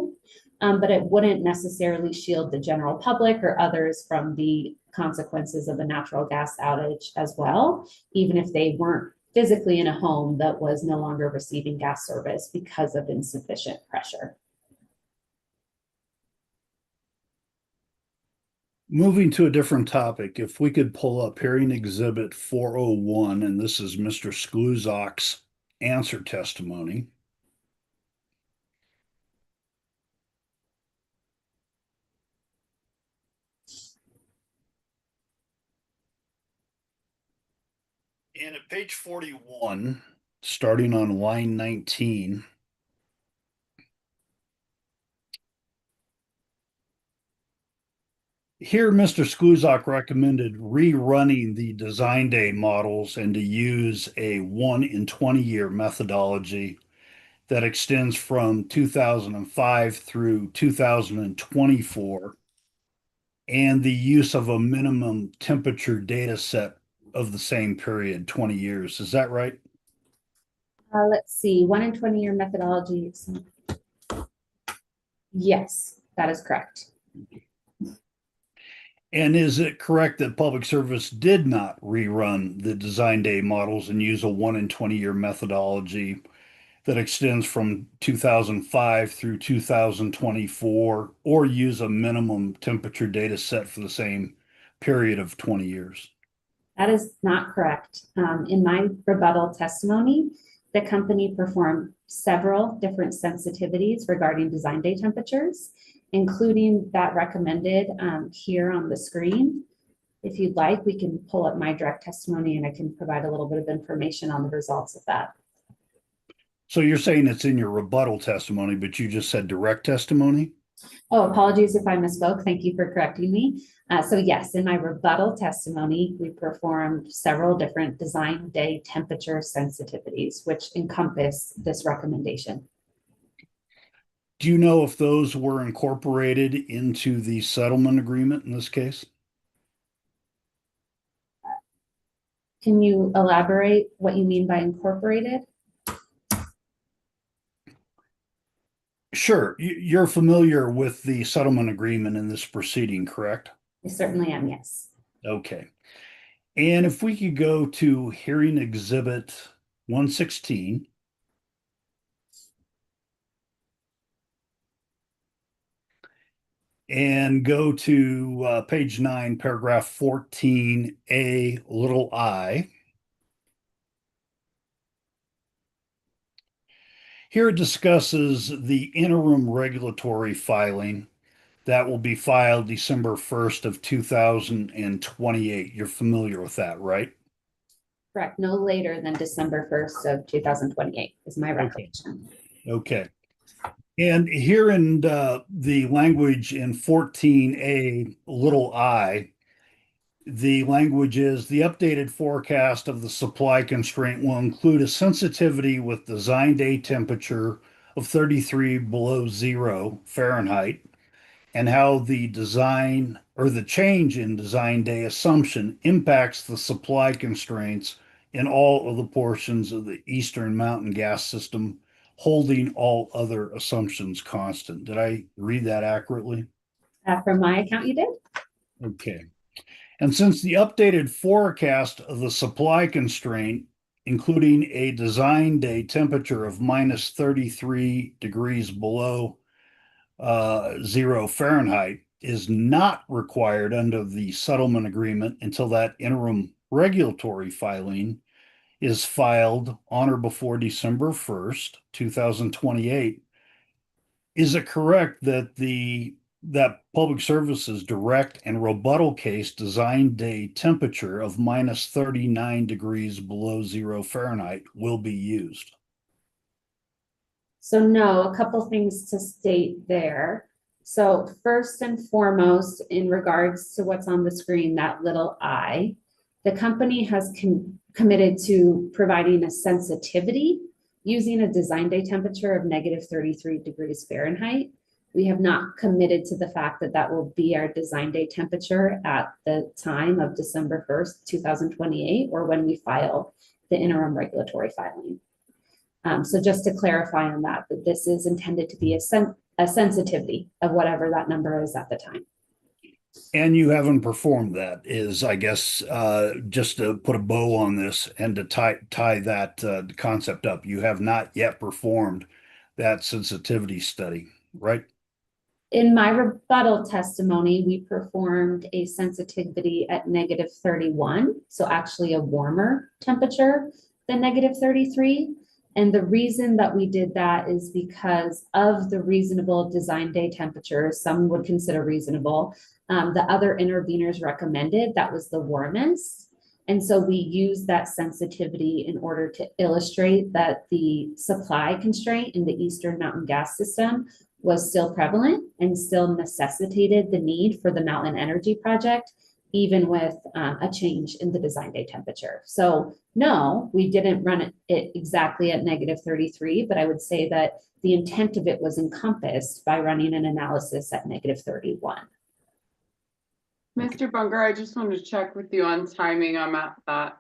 But it wouldn't necessarily shield the general public or others from the consequences of a natural gas outage as well, even if they weren't physically in a home that was no longer receiving gas service because of insufficient pressure. Moving to a different topic, if we could pull up hearing exhibit 401, and this is Mr. Skluzak's answer testimony. And at page 41, starting on line 19, here Mr. Skluzak recommended rerunning the design day models and to use a 1 in 20 year methodology that extends from 2005 through 2024, and the use of a minimum temperature data set of the same period, 20 years. Is that right? Let's see, 1 in 20 year methodology. Yes, that is correct. And is it correct that Public Service did not rerun the design day models and use a 1 in 20 year methodology that extends from 2005 through 2024, or use a minimum temperature data set for the same period of 20 years? That is not correct. In my rebuttal testimony, the company performed several different sensitivities regarding design day temperatures, including that recommended here on the screen. If you'd like, we can pull up my direct testimony and I can provide a little bit of information on the results of that. So you're saying it's in your rebuttal testimony, but you just said direct testimony? Oh, apologies if I misspoke. Thank you for correcting me. So yes, in my rebuttal testimony, we performed several different design day temperature sensitivities, which encompass this recommendation. Do you know if those were incorporated into the settlement agreement in this case? Can you elaborate what you mean by incorporated? Sure. You're familiar with the settlement agreement in this proceeding, correct? I certainly am, yes. Okay. And if we could go to hearing exhibit 116. And go to page 9, paragraph 14A, little I. Here it discusses the interim regulatory filing that will be filed December 1st of 2028. You're familiar with that, right? Correct. No later than December 1st of 2028 is my recollection. Okay. And here in the language in 14A, little I, the language is the updated forecast of the supply constraint will include a sensitivity with design day temperature of 33 below zero Fahrenheit, and how the design or the change in design day assumption impacts the supply constraints in all of the portions of the Eastern Mountain gas system, holding all other assumptions constant. Did I read that accurately? From my account, you did? Okay. And since the updated forecast of the supply constraint, including a design day temperature of minus 33 degrees below zero Fahrenheit, is not required under the settlement agreement until that interim regulatory filing is filed on or before December 1st, 2028. Is it correct that that Public Service's direct and rebuttal case design day temperature of minus 39 degrees below zero Fahrenheit will be used? So no, a couple things to state there. So first and foremost, in regards to what's on the screen, that little I, the company has committed to providing a sensitivity using a design day temperature of negative 33 degrees Fahrenheit. We have not committed to the fact that that will be our design day temperature at the time of December 1st, 2028, or when we file the interim regulatory filing. So just to clarify on that, that this is intended to be a sensitivity of whatever that number is at the time. And you haven't performed that, is, I guess, just to put a bow on this and to tie that concept up. You have not yet performed that sensitivity study, right? In my rebuttal testimony, we performed a sensitivity at negative 31, so actually a warmer temperature than negative 33. And the reason that we did that is because of the reasonable design day temperature, some would consider reasonable. The other interveners recommended that was the warmest. And so we used that sensitivity in order to illustrate that the supply constraint in the Eastern Mountain gas system was still prevalent and still necessitated the need for the Mountain Energy Project, even with a change in the design day temperature. So no, we didn't run it exactly at negative 33, but I would say that the intent of it was encompassed by running an analysis at negative 31. Mr. Bunker, I just wanted to check with you on timing. I'm at that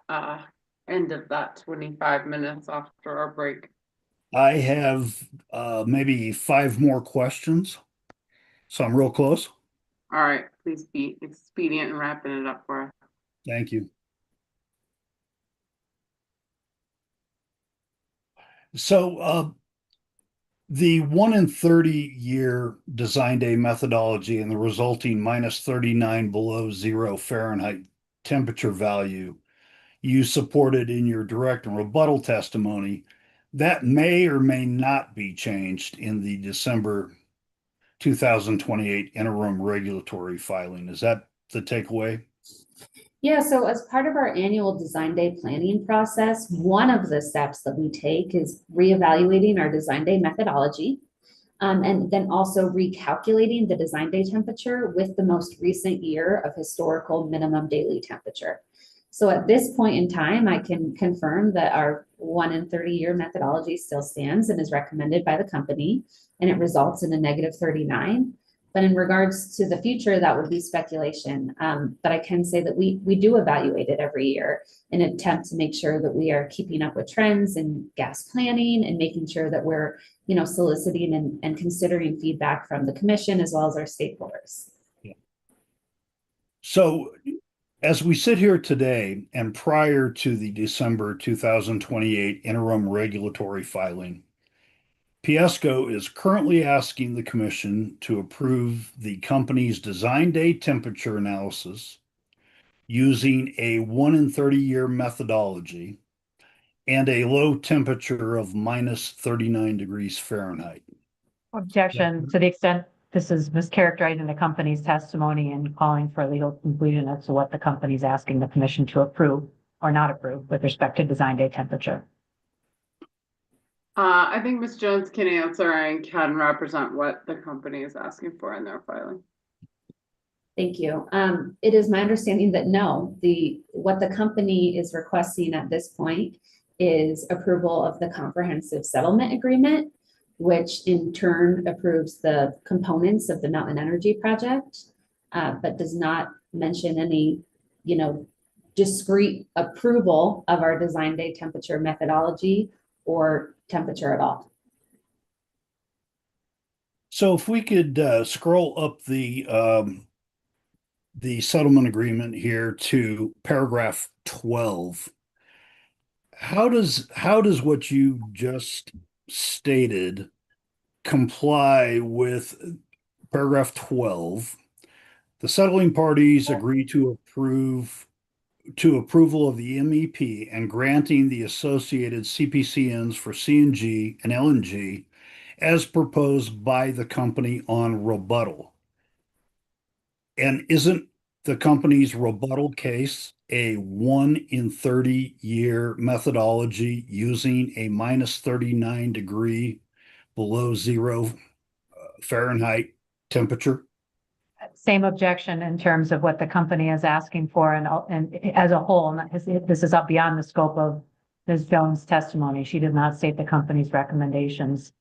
end of that 25 minutes after our break. I have maybe 5 more questions, so I'm real close. All right, please be expedient in wrapping it up for us. Thank you. So the 1 in 30 year design day methodology and the resulting minus 39 below zero Fahrenheit temperature value you supported in your direct and rebuttal testimony, that may or may not be changed in the December 2028 interim regulatory filing. Is that the takeaway? Yeah, so as part of our annual design day planning process, one of the steps that we take is reevaluating our design day methodology, and then also recalculating the design day temperature with the most recent year of historical minimum daily temperature. So at this point in time, I can confirm that our 1 in 30 year methodology still stands and is recommended by the company, and it results in a negative 39. But in regards to the future, that would be speculation. But I can say that we do evaluate it every year in an attempt to make sure that we are keeping up with trends in gas planning and making sure that we're, soliciting and considering feedback from the commission as well as our stakeholders. Yeah. So As we sit here today and prior to the December 2028 interim regulatory filing, Piesco is currently asking the Commission to approve the company's design day temperature analysis using a 1 in 30-year methodology and a low temperature of minus 39 degrees Fahrenheit. Objection to the extent this is mischaracterizing the company's testimony and calling for a legal conclusion as to what the company is asking the commission to approve or not approve with respect to design day temperature. I think Ms. Jones can answer and can represent what the company is asking for in their filing. Thank you. It is my understanding that no, what the company is requesting at this point is approval of the comprehensive settlement agreement, which in turn approves the components of the Mountain Energy project, but does not mention any, discrete approval of our design day temperature methodology or temperature at all. So if we could scroll up the settlement agreement here to paragraph 12. How does what you just stated comply with paragraph 12? The settling parties agree to approval of the MEP and granting the associated CPCNs for CNG and LNG as proposed by the company on rebuttal. And isn't the company's rebuttal case a 1 in 30-year methodology using a minus 39 degree below zero Fahrenheit temperature? Same objection in terms of what the company is asking for and as a whole, this is up beyond the scope of Ms. Jones' testimony. She did not state the company's recommendations.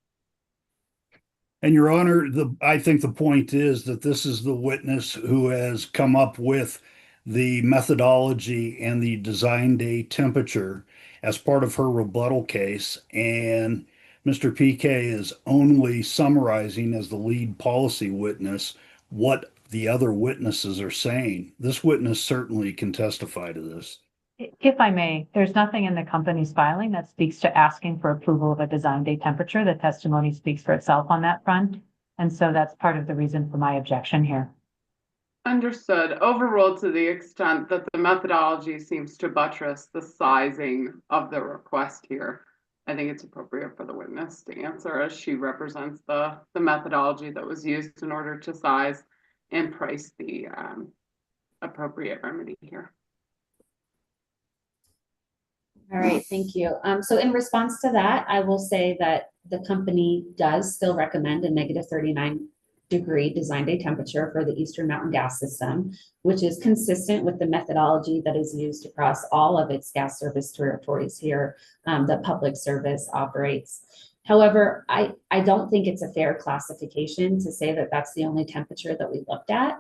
And Your Honor, I think the point is that this is the witness who has come up with the methodology and the design day temperature as part of her rebuttal case. And Mr. PK is only summarizing as the lead policy witness what the other witnesses are saying. This witness certainly can testify to this. If I may, there's nothing in the company's filing that speaks to asking for approval of a design day temperature. The testimony speaks for itself on that front. And so that's part of the reason for my objection here. Understood. Overruled to the extent that the methodology seems to buttress the sizing of the request here. I think it's appropriate for the witness to answer as she represents the methodology that was used in order to size and price the appropriate remedy here. All right, thank you. So in response to that, I will say that the company does still recommend a negative 39 degree design day temperature for the Eastern Mountain gas system, which is consistent with the methodology that is used across all of its gas service territories here that Public Service operates. However, I don't think it's a fair classification to say that that's the only temperature that we looked at,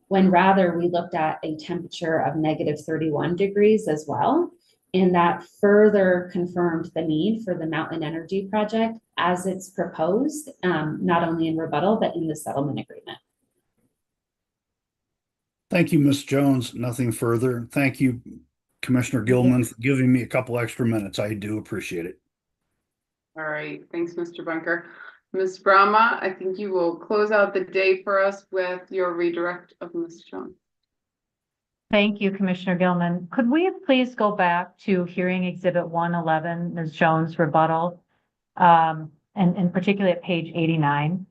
when rather we looked at a temperature of negative 31 degrees as well. And that further confirmed the need for the Mountain Energy project as it's proposed, not only in rebuttal, but in the settlement agreement. Thank you, Ms. Jones. Nothing further. Thank you, Commissioner Gilman, for giving me a couple extra minutes. I do appreciate it. All right. Thanks, Mr. Bunker. Ms. Brahma, I think you will close out the day for us with your redirect of Ms. Jones. Thank you, Commissioner Gilman. Could we please go back to hearing exhibit 111, Ms. Jones' rebuttal, and particularly at page 89?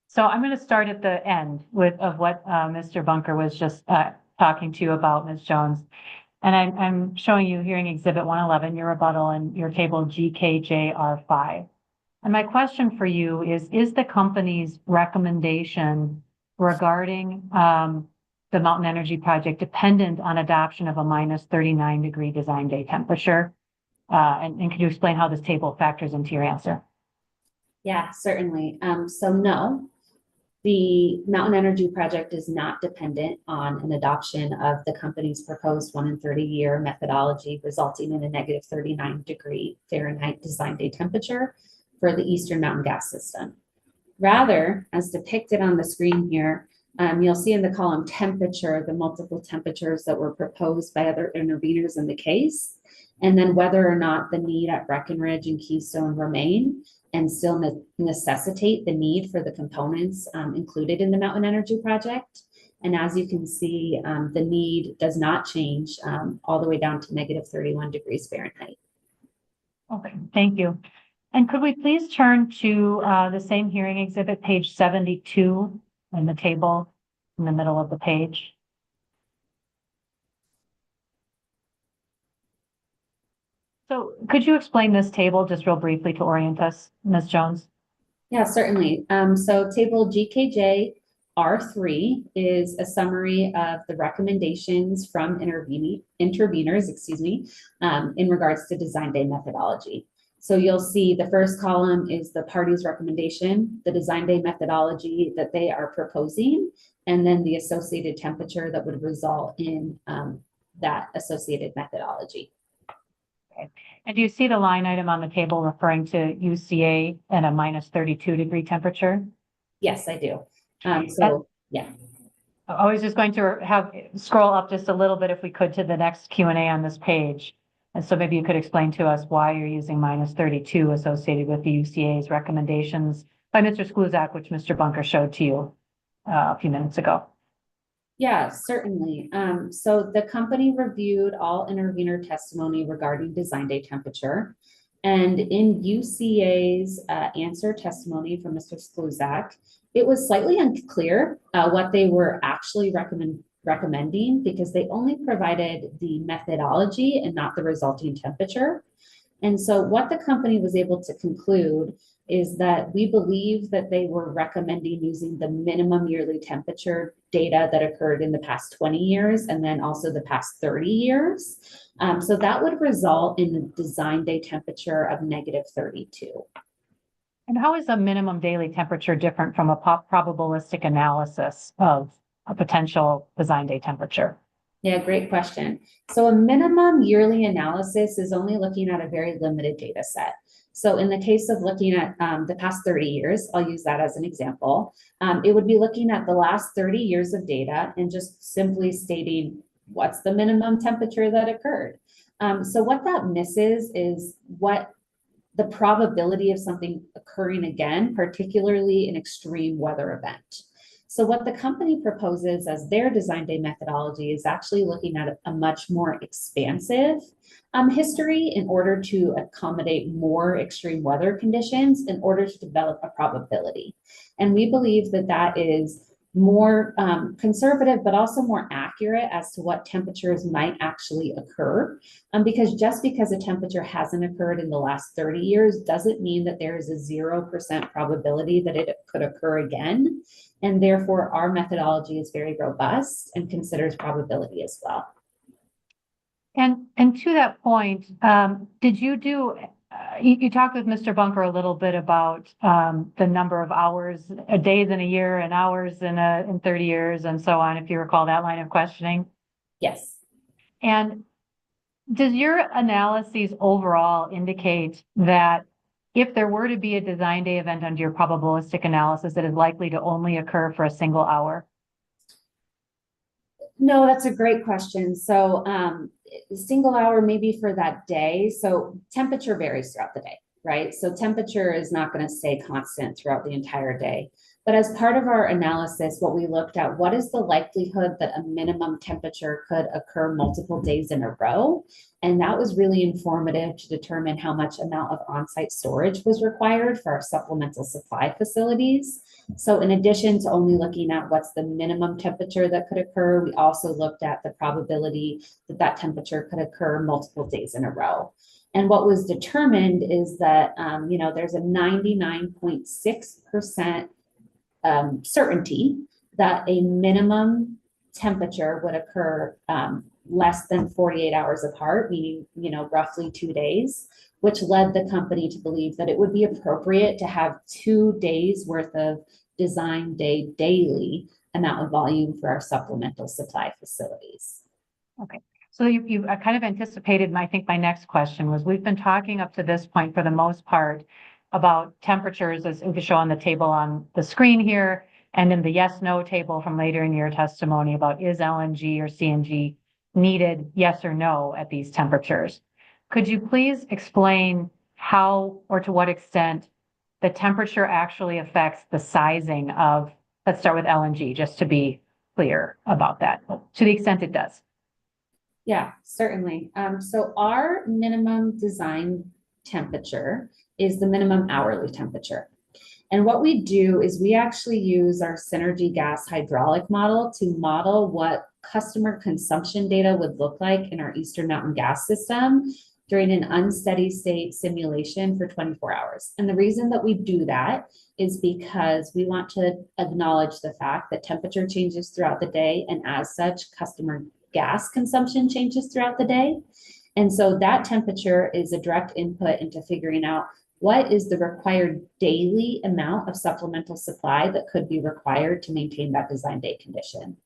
So I'm going to start at the end of what Mr. Bunker was just talking to you about, Ms. Jones. And I'm showing you hearing exhibit 111, your rebuttal, and your table GKJR5. And my question for you is the company's recommendation regarding the Mountain Energy project dependent on adoption of a minus 39 degree design day temperature? And can you explain how this table factors into your answer? Yeah, certainly. So no, The Mountain Energy Project is not dependent on an adoption of the company's proposed 1 in 30 year methodology, resulting in a negative 39-degree Fahrenheit design day temperature for the Eastern Mountain gas system. Rather, as depicted on the screen here, you'll see in the column temperature, the multiple temperatures that were proposed by other interveners in the case, and then whether or not the need at Breckenridge and Keystone remain and still necessitate the need for the components included in the Mountain Energy Project. And as you can see, the need does not change all the way down to negative 31 degrees Fahrenheit. Okay, thank you. And could we please turn to the same hearing exhibit, page 72, in the table in the middle of the page? So could you explain this table just real briefly to orient us, Ms. Jones? Yeah, certainly. So table GKJ R3 is a summary of the recommendations from interveners, in regards to design day methodology. So you'll see the first column is the party's recommendation, the design day methodology that they are proposing, and then the associated temperature that would result in that associated methodology. Okay. And do you see the line item on the table referring to UCA and a minus 32-degree temperature? Yes, I do. Yeah. I was just going to scroll up just a little bit if we could to the next Q&A on this page. And so maybe you could explain to us why you're using minus 32 associated with the UCA's recommendations by Mr. Skluzak, which Mr. Bunker showed to you a few minutes ago. Yeah, certainly. So the company reviewed all intervener testimony regarding design day temperature. And in UCA's answer testimony from Mr. Skluzak, it was slightly unclear what they were actually recommending because they only provided the methodology and not the resulting temperature. And so what the company was able to conclude is that we believe that they were recommending using the minimum yearly temperature data that occurred in the past 20 years and then also the past 30 years. So that would result in the design day temperature of negative 32. And how is a minimum daily temperature different from a probabilistic analysis of a potential design day temperature? Yeah, great question. So a minimum yearly analysis is only looking at a very limited data set. So in the case of looking at the past 30 years, I'll use that as an example. It would be looking at the last 30 years of data and just simply stating what's the minimum temperature that occurred. So what that misses is what the probability of something occurring again, particularly an extreme weather event. So what the company proposes as their design day methodology is actually looking at a much more expansive history in order to accommodate more extreme weather conditions in order to develop a probability. And we believe that that is more conservative, but also more accurate as to what temperatures might actually occur. Because just because a temperature hasn't occurred in the last 30 years doesn't mean that there is a 0% probability that it could occur again. And therefore, our methodology is very robust and considers probability as well. And to that point, did you do, you talked with Mr. Bunker a little bit about the number of hours, days in a year and hours in 30 years and so on, if you recall that line of questioning? Yes. And does your analyses overall indicate that if there were to be a design day event under your probabilistic analysis, it is likely to only occur for a single hour? No, that's a great question. So single hour maybe for that day. So temperature varies throughout the day, right? So temperature is not going to stay constant throughout the entire day. But as part of our analysis, what we looked at, what is the likelihood that a minimum temperature could occur multiple days in a row? And that was really informative to determine how much amount of on-site storage was required for our supplemental supply facilities. So in addition to only looking at what's the minimum temperature that could occur, we also looked at the probability that that temperature could occur multiple days in a row. And what was determined is that, there's a 99.6% certainty that a minimum temperature would occur less than 48 hours apart, meaning, roughly 2 days, which led the company to believe that it would be appropriate to have 2 days worth of design day daily amount of volume for our supplemental supply facilities. Okay. So you kind of anticipated I think my next question was, we've been talking up to this point for the most part about temperatures, as we show on the table on the screen here, and in the yes/no table from later in your testimony about is LNG or CNG needed, yes or no, at these temperatures. Could you please explain how or to what extent the temperature actually affects the sizing of, let's start with LNG, just to be clear about that, to the extent it does? Yeah, certainly. So our minimum design temperature is the minimum hourly temperature. And what we do is we actually use our Synergy gas hydraulic model to model what customer consumption data would look like in our Eastern Mountain gas system during an unsteady state simulation for 24 hours. And the reason that we do that is because we want to acknowledge the fact that temperature changes throughout the day, and as such, customer gas consumption changes throughout the day. And so that temperature is a direct input into figuring out what is the required daily amount of supplemental supply that could be required to maintain that design day condition.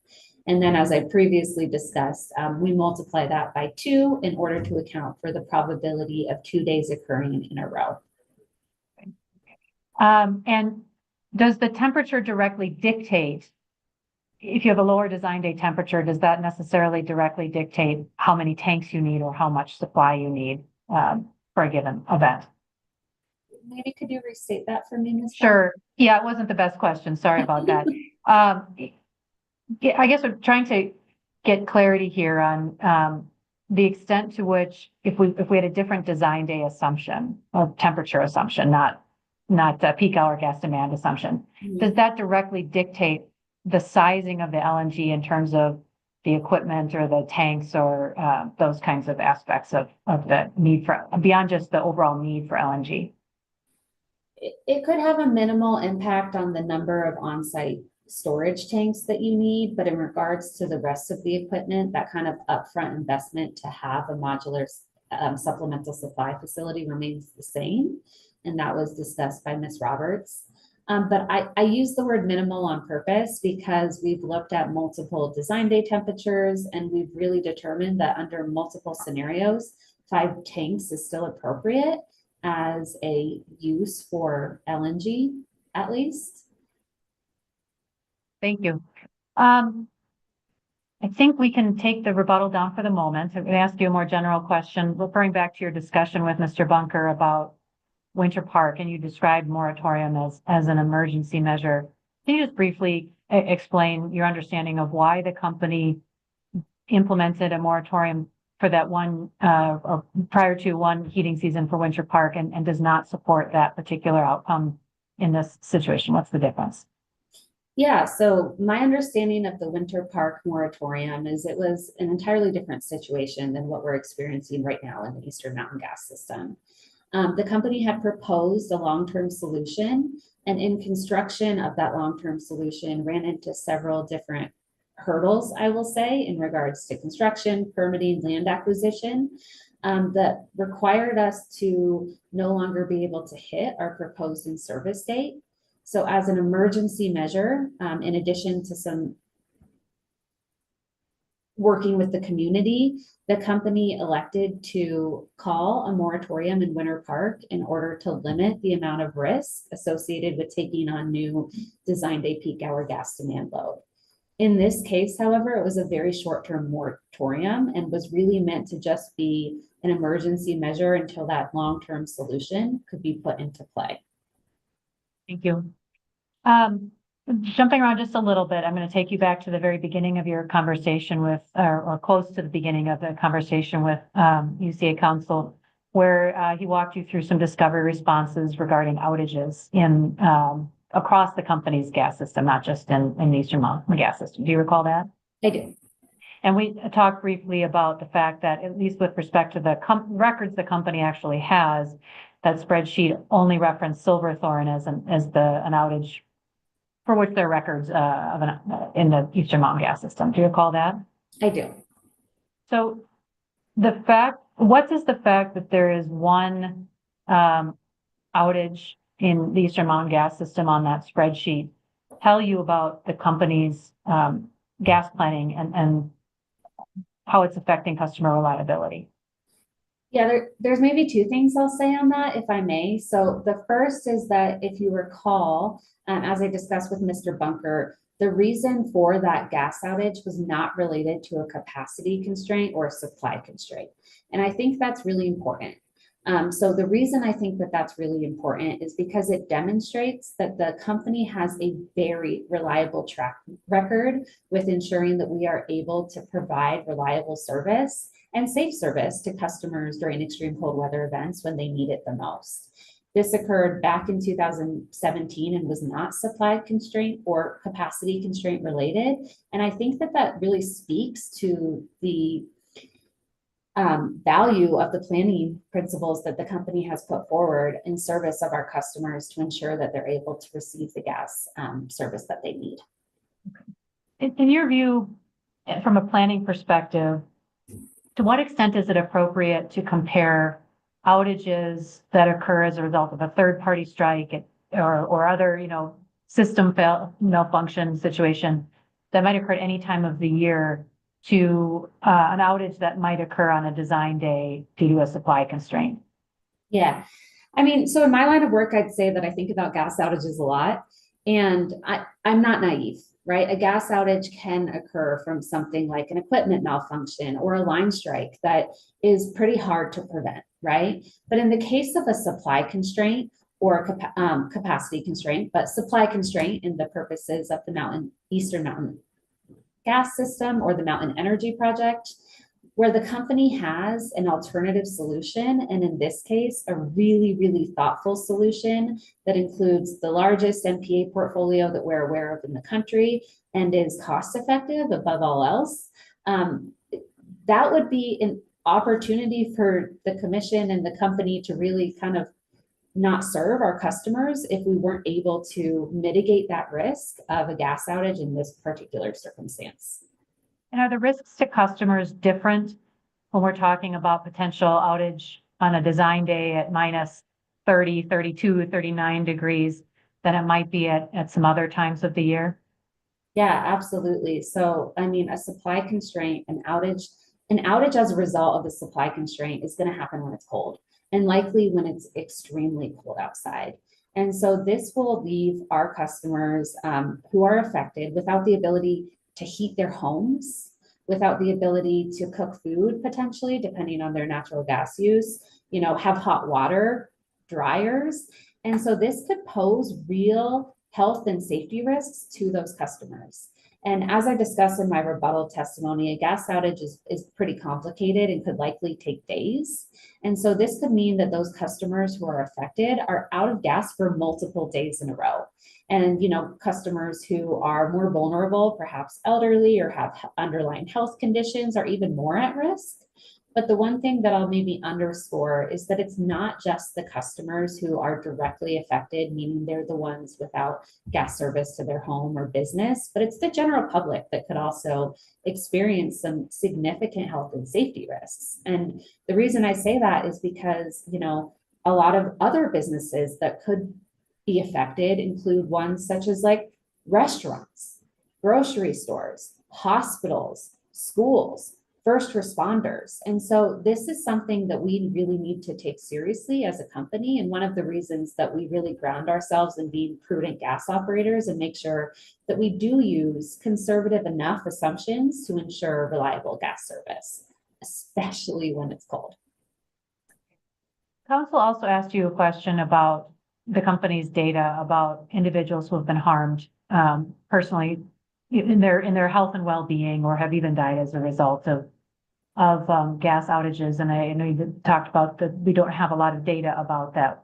And then, as I previously discussed, we multiply that by 2 in order to account for the probability of 2 days occurring in a row. And does the temperature directly dictate, if you have a lower design day temperature, does that necessarily directly dictate how many tanks you need or how much supply you need for a given event? Maybe could you restate that for me, Ms. Sure. Yeah, it wasn't the best question. Sorry about that. I guess I'm trying to get clarity here on the extent to which, if we had a different design day assumption or temperature assumption, not peak hour gas demand assumption, does that directly dictate the sizing of the LNG in terms of the equipment or the tanks or those kinds of aspects of the need for, beyond just the overall need for LNG? It could have a minimal impact on the number of on-site storage tanks that you need, but in regards to the rest of the equipment, that kind of upfront investment to have a modular supplemental supply facility remains the same. And that was discussed by Ms. Roberts. But I use the word minimal on purpose because we've looked at multiple design day temperatures, and we've really determined that under multiple scenarios, 5 tanks is still appropriate as a use for LNG, at least. Thank you. I think we can take the rebuttal down for the moment. I'm going to ask you a more general question, referring back to your discussion with Mr. Bunker about Winter Park, and you described moratorium as an emergency measure. Can you just briefly explain your understanding of why the company implemented a moratorium for that one, or prior to one heating season for Winter Park, and does not support that particular outcome in this situation? What's the difference? Yeah, so my understanding of the Winter Park moratorium is it was an entirely different situation than what we're experiencing right now in the Eastern Mountain gas system. The company had proposed a long-term solution, and in construction of that long-term solution ran into several different hurdles, I will say, in regards to construction, permitting, land acquisition, that required us to no longer be able to hit our proposed in-service date. So as an emergency measure, in addition to some working with the community, the company elected to call a moratorium in Winter Park in order to limit the amount of risk associated with taking on new design day peak hour gas demand load. In this case, however, it was a very short-term moratorium and was really meant to just be an emergency measure until that long-term solution could be put into play. Thank you. Jumping around just a little bit, I'm going to take you back to the very beginning of your conversation with, or close to the beginning of the conversation with UCA Council, where he walked you through some discovery responses regarding outages in across the company's gas system, not just in the Eastern Mountain gas system. Do you recall that? I do. And we talked briefly about the fact that, at least with respect to the records the company actually has, that spreadsheet only referenced Silverthorne as an outage for which there are records in the Eastern Mountain gas system. Do you recall that? I do. So what is the fact that there is one outage in the Eastern Mountain gas system on that spreadsheet tell you about the company's gas planning and how it's affecting customer reliability? Yeah, there's maybe two things I'll say on that, if I may. So the first is that if you recall, as I discussed with Mr. Bunker, the reason for that gas outage was not related to a capacity constraint or a supply constraint. And I think that's really important. So the reason I think that that's really important is because it demonstrates that the company has a very reliable track record with ensuring that we are able to provide reliable service and safe service to customers during extreme cold weather events when they need it the most. This occurred back in 2017 and was not supply constraint or capacity constraint related. And I think that that really speaks to the value of the planning principles that the company has put forward in service of our customers to ensure that they're able to receive the gas service that they need. In your view, from a planning perspective, to what extent is it appropriate to compare outages that occur as a result of a third-party strike or other, system malfunction situation that might occur at any time of the year to an outage that might occur on a design day due to a supply constraint? Yeah. I mean, so in my line of work, I'd say that I think about gas outages a lot, and I'm not naive, right? A gas outage can occur from something like an equipment malfunction or a line strike that is pretty hard to prevent, right? But in the case of a supply constraint or a capacity constraint, but supply constraint in the purposes of the Eastern Mountain Gas System or the Mountain Energy Project, where the company has an alternative solution, and in this case, a really, really thoughtful solution that includes the largest MPA portfolio that we're aware of in the country and is cost effective above all else, that would be an opportunity for the commission and the company to really kind of not serve our customers if we weren't able to mitigate that risk of a gas outage in this particular circumstance. And are the risks to customers different when we're talking about potential outage on a design day at minus 30, 32, 39 degrees than it might be at some other times of the year? Yeah, absolutely. So, I mean, a supply constraint, an outage as a result of the supply constraint is going to happen when it's cold and likely when it's extremely cold outside. And so this will leave our customers who are affected without the ability to heat their homes, without the ability to cook food potentially, depending on their natural gas use, have hot water, dryers. And so this could pose real health and safety risks to those customers. And as I discussed in my rebuttal testimony, a gas outage is pretty complicated and could likely take days. And so this could mean that those customers who are affected are out of gas for multiple days in a row. And, customers who are more vulnerable, perhaps elderly or have underlying health conditions, are even more at risk. But the one thing that I'll maybe underscore is that it's not just the customers who are directly affected, meaning they're the ones without gas service to their home or business, but it's the general public that could also experience some significant health and safety risks. And the reason I say that is because, a lot of other businesses that could be affected include ones such as like restaurants, grocery stores, hospitals, schools, first responders. And so this is something that we really need to take seriously as a company. And one of the reasons that we really ground ourselves in being prudent gas operators and make sure that we do use conservative enough assumptions to ensure reliable gas service, especially when it's cold. Council also asked you a question about the company's data about individuals who have been harmed personally in their health and well-being or have even died as a result of gas outages. And I know you talked about that we don't have a lot of data about that.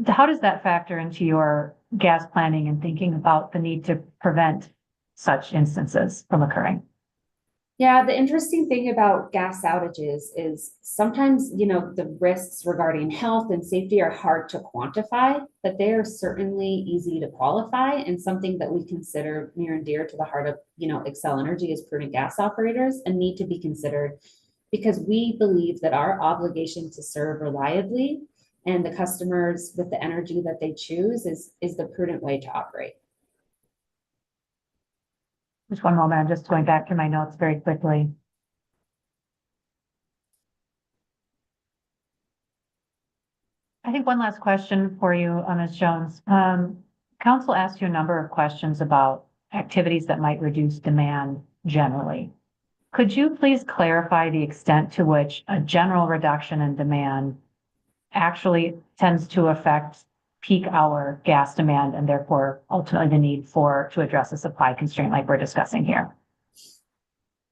How does that factor into your gas planning and thinking about the need to prevent such instances from occurring? Yeah, the interesting thing about gas outages is sometimes, the risks regarding health and safety are hard to quantify, but they are certainly easy to qualify and something that we consider near and dear to the heart of, Xcel Energy as prudent gas operators and need to be considered because we believe that our obligation to serve reliably and the customers with the energy that they choose is the prudent way to operate. Just one moment, I'm just going back to my notes very quickly. I think one last question for you, Ms. Jones. Council asked you a number of questions about activities that might reduce demand generally. Could you please clarify the extent to which a general reduction in demand actually tends to affect peak hour gas demand and therefore ultimately the need to address a supply constraint like we're discussing here?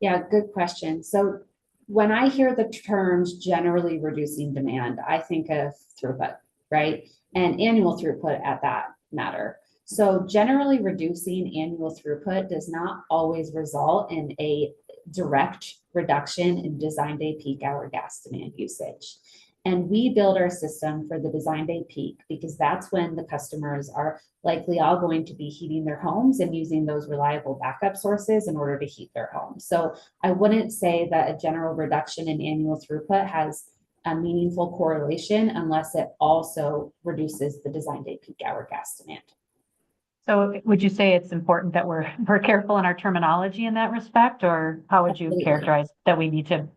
Yeah, good question. So when I hear the terms generally reducing demand, I think of throughput, right? And annual throughput at that matter. So generally reducing annual throughput does not always result in a direct reduction in design day peak hour gas demand usage. And we build our system for the design day peak because that's when the customers are likely all going to be heating their homes and using those reliable backup sources in order to heat their homes. So I wouldn't say that a general reduction in annual throughput has a meaningful correlation unless it also reduces the design day peak hour gas demand. So would you say it's important that we're careful in our terminology in that respect, or how would you characterize that we need to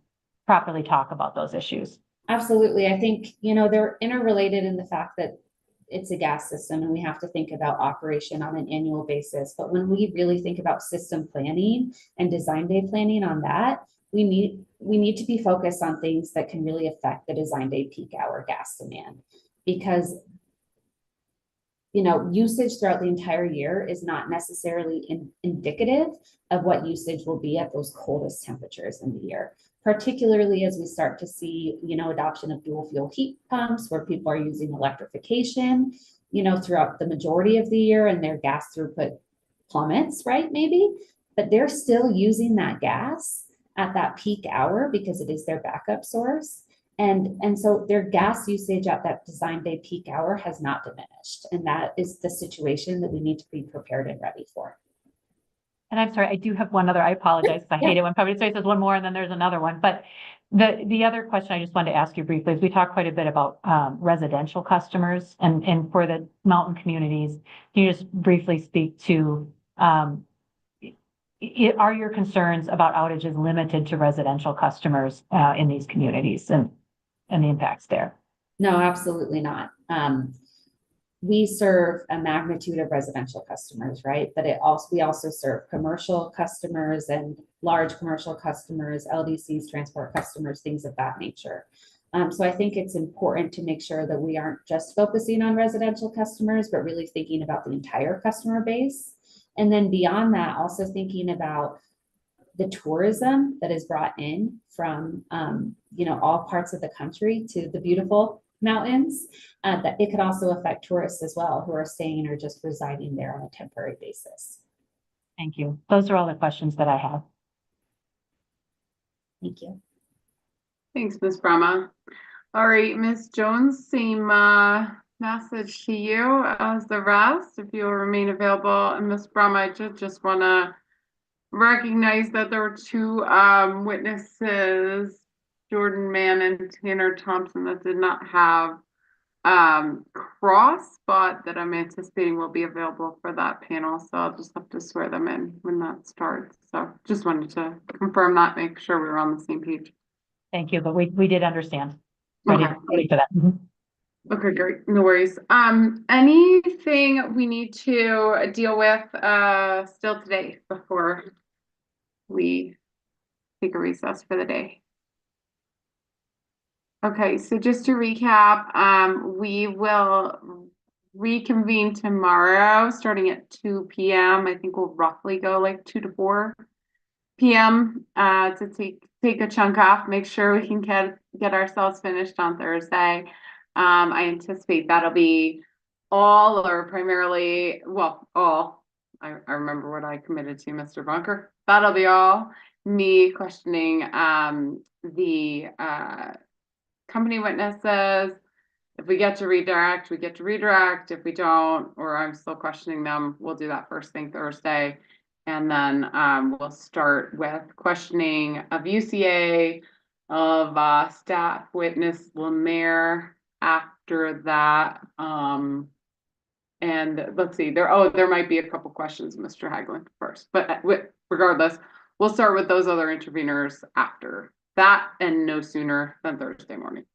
properly talk about those issues? Absolutely. I think, they're interrelated in the fact that it's a gas system and we have to think about operation on an annual basis. But when we really think about system planning and design day planning on that, we need to be focused on things that can really affect the design day peak hour gas demand, because usage throughout the entire year is not necessarily indicative of what usage will be at those coldest temperatures in the year, particularly as we start to see, adoption of dual fuel heat pumps where people are using electrification, throughout the majority of the year and their gas throughput plummets, right? Maybe, but they're still using that gas at that peak hour because it is their backup source. And so their gas usage at that design day peak hour has not diminished. And that is the situation that we need to be prepared and ready for. And I'm sorry, I do have one other, I apologize. I hate it when somebody says one more and then there's another one. But the other question I just wanted to ask you briefly is we talked quite a bit about residential customers and for the mountain communities. Can you just briefly speak to, are your concerns about outages limited to residential customers in these communities and the impacts there? No, absolutely not. We serve a magnitude of residential customers, right? But we also serve commercial customers and large commercial customers, LDCs, transport customers, things of that nature. So I think it's important to make sure that we aren't just focusing on residential customers, but really thinking about the entire customer base. And then beyond that, also thinking about the tourism that is brought in from, all parts of the country to the beautiful mountains, that it could also affect tourists as well who are staying or just residing there on a temporary basis. Thank you. Those are all the questions that I have. Thank you. Thanks, Ms. Brahma. All right, Ms. Jones, same message to you as the rest, if you'll remain available. And Ms. Brahma, I just want to recognize that there were two witnesses, Jordan Mann and Tanner Thompson, that did not have cross spot that I'm anticipating will be available for that panel. So I'll just have to swear them in when that starts. So just wanted to confirm that, make sure we were on the same page. Thank you, but we did understand. Ready for that. Mm-hmm. Okay, great. No worries. Anything we need to deal with still today before we take a recess for the day? Okay, so just to recap, we will reconvene tomorrow starting at 2 p.m. I think we'll roughly go like 2 to 4 p.m. To take a chunk off, make sure we can get ourselves finished on Thursday. I anticipate that'll be all or primarily, well, all. I remember what I committed to, Mr. Bunker. That'll be all me questioning the company witnesses. If we get to redirect, we get to redirect. If we don't, or I'm still questioning them, we'll do that first thing Thursday. And then we'll start with questioning of UCA, of staff witness Lemaire. After that, And let's see, there might be a couple questions, Mr. Haglund first, but regardless, we'll start with those other interveners after that and no sooner than Thursday morning.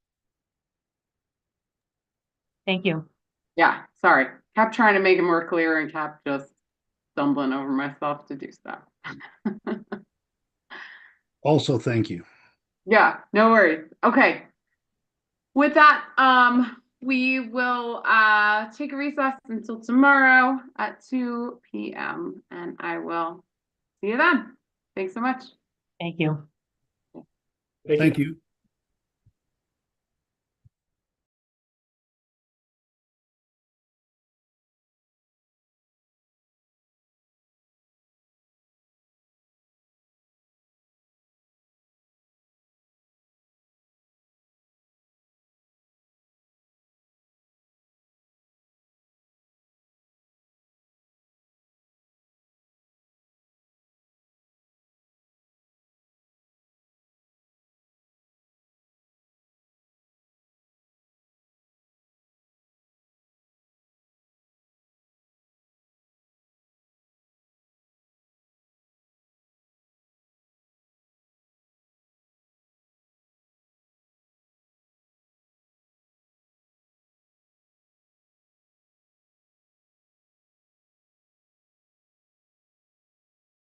Thank you. Yeah, sorry. Kept trying to make it more clear and kept just stumbling over myself to do stuff. Also, thank you. Yeah, no worries. Okay. With that, we will take a recess until tomorrow at 2 p.m. and I will see you then. Thanks so much. Thank you. Thank you.